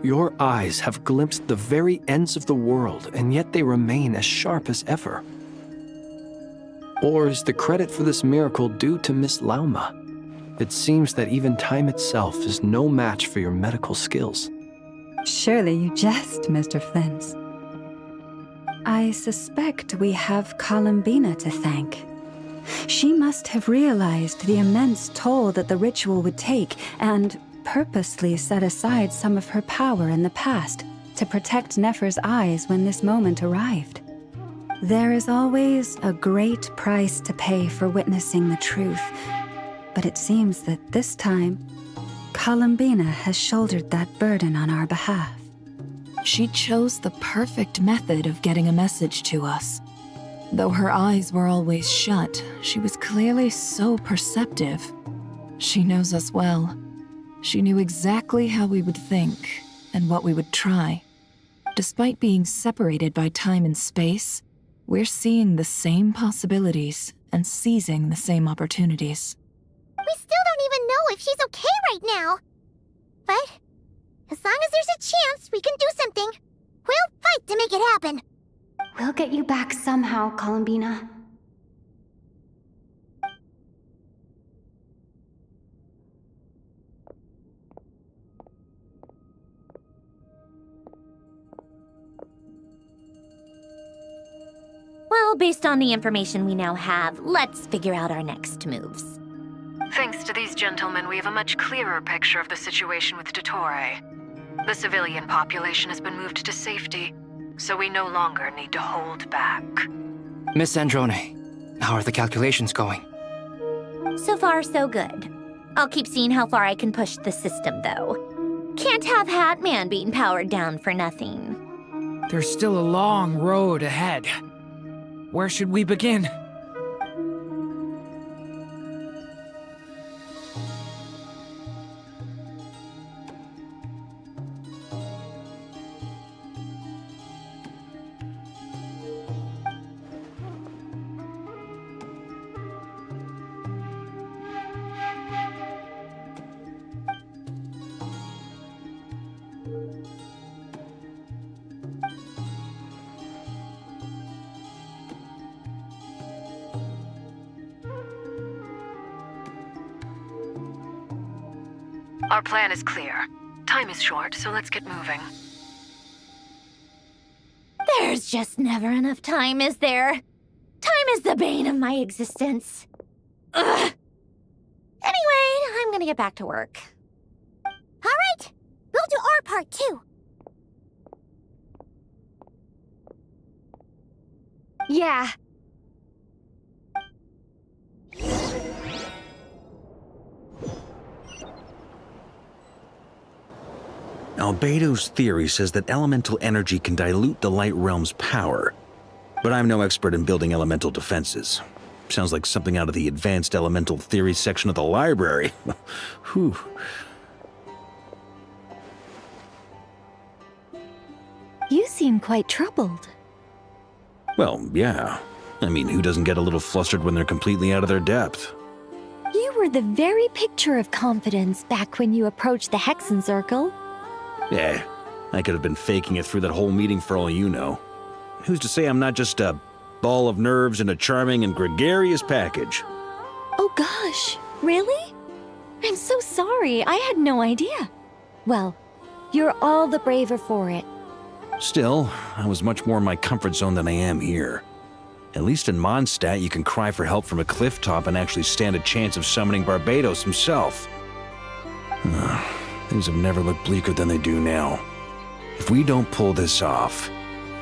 Your eyes have glimpsed the very ends of the world, and yet they remain as sharp as ever. Or is the credit for this miracle due to Miss Lauma? It seems that even time itself is no match for your medical skills. Surely you jest, Mr. Flint. I suspect we have Columbina to thank. She must have realized the immense toll that the ritual would take and purposely set aside some of her power in the past to protect Nefer's eyes when this moment arrived. There is always a great price to pay for witnessing the truth, but it seems that this time, Columbina has shouldered that burden on our behalf. She chose the perfect method of getting a message to us. Though her eyes were always shut, she was clearly so perceptive. She knows us well. She knew exactly how we would think and what we would try. Despite being separated by time and space, we're seeing the same possibilities and seizing the same opportunities. We still don't even know if she's okay right now. But as long as there's a chance we can do something, we'll fight to make it happen. We'll get you back somehow, Columbina. Well, based on the information we now have, let's figure out our next moves. Thanks to these gentlemen, we have a much clearer picture of the situation with Dottore. The civilian population has been moved to safety, so we no longer need to hold back. Miss Androne, how are the calculations going? So far, so good. I'll keep seeing how far I can push the system, though. Can't have Hatman being powered down for nothing. There's still a long road ahead. Where should we begin? Our plan is clear. Time is short, so let's get moving. There's just never enough time, is there? Time is the bane of my existence. Ugh. Anyway, I'm gonna get back to work. All right, we'll do our part too. Yeah. Albedo's theory says that elemental energy can dilute the light realm's power, but I'm no expert in building elemental defenses. Sounds like something out of the advanced elemental theory section of the library. Whew. You seem quite troubled. Well, yeah. I mean, who doesn't get a little flustered when they're completely out of their depth? You were the very picture of confidence back when you approached the Hexen Circle. Yeah, I could have been faking it through that whole meeting for all you know. Who's to say I'm not just a ball of nerves in a charming and gregarious package? Oh gosh, really? I'm so sorry, I had no idea. Well, you're all the braver for it. Still, I was much more in my comfort zone than I am here. At least in Mondstadt, you can cry for help from a cliff top and actually stand a chance of summoning Barbados himself. Things have never looked bleaker than they do now. If we don't pull this off,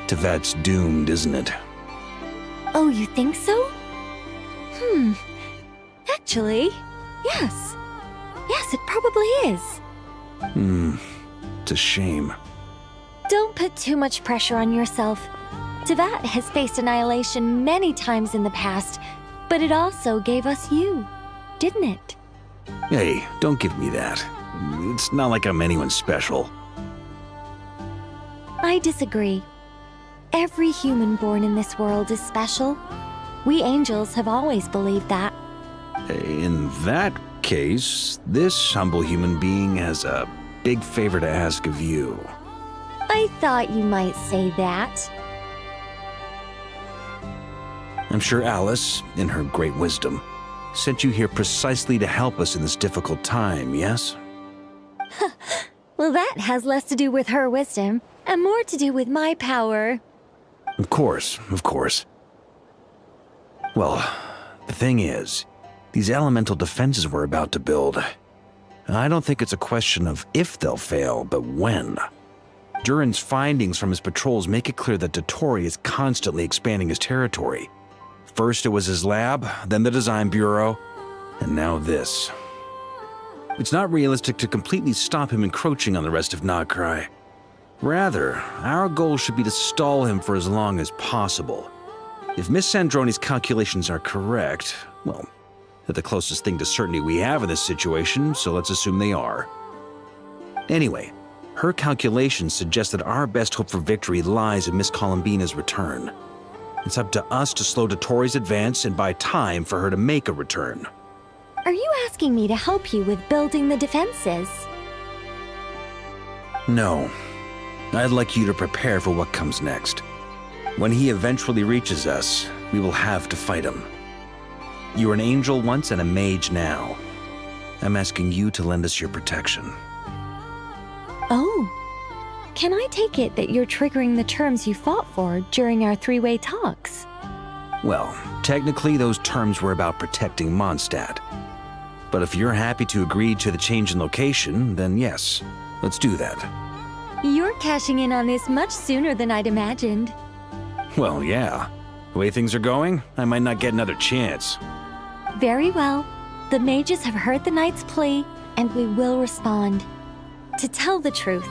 Tevat's doomed, isn't it? Oh, you think so? Actually, yes. Yes, it probably is. It's a shame. Don't put too much pressure on yourself. Tevat has faced annihilation many times in the past, but it also gave us you, didn't it? Hey, don't give me that. It's not like I'm anyone special. I disagree. Every human born in this world is special, We angels have always believed that. In that case, this humble human being has a big favor to ask of you. I thought you might say that. I'm sure Alice, in her great wisdom, sent you here precisely to help us in this difficult time, yes? Well, that has less to do with her wisdom and more to do with my power. Of course, of course. Well, the thing is, these elemental defenses we're about to build, I don't think it's a question of if they'll fail, but when. Durin's findings from his patrols make it clear that Dottore is constantly expanding his territory. First it was his lab, then the design bureau, and now this. It's not realistic to completely stop him encroaching on the rest of Nagrai. Rather, our goal should be to stall him for as long as possible. If Miss Sandroni's calculations are correct, well, they're the closest thing to certainty we have in this situation, so let's assume they are. Anyway, her calculations suggest that our best hope for victory lies in Miss Columbina's return. It's up to us to slow Dottore's advance and buy time for her to make a return. Are you asking me to help you with building the defenses? No. I'd like you to prepare for what comes next. When he eventually reaches us, we will have to fight him. You were an angel once and a mage now. I'm asking you to lend us your protection. Oh. Can I take it that you're triggering the terms you fought for during our three-way talks? Well, technically those terms were about protecting Mondstadt. But if you're happy to agree to the change in location, then yes, let's do that. You're cashing in on this much sooner than I'd imagined. Well, yeah. The way things are going, I might not get another chance. Very well. The mages have heard the knight's plea, and we will respond. To tell the truth,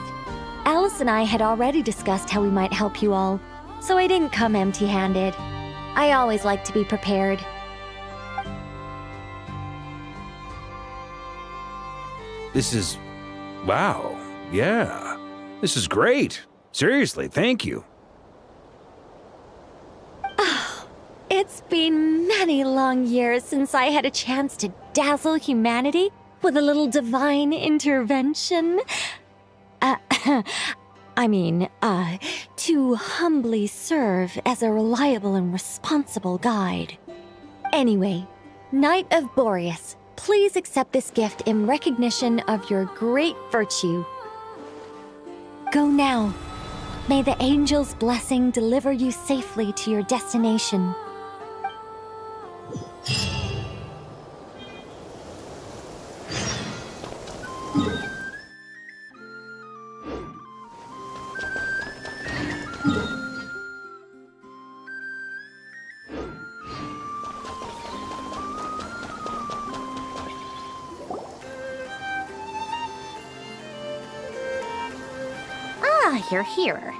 Alice and I had already discussed how we might help you all, so I didn't come empty-handed. I always like to be prepared. This is... wow. Yeah. This is great. Seriously, thank you. It's been many long years since I had a chance to dazzle humanity with a little divine intervention. To humbly serve as a reliable and responsible guide. Anyway, Knight of Boreas, please accept this gift in recognition of your great virtue. Go now. May the angel's blessing deliver you safely to your destination. You're here.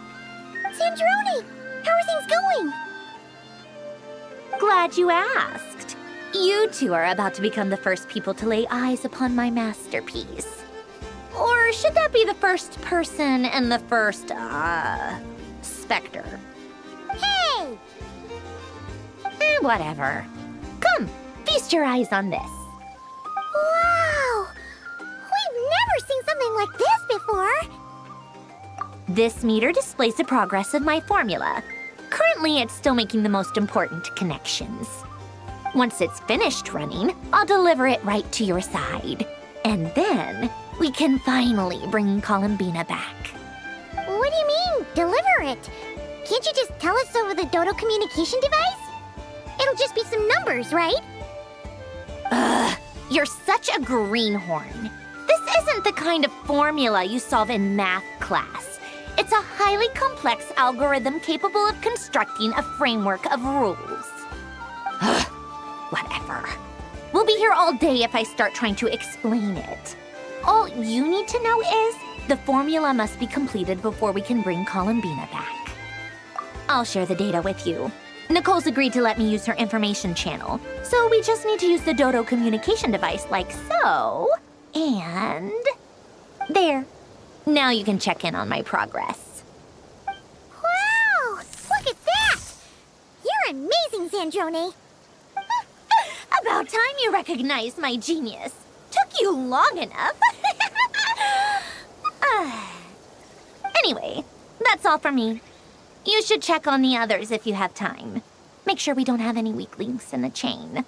Sandroni, how are things going? Glad you asked. You two are about to become the first people to lay eyes upon my masterpiece. Or should that be the first person and the first, specter? Hey! Whatever. Come, feast your eyes on this. Wow! We've never seen something like this before! This meter displays the progress of my formula. Currently, it's still making the most important connections. Once it's finished running, I'll deliver it right to your side. And then, we can finally bring Columbina back. What do you mean, deliver it? Can't you just tell us over the Dodo communication device? It'll just be some numbers, right? Ugh, you're such a greenhorn. This isn't the kind of formula you solve in math class. It's a highly complex algorithm capable of constructing a framework of rules. Ugh, whatever. We'll be here all day if I start trying to explain it. All you need to know is the formula must be completed before we can bring Columbina back. I'll share the data with you. Nicole's agreed to let me use her information channel, so we just need to use the Dodo communication device like so. And... there. Now you can check in on my progress. Wow! Look at that! You're amazing, Sandroni! about time you recognized my genius. Took you long enough. Anyway, that's all for me. You should check on the others if you have time. Make sure we don't have any weak links in the chain.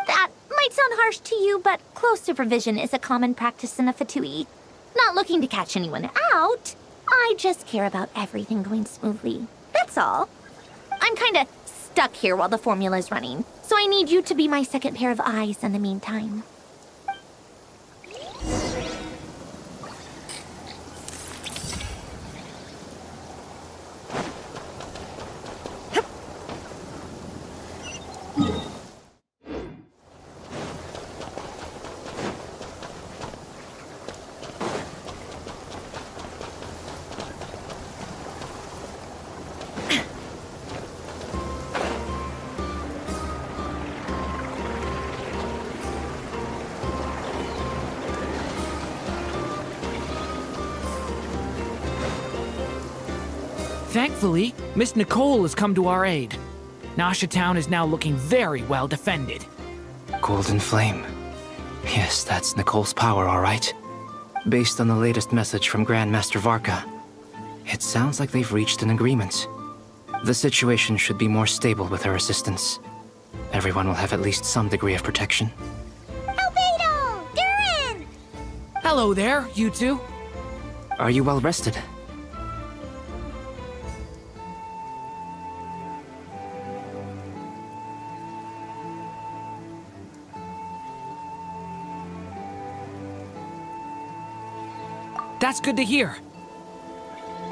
That might sound harsh to you, but close supervision is a common practice in the Fatui. Not looking to catch anyone out. I just care about everything going smoothly. That's all. I'm kinda stuck here while the formula's running, so I need you to be my second pair of eyes in the meantime. Thankfully, Miss Nicole has come to our aid. Nasha Town is now looking very well defended. Golden Flame. Yes, that's Nicole's power, all right. Based on the latest message from Grandmaster Varka, it sounds like they've reached an agreement. The situation should be more stable with her assistance. Everyone will have at least some degree of protection. Albedo! Durin! Hello there, you two. Are you well rested? That's good to hear.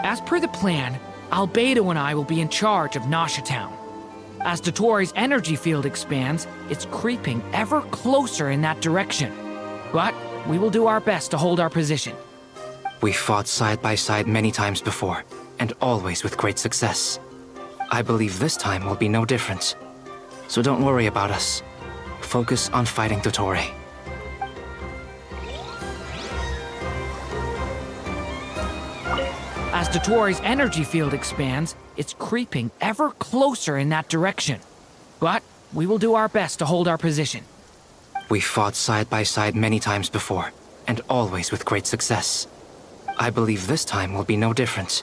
As per the plan, Albedo and I will be in charge of Nasha Town. As Dottoro's energy field expands, it's creeping ever closer in that direction. But we will do our best to hold our position. We fought side by side many times before, and always with great success. I believe this time will be no different. So don't worry about us. Focus on fighting Dottore. As Dottoro's energy field expands, it's creeping ever closer in that direction. But we will do our best to hold our position. We fought side by side many times before, and always with great success. I believe this time will be no different.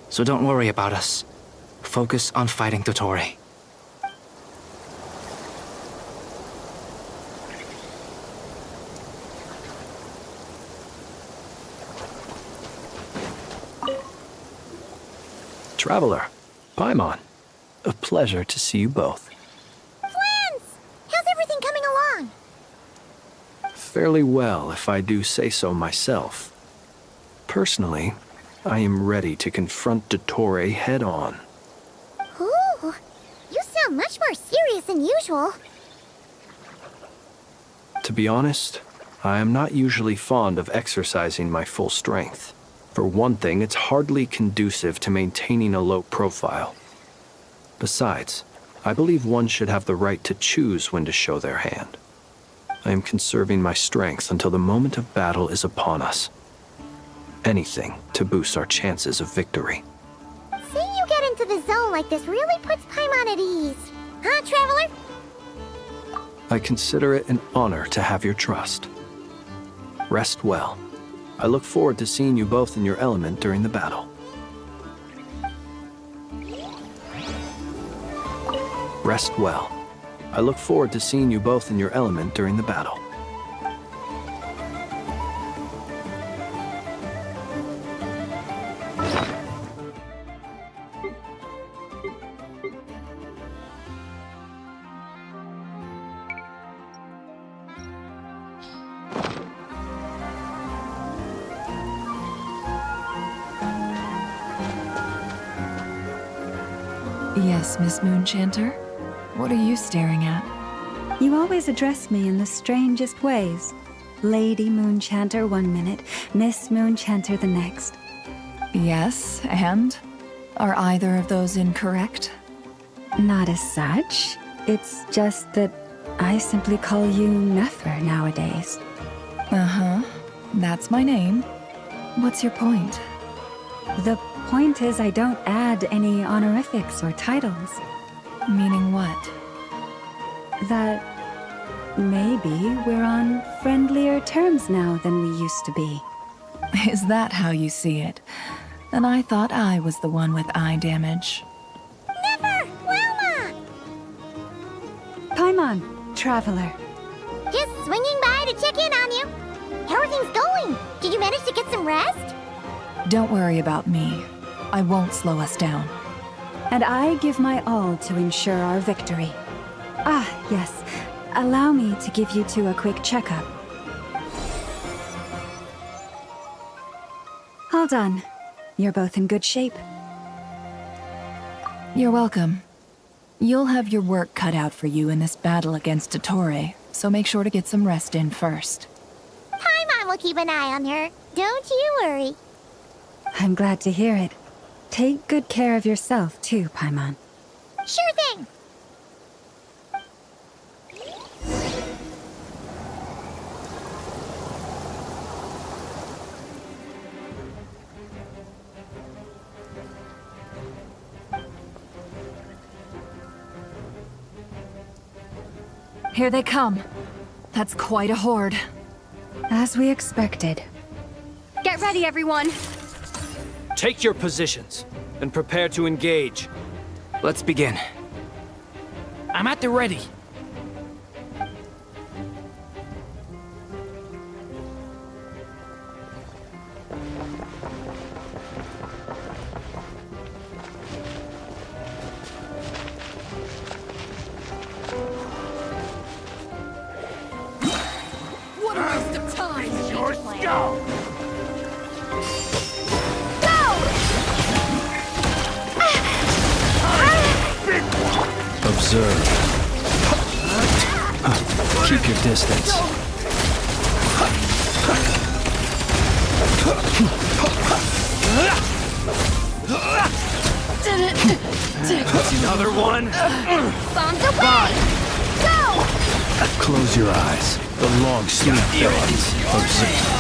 So don't worry about us. Focus on fighting Dottore. Traveler, Paimon, a pleasure to see you both. Friends! How's everything coming along? Fairly well, if I do say so myself. Personally, I am ready to confront Dottore head-on. Ooh, you sound much more serious than usual. To be honest, I am not usually fond of exercising my full strength. For one thing, it's hardly conducive to maintaining a low profile. Besides, I believe one should have the right to choose when to show their hand. I am conserving my strength until the moment of battle is upon us. Anything to boost our chances of victory. Seeing you get into the zone like this really puts Paimon at ease. Huh, Traveler? I consider it an honor to have your trust. Rest well. I look forward to seeing you both in your element during the battle. Rest well. I look forward to seeing you both in your element during the battle. Yes, Miss Moonchanter? What are you staring at? You always address me in the strangest ways. Lady Moonchanter one minute, Miss Moonchanter the next. Yes, and? Are either of those incorrect? Not as such. It's just that I simply call you Nefer nowadays. Uh-huh. That's my name. What's your point? The point is I don't add any honorifics or titles. Meaning what? That Maybe we're on friendlier terms now than we used to be. Is that how you see it? Then I thought I was the one with eye damage. Never! Wilma! Paimon, traveler. Just swinging by to check in on you. How are things going? Did you manage to get some rest? Don't worry about me. I won't slow us down. And I give my all to ensure our victory. Ah, yes. Allow me to give you two a quick checkup. All done. You're both in good shape. You're welcome. You'll have your work cut out for you in this battle against Dottore, so make sure to get some rest in first. Paimon will keep an eye on her. Don't you worry. I'm glad to hear it. Take good care of yourself, too, Paimon. Sure thing. Here they come. That's quite a horde. As we expected. Get ready, everyone. Take your positions and prepare to engage. Let's begin. I'm at the ready. What a waste of time! Your skull! Observe. Keep your distance. Another one. Bombs away! Go! Close your eyes. The long sleep villains. Observe.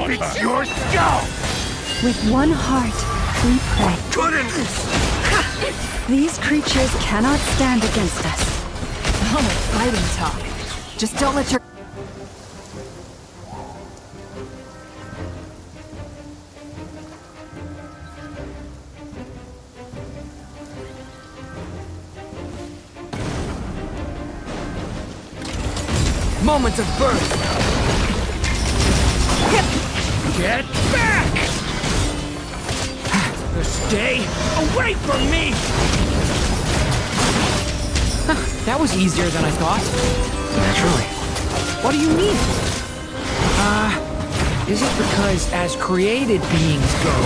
It's your skull! With one heart, we pray. These creatures cannot stand against us. Oh, fighting talk. Just don't let your... Moments of birth. Get back! Stay away from me! That was easier than I thought. Naturally. What do you mean? Is it because as created beings go,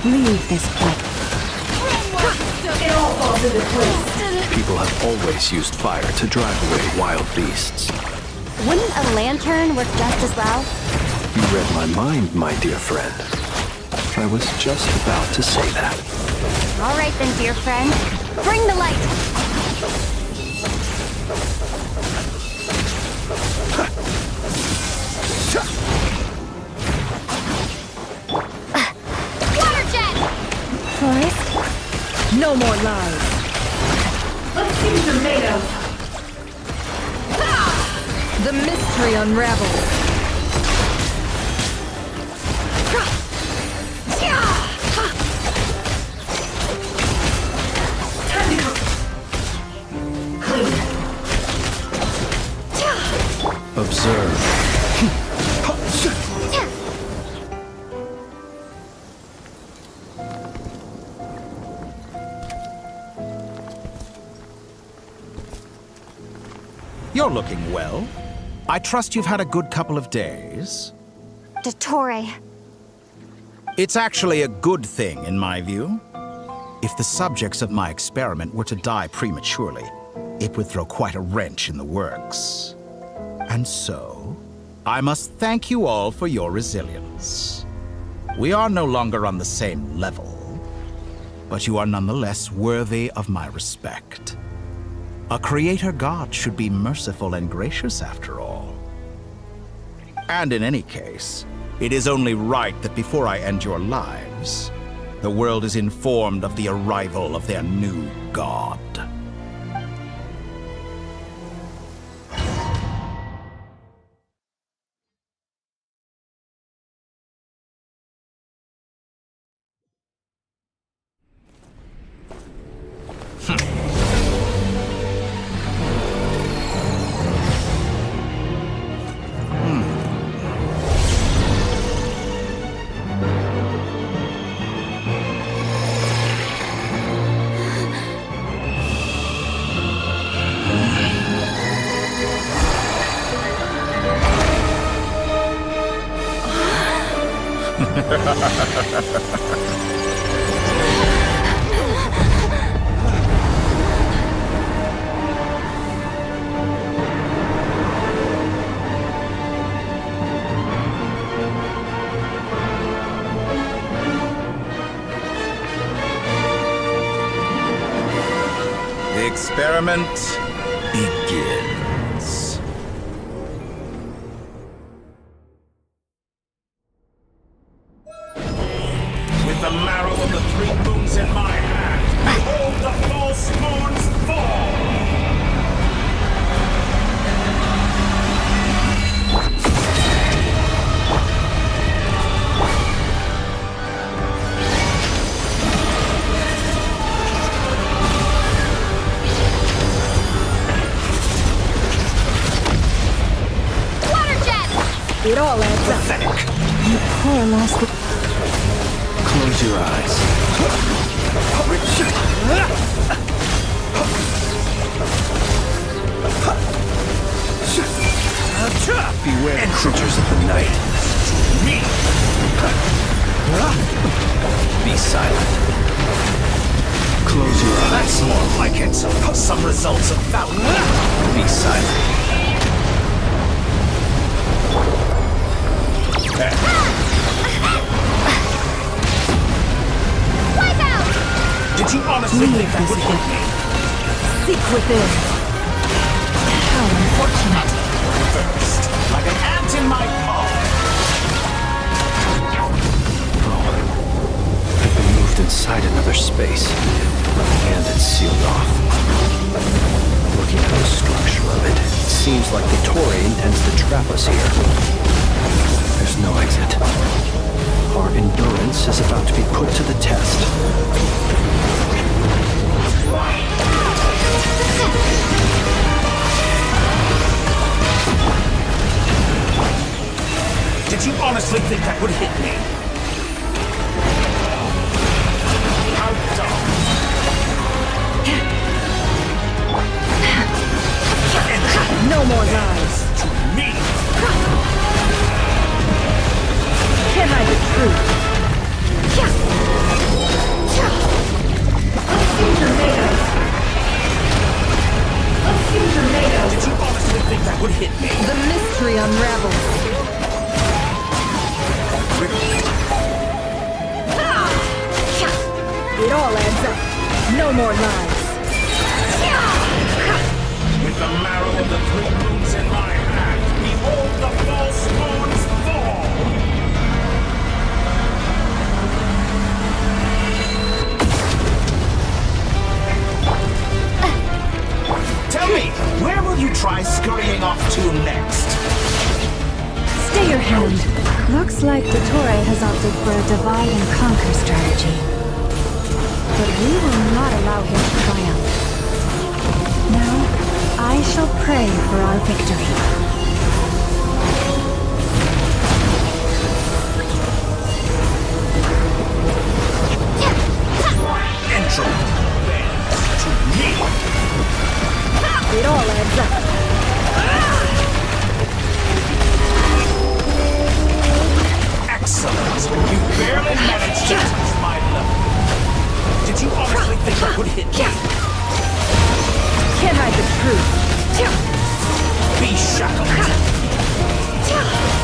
Leave this place. It all falls into place. People have always used fire to drive away wild beasts. Wouldn't a lantern work just as well? You read my mind, my dear friend. I was just about to say that. All right then, dear friend. Bring the light. Water jet! Forest? No more lies. Let's see what you're made of. The mystery unravels. Observe. You're looking well. I trust you've had a good couple of days. Dottore. It's actually a good thing, in my view. If the subjects of my experiment were to die prematurely, it would throw quite a wrench in the works. And so, I must thank you all for your resilience. We are no longer on the same level, but you are nonetheless worthy of my respect. A creator god should be merciful and gracious after all. And in any case, it is only right that before I end your lives, the world is informed of the arrival of their new god. The experiment begins. With the marrow of the 3 moons in my hand, behold the false moons fall! It all adds up. Pathetic. You poor lost. Close your eyes. Beware creatures of the night. Be silent. Close your eyes. That's more like it. Some results of value. Be silent. Wipe out! Did you honestly think that would hit me? Seek within. How unfortunate. First, like an ant in my paw. I've been moved inside another space, and it's sealed off. Looking at the structure of it, it seems like the Torii intends to trap us here. There's no exit. Our endurance is about to be put to the test. Did you honestly think that would hit me? How dumb. No more lies. To me! Can I the truth? Did you honestly think that would hit me? The mystery unravels. It all adds up. No more lies. With the marrow of the 3 moons in my hand, behold the false moons fall! Tell me, where will you try scurrying off to next? Stay your hand. Looks like the Torii has opted for a divide and conquer strategy. But we will not allow him to triumph. Now, I shall pray for our victory. Entry, bend to me! It all adds up. Excellent! You barely managed to touch my level. Did you honestly truth. Be shackled.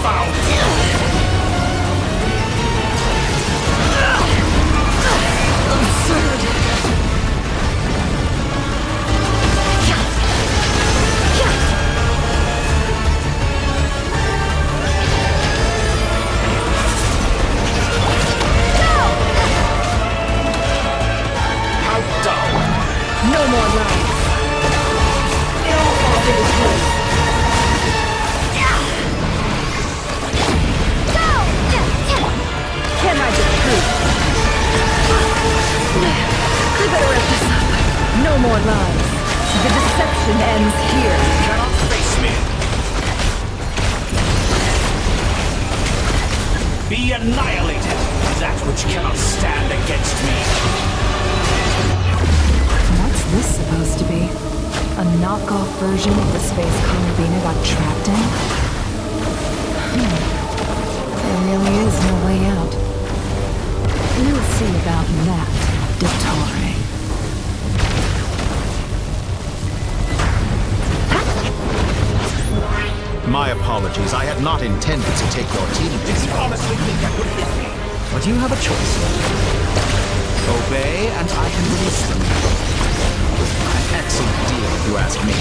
Foul. Absurd. How dull. No more lies. It all falls into place. Can't hide the truth. I better wrap this up. No more lies. The deception ends here. You cannot face me. Be annihilated, that which cannot stand against me. What's this supposed to be? A knockoff version of the space Columbina got trapped in? There really is no way out. We'll see about that, Dottore. My apologies. I had not intended to take your team. Did you honestly think that would hit me? But you have a choice. Obey, and I can release them. An excellent deal, if you ask me.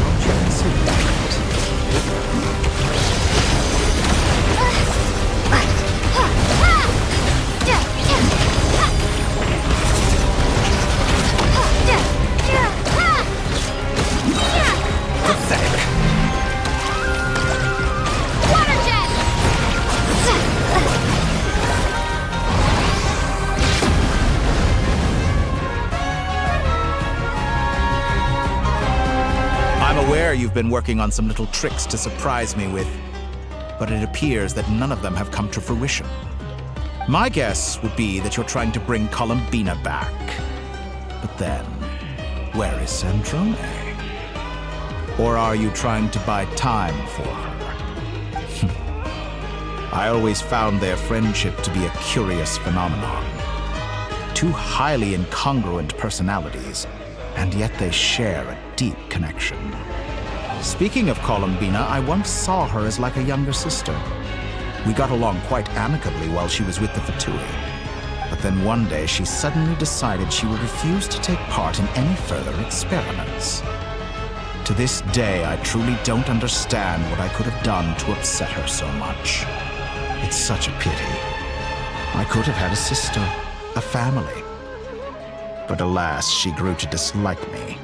Won't you consider that? Pathetic. I'm aware you've been working on some little tricks to surprise me with, but it appears that none of them have come to fruition. My guess would be that you're trying to bring Columbina back. But then, where is Sandrone? Or are you trying to buy time for her? I always found their friendship to be a curious phenomenon. Two highly incongruent personalities, and yet they share a deep connection. Speaking of Columbina, I once saw her as like a younger sister. We got along quite amicably while she was with the VIII. But then one day she suddenly decided she would refuse to take part in any further experiments. To this day, I truly don't understand what I could have done to upset her so much. It's such a pity. I could have had a sister, a family. But alas, she grew to dislike me.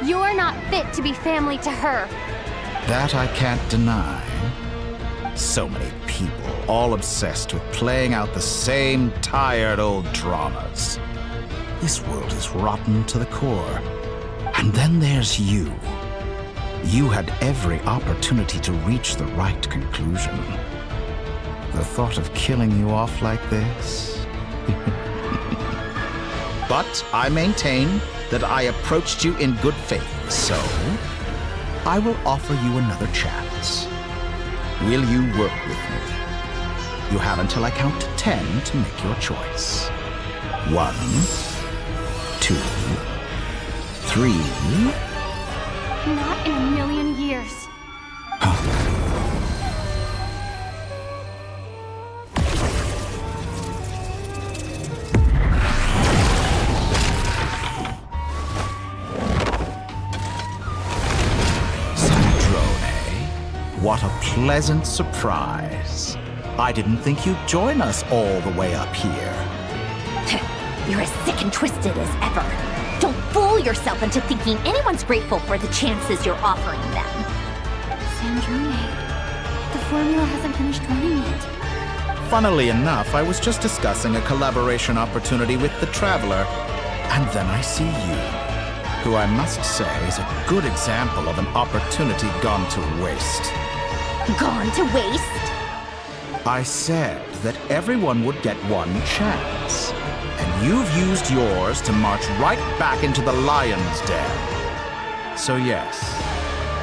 You're not fit to be family to her. That I can't deny. So many people, all obsessed with playing out the same tired old dramas. This world is rotten to the core. And then there's you. You had every opportunity to reach the right conclusion. The thought of killing you off like this? But I maintain that I approached you in good faith, so I will offer you another chance. Will you work with me? You have until I count to 10 to make your choice. 1, 2, 3. Not in a million years. What a pleasant surprise. I didn't think you'd join us all the way up here. You're as sick and twisted as ever. Don't fool yourself into thinking anyone's grateful for the chances you're offering them. Sandrone, the formula hasn't finished running yet. Funnily enough, I was just discussing a collaboration opportunity with the Traveler, and then I see you, who I must say is a good example of an opportunity gone to waste. Gone to waste? I said that everyone would get one chance, and you've used yours to march right back into the lion's den. So yes,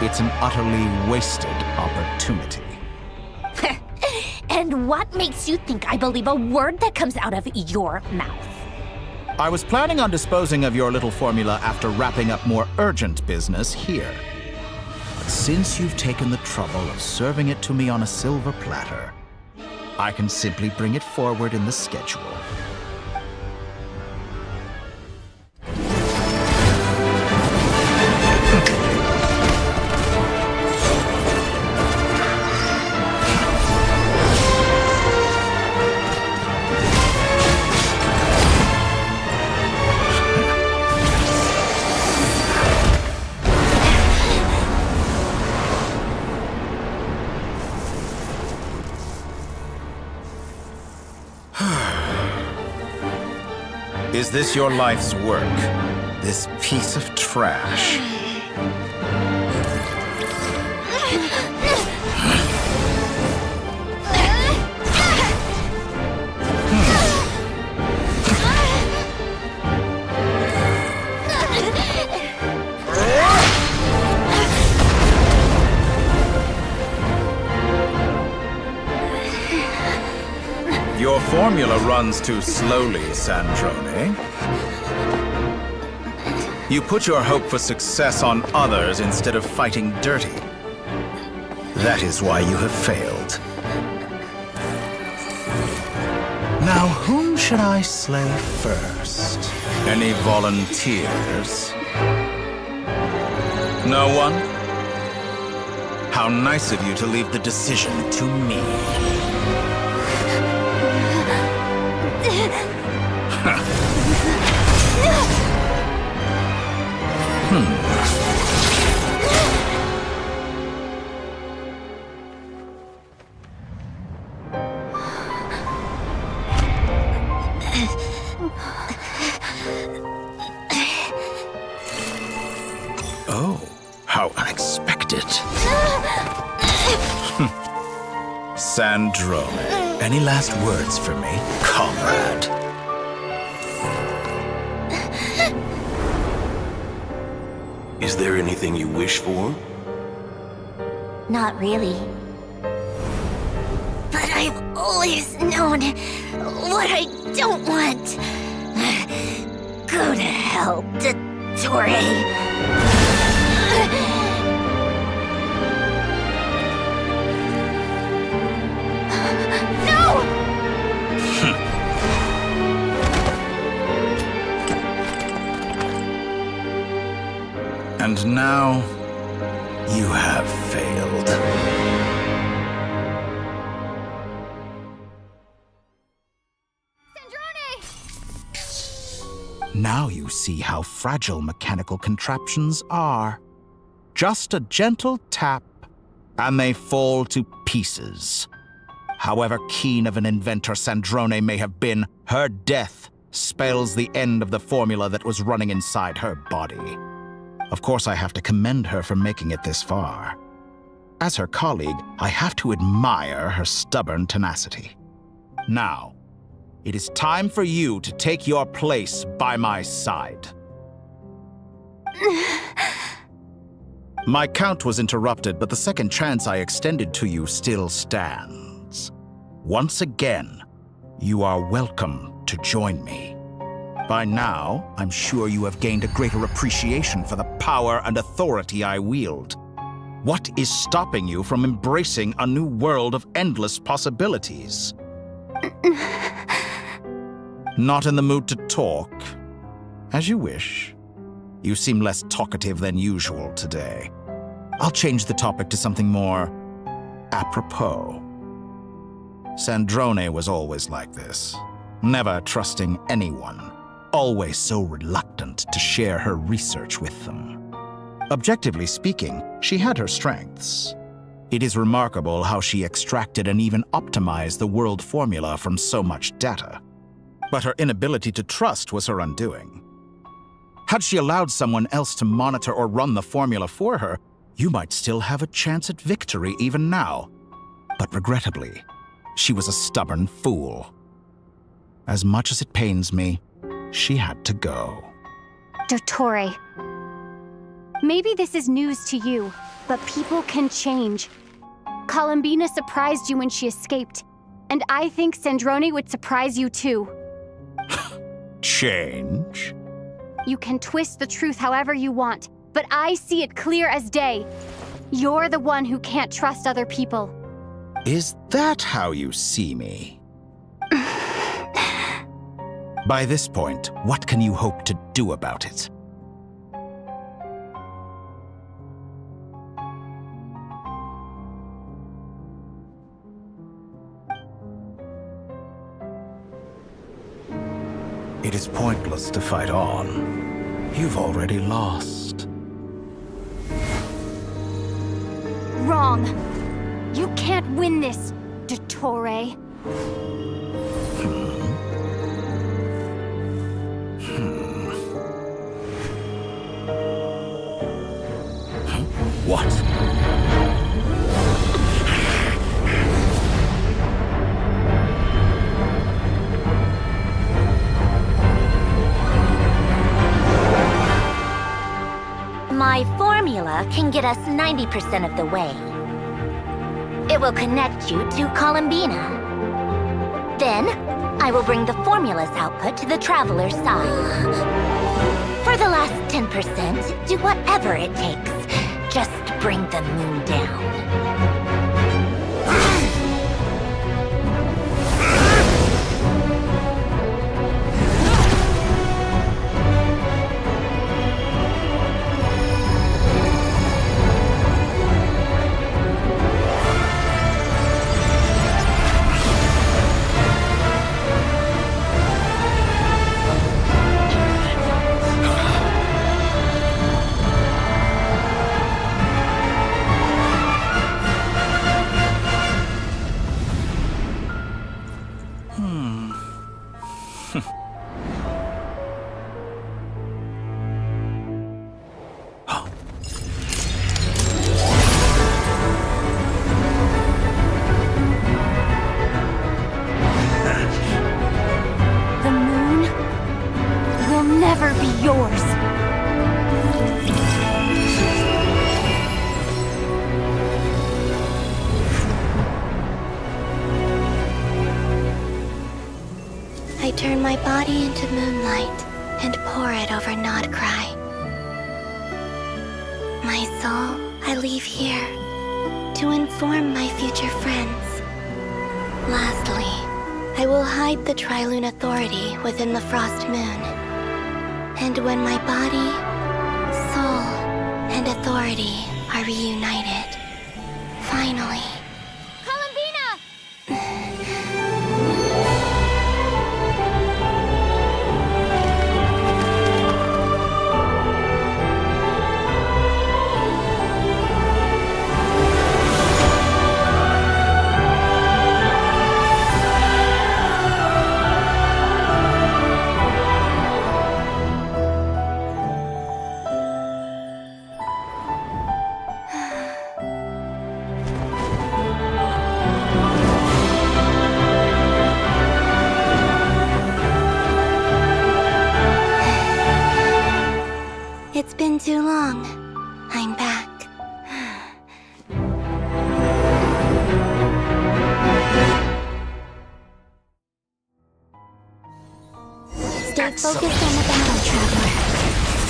it's an utterly wasted opportunity. And what makes you think I believe a word that comes out of your mouth? I was planning on disposing of your little formula after wrapping up more urgent business here. But since you've taken the trouble of serving it to me on a silver platter, I can simply bring it forward in the schedule. Is this your life's work? This piece of trash? Your formula runs too slowly, Sandrone. You put your hope for success on others instead of fighting dirty. That is why you have failed. Now, whom should I slay first? Any volunteers? No one? How nice of you to leave the decision to me. Oh, how unexpected. Sandrone, any last words for me, comrade? Is there anything you wish for? Not really. But I've always known what I don't want. Go to hell, Dottore. And now, you have failed. Now you see how fragile mechanical contraptions are. Just a gentle tap, and they fall to pieces. However keen of an inventor Sandrone may have been, her death spells the end of the formula that was running inside her body. Of course, I have to commend her for making it this far. As her colleague, I have to admire her stubborn tenacity. Now, it is time for you to take your place by my side. My count was interrupted, but the second chance I extended to you still stands. Once again, you are welcome to join me. By now, I'm sure you have gained a greater appreciation for the power and authority I wield. What is stopping you from embracing a new world of endless possibilities? Not in the mood to talk? As you wish. You seem less talkative than usual today. I'll change the topic to something more apropos. Sandrone was always like this, never trusting anyone. Always so reluctant to share her research with them. Objectively speaking, she had her strengths. It is remarkable how she extracted and even optimized the world formula from so much data. But her inability to trust was her undoing. Had she allowed someone else to monitor or run the formula for her, you might still have a chance at victory even now. But regrettably, she was a stubborn fool. As much as it pains me, she had to go. Dottore. Maybe this is news to you, but people can change. Columbina surprised you when she escaped, and I think Sandrone would surprise you too. change? You can twist the truth however you want, but I see it clear as day. You're the one who can't trust other people. Is that how you see me? By this point, what can you hope to do about it? It is pointless to fight on. You've already lost. Wrong. You can't win this, Dottore. What? My formula can get us 90% of the way. It will connect you to Columbina. Then, I will bring the formula's output to the Traveler's side. For the last 10%, do whatever it takes. Just bring the moon down. The moon will never be yours. I turn my body into moonlight and pour it over Nodcry. My soul I leave here to inform my future friends. Lastly, I will hide the Trilune Authority within the Frost Moon. And when my body, soul, and authority are reunited, finally... It's been too long. I'm back. Stay focused on the battle, Traveler.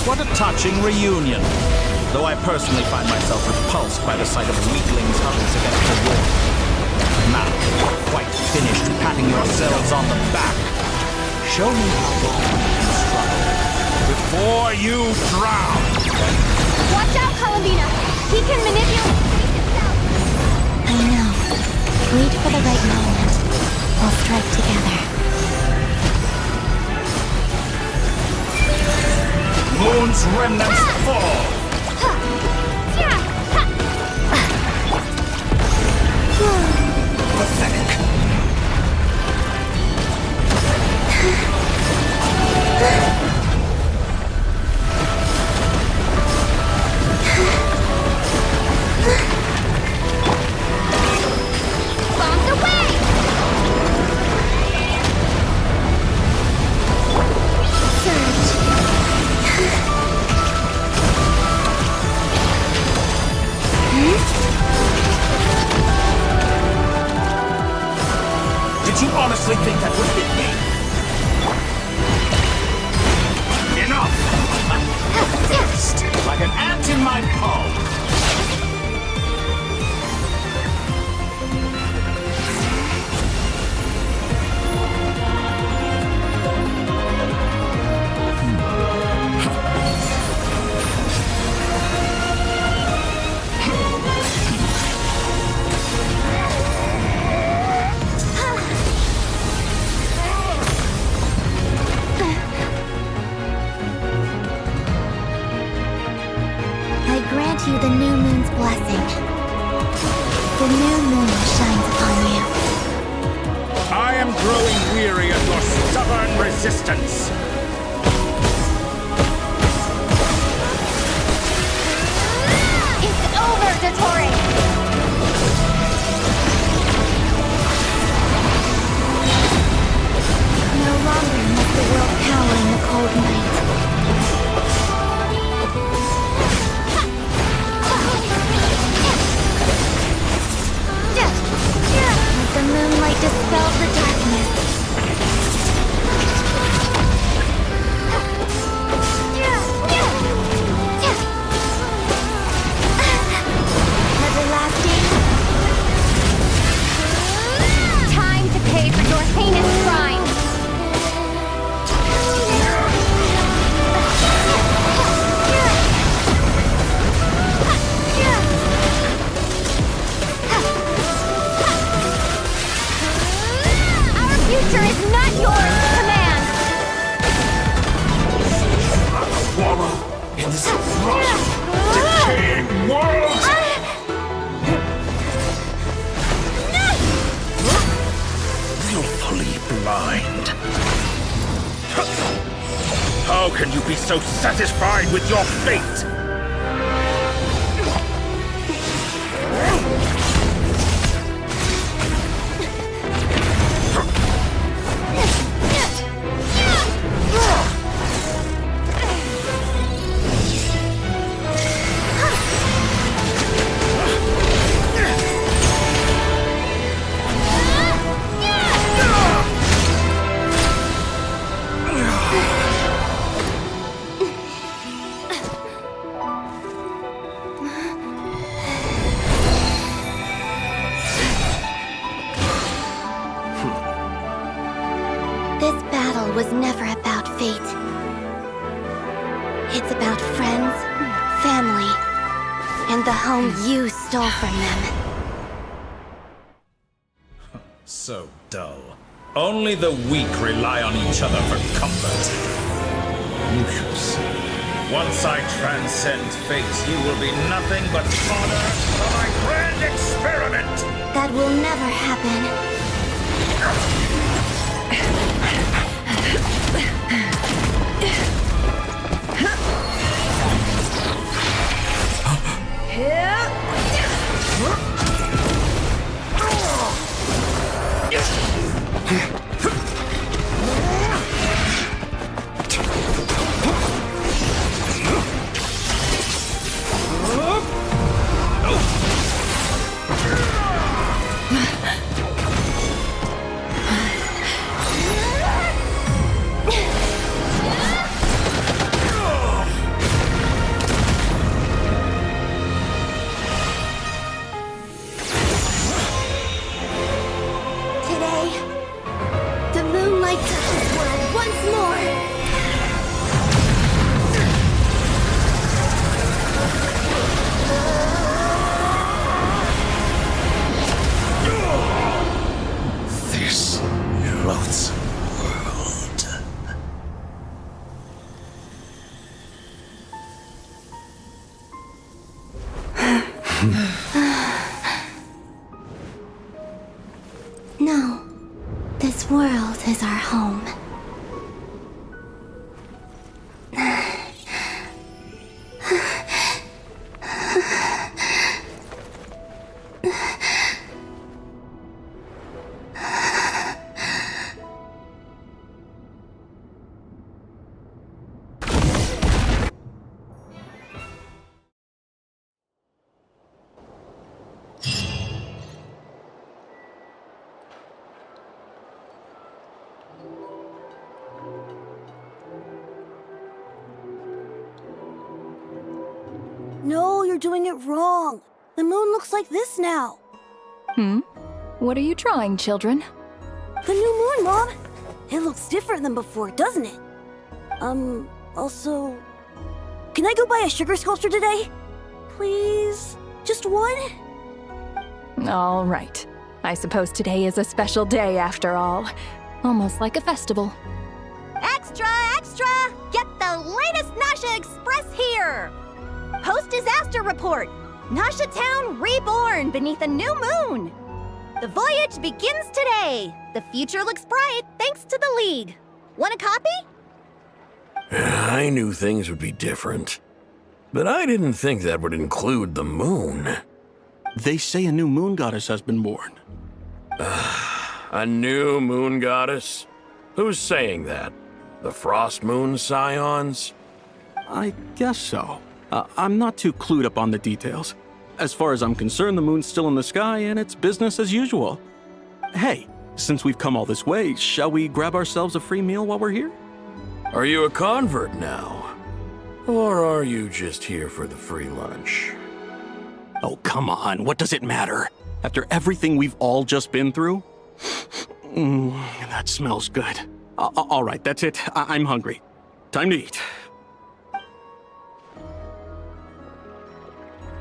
What a touching reunion. Though I personally find myself repulsed by the sight of weaklings huddled against the wall. Now, quite finished patting yourselves on the back. Show me how long you can struggle before you drown. Watch out, Columbina! He can manipulate himself! I know. Wait for the right moment. We'll strike together. Moon's remnants fall! Pathetic. Bombs away! Surge. stubborn resistance. It's over, Dottore! No longer must the world cower in the cold night. Let the moonlight dispel the darkness. Everlasting. Time to pay for your heinous crime! Our future is not yours to command. Wallow in this rotten, decaying world! Willfully blind. How can you be so satisfied with your fate? This battle was never about fate. It's about friends, family, and the home you stole from them. So dull. Only the weak rely on each other for comfort. You shall see. Once I transcend fate, you will be nothing but fodder for my grand experiment! That will never happen. No, this world is our home. No, you're doing it wrong. The moon looks like this now. What are you drawing, children? The new moon, Mom! It looks different than before, doesn't it? Also... Can I go buy a sugar sculpture today? Please? Just one? All right. I suppose today is a special day after all. Almost like a festival. Extra, extra! Get the latest Nasha Express here! Post-disaster report! Nasha Town reborn beneath a new moon! The voyage begins today! The future looks bright thanks to the League. Want a copy? I knew things would be different. But I didn't think that would include the moon. They say a new moon goddess has been born. A new moon goddess? Who's saying that? The Frost Moon Scions? I guess so. I'm not too clued up on the details. As far as I'm concerned, the moon's still in the sky and it's business as usual. Hey, since we've come all this way, shall we grab ourselves a free meal while we're here? Are you a convert now? Or are you just here for the free lunch? Oh, come on. What does it matter? After everything we've all just been through? That smells good. All right, that's it. I'm hungry. Time to eat.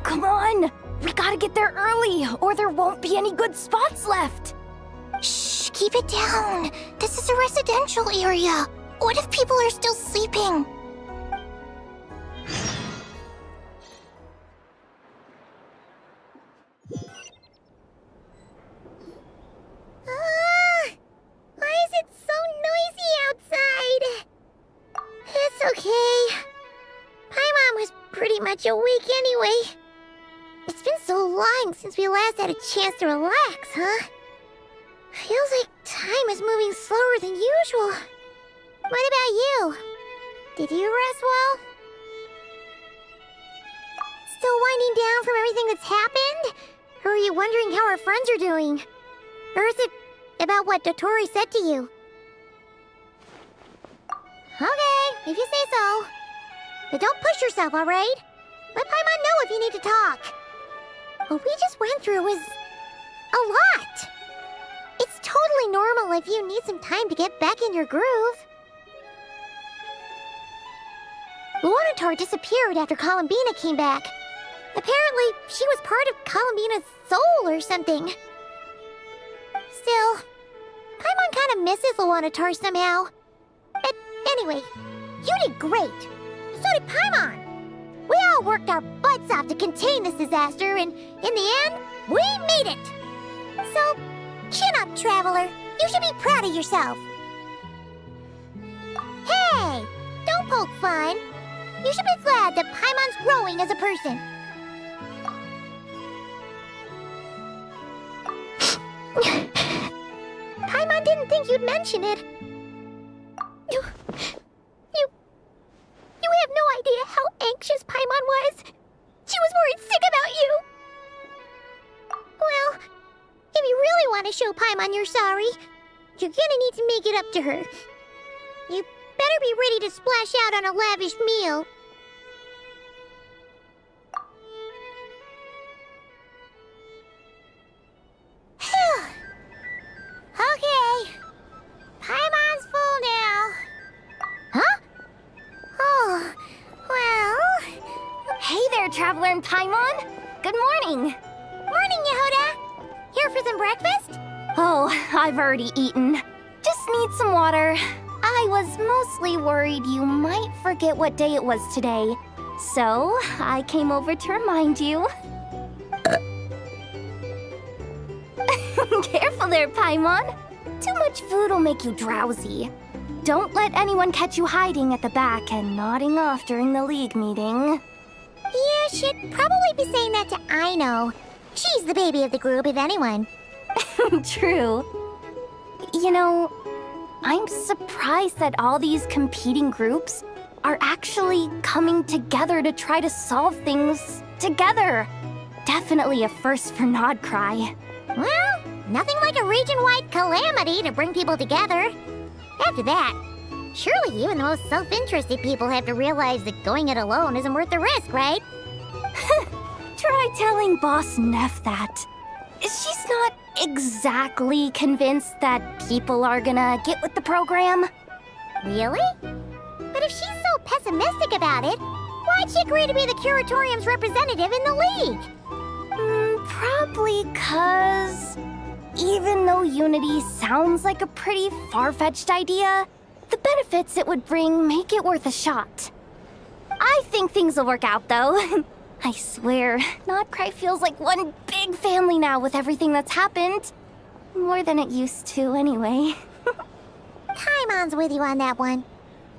Come on! We gotta get there early, or there won't be any good spots left! Shh, keep it down. This is a residential area. What if people are still sleeping? Why is it so noisy outside? It's okay. Paimon was pretty much awake anyway. It's been so long since we last had a chance to relax, huh? Feels like time is moving slower than usual. What about you? Did you rest well? Still winding down from everything that's happened? Or are you wondering how our friends are doing? Or is it about what Dotori said to you? Okay, if you say so. But don't push yourself, alright? Let Paimon know if you need to talk. What we just went through was a lot. It's totally normal if you need some time to get back in your groove. Luonatar disappeared after Columbina came back. Apparently, she was part of Columbina's soul or something. Still, Paimon kind of misses Luonatar somehow. But anyway, you did great. So did Paimon. We all worked our butts off to contain this disaster, and in the end, we made it. So, chin up, Traveler. You should be proud of yourself. Hey, don't poke fun. You should be glad that Paimon's growing as a person. Paimon didn't think you'd mention it. You have no idea how anxious Paimon was. She was worried sick about you. Well, if you really want to show Paimon you're sorry, you're gonna need to make it up to her. You better be ready to splash out on a lavish meal. Okay. Paimon's full now. Huh? Oh, well... Hey there, Traveler and Paimon! Good morning! Morning, Yehuda! Here for some breakfast? Oh, I've already eaten. Just need some water. I was mostly worried you might forget what day it was today. So, I came over to remind you. Careful there, Paimon. Too much food will make you drowsy. Don't let anyone catch you hiding at the back and nodding off during the League meeting. You should probably be saying that to Aino. She's the baby of the group, if anyone. True. You know, I'm surprised that all these competing groups are actually coming together to try to solve things together. Definitely a first for Nodcry. Well, nothing like a region-wide calamity to bring people together. After that, surely even the most self-interested people have to realize that going it alone isn't worth the risk, right? Try telling Boss Neff that. She's not exactly convinced that people are gonna get with the program. Really? But if she's so pessimistic about it, why'd she agree to be the Curatorium's representative in the League? Probably 'cause even though Unity sounds like a pretty far-fetched idea, the benefits it would bring make it worth a shot. I think things will work out, though. I swear, Nodcry feels like one big family now with everything that's happened. More than it used to, anyway. Paimon's with you on that one.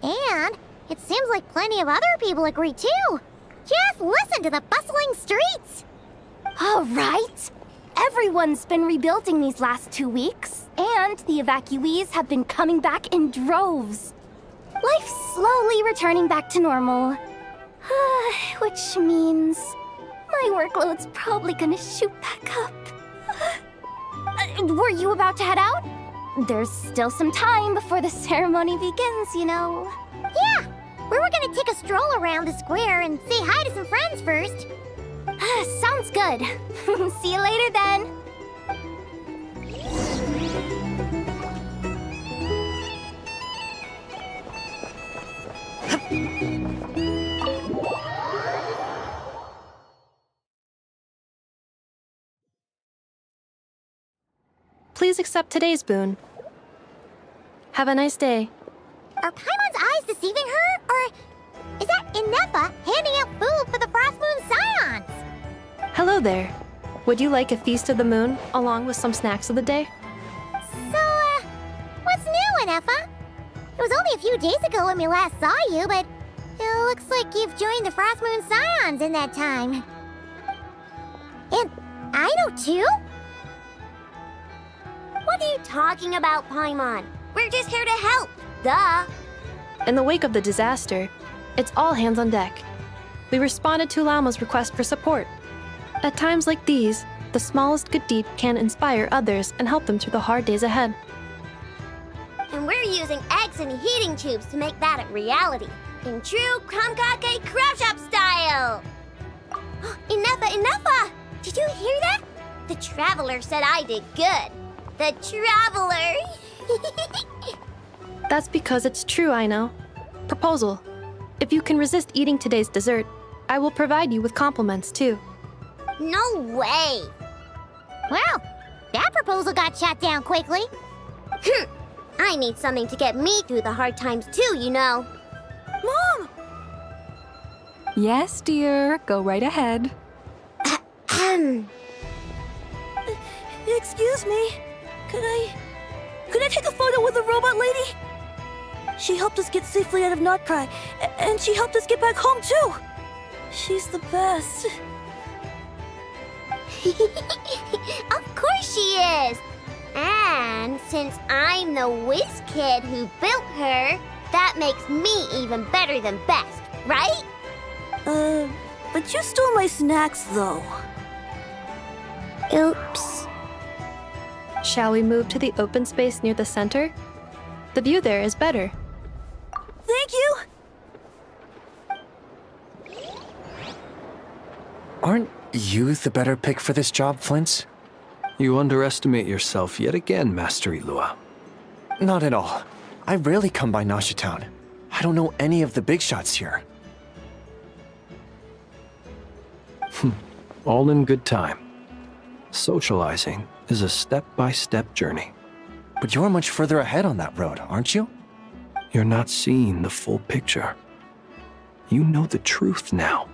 And it seems like plenty of other people agree too. Just listen to the bustling streets. All right. Everyone's been rebuilding these last 2 weeks, and the evacuees have been coming back in droves. Life's slowly returning back to normal. Which means my workload's probably gonna shoot back up. Were you about to head out? There's still some time before the ceremony begins, you know. Yeah, we were gonna take a stroll around the square and say hi to some friends first. Sounds good. See you later then. Please accept today's boon. Have a nice day. Are Paimon's eyes deceiving her? Or is that Inefa handing out food for the Frost Moon Scions? Hello there. Would you like a feast of the moon, along with some snacks of the day? So, what's new, Inefa? It was only a few days ago when we last saw you, but it looks like you've joined the Frost Moon Scions in that time. And I know too? What are you talking about, Paimon? We're just here to help. Duh. In the wake of the disaster, it's all hands on deck. We responded to Lama's request for support. At times like these, the smallest good deed can inspire others and help them through the hard days ahead. And we're using eggs and heating tubes to make that a reality. In true Krumkake craft shop style! Enough! Did you hear that? The Traveler said I did good. The Traveler! That's because it's true, I know. Proposal. If you can resist eating today's dessert, I will provide you with compliments, too. No way! Well, that proposal got shot down quickly. I need something to get me through the hard times too, you know. Mom! Yes, dear. Go right ahead. Excuse me. Could I take a photo with the robot lady? She helped us get safely out of Notcry, and she helped us get back home too. She's the best. Of course she is! And since I'm the whiz kid who built her, that makes me even better than best, right? But you stole my snacks though. Oops. Shall we move to the open space near the center? The view there is better. Thank you! Aren't you the better pick for this job, Flint's? You underestimate yourself yet again, Master Ilua. Not at all. I rarely come by Nasha Town. I don't know any of the big shots here. All in good time. Socializing is a step-by-step journey. But you're much further ahead on that road, aren't you? You're not seeing the full picture. You know the truth now.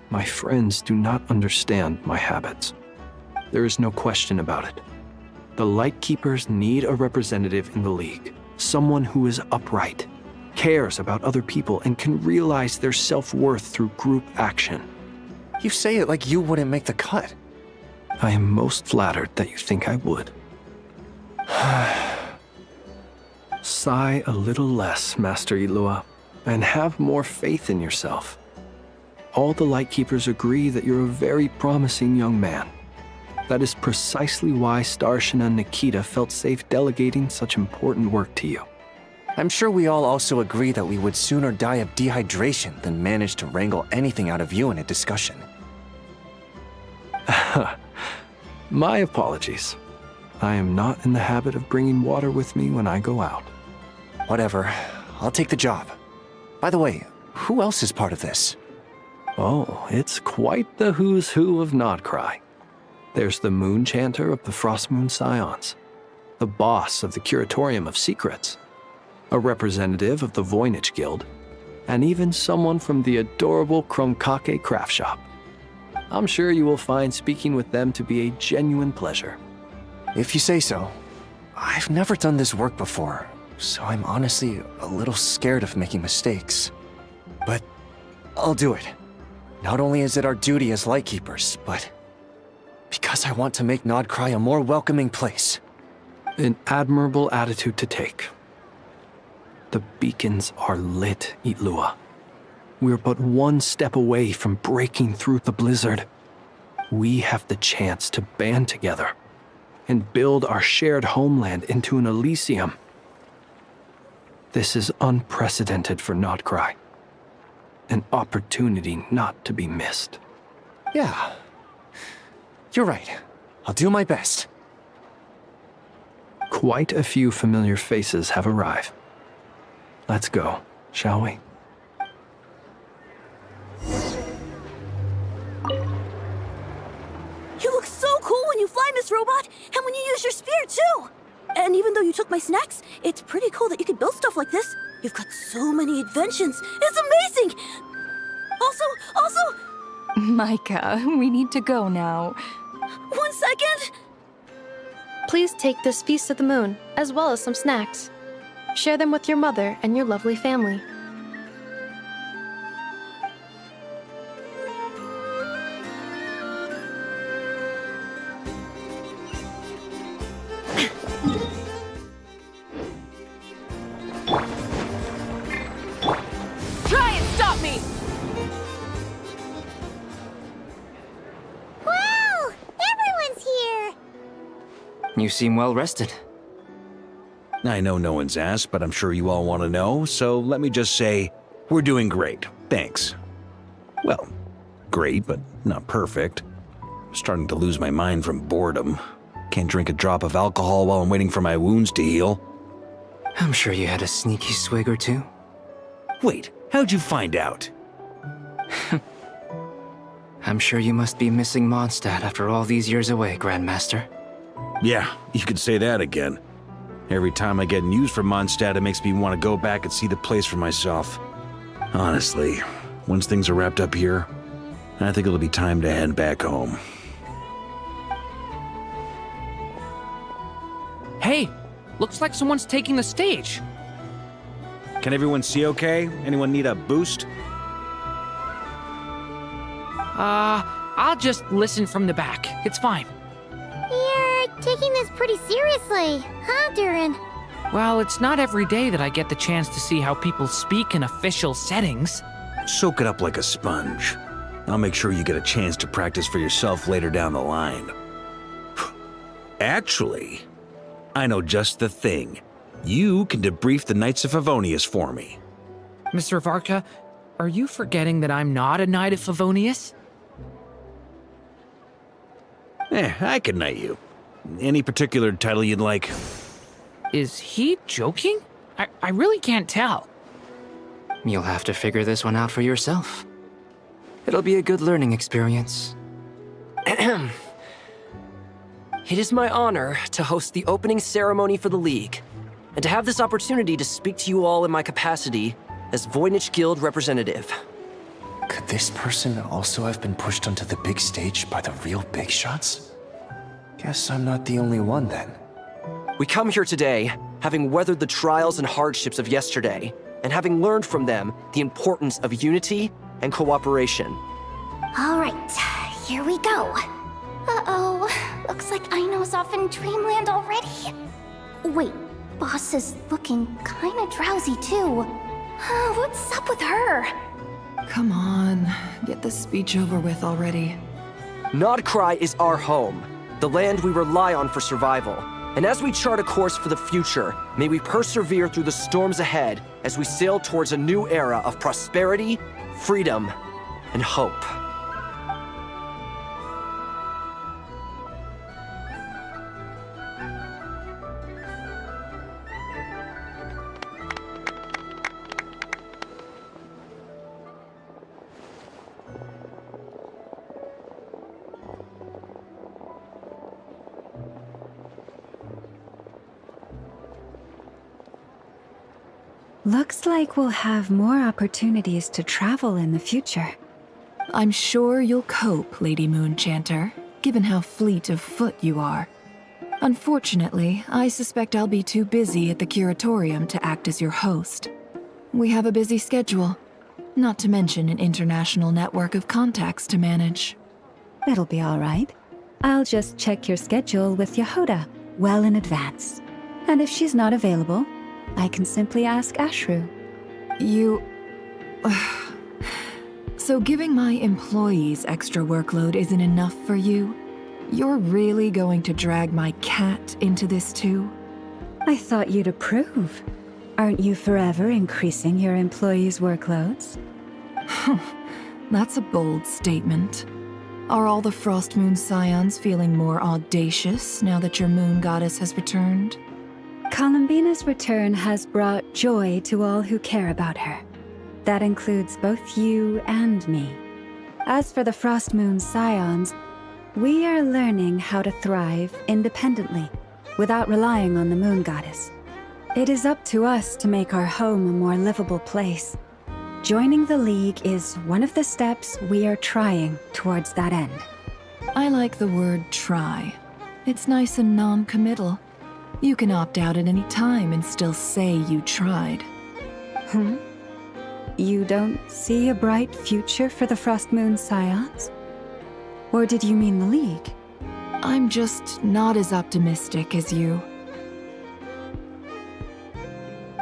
My friends do not understand my habits. There is no question about it. The Lightkeepers need a representative in the League. Someone who is upright, cares about other people, and can realize their self-worth through group action. You say it like you wouldn't make the cut. I am most flattered that you think I would. Sigh a little less, Master Ilua, and have more faith in yourself. All the Lightkeepers agree that you're a very promising young man. That is precisely why Starshina and Nikita felt safe delegating such important work to you. I'm sure we all also agree that we would sooner die of dehydration than manage to wrangle anything out of you in a discussion. My apologies. I am not in the habit of bringing water with me when I go out. Whatever. I'll take the job. By the way, who else is part of this? Oh, it's quite the who's who of Notcry. There's the Moon Chanter of the Frost Moon Scions, the boss of the Curatorium of Secrets, a representative of the Voynich Guild, and even someone from the adorable Krumkake craft shop. I'm sure you will find speaking with them to be a genuine pleasure. If you say so. I've never done this work before, so I'm honestly a little scared of making mistakes. But I'll do it. Not only is it our duty as Lightkeepers, but because I want to make Nodcry a more welcoming place. An admirable attitude to take. The beacons are lit, Itlua. We're but one step away from breaking through the blizzard. We have the chance to band together and build our shared homeland into an Elysium. This is unprecedented for Nodcry. An opportunity not to be missed. Yeah. You're right. I'll do my best. Quite a few familiar faces have arrived. Let's go, shall we? You look so cool when you fly, Miss Robot, and when you use your spear, too! And even though you took my snacks, it's pretty cool that you can build stuff like this. You've got so many inventions. It's amazing! Also... Micah, we need to go now. 1 second! Please take this piece to the moon, as well as some snacks. Share them with your mother and your lovely family. Try and stop me! Wow! Everyone's here! You seem well rested. I know no one's asked, but I'm sure you all want to know, so let me just say, we're doing great. Thanks. Well, great, but not perfect. I'm starting to lose my mind from boredom. Can't drink a drop of alcohol while I'm waiting for my wounds to heal. I'm sure you had a sneaky swig or two. Wait, how'd you find out? I'm sure you must be missing Mondstadt after all these years away, Grandmaster. Yeah, you could say that again. Every time I get news from Mondstadt, it makes me want to go back and see the place for myself. Honestly, once things are wrapped up here, I think it'll be time to head back home. Hey, looks like someone's taking the stage. Can everyone see okay? Anyone need a boost? I'll just listen from the back. It's fine. You're taking this pretty seriously, huh, Durin? Well, it's not every day that I get the chance to see how people speak in official settings. Soak it up like a sponge. I'll make sure you get a chance to practice for yourself later down the line. Actually, I know just the thing. You can debrief the Knights of Favonius for me. Mr. Varka, are you forgetting that I'm not a Knight of Favonius? I can knight you. Any particular title you'd like? Is he joking? I really can't tell. You'll have to figure this one out for yourself. It'll be a good learning experience. It is my honor to host the opening ceremony for the League, and to have this opportunity to speak to you all in my capacity as Voynich Guild representative. Could this person also have been pushed onto the big stage by the real big shots? Guess I'm not the only one then. We come here today, having weathered the trials and hardships of yesterday, and having learned from them the importance of unity and cooperation. All right, here we go. Uh-oh. Looks like Aino's off in Dreamland already. Wait, Boss is looking kinda drowsy too. What's up with her? Come on, get this speech over with already. Nodcry is our home, the land we rely on for survival. And as we chart a course for the future, may we persevere through the storms ahead as we sail towards a new era of prosperity, freedom, and hope. Looks like we'll have more opportunities to travel in the future. I'm sure you'll cope, Lady Moonchanter, given how fleet of foot you are. Unfortunately, I suspect I'll be too busy at the curatorium to act as your host. We have a busy schedule, not to mention an international network of contacts to manage. It'll be all right. I'll just check your schedule with Yehoda well in advance. And if she's not available, I can simply ask Ashru. You... So giving my employees extra workload isn't enough for you? You're really going to drag my cat into this too? I thought you'd approve. Aren't you forever increasing your employees' workloads? That's a bold statement. Are all the Frostmoon Scions feeling more audacious now that your moon goddess has returned? Columbina's return has brought joy to all who care about her. That includes both you and me. As for the Frostmoon Scions, we are learning how to thrive independently, without relying on the moon goddess. It is up to us to make our home a more livable place. Joining the League is one of the steps we are trying towards that end. I like the word try. It's nice and non-committal. You can opt out at any time and still say you tried. You don't see a bright future for the Frostmoon Scions? Or did you mean the League? I'm just not as optimistic as you.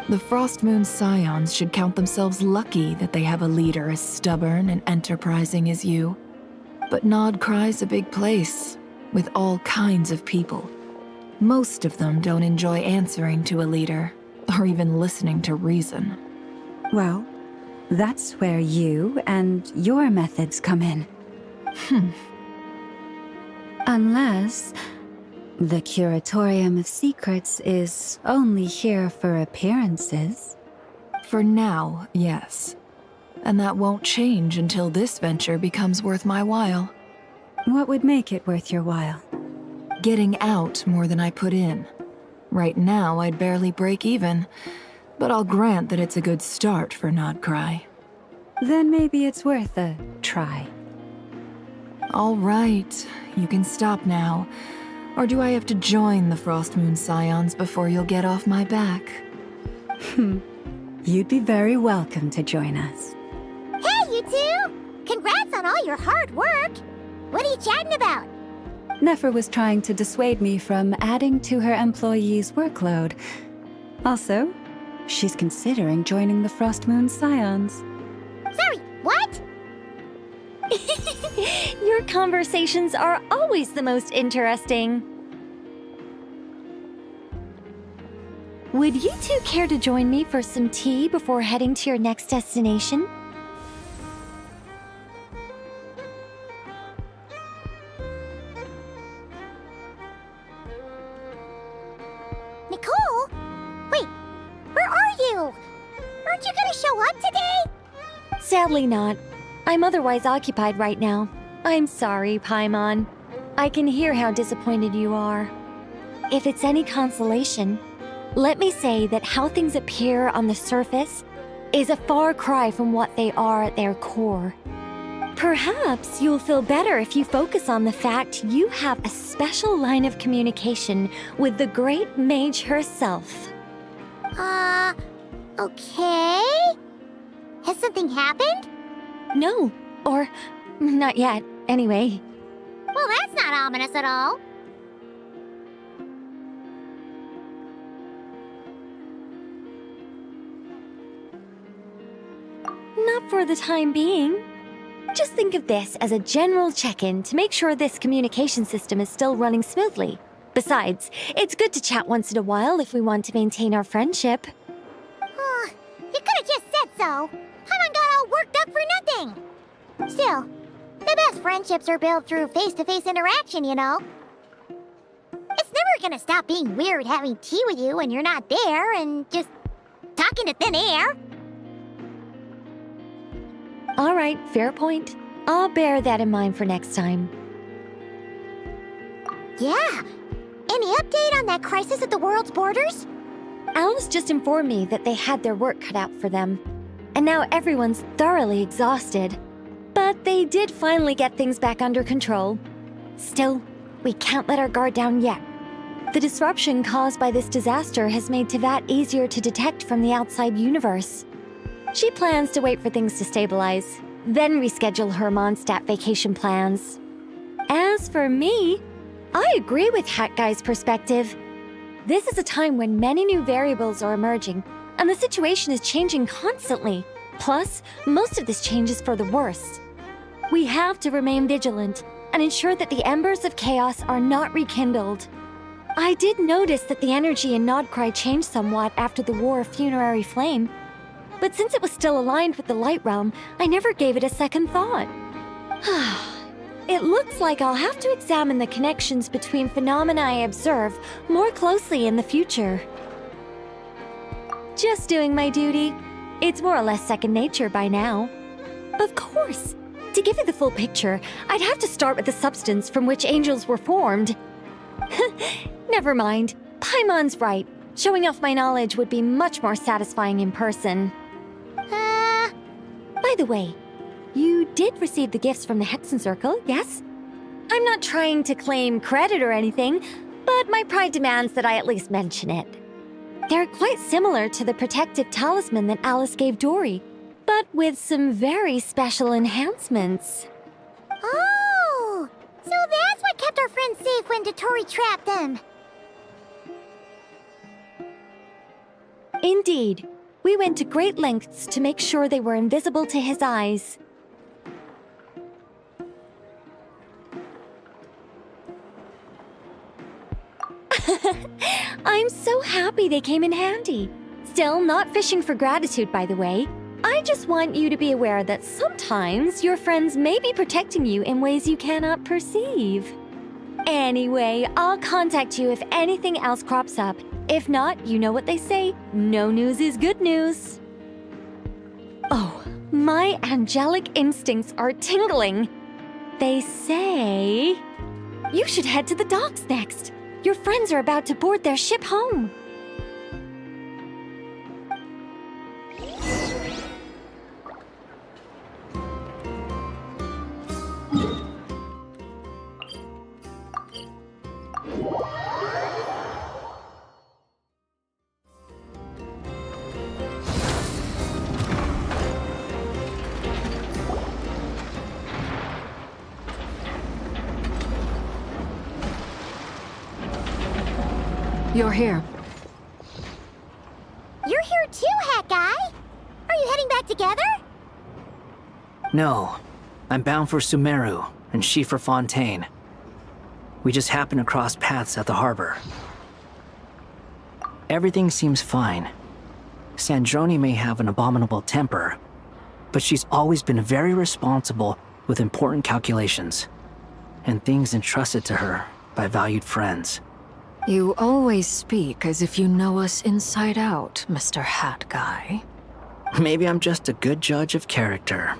The Frostmoon Scions should count themselves lucky that they have a leader as stubborn and enterprising as you. But Nodcry's a big place, with all kinds of people. Most of them don't enjoy answering to a leader, or even listening to reason. Well, that's where you and your methods come in. Unless the Curatorium of Secrets is only here for appearances. For now, yes. And that won't change until this venture becomes worth my while. What would make it worth your while? Getting out more than I put in. Right now, I'd barely break even, but I'll grant that it's a good start for Nodcry. Then maybe it's worth a try. All right, you can stop now. Or do I have to join the Frostmoon Scions before you'll get off my back? You'd be very welcome to join us. Hey, you two! Congrats on all your hard work! What are you chatting about? Nefer was trying to dissuade me from adding to her employees' workload. Also, she's considering joining the Frostmoon Scions. Sorry, what? Your conversations are always the most interesting. Would you two care to join me for some tea before heading to your next destination? Nicole? Wait, where are you? Aren't you gonna show up today? Sadly not. I'm otherwise occupied right now. I'm sorry, Paimon. I can hear how disappointed you are. If it's any consolation, let me say that how things appear on the surface is a far cry from what they are at their core. Perhaps you'll feel better if you focus on the fact you have a special line of communication with the great mage herself. Okay? Has something happened? No, or not yet, anyway. Well, that's not ominous at all. Not for the time being. Just think of this as a general check-in to make sure this communication system is still running smoothly. Besides, it's good to chat once in a while if we want to maintain our friendship. You could've just said so. Paimon got all worked up for nothing. Still, the best friendships are built through face-to-face interaction, you know. It's never gonna stop being weird having tea with you when you're not there and just talking to thin air. All right, fair point. I'll bear that in mind for next time. Yeah. Any update on that crisis at the world's borders? Alice just informed me that they had their work cut out for them. And now everyone's thoroughly exhausted. But they did finally get things back under control. Still, we can't let our guard down yet. The disruption caused by this disaster has made Teyvat easier to detect from the outside universe. She plans to wait for things to stabilize, then reschedule her Mondstadt vacation plans. As for me, I agree with Hat Guy's perspective. This is a time when many new variables are emerging, and the situation is changing constantly. Plus, most of this change is for the worse. We have to remain vigilant and ensure that the embers of chaos are not rekindled. I did notice that the energy in Nodcry changed somewhat after the War of Funerary Flame, but since it was still aligned with the Light Realm, I never gave it a second thought. It looks like I'll have to examine the connections between phenomena I observe more closely in the future. Just doing my duty. It's more or less second nature by now. Of course. To give you the full picture, I'd have to start with the substance from which angels were formed. Never mind. Paimon's right. Showing off my knowledge would be much more satisfying in person. By the way, you did receive the gifts from the Hexen Circle, yes? I'm not trying to claim credit or anything, but my pride demands that I at least mention it. They're quite similar to the protective talisman that Alice gave Dory, but with some very special enhancements. Oh! So that's what kept our friends safe when Dotori trapped them. Indeed. We went to great lengths to make sure they were invisible to his eyes. I'm so happy they came in handy. Still, not fishing for gratitude, by the way. I just want you to be aware that sometimes your friends may be protecting you in ways you cannot perceive. Anyway, I'll contact you if anything else crops up. If not, you know what they say, no news is good news. Oh, my angelic instincts are tingling. They say you should head to the docks next. Your friends are about to board their ship home. You're here. You're here too, Hat Guy. Are you heading back together? No. I'm bound for Sumeru, and she for Fontaine. We just happened to cross paths at the harbor. Everything seems fine. Sandrone may have an abominable temper, but she's always been very responsible with important calculations, and things entrusted to her by valued friends. You always speak as if you know us inside out, Mr. Hat Guy. Maybe I'm just a good judge of character.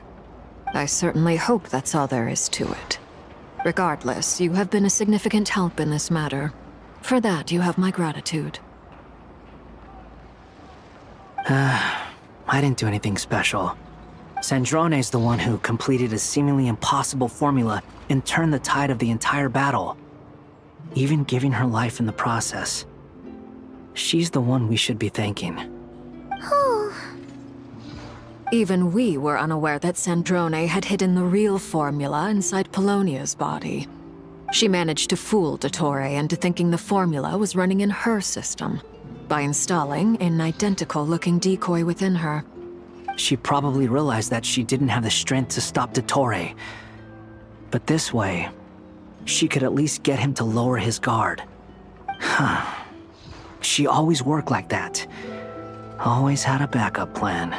I certainly hope that's all there is to it. Regardless, you have been a significant help in this matter. For that, you have my gratitude. I didn't do anything special. Sandrone's the one who completed a seemingly impossible formula and turned the tide of the entire battle, even giving her life in the process. She's the one we should be thanking. Even we were unaware that Sandrone had hidden the real formula inside Polonia's body. She managed to fool Dottore into thinking the formula was running in her system by installing an identical-looking decoy within her. She probably realized that she didn't have the strength to stop Dottore. But this way, she could at least get him to lower his guard. She always worked like that. Always had a backup plan.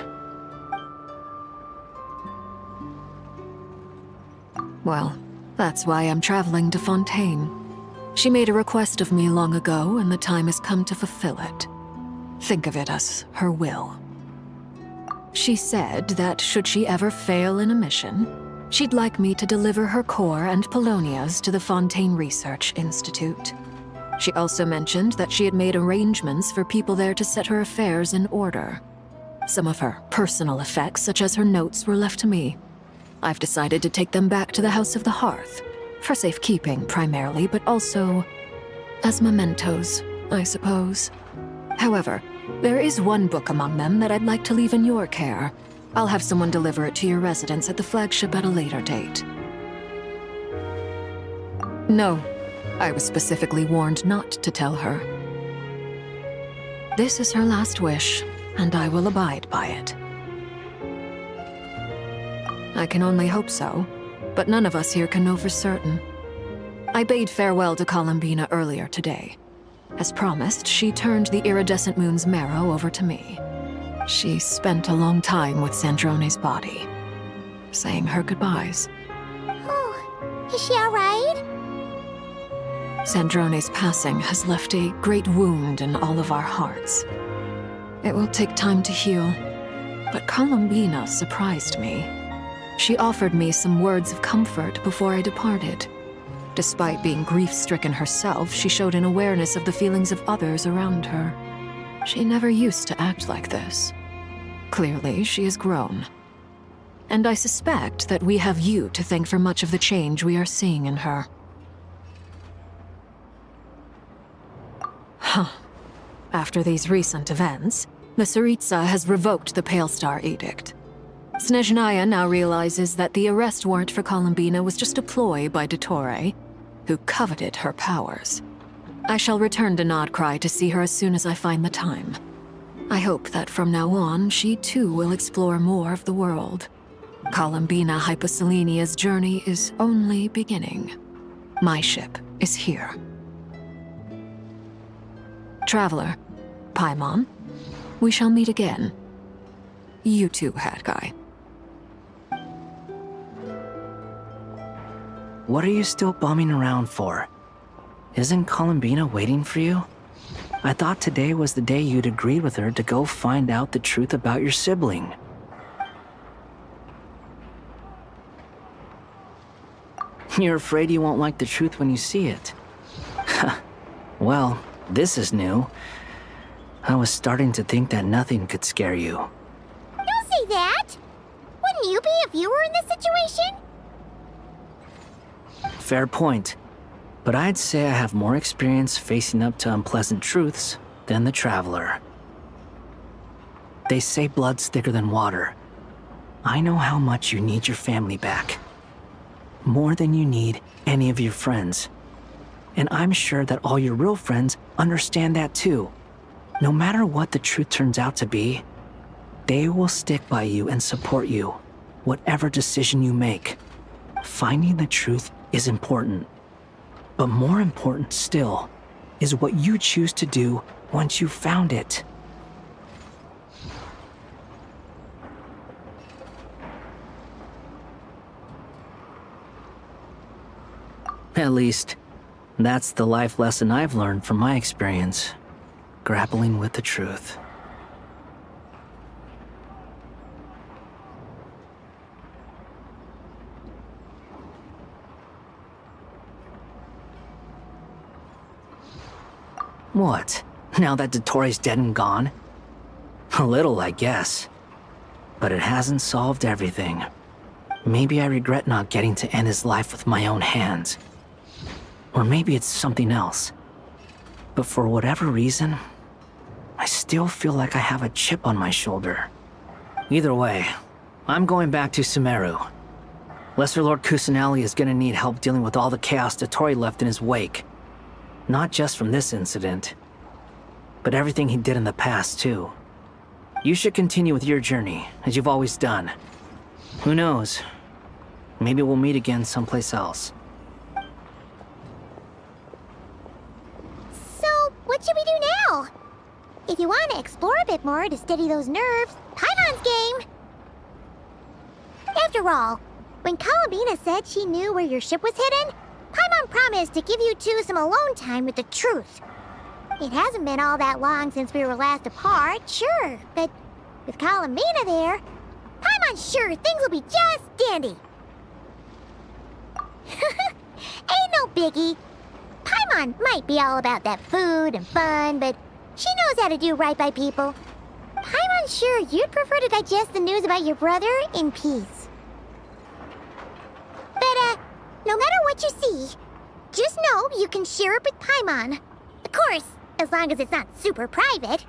Well, that's why I'm traveling to Fontaine. She made a request of me long ago, and the time has come to fulfill it. Think of it as her will. She said that should she ever fail in a mission, she'd like me to deliver her core and Polonia's to the Fontaine Research Institute. She also mentioned that she had made arrangements for people there to set her affairs in order. Some of her personal effects, such as her notes, were left to me. I've decided to take them back to the House of the Hearth, for safekeeping primarily, but also As mementos, I suppose. However, there is one book among them that I'd like to leave in your care. I'll have someone deliver it to your residence at the flagship at a later date. No, I was specifically warned not to tell her. This is her last wish, and I will abide by it. I can only hope so, but none of us here can know for certain. I bade farewell to Columbina earlier today. As promised, she turned the iridescent moon's marrow over to me. She spent a long time with Sandrone's body, saying her goodbyes. Oh, is she alright? Sandrone's passing has left a great wound in all of our hearts. It will take time to heal, but Columbina surprised me. She offered me some words of comfort before I departed. Despite being grief-stricken herself, she showed an awareness of the feelings of others around her. She never used to act like this. Clearly, she has grown. And I suspect that we have you to thank for much of the change we are seeing in her. Huh. After these recent events, the Tsaritsa has revoked the Pale Star Edict. Snezhnaya now realizes that the arrest warrant for Columbina was just a ploy by Dottore, who coveted her powers. I shall return to Nodcry to see her as soon as I find the time. I hope that from now on, she too will explore more of the world. Columbina Hyposelenia's journey is only beginning. My ship is here. Traveler, Paimon, we shall meet again. You too, Hat Guy. What are you still bumming around for? Isn't Columbina waiting for you? I thought today was the day you'd agreed with her to go find out the truth about your sibling. You're afraid you won't like the truth when you see it. Well, this is new. I was starting to think that nothing could scare you. Don't say that! Wouldn't you be if you were in this situation? Fair point. But I'd say I have more experience facing up to unpleasant truths than the Traveler. They say blood's thicker than water. I know how much you need your family back. More than you need any of your friends. And I'm sure that all your real friends understand that too. No matter what the truth turns out to be, they will stick by you and support you, whatever decision you make. Finding the truth is important. But more important still is what you choose to do once you've found it. At least, that's the life lesson I've learned from my experience, grappling with the truth. What? Now that Dottore's dead and gone? A little, I guess. But it hasn't solved everything. Maybe I regret not getting to end his life with my own hands. Or maybe it's something else. But for whatever reason, I still feel like I have a chip on my shoulder. Either way, I'm going back to Sumeru. Lesser Lord Kusanali is gonna need help dealing with all the chaos Dottore left in his wake. Not just from this incident, but everything he did in the past, too. You should continue with your journey, as you've always done. Who knows? Maybe we'll meet again someplace else. So, what should we do now? If you want to explore a bit more to steady those nerves, Paimon's game! After all, when Columbina said she knew where your ship was hidden, Paimon promised to give you two some alone time with the truth. It hasn't been all that long since we were last apart, sure, but with Columbina there, Paimon's sure things will be just dandy. Ain't no biggie. Paimon might be all about that food and fun, but she knows how to do right by people. Paimon's sure you'd prefer to digest the news about your brother in peace. But, no matter what you see, just know you can share it with Paimon. Of course, as long as it's not super private.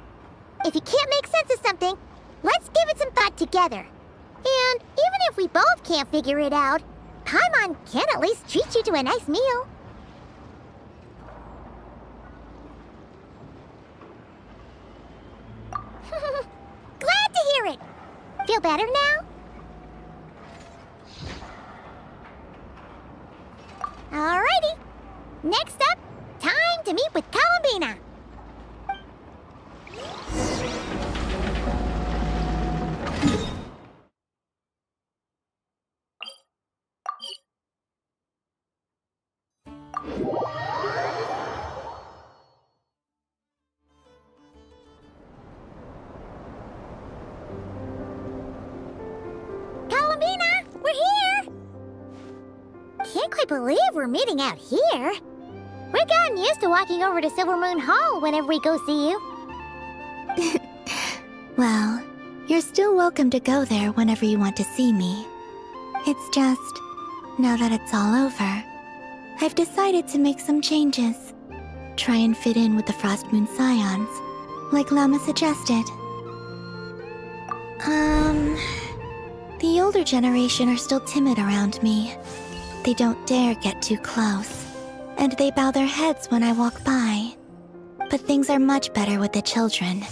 If you can't make sense of something, let's give it some thought together. And even if we both can't figure it out, Paimon can at least treat you to a nice meal. Glad to hear it. Feel better now? Alrighty. Next up, time to meet with Columbina. Columbina, we're here! Can't quite believe we're meeting out here. We've gotten used to walking over to Silvermoon Hall whenever we go see you. Well, you're still welcome to go there whenever you want to see me. It's just, now that it's all over, I've decided to make some changes. Try and fit in with the Frostmoon Scions, like Llama suggested. The older generation are still timid around me. They don't dare get too close, and they bow their heads when I walk by. But things are much better with the children.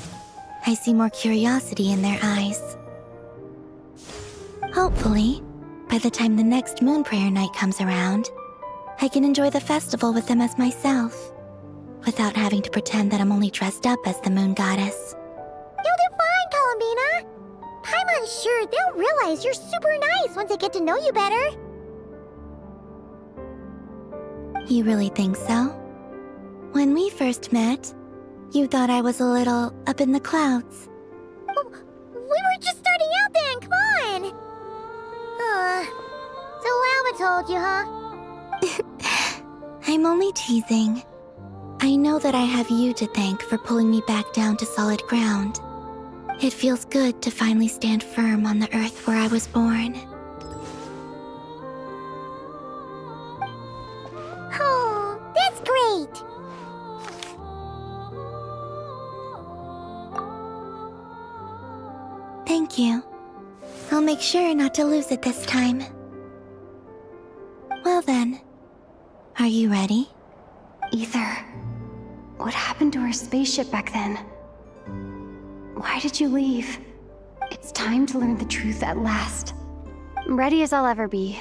I see more curiosity in their eyes. Hopefully, by the time the next Moon Prayer Night comes around, I can enjoy the festival with them as myself, without having to pretend that I'm only dressed up as the Moon Goddess. You'll do fine, Columbina. Paimon's sure they'll realize you're super nice once they get to know you better. You really think so? When we first met, you thought I was a little up in the clouds. Oh, we were just starting out then, come on! So Llama told you, huh? I'm only teasing. I know that I have you to thank for pulling me back down to solid ground. It feels good to finally stand firm on the earth where I was born. Oh, that's great! Thank you. I'll make sure not to lose it this time. Well then, are you ready? Ether, what happened to our spaceship back then? Why did you leave? It's time to learn the truth at last. Ready as I'll ever be.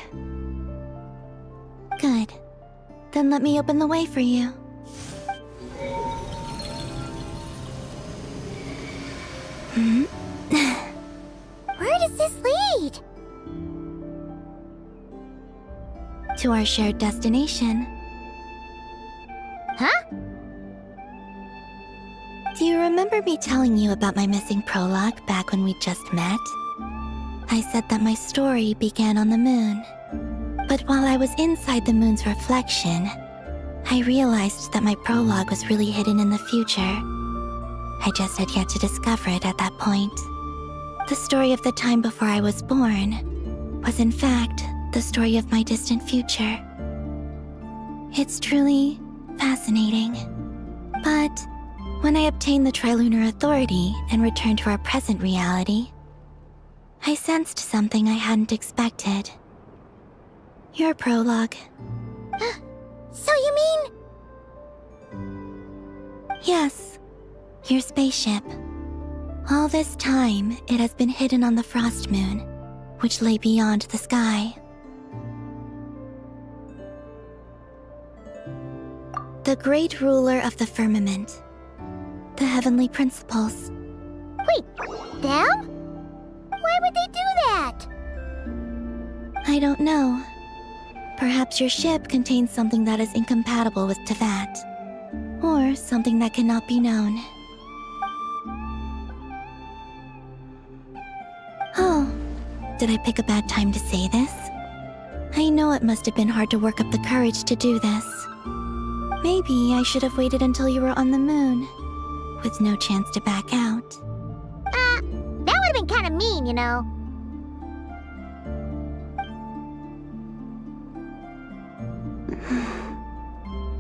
Good. Then let me open the way for you. Where does this lead? To our shared destination. Huh? Do you remember me telling you about my missing prologue back when we just met? I said that my story began on the moon. But while I was inside the moon's reflection, I realized that my prologue was really hidden in the future. I just had yet to discover it at that point. The story of the time before I was born was in fact the story of my distant future. It's truly fascinating. But when I obtained the Trilunar Authority and returned to our present reality, I sensed something I hadn't expected. Your prologue. So you mean... Yes, your spaceship. All this time, it has been hidden on the Frost Moon, which lay beyond the sky. The great ruler of the firmament. The heavenly principles. Wait, them? Why would they do that? I don't know. Perhaps your ship contains something that is incompatible with Tevat. Or something that cannot be known. Oh, did I pick a bad time to say this? I know it must have been hard to work up the courage to do this. Maybe I should have waited until you were on the moon, with no chance to back out. That would have been kind of mean, you know.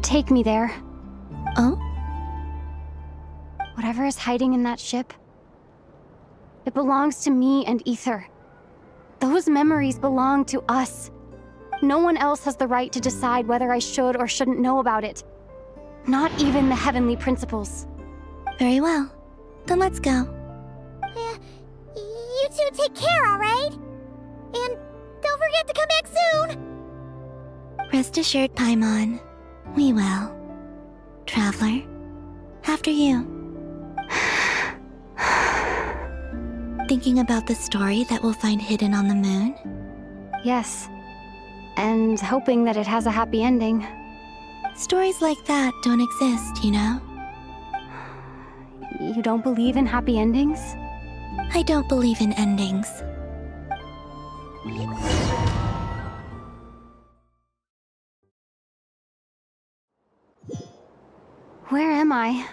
Take me there. Oh? whatever is hiding in that ship, it belongs to me and Ether. Those memories belong to us. No one else has the right to decide whether I should or shouldn't know about it. Not even the Heavenly Principles. Very well. Then let's go. You two take care, alright? And don't forget to come back soon! Rest assured, Paimon. We will. Traveler, after you. Thinking about the story that we'll find hidden on the moon? Yes. And hoping that it has a happy ending. Stories like that don't exist, you know? You don't believe in happy endings? I don't believe in endings. Where am I?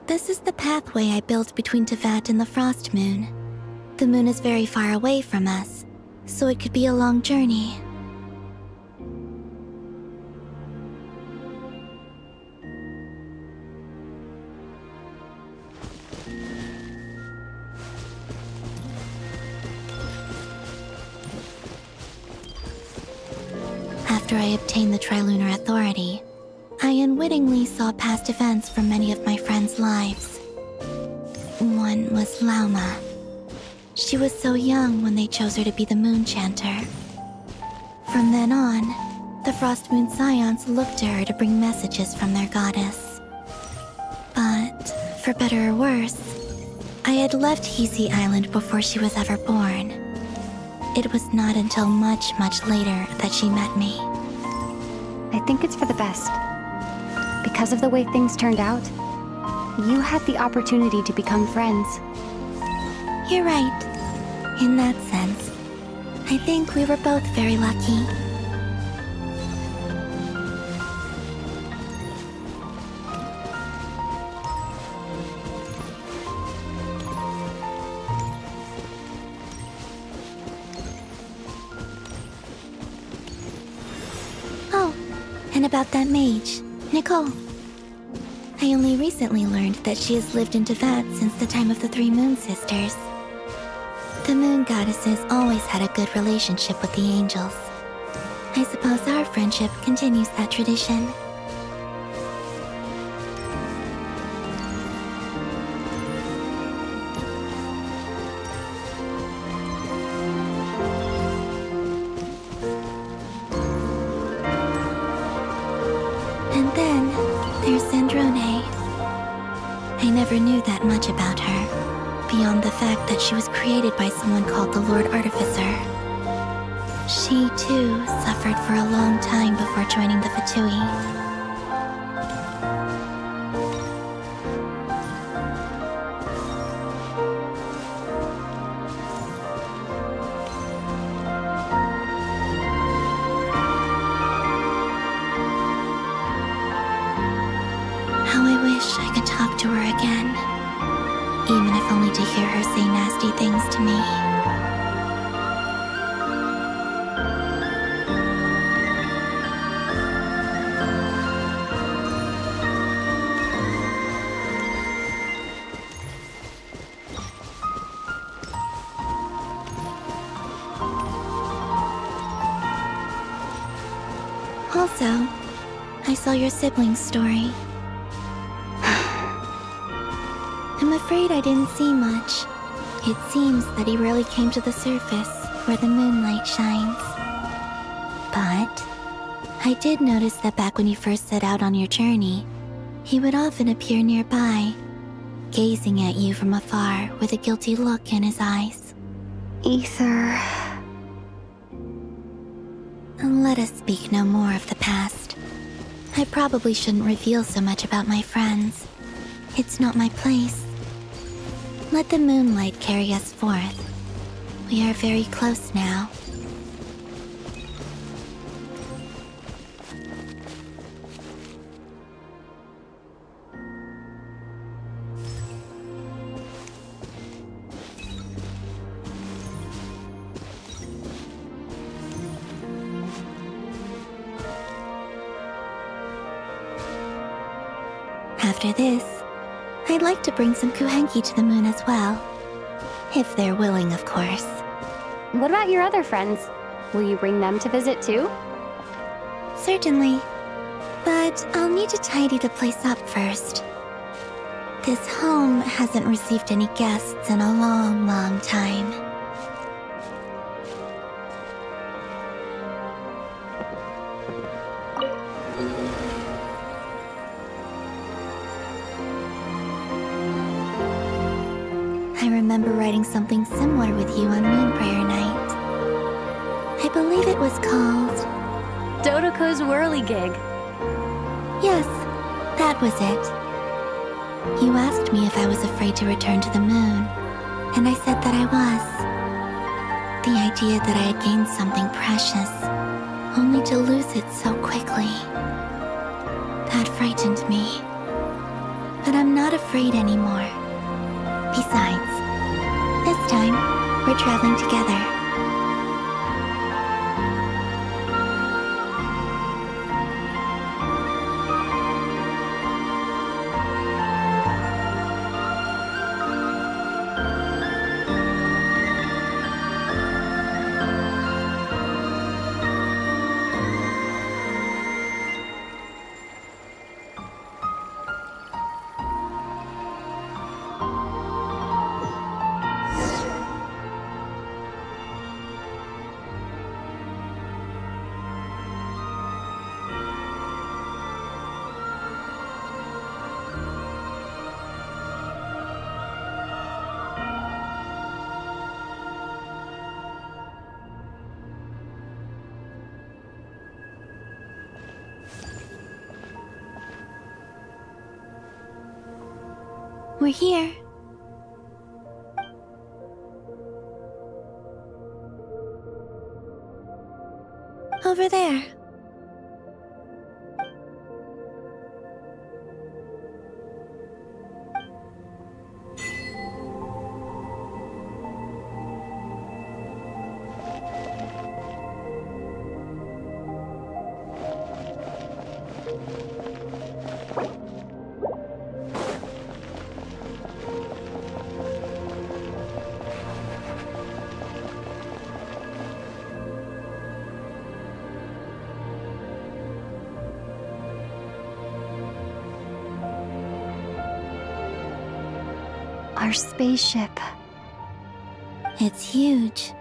This is the pathway I built between Teyvat and the Frost Moon. The moon is very far away from us, so it could be a long journey. After I obtained the Trilunar Authority, I unwittingly saw past events from many of my friends' lives. One was Lauma. She was so young when they chose her to be the Moon Chanter. From then on, the Frost Moon Scions looked to her to bring messages from their goddess. But, for better or worse, I had left Hisi Island before she was ever born. It was not until much, much later that she met me. I think it's for the best. Because of the way things turned out, you had the opportunity to become friends. You're right. In that sense, I think we were both very lucky. Oh, and about that mage, Nicole. I only recently learned that she has lived in Teyvat since the time of the Three Moon Sisters. The Moon Goddesses always had a good relationship with the angels. I suppose our friendship continues that tradition. And then, there's Zandrone. I never knew that much about her, beyond the fact that she was created by someone called the Lord Artificer. She, too, suffered for a long time before joining the Fatui. How I wish I could talk to her again, even if only to hear her say nasty things to me. Also, I saw your siblings' story. I'm afraid I didn't see much. It seems that he rarely came to the surface, where the moonlight shines. But I did notice that back when you first set out on your journey, he would often appear nearby, gazing at you from afar with a guilty look in his eyes. Ether. Let us speak no more of the past. I probably shouldn't reveal so much about my friends. It's not my place. Let the moonlight carry us forth. We are very close now. After this, I'd like to bring some kuhenki to the moon as well. If they're willing, of course. What about your other friends? Will you bring them to visit too? Certainly. But I'll need to tidy the place up first. This home hasn't received any guests in a long, long time. I remember writing something similar with you on Moon Prayer Night. I believe it was called... Dodoko's Whirligig. Yes, that was it. You asked me if I was afraid to return to the moon, and I said that I was. The idea that I had gained something precious, only to lose it so quickly. That frightened me. But I'm not afraid anymore. Besides, this time, we're traveling together. We're here. Over there. Our spaceship. It's huge.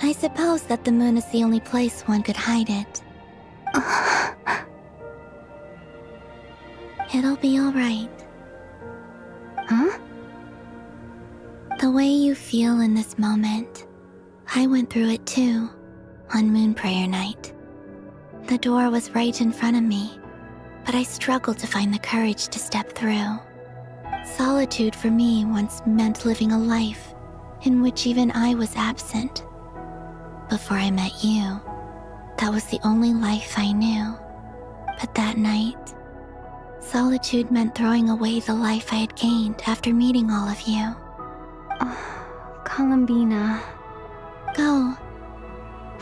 I suppose that the moon is the only place one could hide it. It'll be all right. Huh? The way you feel in this moment, I went through it too, on Moon Prayer Night. The door was right in front of me, but I struggled to find the courage to step through. Solitude for me once meant living a life in which even I was absent. Before I met you, that was the only life I knew. But that night, solitude meant throwing away the life I had gained after meeting all of you. Columbina. Go.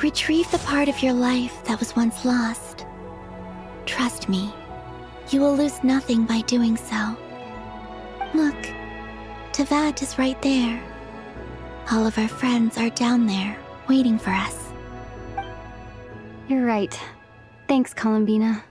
Retrieve the part of your life that was once lost. Trust me, you will lose nothing by doing so. Look, Tavad is right there. All of our friends are down there, waiting for us. You're right. Thanks, Columbina.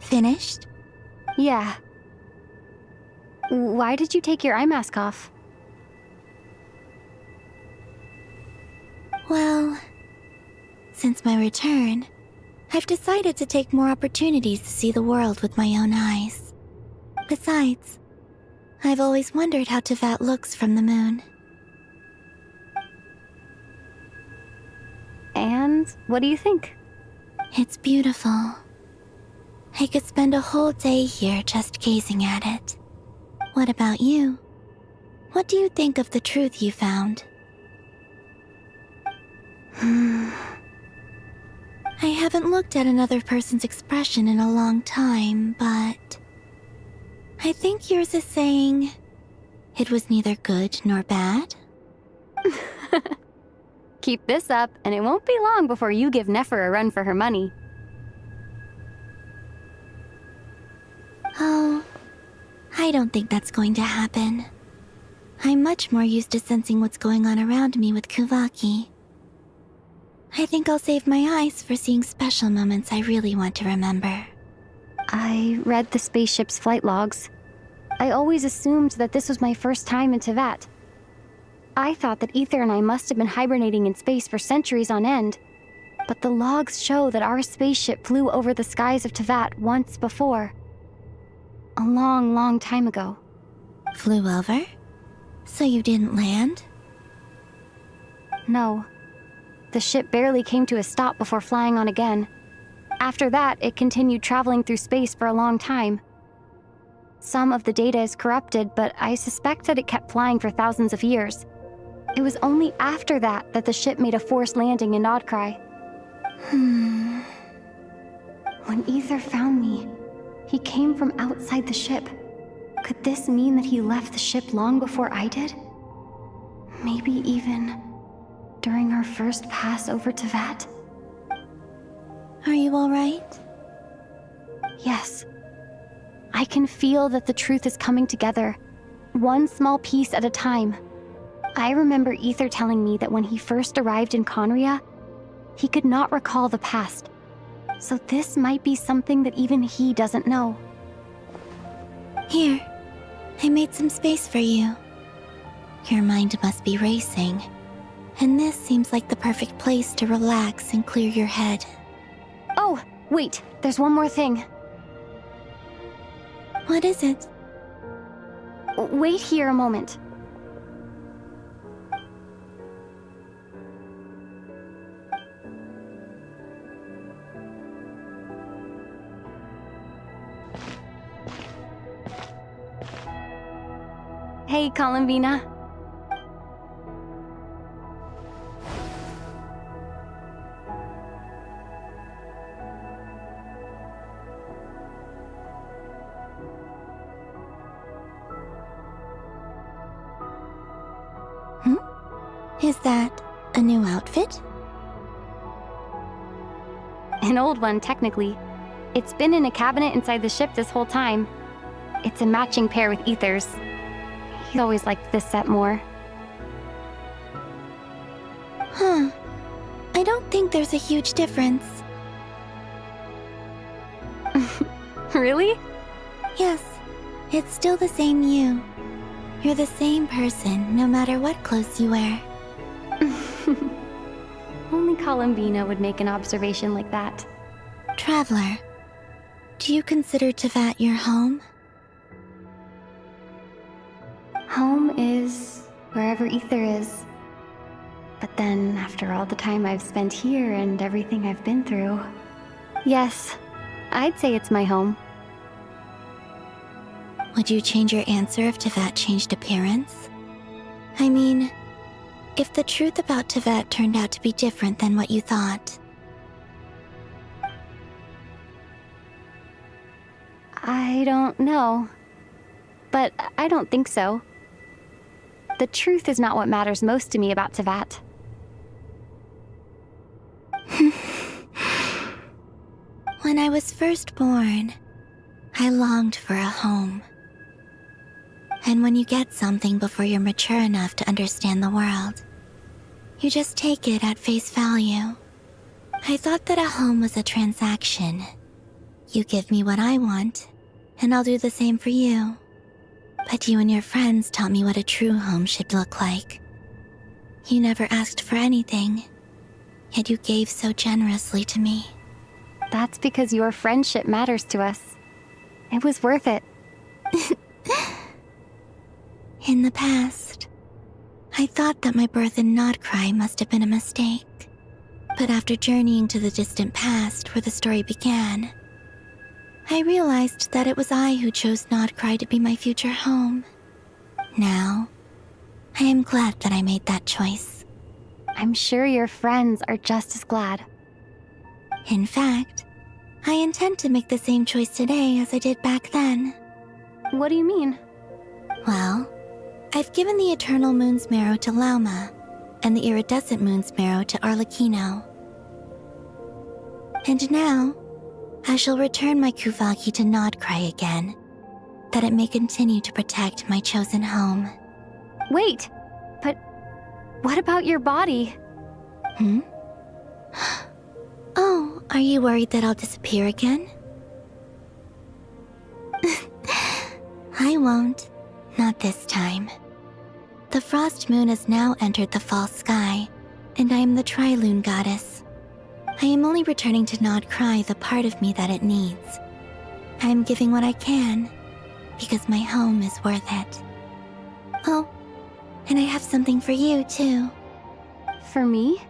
Finished? Yeah. Why did you take your eye mask off? Well, since my return, I've decided to take more opportunities to see the world with my own eyes. Besides, I've always wondered how Tevat looks from the moon. And what do you think? It's beautiful. I could spend a whole day here just gazing at it. What about you? What do you think of the truth you found? I haven't looked at another person's expression in a long time, but I think yours is saying it was neither good nor bad. Keep this up, and it won't be long before you give Nefer a run for her money. Oh, I don't think that's going to happen. I'm much more used to sensing what's going on around me with Kuvaki. I think I'll save my eyes for seeing special moments I really want to remember. I read the spaceship's flight logs. I always assumed that this was my first time in Tevat. I thought that Ether and I must have been hibernating in space for centuries on end. But the logs show that our spaceship flew over the skies of Tevat once before. A long, long time ago. Flew over? So you didn't land? No. The ship barely came to a stop before flying on again. After that, it continued traveling through space for a long time. Some of the data is corrupted, but I suspect that it kept flying for thousands of years. It was only after that that the ship made a forced landing in Nodcry. When Ether found me, he came from outside the ship. Could this mean that he left the ship long before I did? Maybe even during our first pass over Tevat? Are you alright? Yes. I can feel that the truth is coming together, one small piece at a time. I remember Ether telling me that when he first arrived in Conria, he could not recall the past. So this might be something that even he doesn't know. Here, I made some space for you. Your mind must be racing, and this seems like the perfect place to relax and clear your head. Oh, wait, there's one more thing. What is it? Wait here a moment. Hey, Columbina. Is that a new outfit? An old one, technically. It's been in a cabinet inside the ship this whole time. It's a matching pair with Ether's. He always liked this set more. Huh. I don't think there's a huge difference. Really? Yes. It's still the same you. You're the same person, no matter what clothes you wear. Only Columbina would make an observation like that. Traveler, do you consider Tevat your home? Home is wherever Ether is. But then, after all the time I've spent here and everything I've been through, yes, I'd say it's my home. Would you change your answer if Tevat changed appearance? I mean, if the truth about Tevat turned out to be different than what you thought. I don't know. But I don't think so. The truth is not what matters most to me about Tevat. When I was first born, I longed for a home. And when you get something before you're mature enough to understand the world, you just take it at face value. I thought that a home was a transaction. You give me what I want, and I'll do the same for you. But you and your friends taught me what a true home should look like. You never asked for anything, yet you gave so generously to me. That's because your friendship matters to us. It was worth it. In the past, I thought that my birth in Nodcry must have been a mistake. But after journeying to the distant past where the story began, I realized that it was I who chose Nodcry to be my future home. Now, I am glad that I made that choice. I'm sure your friends are just as glad. In fact, I intend to make the same choice today as I did back then. What do you mean? Well, I've given the Eternal Moon's Marrow to Lauma, and the Iridescent Moon's Marrow to Arlecchino. And now, I shall return my Kuvagi to Nodcry again, that it may continue to protect my chosen home. Wait, but what about your body? Oh, are you worried that I'll disappear again? I won't. Not this time. The Frost Moon has now entered the fall sky, and I am the Trilune Goddess. I am only returning to Nodcry the part of me that it needs. I am giving what I can, because my home is worth it. Oh, and I have something for you, too. For me?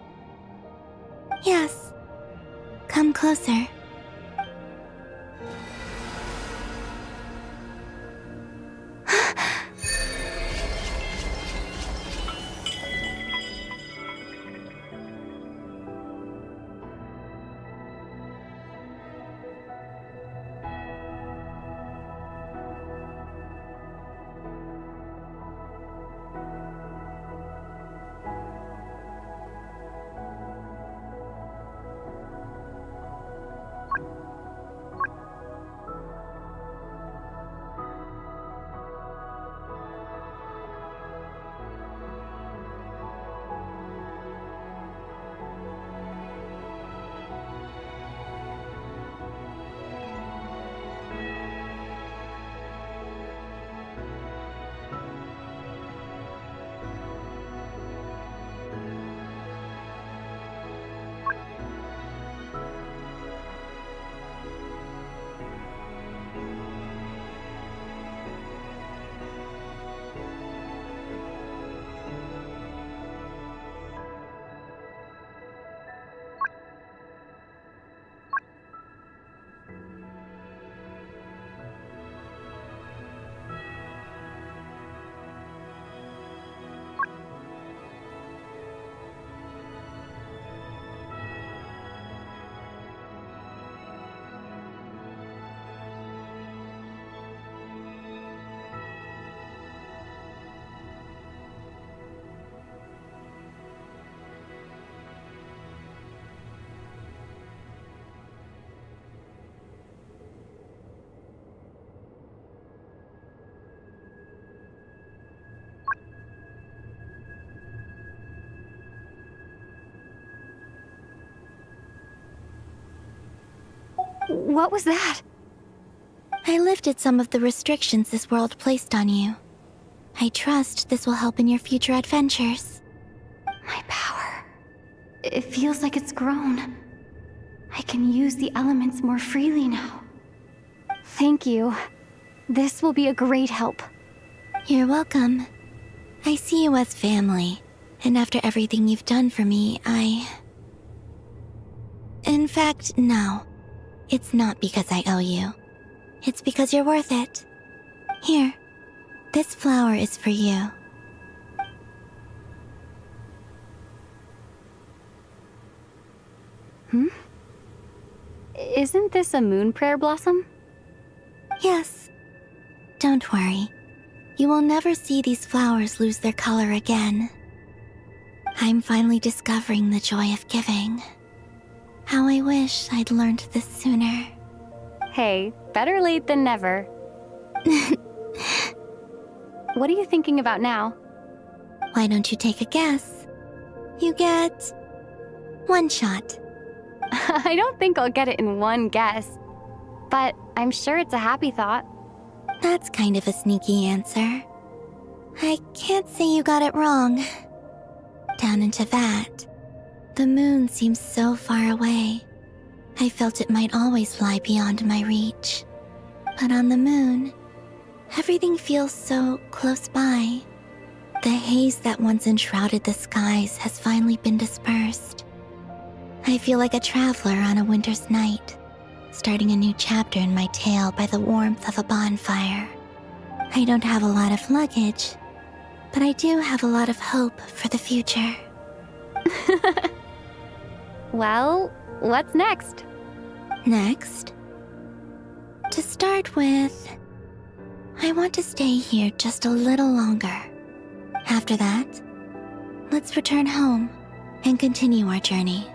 Yes. Come closer. What was that? I lifted some of the restrictions this world placed on you. I trust this will help in your future adventures. My power. It feels like it's grown. I can use the elements more freely now. Thank you. This will be a great help. You're welcome. I see you as family, and after everything you've done for me, In fact, no. It's not because I owe you. It's because you're worth it. Here, this flower is for you. Isn't this a moon prayer blossom? Yes. Don't worry. You will never see these flowers lose their color again. I'm finally discovering the joy of giving. How I wish I'd learned this sooner. Hey, better late than never. What are you thinking about now? Why don't you take a guess? You get 1 shot. I don't think I'll get it in one guess, but I'm sure it's a happy thought. That's kind of a sneaky answer. I can't say you got it wrong. Down into that, the moon seems so far away, I felt it might always lie beyond my reach. But on the moon, everything feels so close by. The haze that once enshrouded the skies has finally been dispersed. I feel like a traveler on a winter's night, starting a new chapter in my tale by the warmth of a bonfire. I don't have a lot of luggage, but I do have a lot of hope for the future. Well, what's next? Next? To start with, I want to stay here just a little longer. After that, let's return home and continue our journey.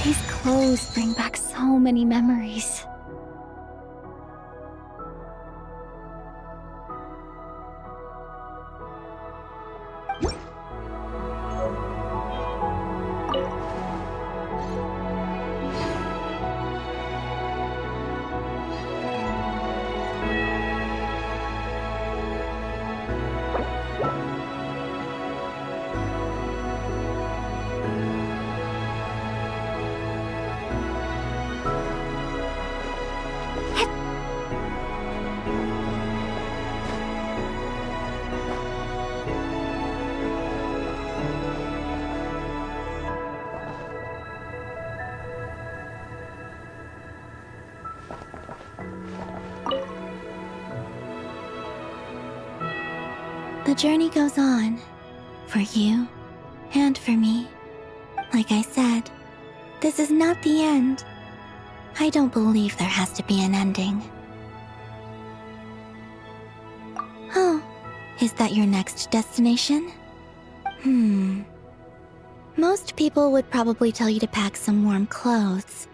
These clothes bring back so many memories. The journey goes on, for you and for me. Like I said, this is not the end. I don't believe there has to be an ending. Oh, is that your next destination? Most people would probably tell you to pack some warm clothes.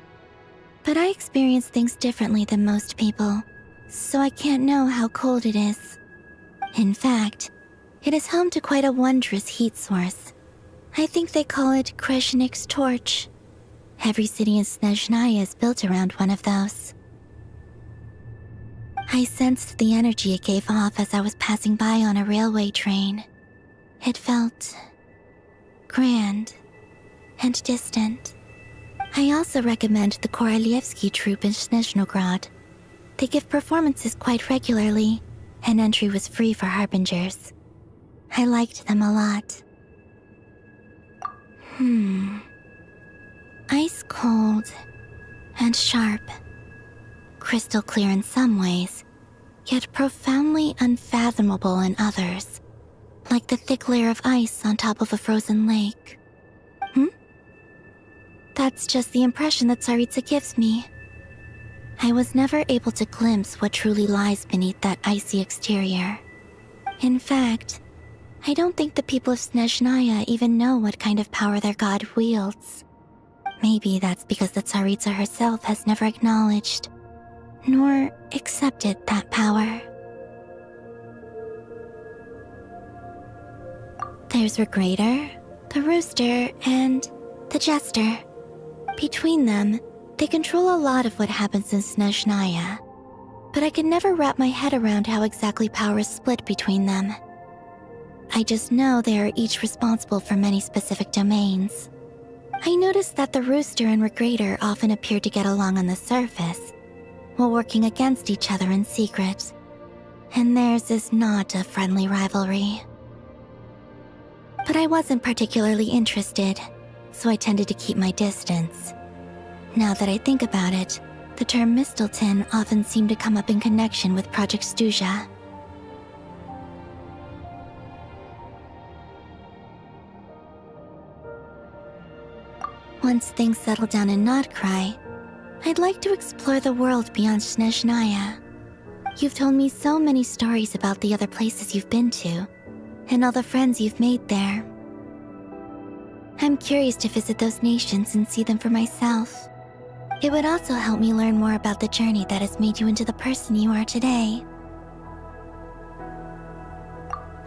But I experience things differently than most people, so I can't know how cold it is. In fact, it is home to quite a wondrous heat source. I think they call it Kreshnik's torch. Every city in Snezhnaya is built around one of those. I sensed the energy it gave off as I was passing by on a railway train. It felt grand and distant. I also recommend the Korolievsky troupe in Snezhnograd. They give performances quite regularly, and entry was free for harbingers. I liked them a lot. Ice cold and sharp. Crystal clear in some ways, yet profoundly unfathomable in others. Like the thick layer of ice on top of a frozen lake. That's just the impression that Tsaritsa gives me. I was never able to glimpse what truly lies beneath that icy exterior. In fact, I don't think the people of Snezhnaya even know what kind of power their god wields. Maybe that's because the Tsaritsa herself has never acknowledged, nor accepted that power. There's Regrator, the Rooster, and the Jester. Between them, they control a lot of what happens in Snezhnaya, but I can never wrap my head around how exactly power is split between them. I just know they are each responsible for many specific domains. I noticed that the Rooster and Regrator often appear to get along on the surface, while working against each other in secret. And theirs is not a friendly rivalry. But I wasn't particularly interested, so I tended to keep my distance. Now that I think about it, the term Mistelton often seemed to come up in connection with Project Stuja. Once things settle down in Notcry, I'd like to explore the world beyond Snezhnaya. You've told me so many stories about the other places you've been to, and all the friends you've made there. I'm curious to visit those nations and see them for myself. It would also help me learn more about the journey that has made you into the person you are today.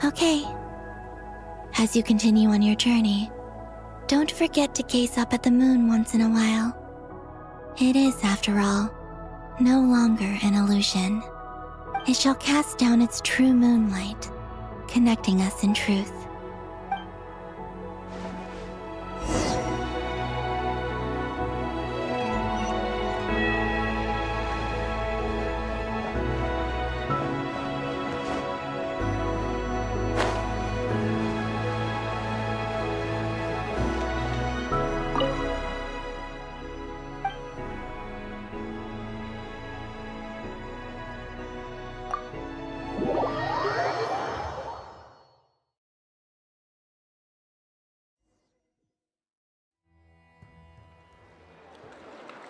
Okay. As you continue on your journey, don't forget to gaze up at the moon once in a while. It is, after all, no longer an illusion. it shall cast down its true moonlight, connecting us in truth.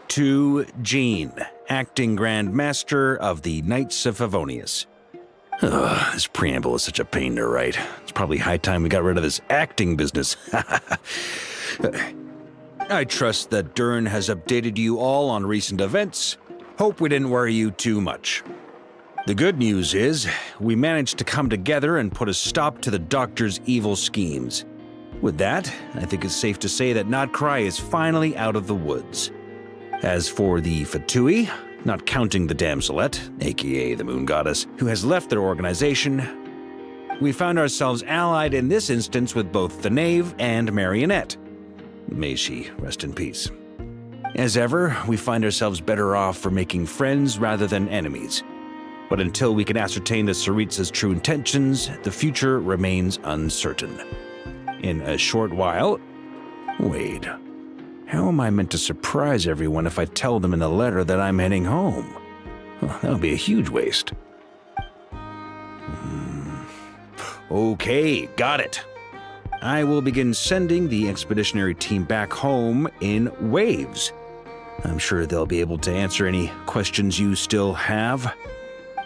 To Jean, acting Grand Master of the Knights of Favonius. Ugh, this preamble is such a pain to write. It's probably high time we got rid of this acting business. I trust that Dern has updated you all on recent events. Hope we didn't worry you too much. The good news is, we managed to come together and put a stop to the Doctor's evil schemes. With that, I think it's safe to say that Notcry is finally out of the woods. As for the Fatui, not counting the Damselette, aka the Moon Goddess, who has left their organization, we found ourselves allied in this instance with both the Knave and Marionette. May she rest in peace. As ever, we find ourselves better off for making friends rather than enemies. But until we can ascertain the Tsaritsa's true intentions, the future remains uncertain. In a short while... Wait... How am I meant to surprise everyone if I tell them in the letter that I'm heading home? Well, that would be a huge waste. Okay, got it. I will begin sending the expeditionary team back home in waves. I'm sure they'll be able to answer any questions you still have.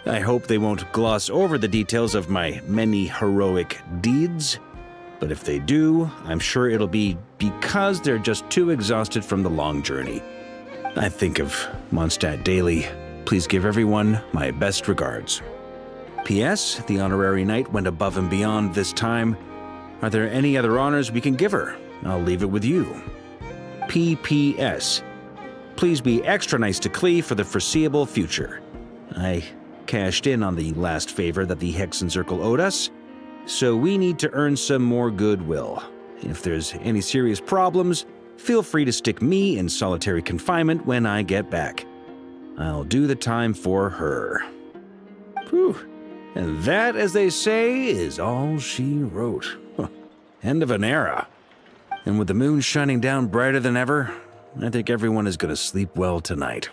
I hope they won't gloss over the details of my many heroic deeds. But if they do, I'm sure it'll be because they're just too exhausted from the long journey. I think of Mondstadt daily. Please give everyone my best regards. P.S. The honorary knight went above and beyond this time. Are there any other honors we can give her? I'll leave it with you. P.P.S. Please be extra nice to Klee for the foreseeable future. I cashed in on the last favor that the Hexen Circle owed us, so we need to earn some more goodwill. If there's any serious problems, feel free to stick me in solitary confinement when I get back. I'll do the time for her. Whew. And that, as they say, is all she wrote. End of an era. And with the moon shining down brighter than ever, I think everyone is going to sleep well tonight.